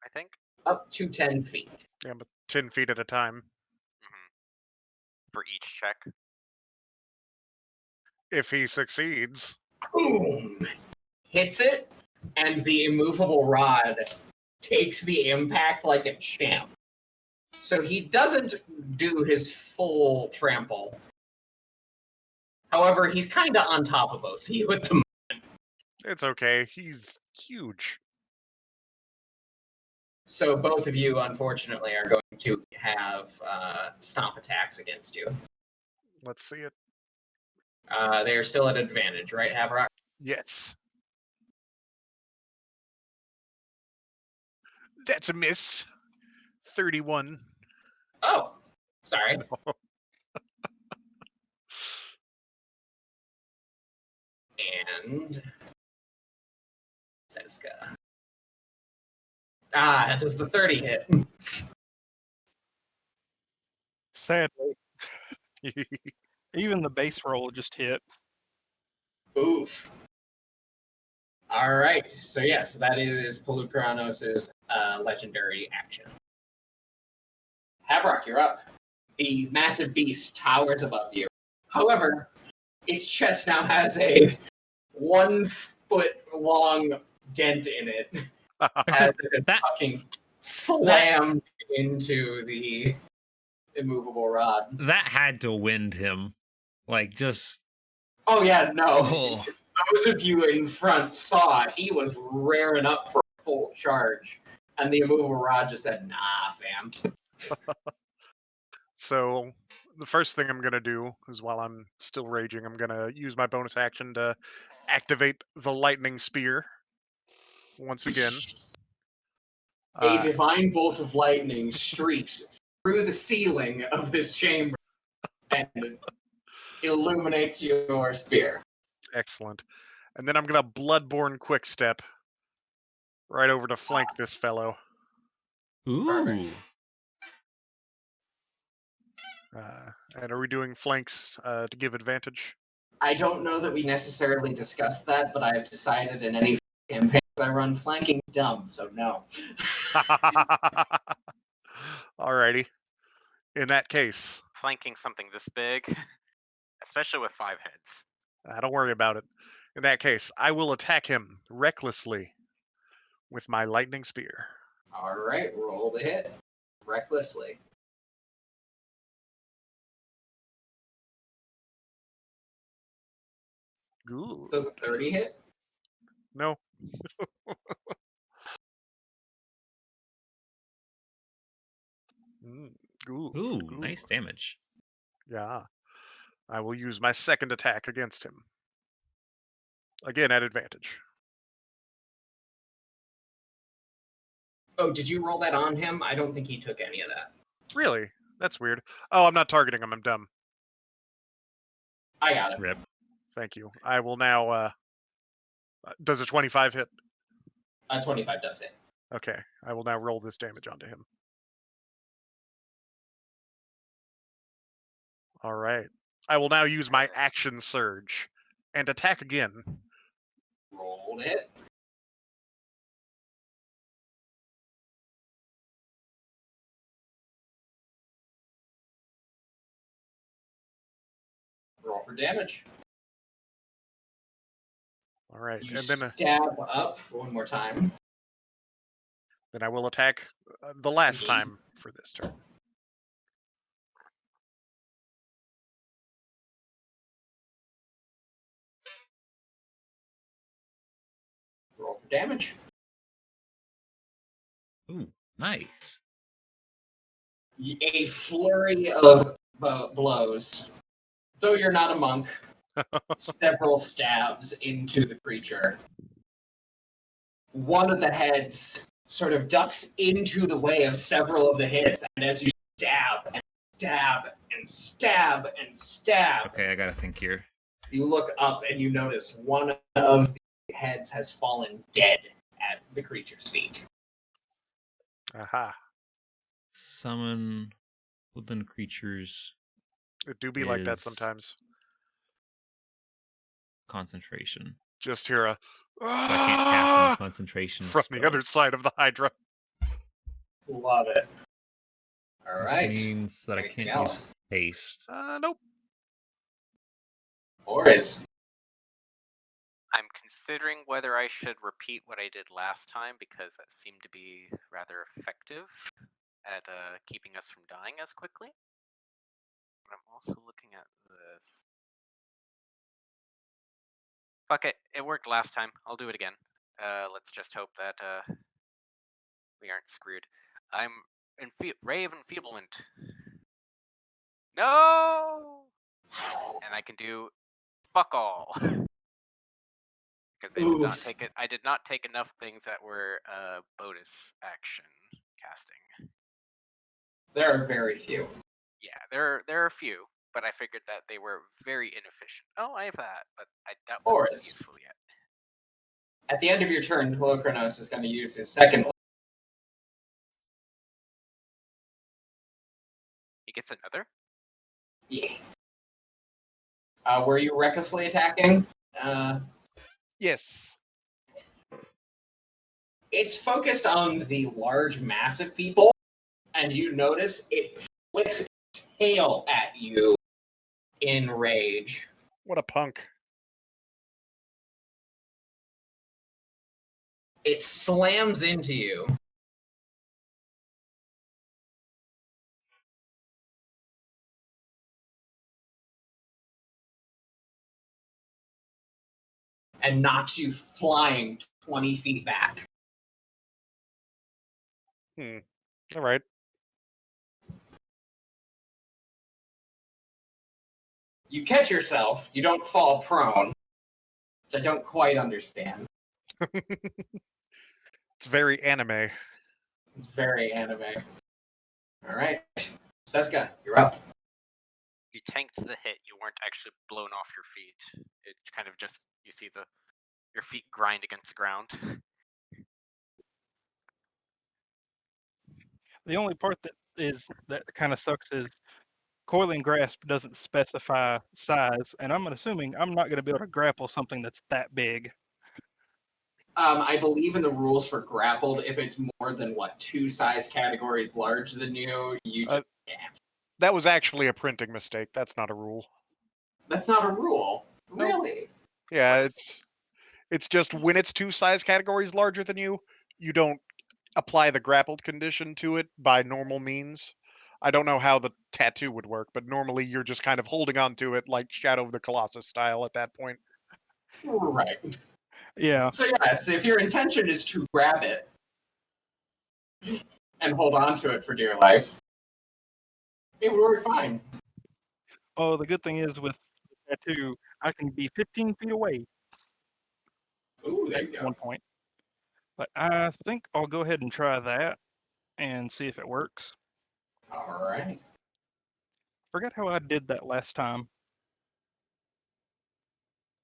I think? Up to 10 feet. Yeah, but 10 feet at a time. Mm-hmm. For each check. If he succeeds. Boom! Hits it, and the immovable rod takes the impact like a champ. So he doesn't do his full trample. However, he's kind of on top of both of you at the moment. It's okay. He's huge. So both of you, unfortunately, are going to have stomp attacks against you. Let's see it. They are still at advantage, right, Havrock? Yes. That's a miss. 31. Oh, sorry. And Seska. Does the 30 hit? Sadly, even the base roll just hit. Oof. All right. So yes, that is Pelucranos' legendary action. Havrock, you're up. The massive beast towers above you. However, its chest now has a 1 foot long dent in it as it is fucking slammed into the immovable rod. That had to wind him. Like, just... Oh, yeah, no. Those of you in front saw he was raring up for a full charge. And the immovable rod just said, nah, fam. So the first thing I'm going to do is, while I'm still raging, I'm going to use my bonus action to activate the lightning spear once again. A divine bolt of lightning streaks through the ceiling of this chamber and illuminates your spear. Excellent. And then I'm going to Bloodborne Quick Step right over to flank this fellow. Ooh. Perfect. And are we doing flanks to give advantage? I don't know that we necessarily discussed that, but I've decided in any campaigns I run, flanking's dumb, so no. Alrighty. In that case, Flanking something this big, especially with 5 heads. don't worry about it. In that case, I will attack him recklessly with my lightning spear. All right, roll the hit recklessly. Good. Does a 30 hit? No. Good. Ooh, Good. nice damage. Yeah. I will use my second attack against him. Again, at advantage. Oh, did you roll that on him? I don't think he took any of that. Really? That's weird. Oh, I'm not targeting him. I'm dumb. I got it. Rip. Thank you. I will now... does a 25 hit? 25 does hit. Okay. I will now roll this damage onto him. All right. I will now use my action surge and attack again. Roll the hit. Roll for damage. All right. You And then stab up one more time. then I will attack the last Mhm. time for this turn. Roll for damage. Ooh, nice. A flurry of blows. Though you're not a monk, several stabs into the creature. One of the heads sort of ducks into the way of several of the hits, and as you stab and stab and stab and stab, Okay, I gotta think here. you look up and you notice one of the heads has fallen dead at the creature's feet. Aha. Summon woodland creatures It do be like that is sometimes. concentration. Just hear a... So I can't cast any concentration from the other spells. side of the Hydra. Love it. All Which right. means that I Anything can't else? use haste. Nope. Boris. I'm considering whether I should repeat what I did last time because that seemed to be rather effective at keeping us from dying as quickly. But I'm also looking at this. Fuck it, it worked last time. I'll do it again. Let's just hope that we aren't screwed. I'm Ray of Enfeeblement. No! And I can do fuck all. Because I did not take enough things that were bonus action casting. There are very few. Yeah, there are a few, but I figured that they were very inefficient. Oh, I have that, but I doubt that will be Boris. useful yet. At the end of your turn, Holocronos is going to use his second. He gets another? Yeah. Were you recklessly attacking? Yes. It's focused on the large mass of people, and you notice it flicks its tail at you in rage. What a punk. It slams into you. And knocks you flying 20 feet back. All right. You catch yourself, you don't fall prone, which I don't quite understand. It's very anime. It's very anime. All right. Seska, you're up. You tanked the hit. You weren't actually blown off your feet. It kind of just, you see your feet grind against the ground. The only part that kind of sucks is coiling grasp doesn't specify size, and I'm assuming I'm not going to be able to grapple something that's that big. I believe in the rules for grappled. If it's more than 2 size categories larger than you just can't. That was actually a printing mistake. That's not a rule. That's not a rule, Nope. really. Yeah, it's just when it's 2 size categories larger than you, you don't apply the grappled condition to it by normal means. I don't know how the tattoo would work, but normally you're just kind of holding on to it like Shadow of the Colossus style at that point. Right. Yeah. So yes, if your intention is to grab it and hold on to it for dear life, it would work fine. Oh, the good thing is with the tattoo, I can be 15 feet away. Ooh, there you go. 1 point. But I think I'll go ahead and try that and see if it works. All right. Forget how I did that last time.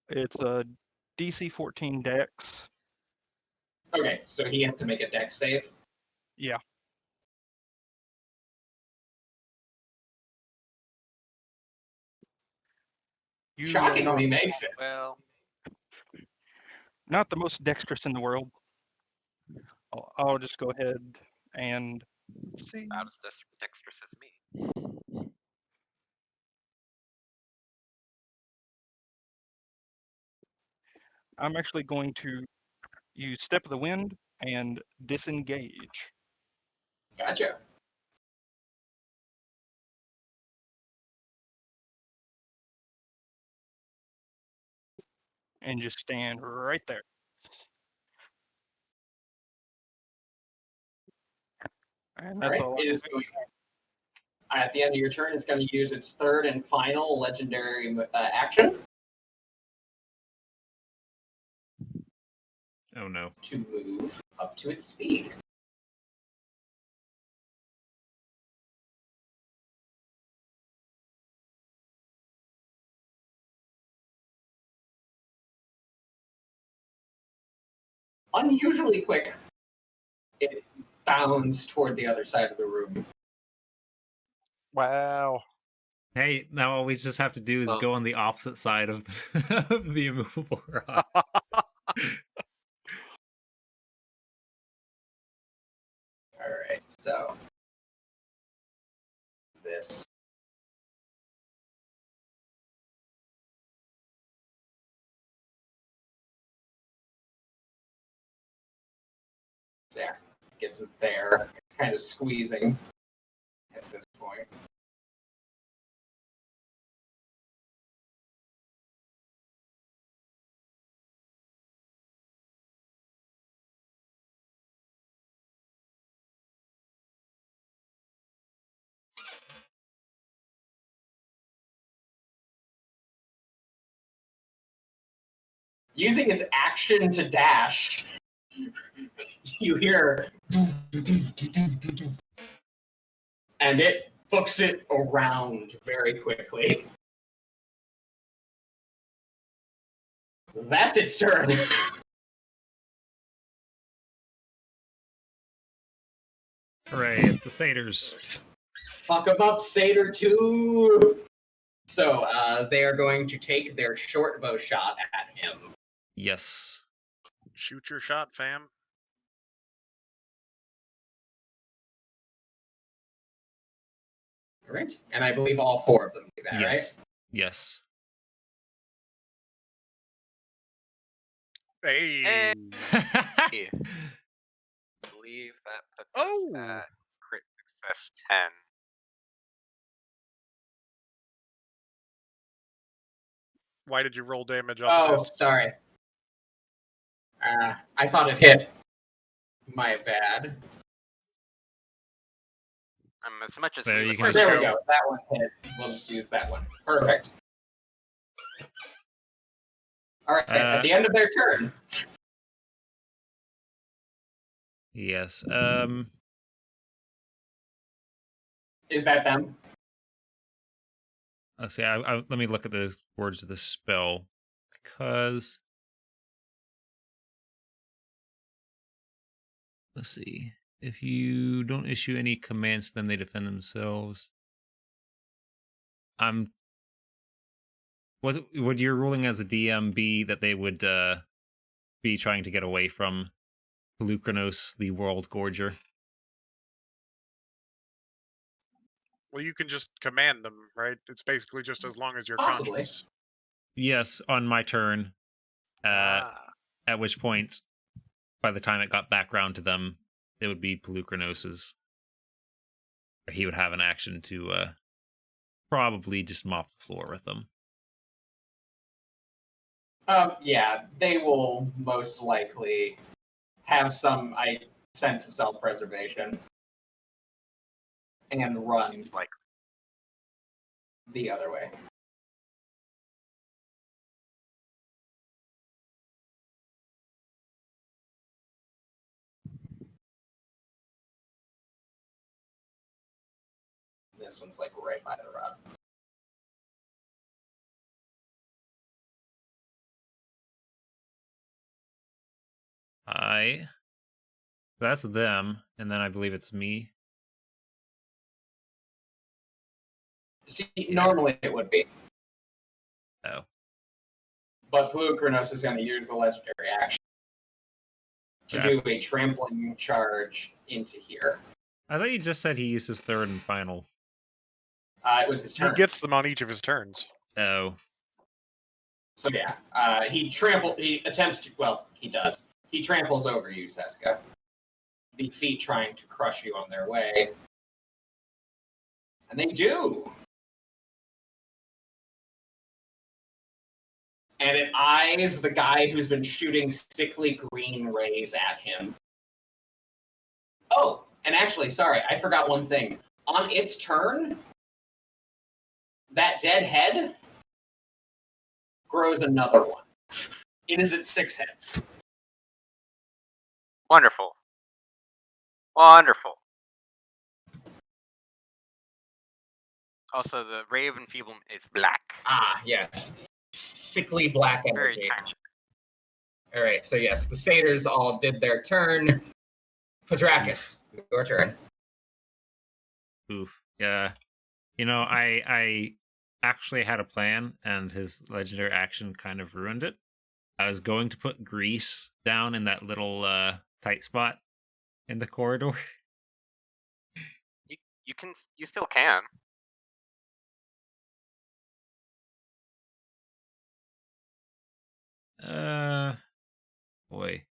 It's a DC 14 Dex. Okay, so he has to make a dex save. Yeah. Shockingly makes it. Well, Not the most dexterous in the world. I'll just go ahead and see. about as dexterous as me. I'm actually going to use Step of the Wind and disengage. Gotcha. And just stand right there. And that's all. It is going. At the end of your turn, it's going to use its third and final legendary action. Oh no. To move up to its speed. Unusually quick. It bounds toward the other side of the room. Wow. Hey, now all we just have to do is go on the opposite side of of the immovable rock. Alright, so this. There. Gets it there. It's kind of squeezing at this point. Using its action to dash, you hear, and it books it around very quickly. That's its turn. Hooray, it's the satyrs. Fuck 'em up, Satyr 2. So they are going to take their short bow shot at him. Yes. Shoot your shot, fam. All right, and I believe all 4 of them do that, Yes. right? Yes. Hey. I believe that puts us at crit success 10. Why did you roll damage on this? Sorry. I thought it hit. My bad. As much as There we you would can like just There we to- go. That one hit. We'll just use that one. Perfect. All right. At the end of their turn. Yes. Is that them? Let's see. Let me look at the words of the spell because let's see. If you don't issue any commands, then they defend themselves. Would your ruling as a DM be that they would be trying to get away from Pelukranos, the World Gorger? Well, you can just command them, right? It's basically just as long as you're Possibly. conscious. Yes, on my turn. At which point, by the time it got back round to them, it would be Pelukranos's. He would have an action to probably just mop the floor with them. Yeah, they will most likely have some sense of self-preservation and run Like, the other way. This one's like right by the rod. That's them, and then I believe it's me. See, normally it would be. Oh. But Pelukranos is going to use the legendary action to do a trampling charge into here. I thought you just said he used his third and final. It was his turn. He gets them on each of his turns. Oh. So yeah, he attempts to, well, he does. He tramples over you, Seska. The feet trying to crush you on their way. And they do. And it eyes the guy who's been shooting sickly green rays at him. Oh, and actually, sorry, I forgot one thing. On its turn, that dead head grows another one. It is at 6 heads. wonderful. Wonderful. Also, the ray of enfeeblement is black. Ah, yes. Sickly black Very energy. tiny. All right, so yes, the satyrs all did their turn. Padrakus, your turn. Oof. Yeah. You know, I actually had a plan, and his legendary action kind of ruined it. I was going to put grease down in that little tight spot in the corridor. You still can. Boy.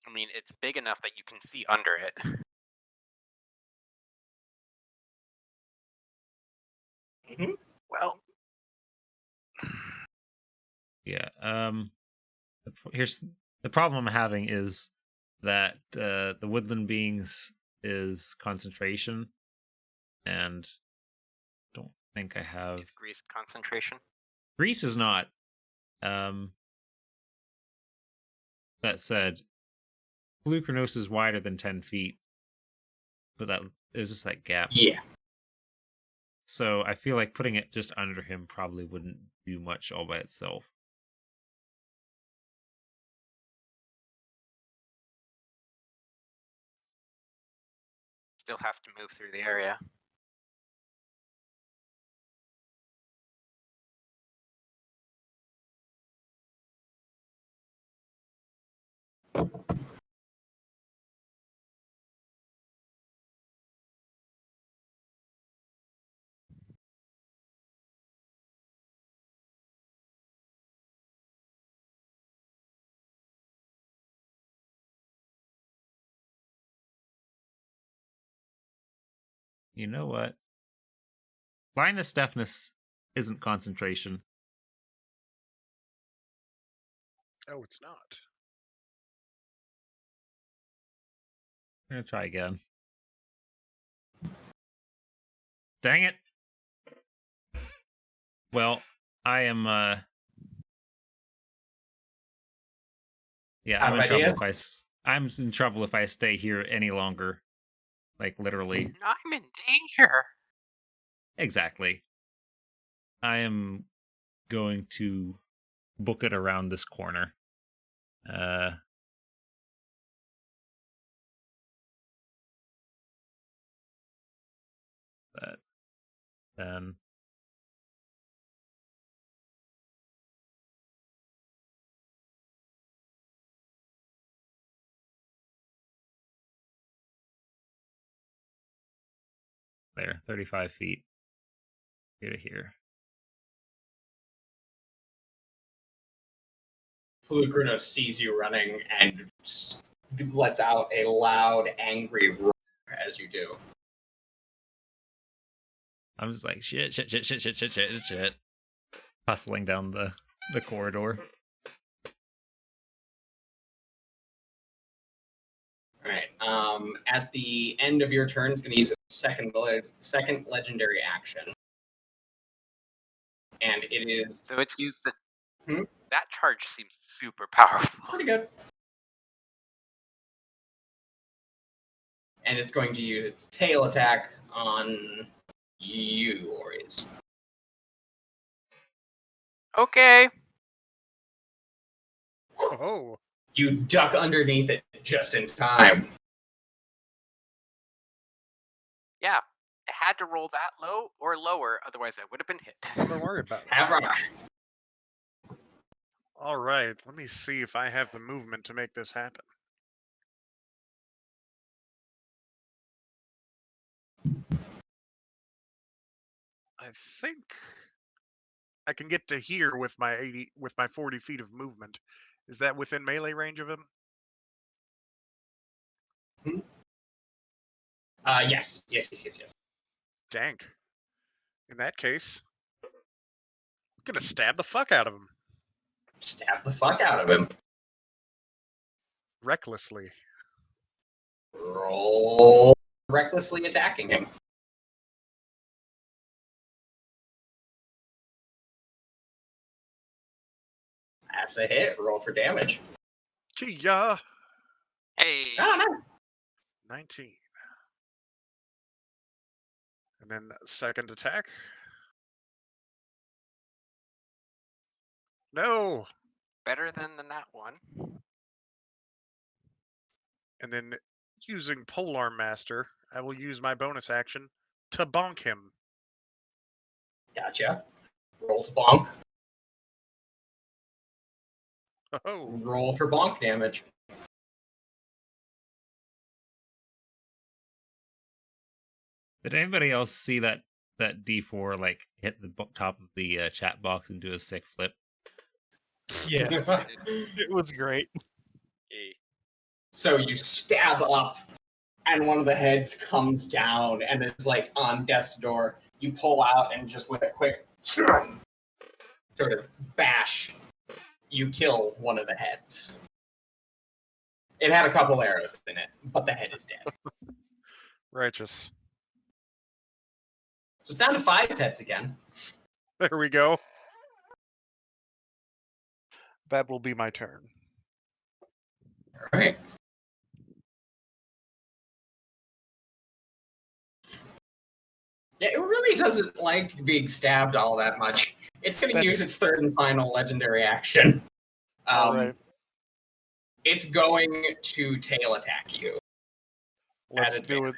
I mean, it's big enough that you can see under it. Mm-hmm. Well, Yeah. Here's the problem I'm having is that the woodland beings is concentration, and don't think I have. is grease concentration? Grease is not. That said, Pelukranos is wider than 10 feet, but that is just that gap. Yeah. So I feel like putting it just under him probably wouldn't do much all by itself. Still has to move through the area. You know what? Blindness, deafness isn't concentration. Oh, it's not. I'm gonna try again. Dang it! Well, I am. Yeah, I'm in trouble I'm in trouble if I stay here any longer. Like literally. I'm in danger. Exactly. I am going to book it around this corner. But then there, 35 feet here to here. Pelugruno sees you running and lets out a loud, angry roar as you do. I'm just like shit, hustling down the corridor. All right. At the end of your turn, it's going to use a second legendary action, and it is So it's used the. Hmm? That charge seems super powerful. pretty good. And it's going to use its tail attack on you, Orius. Okay. Oh, You duck underneath it just in time. Yeah. It had to roll that low or lower, otherwise I would have been hit. don't worry about it. Havrock. All right, let me see if I have the movement to make this happen. I think I can get to here with my 40 feet of movement. Is that within melee range of him? Yes. Dank. In that case, I'm gonna stab the fuck out of him. Stab the fuck out of him. Recklessly. Roll recklessly attacking him. That's a hit. Roll for damage. Kia! Hey. Oh, nice. 19. And then second attack. No! Better than the nat one. And then using Polearm Master, I will use my bonus action to bonk him. Gotcha. Roll to bonk. Oh, Roll for bonk damage. Did anybody else see that D4 like hit the top of the chat box and do a sick flip? Yes, it was great. Hey. So you stab up, and one of the heads comes down and is like on death's door. You pull out and just with a quick sort of bash, you kill one of the heads. It had a couple arrows in it, but the head is dead. righteous. So it's down to 5 heads again. There we go. That will be my turn. All right. Yeah, it really doesn't like being stabbed all that much. It's going to use its third and final legendary action. All right. It's going to tail attack you. Let's do it.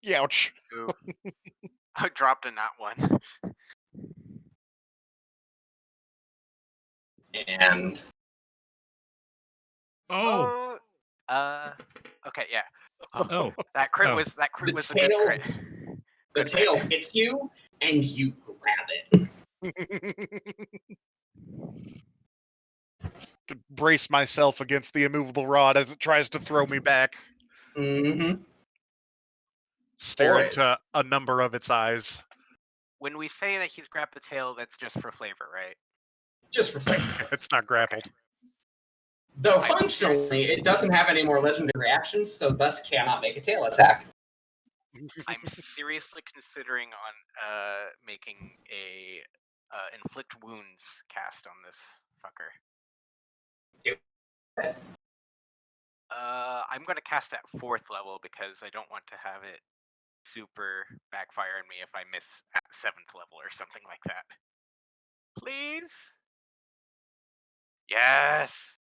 Youch. Ooh. I dropped a nat one. And Oh, Okay, yeah. oh, That crit Oh. was The a good tail- crit. the Good tail crit. hits you, and you grab it. Could brace myself against the immovable rod as it tries to throw me back. Mm-hmm. Stare Boris. into a number of its eyes. When we say that he's grabbed the tail, that's just for flavor, right? Just for flavor. It's not grappled. Though I'm functionally, it doesn't have any more legendary actions, so thus cannot make a tail attack. I'm seriously considering on making a inflict wounds cast on this fucker. Do I'm gonna cast at 4th level because I don't want to have it super backfire on me if I miss at 7th level or something like that. Please? Yes!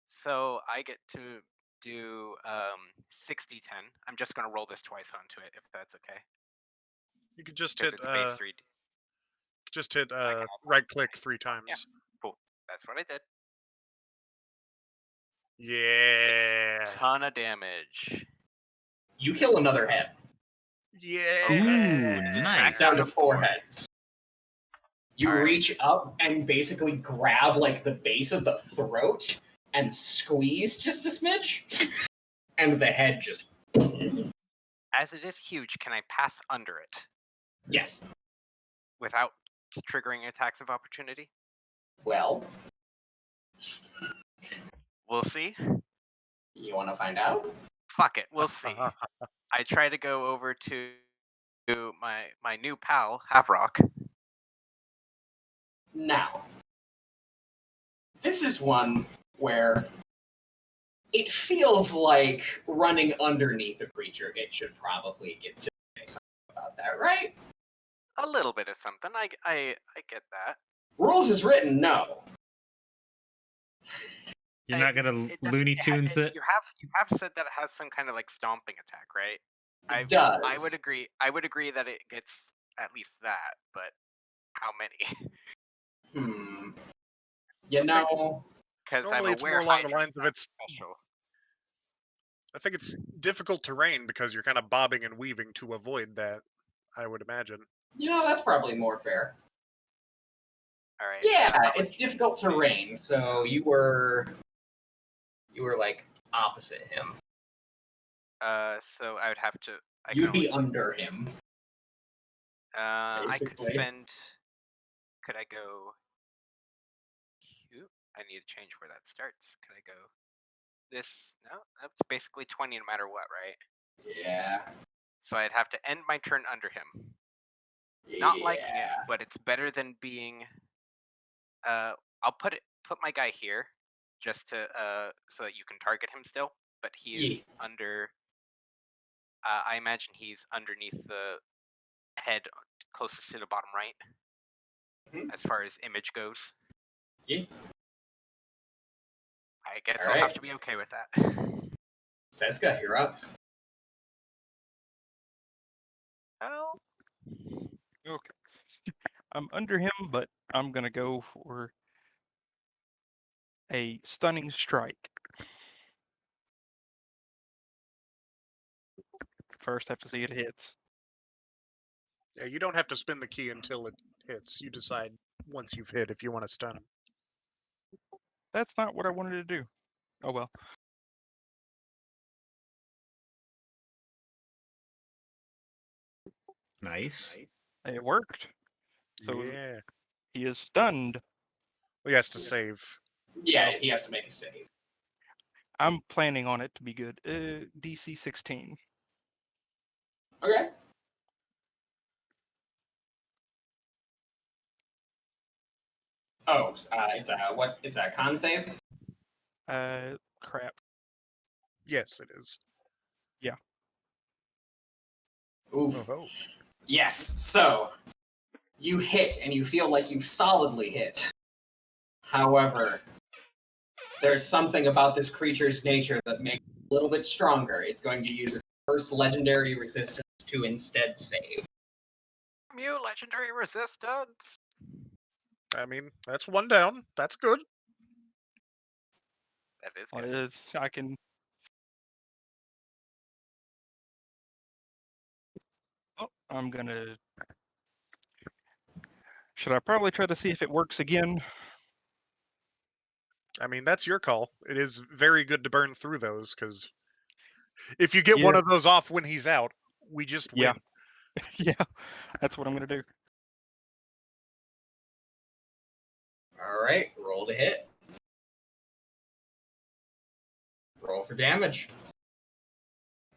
So I get to do 60-10. I'm just going to roll this twice onto it, if that's okay. You can just Because hit it's base 3. right click 3 times. Yeah. Cool. That's what I did. Yeah. Ton of damage. You kill another head. Yeah. Ooh, nice. Down to 4 heads. You All right. reach up and basically grab like the base of the throat and squeeze just a smidge, and the head just. As it is huge, can I pass under it Yes. without triggering attacks of opportunity? Well, We'll see. you want to find out? Fuck it, we'll see. I try to go over to my new pal, Havrock. Now, this is one where it feels like running underneath a creature. It should probably get to say something about that, right? A little bit of something. I get that. Rules is written, no. You're not gonna Looney Tunes it. You have said that it has some kind of like stomping attack, right? It does. I would agree. I would agree that it gets at least that, but how many? You know, Because I'm Normally, it's aware more along the Hydra's lines of not it's. special. I think it's difficult terrain because you're kind of bobbing and weaving to avoid that. I would imagine. that's probably more fair. All right. Yeah, it's difficult terrain, so you were like opposite him. So I would have to. You'd be under him. I could basically. spend. Could I go? I need to change where that starts. Could I go? This? No, that's basically 20 no matter what, right? Yeah. So I'd have to end my turn under him. Not liking it, but it's better than being. I'll put my guy here, just to so that you can target him still. But he is under. I imagine he's underneath the head, closest to the bottom right, as far as image goes. Yeah. I guess I'll have to be okay with that. Seska, you're up. Oh. Okay. I'm under him, but I'm gonna go for a stunning strike. First, have to see it hits. Yeah, you don't have to spin the key until it hits. You decide once you've hit if you want to stun him. That's not what I wanted to do. Oh well. Nice. It worked. So yeah. he is stunned. Well, he has to save. Yeah, he has to make a save. I'm planning on it to be good. DC 16. Okay. Oh, it's a what? It's a con save. Crap. Yes, it is. Yeah. Oof. Oh. Yes. So you hit, and you feel like you've solidly hit. However, there's something about this creature's nature that makes it a little bit stronger. It's going to use its first legendary resistance to instead save. You legendary resistance. I mean, that's one down. That's good. That is good. I can. Oh, I'm gonna. Should I probably try to see if it works again? I mean, that's your call. It is very good to burn through those, because if you get one of those off when he's out, we just win. Yeah, that's what I'm gonna do. All right, roll to hit. Roll for damage.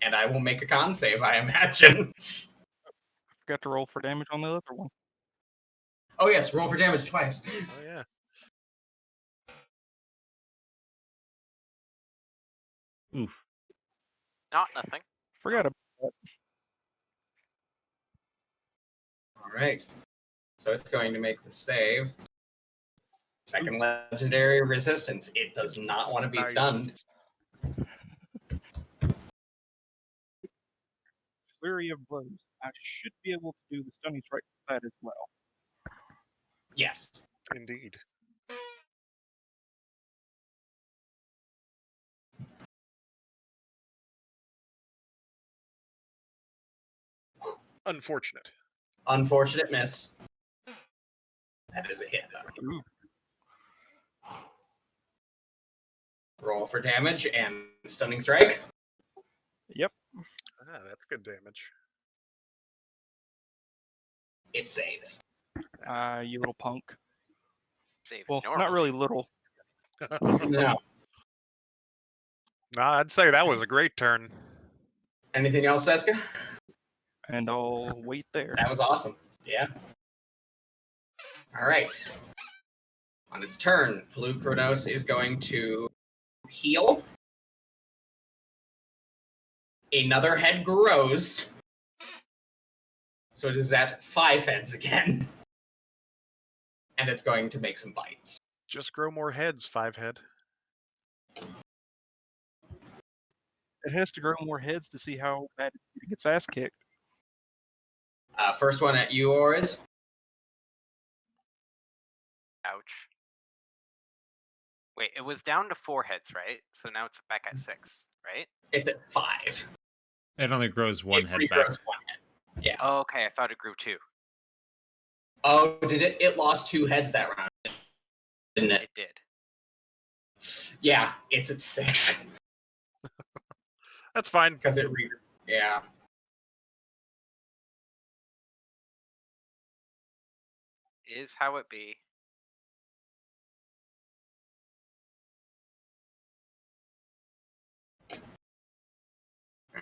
And I will make a con save, I imagine. I forgot to roll for damage on the other one. Oh yes, roll for damage twice. Oh yeah. Oof. Not nothing. Forgot about that. right. So it's going to make the save. Second legendary resistance. It does not want to be stunned. Flurry of blows. I should be able to do the stunning strike with that as well. Yes. Indeed. Unfortunate. Unfortunate miss. That is a hit, though. Ooh. Roll for damage and stunning strike. Yep. Ah, that's good damage. It saves. You little punk. Save Well, normally. not really little. No. Nah, I'd say that was a great turn. Anything else, Seska? And I'll wait there. That was awesome. Yeah. All right. On its turn, Blue Kronos is going to heal. Another head grows. So it is at 5 heads again. And it's going to make some bites. Just grow more heads, 5 head. It has to grow more heads to see how bad it gets ass kicked. First one at you, Oris. Ouch. Wait, it was down to 4 heads, right? So now it's back at 6, right? It's at 5. It only grows one It head regrows back. 1 head. Yeah. Oh, okay, I thought it grew 2. Oh, did it? It lost 2 heads that round, didn't it? It did. Yeah, it's at 6. That's fine. Because it yeah. Is how it be.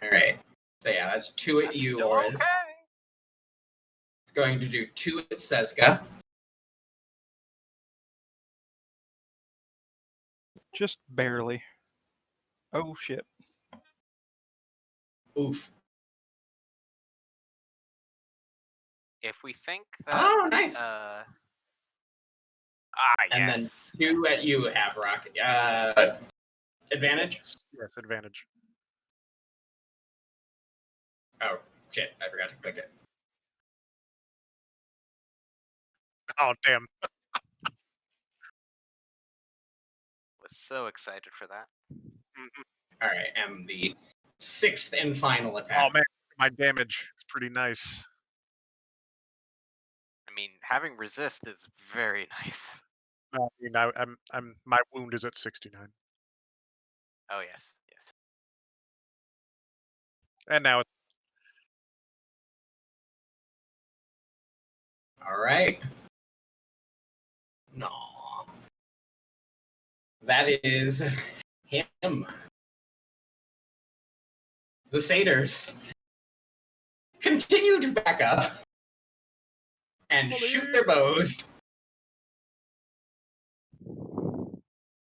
All right. So yeah, that's 2 at I'm you, still Oris. okay. It's going to do 2 at Seska. Just barely. Oh, shit. Oof. If we think that Oh, nice. And then 2 at you, Havrock. Advantage? Yes, advantage. Oh, shit. I forgot to click it. Oh, damn. Was so excited for that. All right. And the 6th and final Oh, attack. man. My damage is pretty nice. I mean, having resist is very nice. I mean, I'm my wound is at 69. Oh yes, yes. And now it's All right. No. That is him. The satyrs continue to back up and shoot their bows.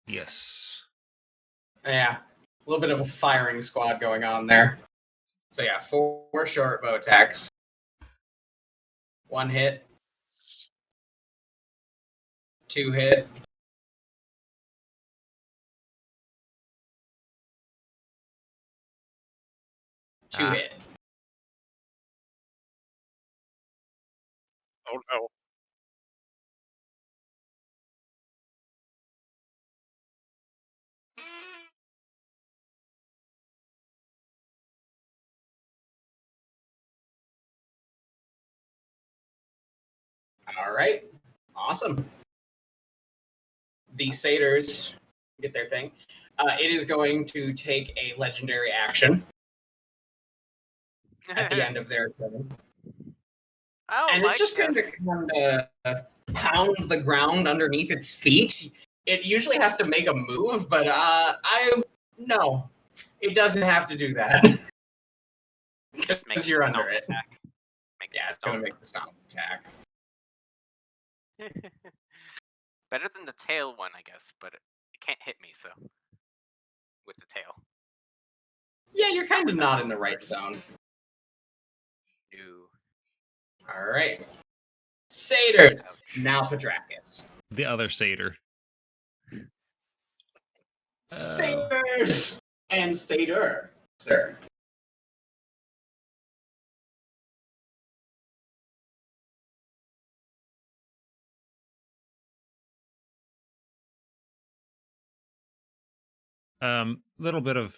Yes. Yeah, a little bit of a firing squad going on there. So yeah, 4 short bow attacks. 1 hit. 2 hit. 2 hit. oh no. All right, awesome. The satyrs get their thing. It is going to take a legendary action at the end of their turn. And it's just going to kind of pound the ground underneath its feet. It usually has to make a move, but no, it doesn't have to do that. Just make Because you're under stomp it. attack. Yeah, it's going to make the stomp attack. Better than the tail one, I guess, but it can't hit me, so with the tail. Yeah, you're kind of not in the right zone. No. All right. Satyrs. Ouch. Now Padracus. The other satyr. Satyrs and satyr, sir. Little bit of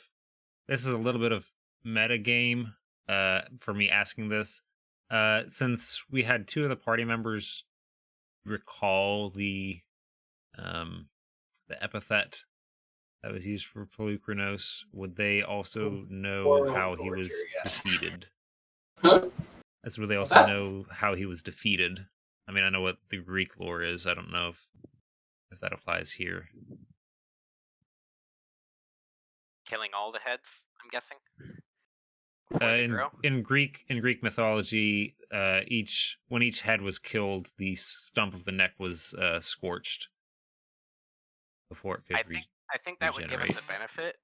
this is a little bit of meta game for me asking this. Since we had two of the party members recall the epithet that was used for Pelucranos, would they also know World how he Gorger, was yes. defeated? Huh? As would they What's also that? know how he was defeated? I mean, I know what the Greek lore is. I don't know if that applies here. Killing all the heads, I'm guessing. Before they grow. In Greek mythology, when each head was killed, the stump of the neck was scorched before it could I think that would give us regenerate. a benefit,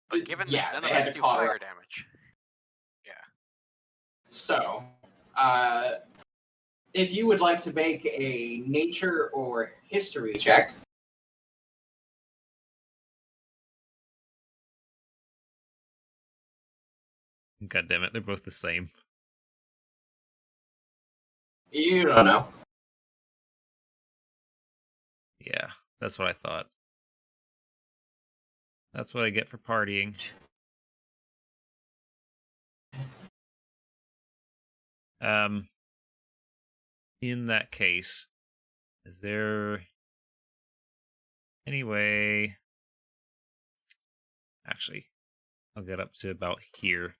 but given Yeah, that none they of had us to do call her fire up. damage. Yeah. So, if you would like to make a nature or history check, God damn it, they're both the same. you don't know. Yeah, that's what I thought. That's what I get for partying. In that case, is there any way? Actually, I'll get up to about here.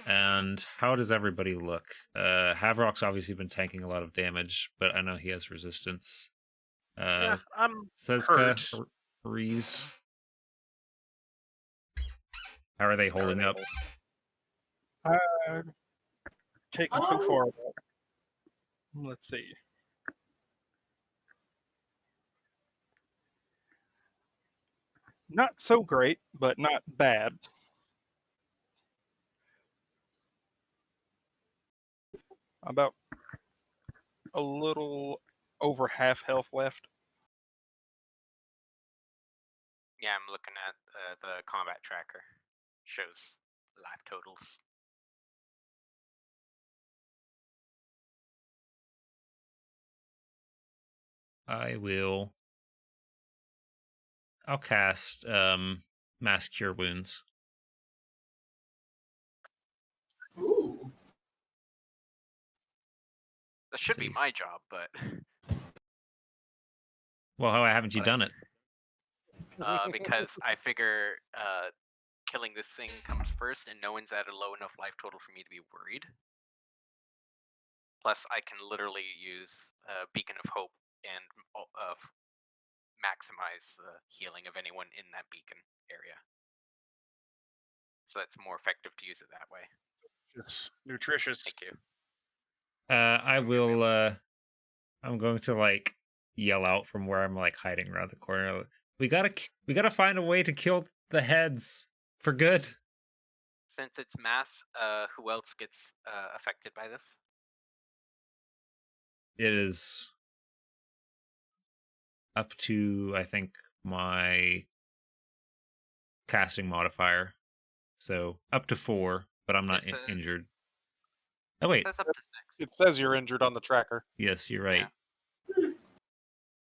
And how does everybody look? Havrok's obviously been tanking a lot of damage, but I know he has resistance. Yeah, I'm Sezka, hurt. Reese, how are they holding up? Taking so far. Let's see. Not so great, but not bad. About a little over half health left. Yeah, I'm looking at the combat tracker. Shows life totals. I'll cast Mass Cure Wounds. Ooh. That should be my job, but Well, how haven't you done it? because I figure killing this thing comes first, and no one's at a low enough life total for me to be worried. Plus, I can literally use Beacon of Hope and maximize the healing of anyone in that beacon area. So that's more effective to use it that way. It's nutritious. Thank you. I will. I'm going to yell out from where I'm hiding around the corner. We gotta find a way to kill the heads for good. Since it's mass, who else gets affected by this? It is up to, I think, my casting modifier. So up to 4, but I'm not injured. Oh wait, It says up to 6. It says you're injured on the tracker. Yes, you're right. Yeah.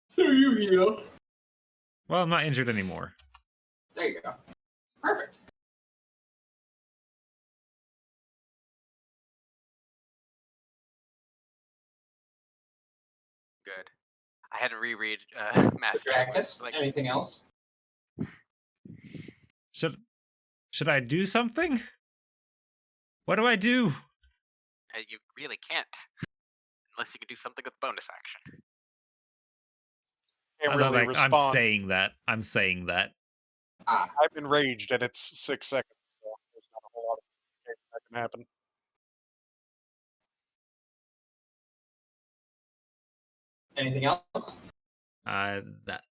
So you heal. Well, I'm not injured anymore. There you go. Perfect. Good. I had to reread Master Padracus, anything else? Should I do something? What do I do? You really can't, unless you can do something with bonus action. Can't really respond. I'm saying that. I'm enraged, and it's 6 seconds, so there's not a whole lot of that can happen. Anything else? That.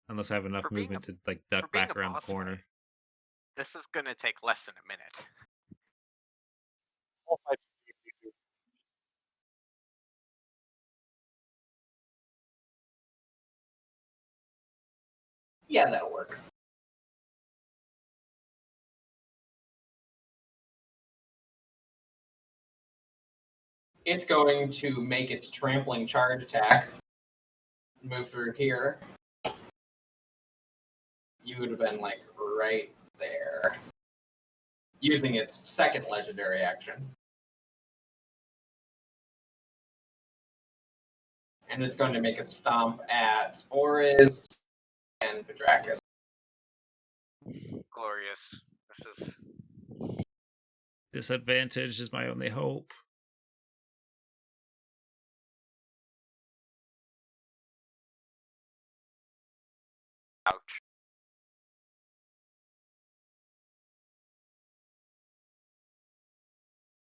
Unless I have enough movement to duck back around the corner. Fight, this is gonna take less than a minute. All fights Yeah, that'll work. It's going to make its trampling charge attack. Move through here. You would have been like right there. Using its second legendary action. And it's going to make a stomp at Oris and Pedracus. Glorious. This is Disadvantage is my only hope. ouch.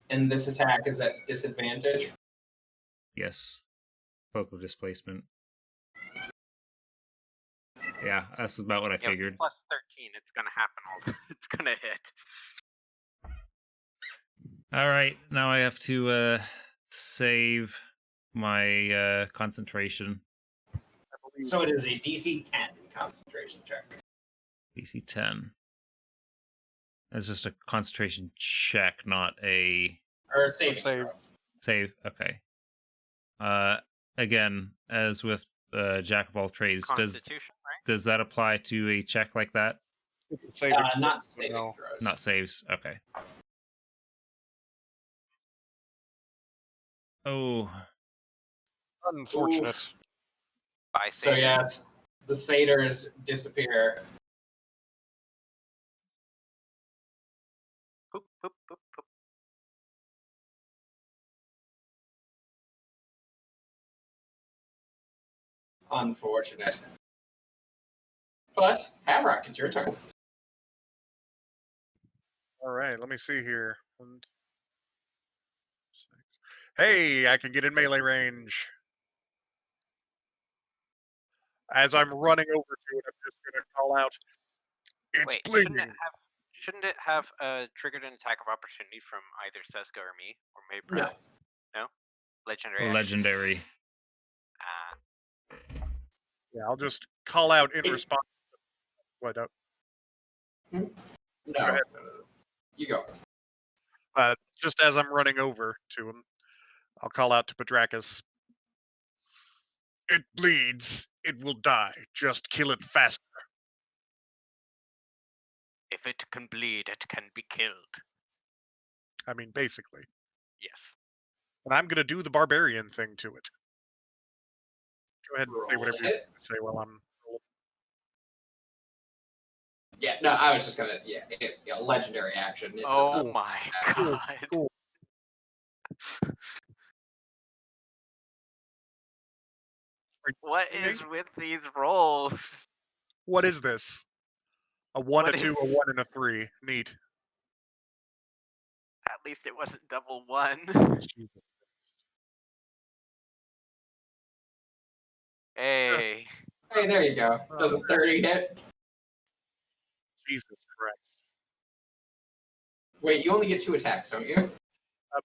And this attack is at disadvantage. Yes. Cloak of displacement. Yeah, that's about what I You know, figured. plus 13, it's gonna happen. It's gonna hit. All right, now I have to save my concentration. So it is a DC 10 concentration check. DC 10. It's just a concentration check, not a Or saving Save. throw. save. Okay. Again, as with Jack of all trades, Constitution, right? does that apply to a check like that? Saving Not throw, saving no. throws. Not saves. Okay. Oh, Unfortunate. Oof. By So saving. yes, the satyrs disappear. Poop, poop, poop, poop. Unfortunate. But, Havrock, it's your turn. All right, let me see here. 1, 6. Hey, I can get in melee range. As I'm running over to it, I'm just going to call out, "It's Wait, bleeding." shouldn't it have triggered an attack of opportunity from either Seska or me? Or maybe No. perhaps no? Legendary action? legendary. Ah, Yeah, I'll just call out in It- response to what No. ahead. You go. Just as I'm running over to him, I'll call out to Pedracus. "It bleeds. It will die. Just kill it faster." if it can bleed, it can be killed. I mean, basically. Yes. And I'm going to do the barbarian thing to it. Go ahead and say Roll whatever you it. say while I'm rolling. Yeah, no, I was just gonna, legendary action. It does Oh not- my Cool, god. cool. What kidding is me? with these rolls? What is this? A 1, What a 2, is- a 1, and a 3. Neat. At least it wasn't double 1. Jesus. Hey. Hey, there you go. Does a 30 hit? Jesus Christ. Wait, you only get 2 attacks, don't you?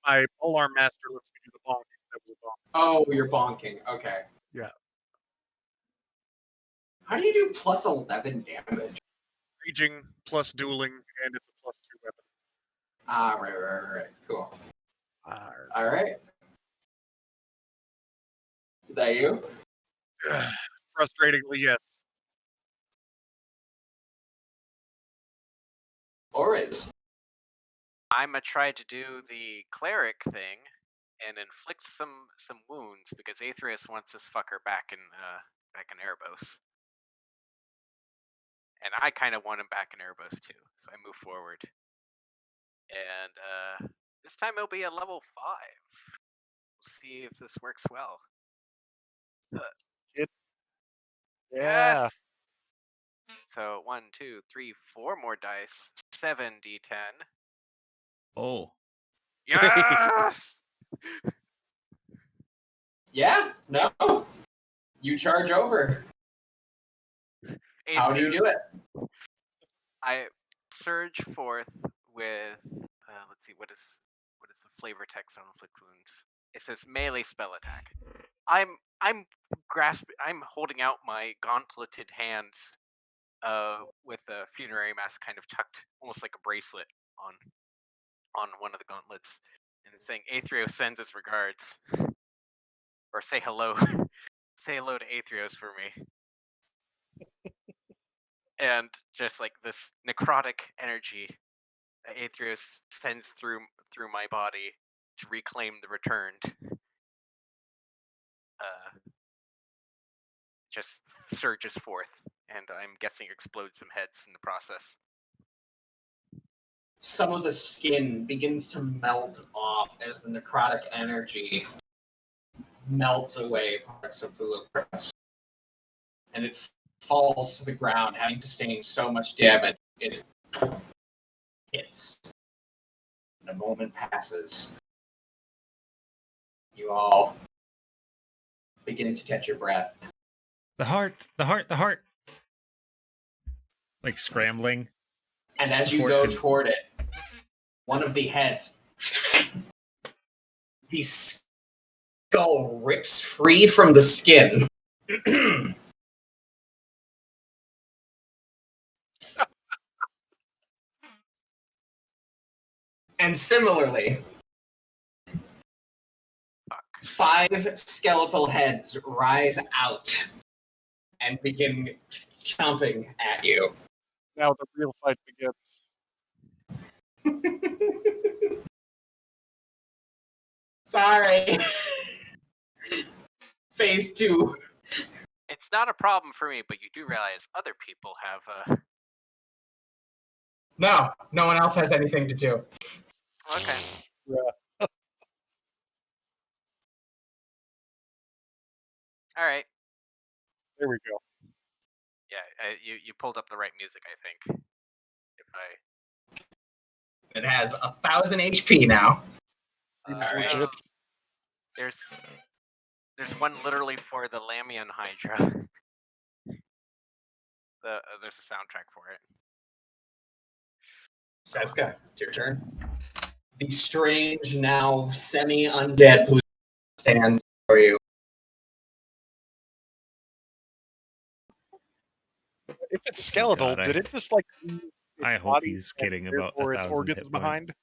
My polearm master lets me do the bonking. That was a bonk. Oh, you're bonking. Okay. Yeah. How do you do plus 11 damage? Raging plus dueling, and it's a +2 weapon. Ah, right. Cool. Uh, All right. Is that you? Frustratingly, yes. Oris. I'ma try to do the cleric thing and inflict some wounds because Aetherius wants this fucker back in Erebos. And I kind of want him back in Erebos too, so I move forward. And this time it'll be a level 5. We'll see if this works well. Yeah. Yes! So 1, 2, 3, 4 more dice. 7d10. Oh. Yes! Yeah? No? You charge over. How do you do it? I surge forth with let's see, what is the flavor text on inflict wounds? It says melee spell attack. I'm holding out my gauntleted hands with a funerary mask kind of tucked, almost like a bracelet on one of the gauntlets, and saying, "Aethrios sends his regards," or say hello, say hello to Aethrios for me. And just like this necrotic energy that Aethrios sends through my body to reclaim the returned, just surges forth, and I'm guessing explodes some heads in the process. Some of the skin begins to melt off as the necrotic energy melts away parts of the Lucas. And it falls to the ground, having sustained so much damage. It hits. And a moment passes. You all begin to catch your breath. The heart, the heart, the heart. Like scrambling. And as you go toward it, one of the heads, the skull rips free from the skin. And similarly, 5 skeletal heads rise out and begin chomping at you. Now the real fight begins. Sorry. Phase 2. It's not a problem for me, but you do realize other people have. No one else has anything to do. Okay. Yeah. All right. There we go. Yeah, you pulled up the right music, I think. It has 1,000 HP now. Seems Alright. legit. There's one literally for the Lamian Hydra. There's a soundtrack for it. Seska, it's your turn. The strange, now semi-undead blue stands for you. If it's skeletal, God, did it just like? I hope he's kidding about or 1,000 its organs hit points. behind.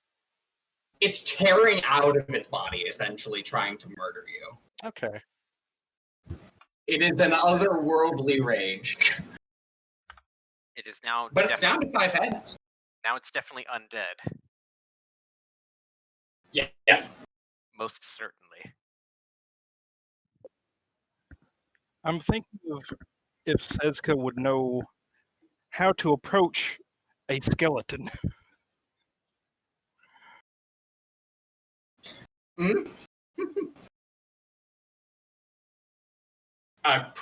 It's tearing out of its body, essentially trying to murder you. Okay. It is an otherworldly rage. It is now. But it's down to 5 heads. Now it's definitely undead. Yeah, yes. Most certainly. I'm thinking of if Seska would know how to approach a skeleton.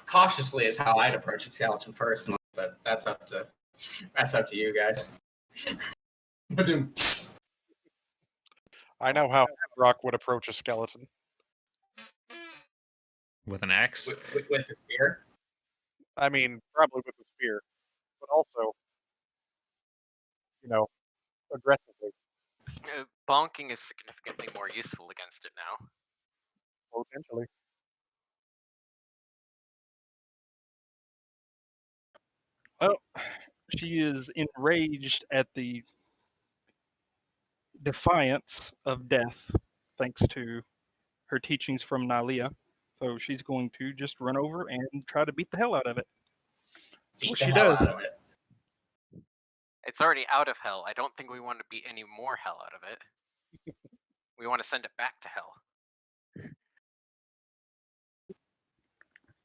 Cautiously is how I'd approach a skeleton personally, but that's up to you guys. I know how Rock would approach a skeleton. With an axe? With a spear? I mean, probably with a spear, but also, aggressively. Bonking is significantly more useful against it now. Potentially. Well, she is enraged at the defiance of death, thanks to her teachings from Nylea. So she's going to just run over and try to beat the hell out of it. That's what she does. Out of it. It's already out of hell. I don't think we want to beat any more hell out of it. We want to send it back to hell.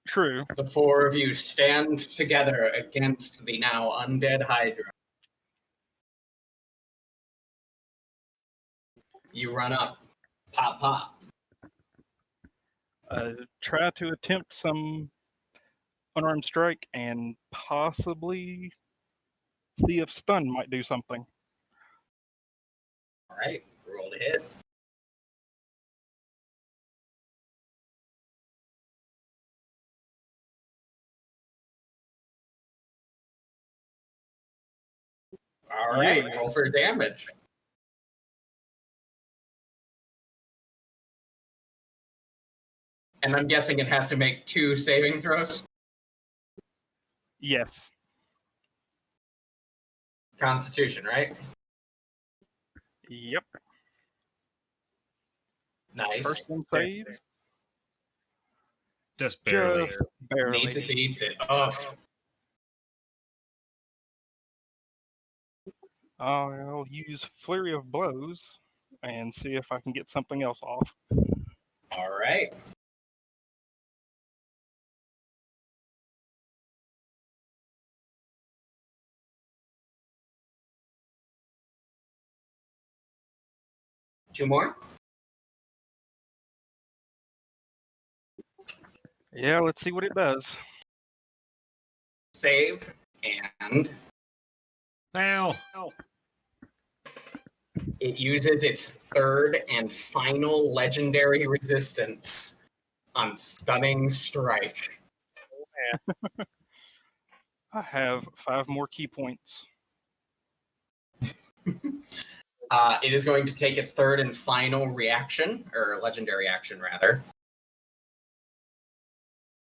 True. The 4 of you stand together against the now undead Hydra. You run up. Pop, pop. Try to attempt some unarmed strike and possibly see if stun might do something. All right, roll to hit. All right, roll for damage. And I'm guessing it has to make 2 saving throws? Yes. Constitution, right? Yep. Nice. First one saves. Just barely. Just barely. Needs it, beats it. Oh, I'll use Flurry of Blows and see if I can get something else off. all right. Two more. Yeah, let's see what it does. Save and Well, it uses its third and final legendary resistance on Stunning Strike. I have 5 more key points. It is going to take its third and final reaction, or legendary action, rather.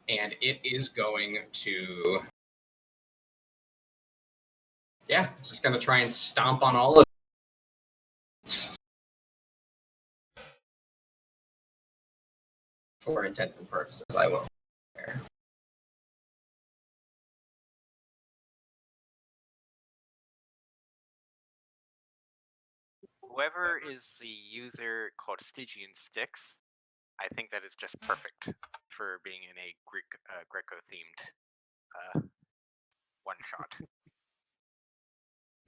And it is going to... Yeah, it's just going to try and stomp on all of for intents and purposes, I will. Whoever is the user called Stygian Styx, I think that is just perfect for being in a Greco-themed one-shot.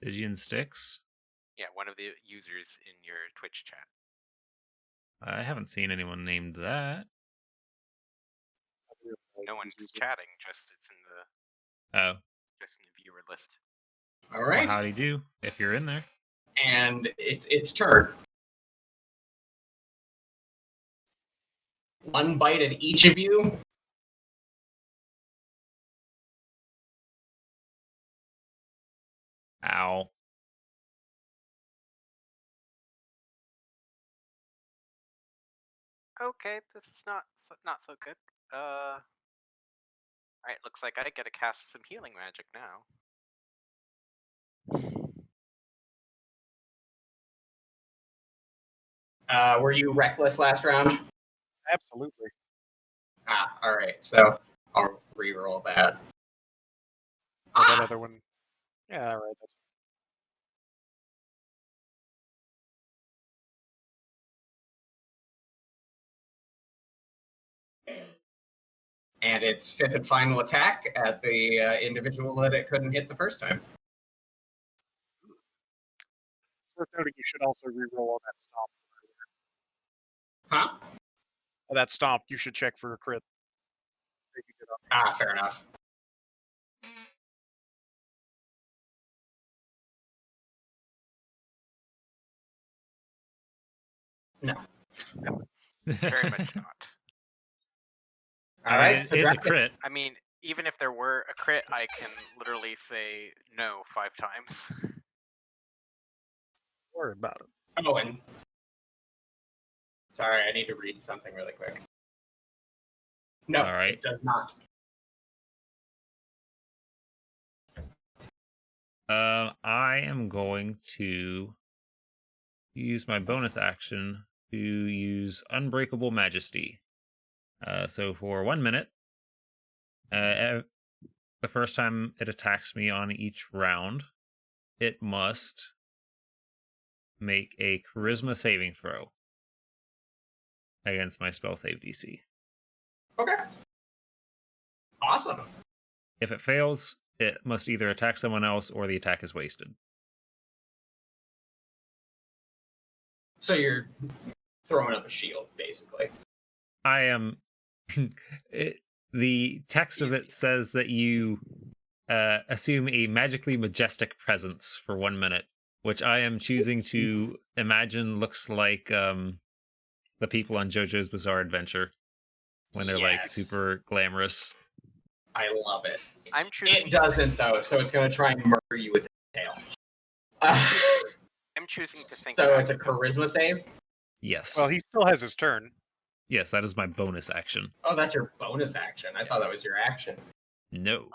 Stygian Sticks? Yeah, one of the users in your Twitch chat. I haven't seen anyone named that. No one's chatting, just it's in Oh. the viewer list. All right. Well, howdy do, if you're in there. And it's its turn. One bite at each of you. Ow. Okay, this is not so good. Alright, looks like I get to cast some healing magic now. Were you reckless last round? Absolutely. All right. So I'll re-roll that. That other one. Yeah, all right. That's And its fifth and final attack at the individual that it couldn't hit the first time. it's worth noting you should also re-roll on that stomp. Huh? That stomp, you should check for a crit. Fair enough. No. Very much not. All right. It is a crit. I mean, even if there were a crit, I can literally say no 5 times. Don't worry about it. Oh, and sorry, I need to read something really quick. No, All right. it does not. I am going to use my bonus action to use Unbreakable Majesty. So for 1 minute, the first time it attacks me on each round, it must make a Charisma saving throw against my spell save DC. Okay. Awesome. If it fails, it must either attack someone else or the attack is wasted. So you're throwing up a shield, basically. I am. The text of it says that you assume a magically majestic presence for 1 minute, which I am choosing to imagine looks like the people on JoJo's Bizarre Adventure when they're like super glamorous. I love it. I'm choosing. It doesn't though, so it's going to try and murder you with its tail. I'm choosing to think. So it's a charisma save. Yes. Well, he still has his turn. Yes, that is my bonus action. Oh, that's your bonus action. I thought that was your action. No.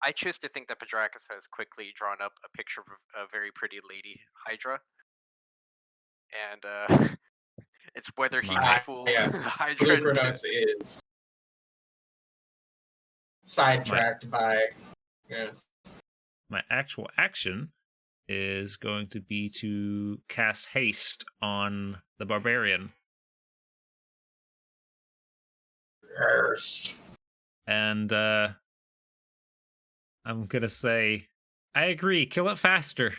I choose to think that Padracus has quickly drawn up a picture of a very pretty lady Hydra, and it's whether he My- can fool yeah. the Hydra. Blue into- Chronos is sidetracked by. Yes. My actual action is going to be to cast haste on the barbarian. Yes. And I'm gonna say, I agree, kill it faster.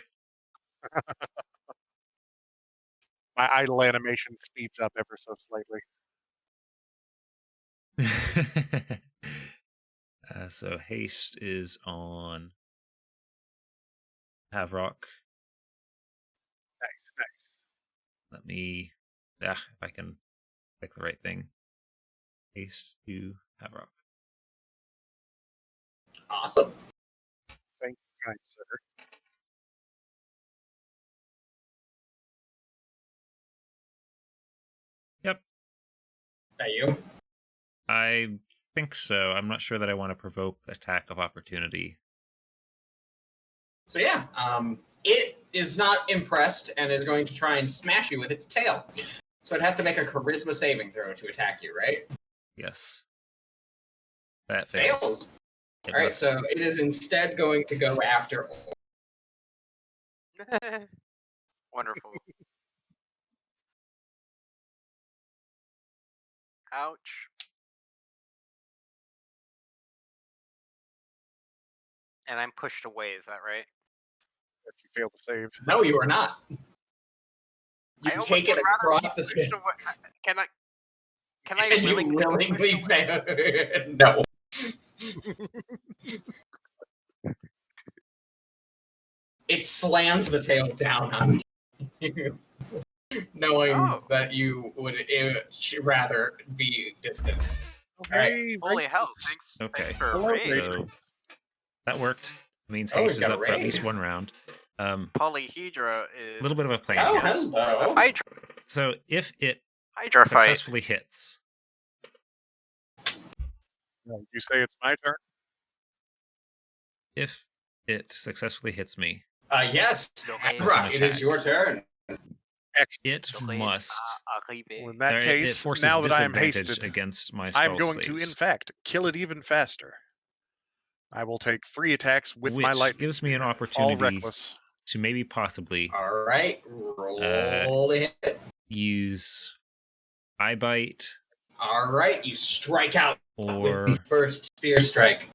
My idle animation speeds up ever so slightly. So haste is on Havrock. Nice, nice. Let me, if I can pick the right thing. Haste to Havrock. Awesome. Thank you, kind sir. Yep, That you? I think so. I'm not sure that I want to provoke attack of opportunity. So yeah, it is not impressed and is going to try and smash you with its tail. So it has to make a charisma saving throw to attack you, right? Yes. That fails. It All right, must- so it is instead going to go after. Wonderful. Ouch. And I'm pushed away, is that right? If you fail to save. No, you are not. You I almost take it would rather across be the pushed tail. away. Can I And you willingly be pushed willingly away? fail. No. It slams the tail down on you, knowing Oh. that you would rather be distant. Okay. Holy hell, thanks, Okay. thanks for a Hello, raid. So that worked. Means Oh, haste we've is got a up for at least raid. one round. A Polyhedra is little bit of a plan Oh, here. hello. Hydra, So if it Hydra fight. successfully hits, No, you say it's my turn? if it successfully hits me, Yes, With an Brock, it is attack. your turn. it must. Well, in that or case, it forces now that I am disadvantage hasted, against my I'm spell going to, saves, in fact, kill it even faster. I will take 3 attacks with which my lightning gives me an spear, all opportunity reckless. to maybe possibly All right, roll to hit. use eye bite All right, you strike out or with the first spear strike.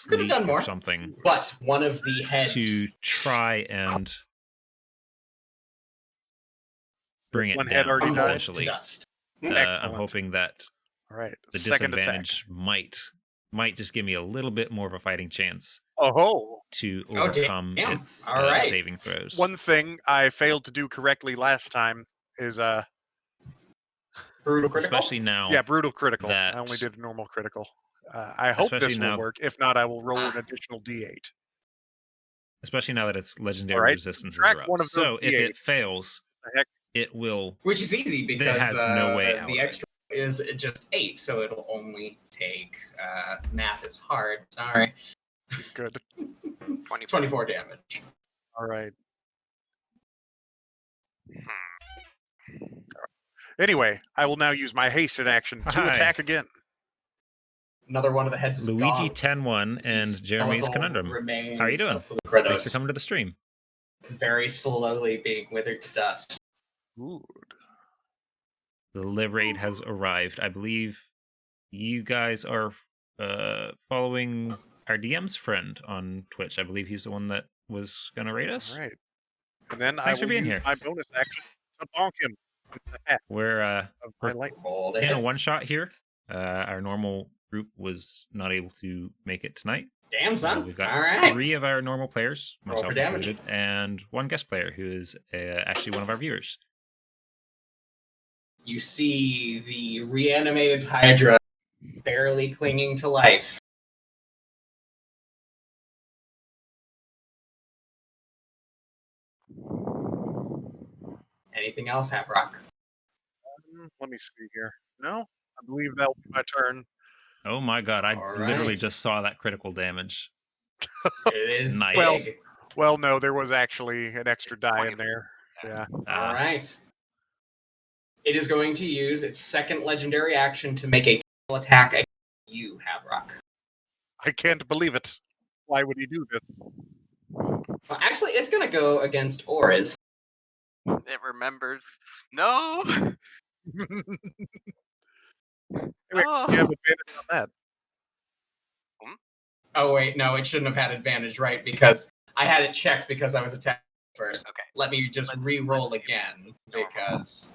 Could have sleep done more, or something but one of the heads to try and bring it One head down, already crumbles died. to essentially. dust. I'm Excellent. hoping that All right, the second disadvantage might just give me a little bit more of a fighting chance attack. Oh, to Oh, overcome damn. its All right. saving throws. one thing I failed to do correctly last time is Brutal critical. Especially now, yeah, brutal critical. that- I only did a normal critical. I hope Especially this will now- work. If not, I will roll an additional D8. especially now that its legendary All right, resistances subtract are up. one of those So if D8. it fails, The heck? it will. Which is easy because has no way out the of it. extra is just 8, so it'll only take math is hard. Sorry, Good. 24 damage. All right. Anyway, I will now use my haste in action to Hi. attack again. Another one of the heads is Luigi gone. 10-1 and Jeremy's Skeletal Conundrum. remains How are you doing? of Blue Thanks Kratos, for coming to the stream. very slowly being withered to dust. Good. The live raid has arrived. I believe you guys are following our DM's friend on Twitch. I believe he's the one that was going to raid us. All right. And then Thanks I for will being use here. my bonus action to bonk him with the hat We're of my We're- light. Roll to in a hit. one-shot here. Our normal group was not able to make it tonight. Damn, son. We've got All right. 3 of our normal players, Roll myself for damage. included, and 1 guest player who is actually one of our viewers. You see the reanimated Hydra barely clinging to life. Anything else, Havrock? Let me see here. No, I believe that will be my turn. Oh my god, I All literally right. just saw that critical damage. It is Nice. big. Well, no, there was actually an extra It's die 20. in there. Yeah. All right. It is going to use its second legendary action to make a tail attack against you, Havrock. I can't believe it. Why would he do this? Well, actually, it's going to go against Oriz. It remembers. No. Anyway, Oh. you have advantage on that. Oh, wait, no, it shouldn't have had advantage, right? Because I had it checked because I was attacking first. Okay. Let me just Let's- re-roll let's see. again, Normal. because...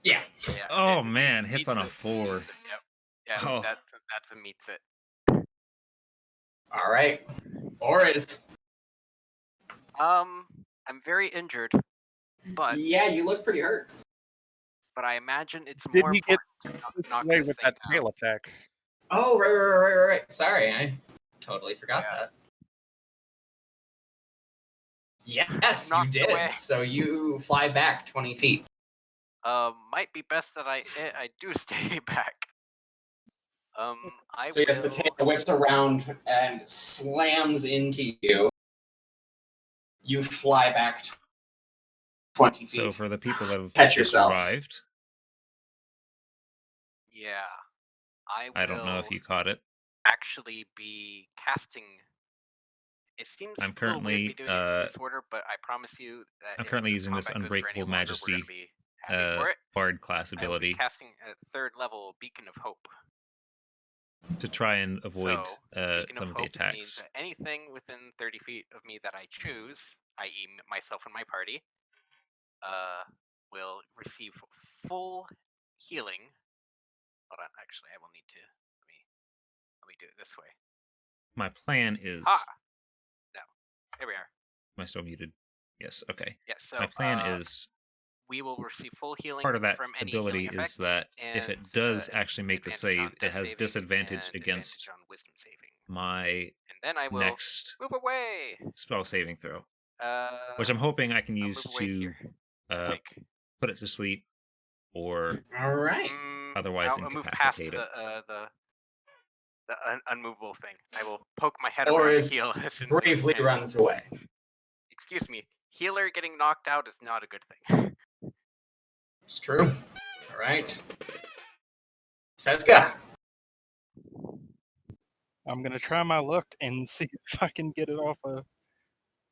Yeah. Yeah, Oh it man, hits meets on a it. 4. Yep. Yeah, Oh. that's a meets it. All right. Oriz. I'm very injured, but Yeah, you look pretty hurt. I imagine it's Did more he get important to pushed knock away this with thing that tail out. attack? Oh, right. Sorry, I totally forgot Yeah. that. Yes, you Knocked did. away. So you fly back 20 feet. Might be best that I do stay back. I So yes, the tail whips around and slams into you. You fly back 20 feet. So for the people that Catch have yourself. survived, Yeah, I I don't know if will you caught it. actually be casting. It seems I'm a little weird currently me doing it in this order, but I promise you that I'm if currently the using this combat goes for any Unbreakable longer, we're Majesty gonna be happy for it. Bard class I will be ability casting a 3rd level Beacon of Hope. to try and avoid Beacon some of of the Hope means attacks. that anything within 30 feet of me that I choose, i.e. myself and my party, will receive full healing. Hold on, actually, I will need to let me do it this way. My plan is. No, here we are. Am I still muted? Yes. Okay. Yeah, so My plan is. we will receive full healing Part of that from any ability healing is effects, that if it and, does actually make the advantage on save, it death has saving disadvantage and against advantage on wisdom saving. my And then I will next move away. spell saving throw, Uh, which I'm hoping I can I'll use move away to here. I think. put it to sleep or All right. otherwise I'll move past incapacitate it. the unmovable thing. I will poke my head Or around is to heal as soon as I bravely can. runs away. Excuse me, healer getting knocked out is not a good thing. It's true. All right. Setsuka. I'm gonna try my luck and see if I can get it off a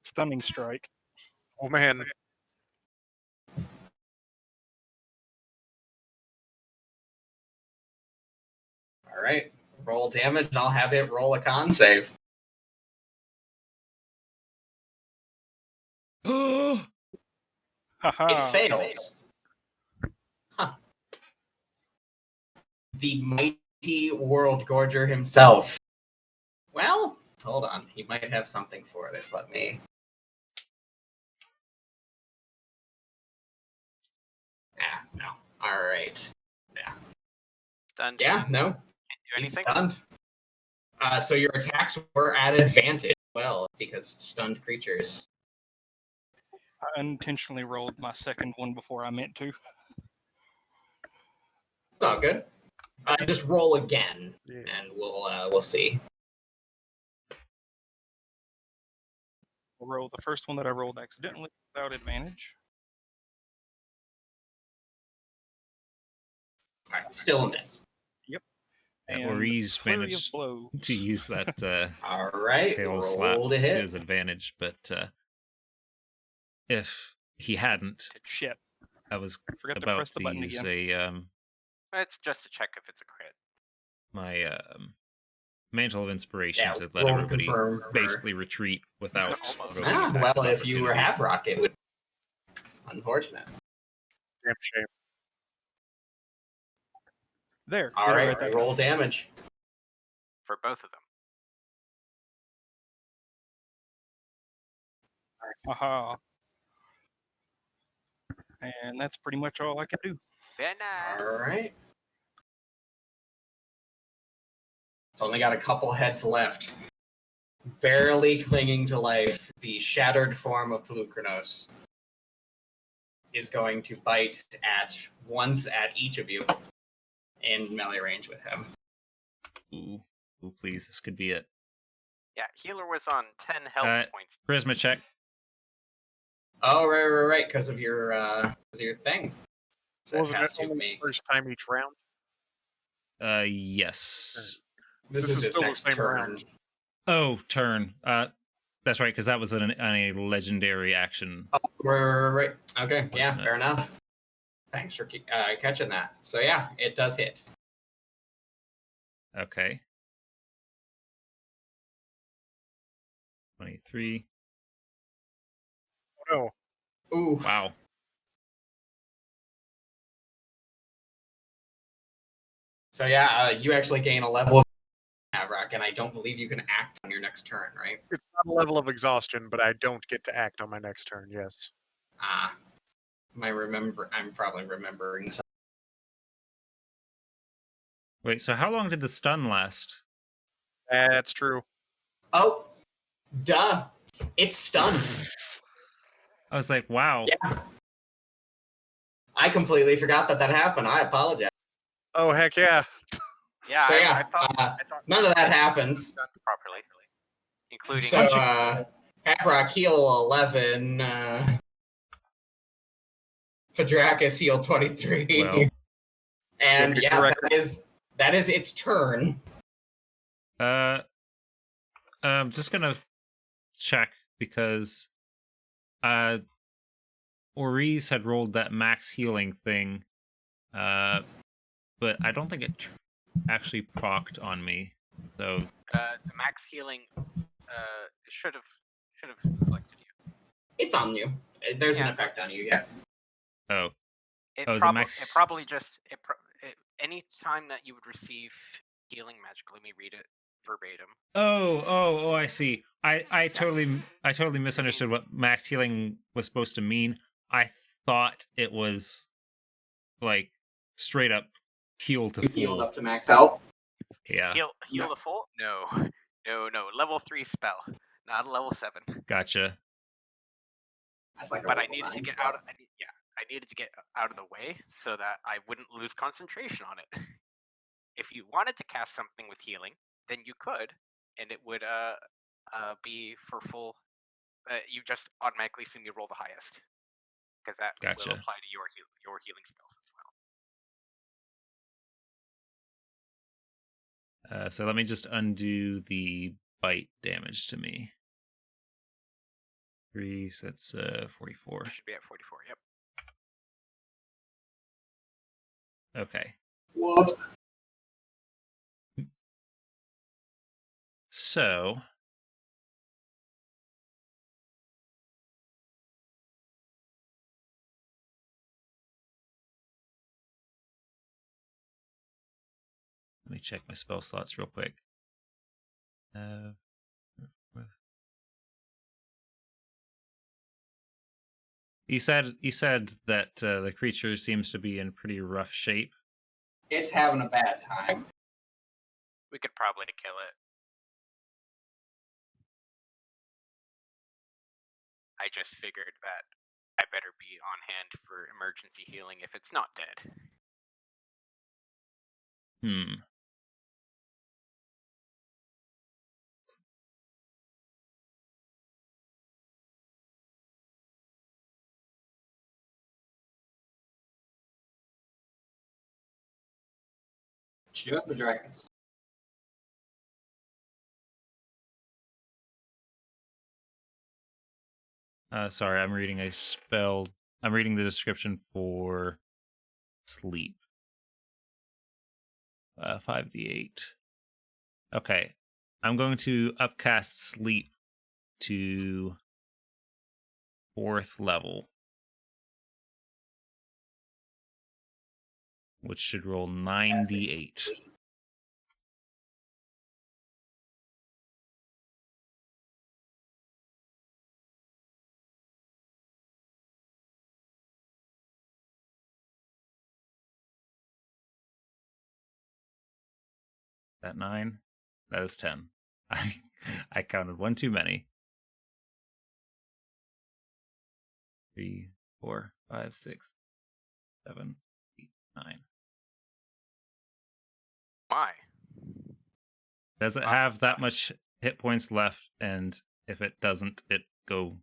stunning strike. Oh man. All right. Roll damage, and I'll have it roll a con save. Oh, It fails. Huh. The mighty World Gorger himself. Well, hold on. He might have something for this. Let me. No. All right. Yeah. Stunned. Yeah, no. Can't do He's anything. stunned. So your attacks were at advantage. Well, because stunned creatures. I unintentionally rolled my second one before I meant to. It's not good. Just roll again, Yeah. and we'll see. I'll roll the first one that I rolled accidentally without advantage. All right, still a miss. And Ori's flurry of managed blows. to use that All right, tail slap roll to to hit. his advantage, but if he hadn't, Shit. I was Forgot to about press the to button use again. It's just to check if it's a crit. my mantle of inspiration Yeah, to let roll to everybody confirm for- basically retreat without Almost. rolling Ah, attacks well, of if you were opportunity. Havrock, it would. Unfortunate. Damn shame. There. All did it right, that time. roll damage. For both of them. Aha. And that's pretty much all I can do. Very nice. All right. It's only got a couple heads left. Barely clinging to life, the shattered form of Pelucranos is going to bite once at each of you. in melee range with him. Ooh, please, this could be it. Yeah, healer was on 10 health points. Charisma check. Oh, right, because of your thing. So Wasn't it it has to only make. first time each round? Yes. This This is is his still the next same turn. round. Oh, turn. That's right, because that was on a legendary action. Oh, right. Okay, yeah, Wasn't it? fair enough. Thanks for catching that. So yeah, it does hit. Okay. 23. Oh, no. Ooh. Wow. So yeah, you actually gain a level of Havrock, and I don't believe you can act on your next turn, right? It's not a level of exhaustion, but I don't get to act on my next turn, yes. Ah. I'm probably remembering something. Wait, so how long did the stun last? That's true. Oh, duh. It's stunned. I was like, wow. Yeah. I completely forgot that happened. I apologize. Oh, heck yeah. Yeah, So yeah, I thought none of that happens. done properly, including. So Havrock heal 11. Fadrakis heal 23. Well. And Good yeah, correct. that is its turn. I'm just gonna check because Oriz had rolled that max healing thing, but I don't think it actually procced on me. So The max healing should have selected you. It's on you. There's an Yeah, effect on you, yeah. oh, It, Oh, is it max? it probably just any time that you would receive healing magically. Let me read it verbatim. Oh, I see. I totally misunderstood what max healing was supposed to mean. I thought it was like straight up heal to You full. healed up to max health. Yeah. Heal No. to full? No. Level 3 spell, not a level 7. Gotcha. That's like a But I level needed 9 to get spell. out. I needed to get out of the way so that I wouldn't lose concentration on it. If you wanted to cast something with healing, then you could, and it would be for full. You just automatically assume you roll the highest, because that Gotcha. will apply to your healing spells as well. So let me just undo the bite damage to me. 3, so that's 44. You should be at 44. Yep. Okay. Whoops. So let me check my spell slots real quick. You said that the creature seems to be in pretty rough shape. It's having a bad time. We could probably kill it. I just figured that I better be on hand for emergency healing if it's not dead. Shoot up the dragons. Sorry, I'm reading a spell. I'm reading the description for sleep. 5d8. Okay. I'm going to upcast sleep to 4th level, which should roll 9d8. That 9? That is 10. I counted one too many. 3, 4, 5, 6, 7, 8, 9. My. Does it have that much hit points left? And if it doesn't, it go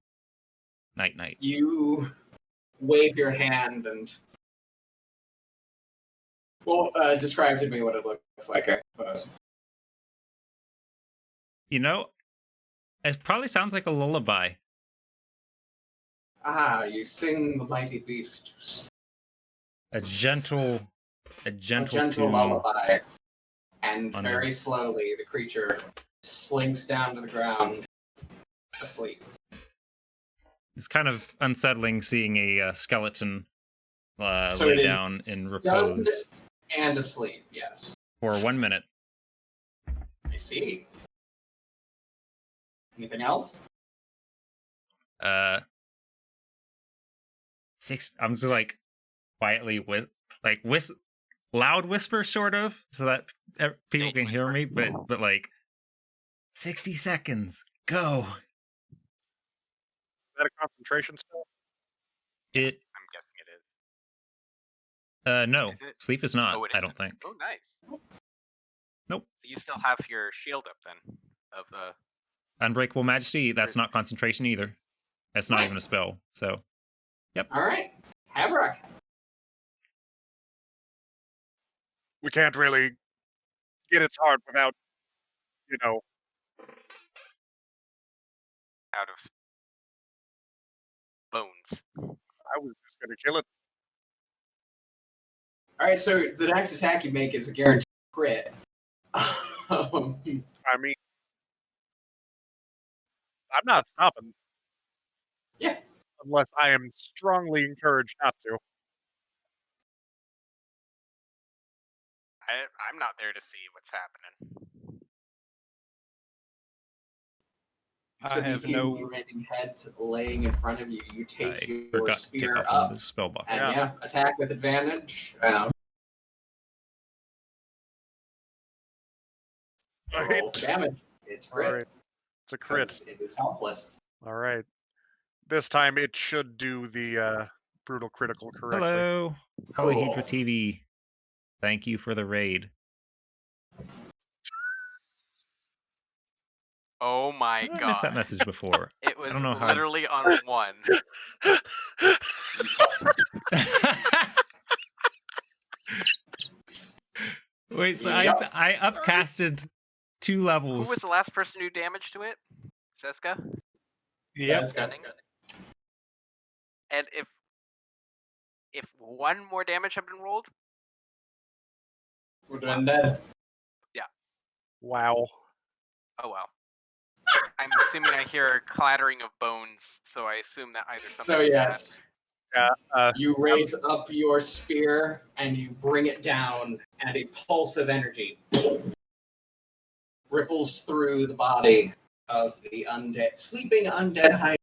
night night. You wave your hand and describe to me what it looks like, I suppose. You know, it probably sounds like a lullaby. Ah, you sing the mighty beast. A gentle tune. Lullaby. And On very the- slowly, the creature slinks down to the ground, asleep. It's kind of unsettling seeing a skeleton So lay it is down in stunned repose and asleep, yes. for 1 minute. I see. Anything else? I'm just like quietly loud whisper sort of, so that people Stage can hear whisper. me, but like 60 seconds, go. Is that a concentration spell? It I'm guessing it is. no, Is it? sleep is not. Oh, it I isn't. don't think. Oh, nice. Nope. You still have your shield up then of the. Unbreakable Majesty. That's not concentration either. That's not even a Nice. spell. So, All right. Havrock. We can't really get its heart without, you know, Out of bones. I was just going to kill it. All right, so the next attack you make is a guaranteed crit. I mean, I'm not stopping. Yeah. Unless I am strongly encouraged not to. I'm not there to see what's happening. I To have the no. remaining heads laying in front of you, you take I your forgot to take spear off one of up, the spell boxes. and Yeah. attack with advantage. A Roll hit. for damage. It's crit. All right. It's a crit. 'Cause it is helpless. All right. This time it should do the brutal critical correctly. Hello, Cool. Polyhedra TV. Thank you for the raid. Oh my I god. missed that message before. It was don't know how- literally on 1. Wait, so Yep. I upcasted 2 levels. Who was the last person who do damage to it? Seska? Yep. Stunning? And if 1 more damage had been rolled, Would have been dead. Wow. oh well. I'm assuming I hear a clattering of bones, so I assume that either something. So yes, Yeah. you raise up your spear and you bring it down, and a pulse of energy ripples through the body of the sleeping undead high,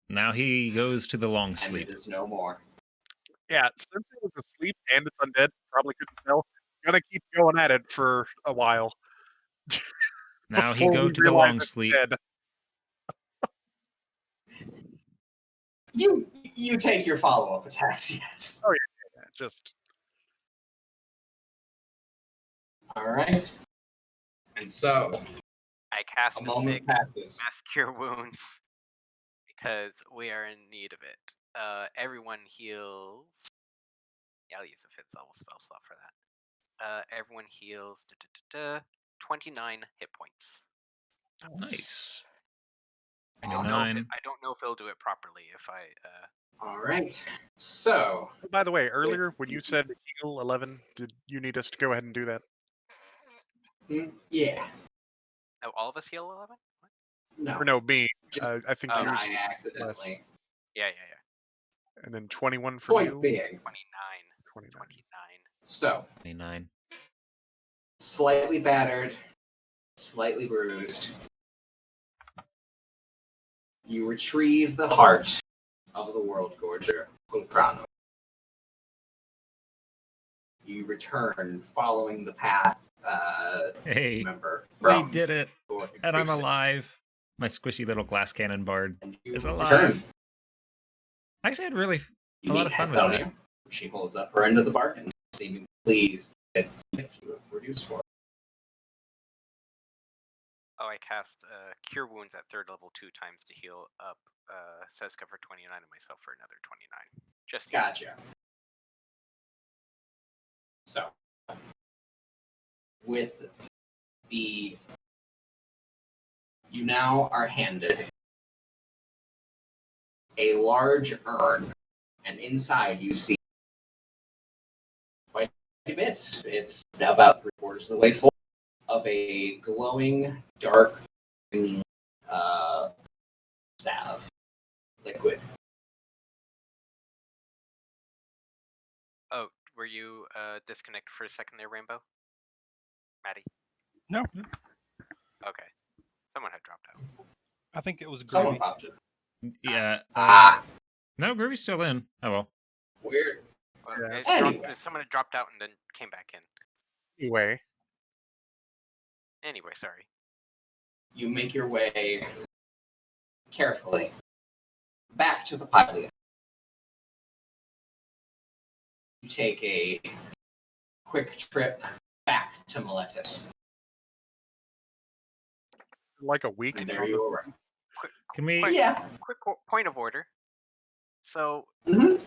Now he goes to the long and sleep. it is no more. Yeah, since it was asleep and it's undead, probably couldn't tell. Gonna keep going at it for a while. Now he before go we to the realize long it's sleep. dead. You take your follow-up attacks, yes. Yeah, just All right. And so, I cast a a moment sick passes. mass cure wounds because we are in need of it. Everyone heals. Yeah, I'll use a 5th level spell slot for that. Everyone heals 29 hit points. Nice. I don't Awesome. know if he'll do it properly if I. All right. So, By the way, earlier when you said heal 11, did you need us to go ahead and do that? yeah. Oh, all of us heal 11? What? No. Or no, me. Just I think Oh, you was 9 accidentally. Yeah. and then 21 for Point you. being, 29. 29. so, 29. slightly battered, slightly bruised. You retrieve the heart of the World Gorger, Pulcrano. You return following the path, Hey, remember, we from did it. Gordon And I'm Priestley. alive. My squishy little glass cannon bard And you is return. alive. Actually, I had really You a lot meet of fun with that. Hethonia. She holds up her end of the bargain, seeming pleased if you have reduced for. Oh, I cast Cure Wounds at 3rd level 2 times to heal up Seska for 29 and myself for another 29. Just you. Gotcha. So, with the... You now are handed a large urn, and inside you see quite a bit. It's about 3/4 of the way full of a glowing, dark green salve liquid. Oh, were you disconnected for a second there, Rainbow? Maddie? No, Okay. Someone had dropped out. I think it was Someone Groovy. popped it. Yeah. No, Groovy's still in. Oh well. Weird. Well, Yes. Anyway. someone had dropped out and then came back in. Anyway, Anyway, sorry. You make your way carefully back to the pilot. You take a quick trip back to Miletus. like a week. And there on you this- are. Can we? Quick point of order. So, Mhm.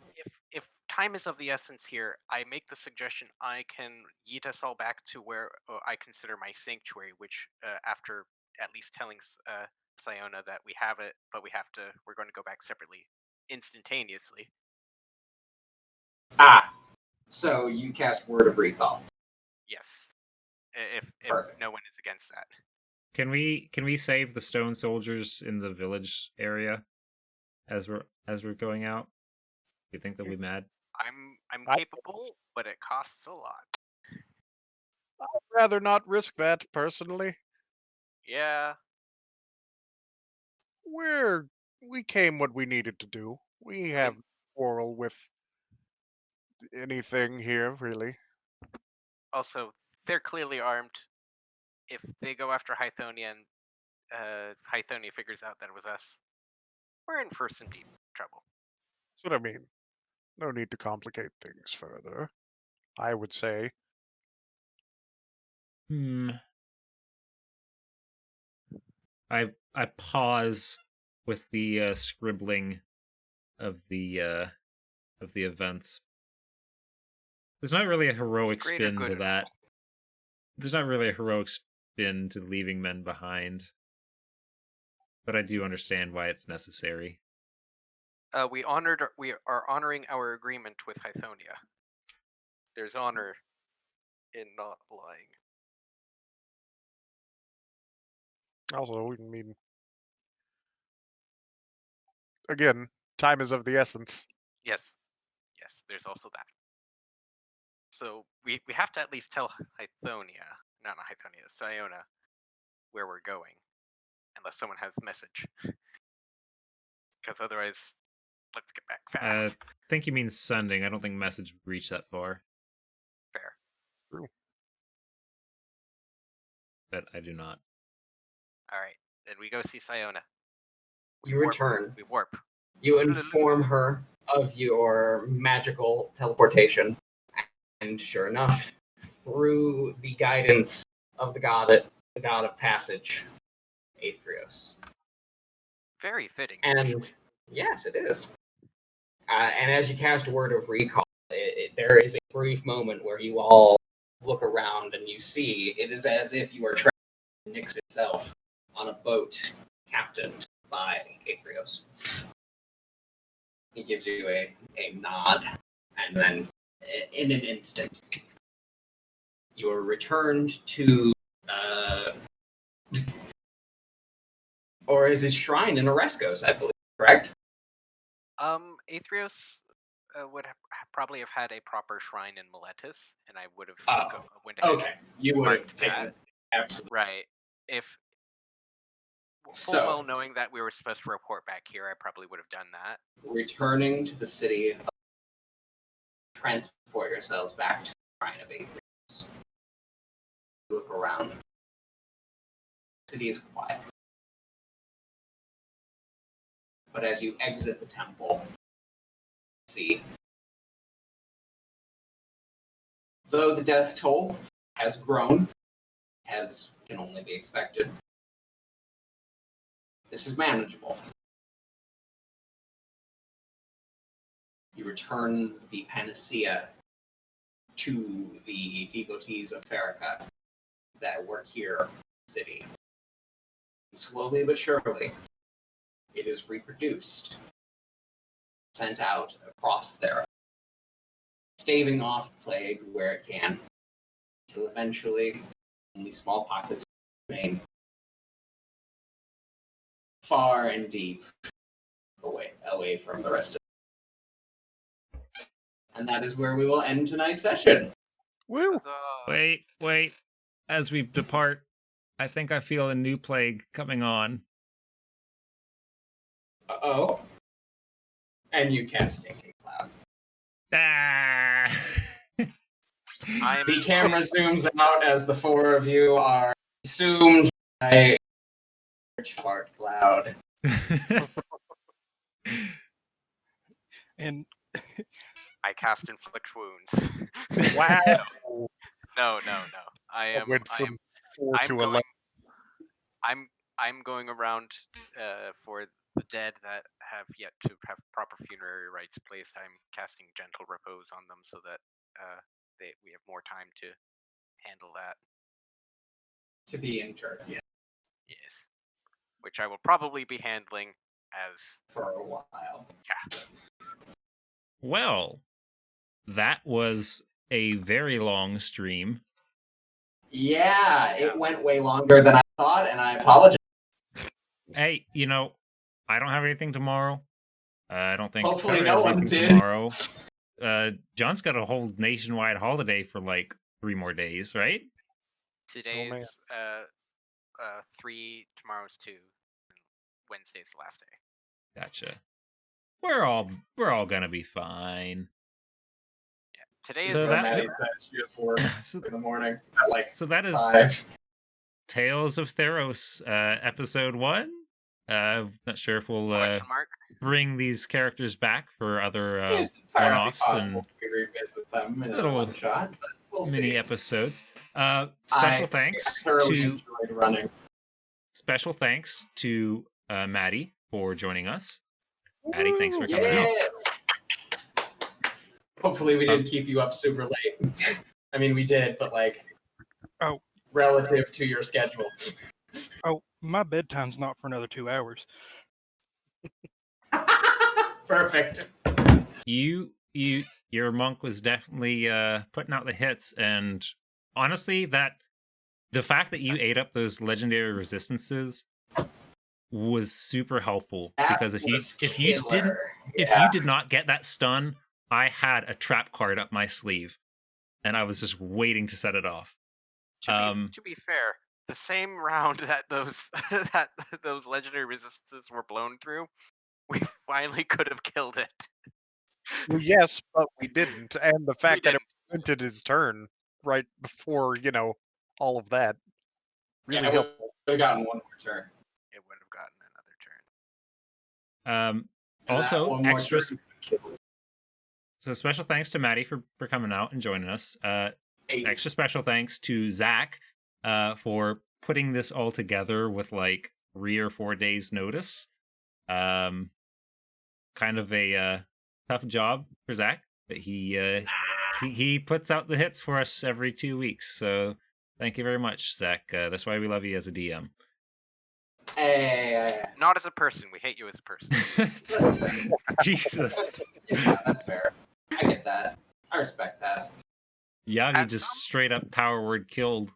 if time is of the essence here, I make the suggestion I can yeet us all back to where I consider my sanctuary, which after at least telling Siona that we have it, but we're going to go back separately instantaneously. So you cast Word of Recall. Yes. If Perfect. no one is against that. Can we save the stone soldiers in the village area as we're going out? Do you think they'll be mad? I'm I- capable, but it costs a lot. I'd rather not risk that personally. Yeah. We came what we needed to do. We have no quarrel with anything here, really. Also, they're clearly armed. If they go after Hythonia and Hythonia figures out that it was us, we're in for some deep trouble. That's what I mean. No need to complicate things further, I would say. I pause with the scribbling of the events. There's not really a heroic Greater spin good to and that. all. There's not really a heroic spin to leaving men behind. But I do understand why it's necessary. We are honoring our agreement with Hythonia. There's honor in not lying. Also, I mean, again, time is of the essence. Yes, there's also that. So we have to at least tell Hythonia, not Hythonia, Siona, where we're going, unless someone has message. Because otherwise, let's get back I fast. think you mean sending. I don't think message would reach that far. Fair. True. But I do not. All right, then we go see Siona. You return. We warp. You inform her of your magical teleportation. And sure enough, through the guidance of the god of passage, Aetherios. Very fitting. And yes, it is. And as you cast a Word of Recall, there is a brief moment where you all look around and you see it is as if you are trapped in Nyx itself on a boat captained by Aetherios. He gives you a nod, and then in an instant, you are returned to, or is it shrine in Oreskos, I believe, correct? Aetherios would probably have had a proper shrine in Miletus, and I would have went ahead. Okay, you would have marked taken that. absolutely. Right. If full well knowing that we were supposed to report back here, I probably would have done that. Returning to the city, transport yourselves back to the shrine of Aetherios. Look around. The city is quiet. But as you exit the temple, see Though the death toll has grown, as can only be expected, this is manageable. You return the panacea to the devotees of Farrakhan that work here in the city. Slowly but surely, it is reproduced, sent out across there, staving off the plague where it can, until eventually only small pockets remain far and deep away from the rest of it. And that is where we will end tonight's session. Woo! Huzzah. Wait. As we depart, I think I feel a new plague coming on. Uh-oh. And you cast Stinking Cloud. Ah! The camera zooms out as the four of you are consumed by a large fart cloud. And I cast inflict wounds. Wow! No. I am. Went I from am. 4 I'm to going. 11. I'm going around for the dead that have yet to have proper funerary rites placed. I'm casting gentle repose on them so that we have more time to handle that. To be interred, yeah, Yes, which I will probably be handling as for a while. Well, that was a very long stream. Yeah, it went way longer than I thought, and I apologize. Hey, I don't have anything tomorrow. I don't think Hopefully Trevor no has one anything did. tomorrow. John's got a whole nationwide holiday for like 3 more days, right? today's man. 3, tomorrow's 2, and Wednesday's the last day. Gotcha. We're all gonna be fine. Yeah, today So is that- Maddie says she has work So, in the morning at like so that is 5. Tales of Theros, episode 1. Not sure if we'll question mark. bring these characters back for other It's entirely one-offs possible and to revisit them in a little one shot, but we'll mini see. episodes. Special I thanks thoroughly to enjoyed running. Madi for joining us. Madi, thanks for coming out. Yes. Hopefully, we didn't keep you up super late. I mean, we did, but like, Oh. relative to your schedule. oh, my bedtime's not for another 2 hours. Perfect. Your monk was definitely putting out the hits, and honestly, the fact that you ate up those legendary resistances was super helpful, because if you did not get that stun, I had a trap card up my sleeve, and I was just waiting to set it off. To be fair, the same round that those that those legendary resistances were blown through, we finally could have killed it. Well, yes, but we didn't. And the fact that it didn't. prevented his turn right before, all of that really Yeah, helped. would have gotten one more turn. It would have gotten another turn. And that Also, one more extra. turn killed. So special thanks to Madi for coming out and joining us. Extra special thanks to Zach for putting this all together with like 3 or 4 days notice. Kind of a tough job for Zach, but he puts out the hits for us every 2 weeks. So thank you very much, Zach. That's why we love you as a DM. Hey, Not as a person. We hate you as a person. Jesus. yeah, that's fair. I get that. I respect that. Yagi At just some- straight up power word killed.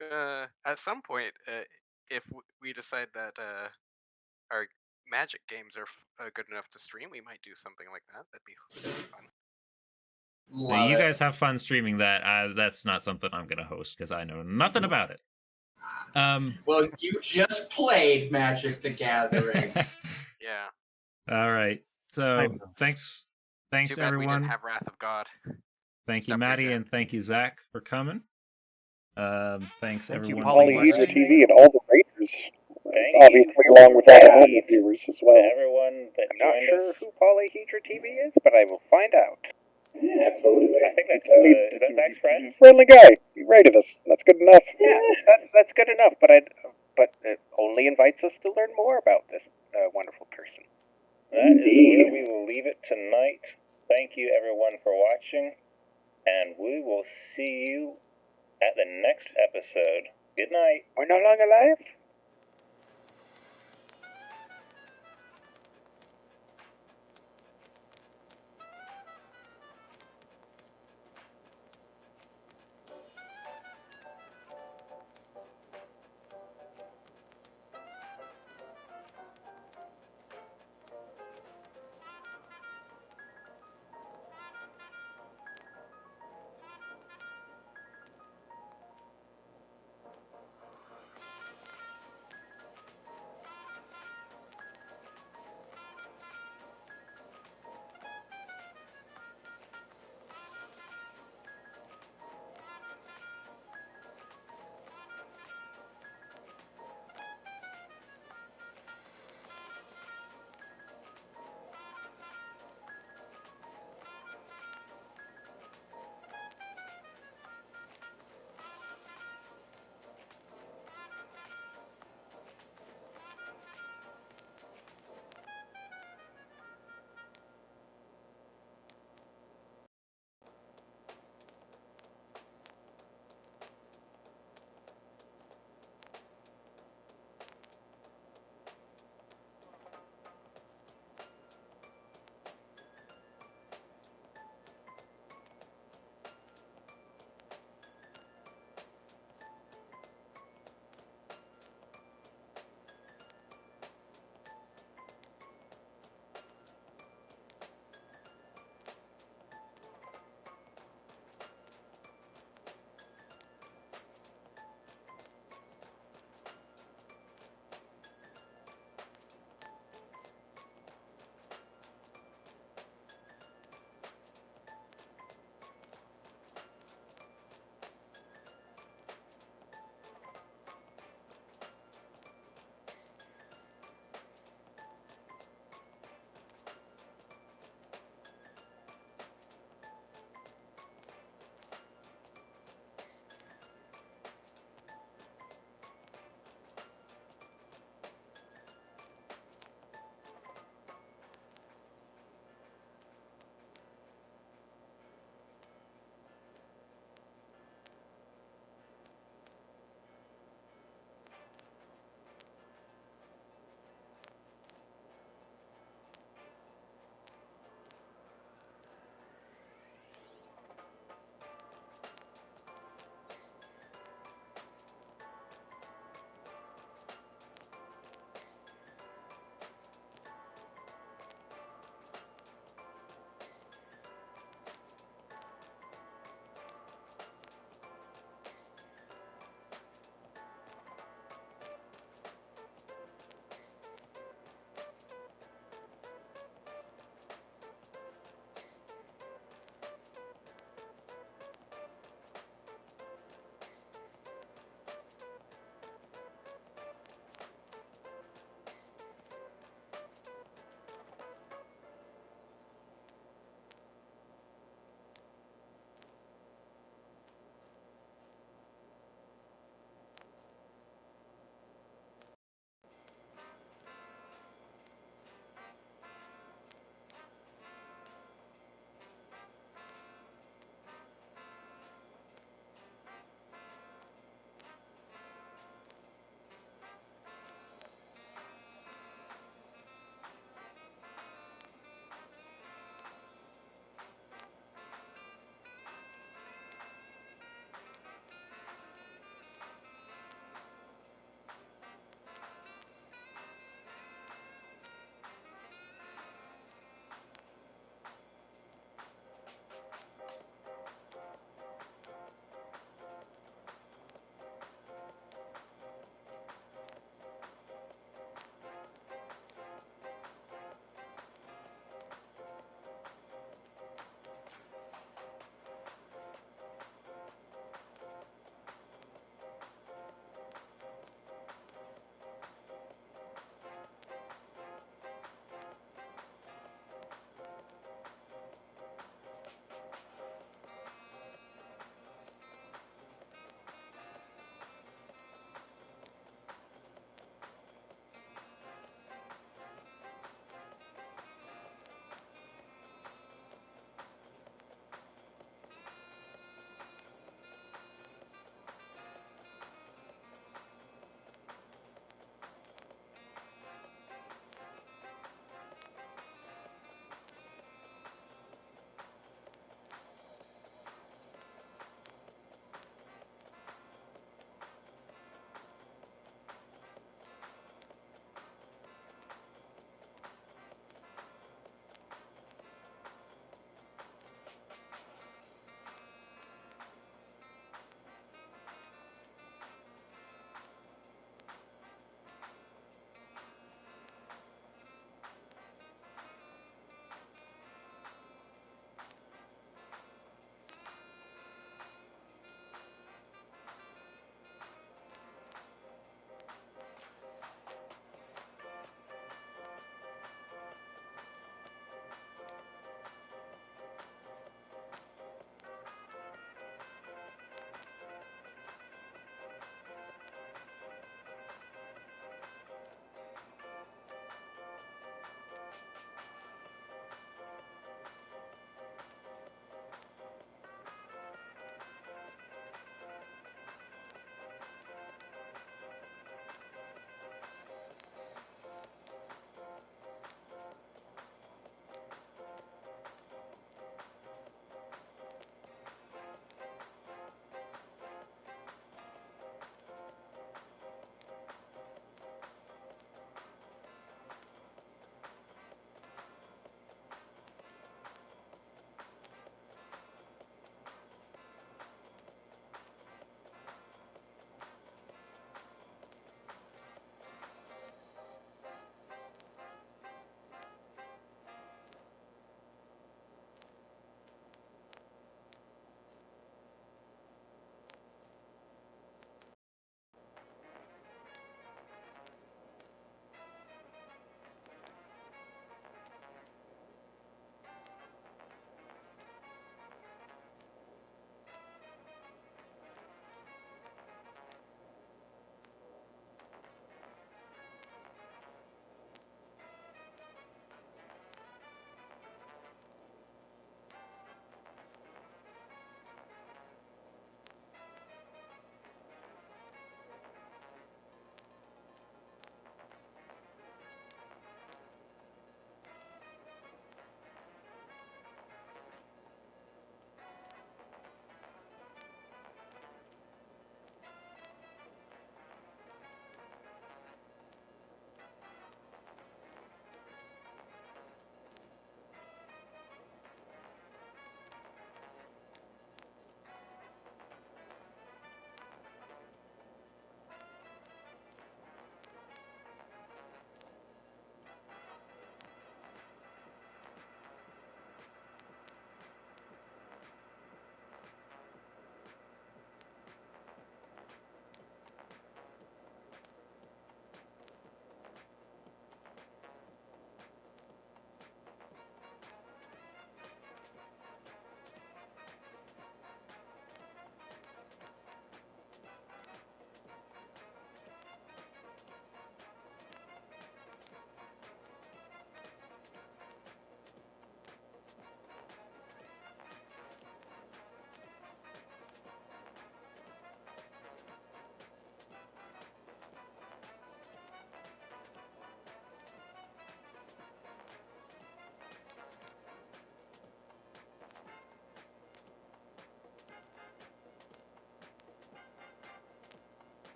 At some point, if we decide that our Magic games are good enough to stream, we might do something like that. That'd be fun. Now, you guys have fun streaming that. That's not something I'm going to host because I know nothing about it. Well, you just played Magic the Gathering. Yeah. All right. So Kind of. thanks Too bad we everyone. didn't have Wrath of God. Thank you, Step Maddie, Bridget. and thank you, Zach, for coming. Thanks Thank you, everyone. Polly for Hydra watching. TV and all the Raiders. Obviously, along with all the normal viewers as well. Everyone that I'm not sure who Polyhedra TV is, but I will find out. Yeah, absolutely. I think that's, is that Zach's friend? Friendly guy. He rated us. That's good enough. Yeah, that's good enough. But it only invites us to learn more about this wonderful person. That is where we will leave it tonight. Thank you, everyone, for watching, and we will see you at the next episode. Good night. We're no longer live?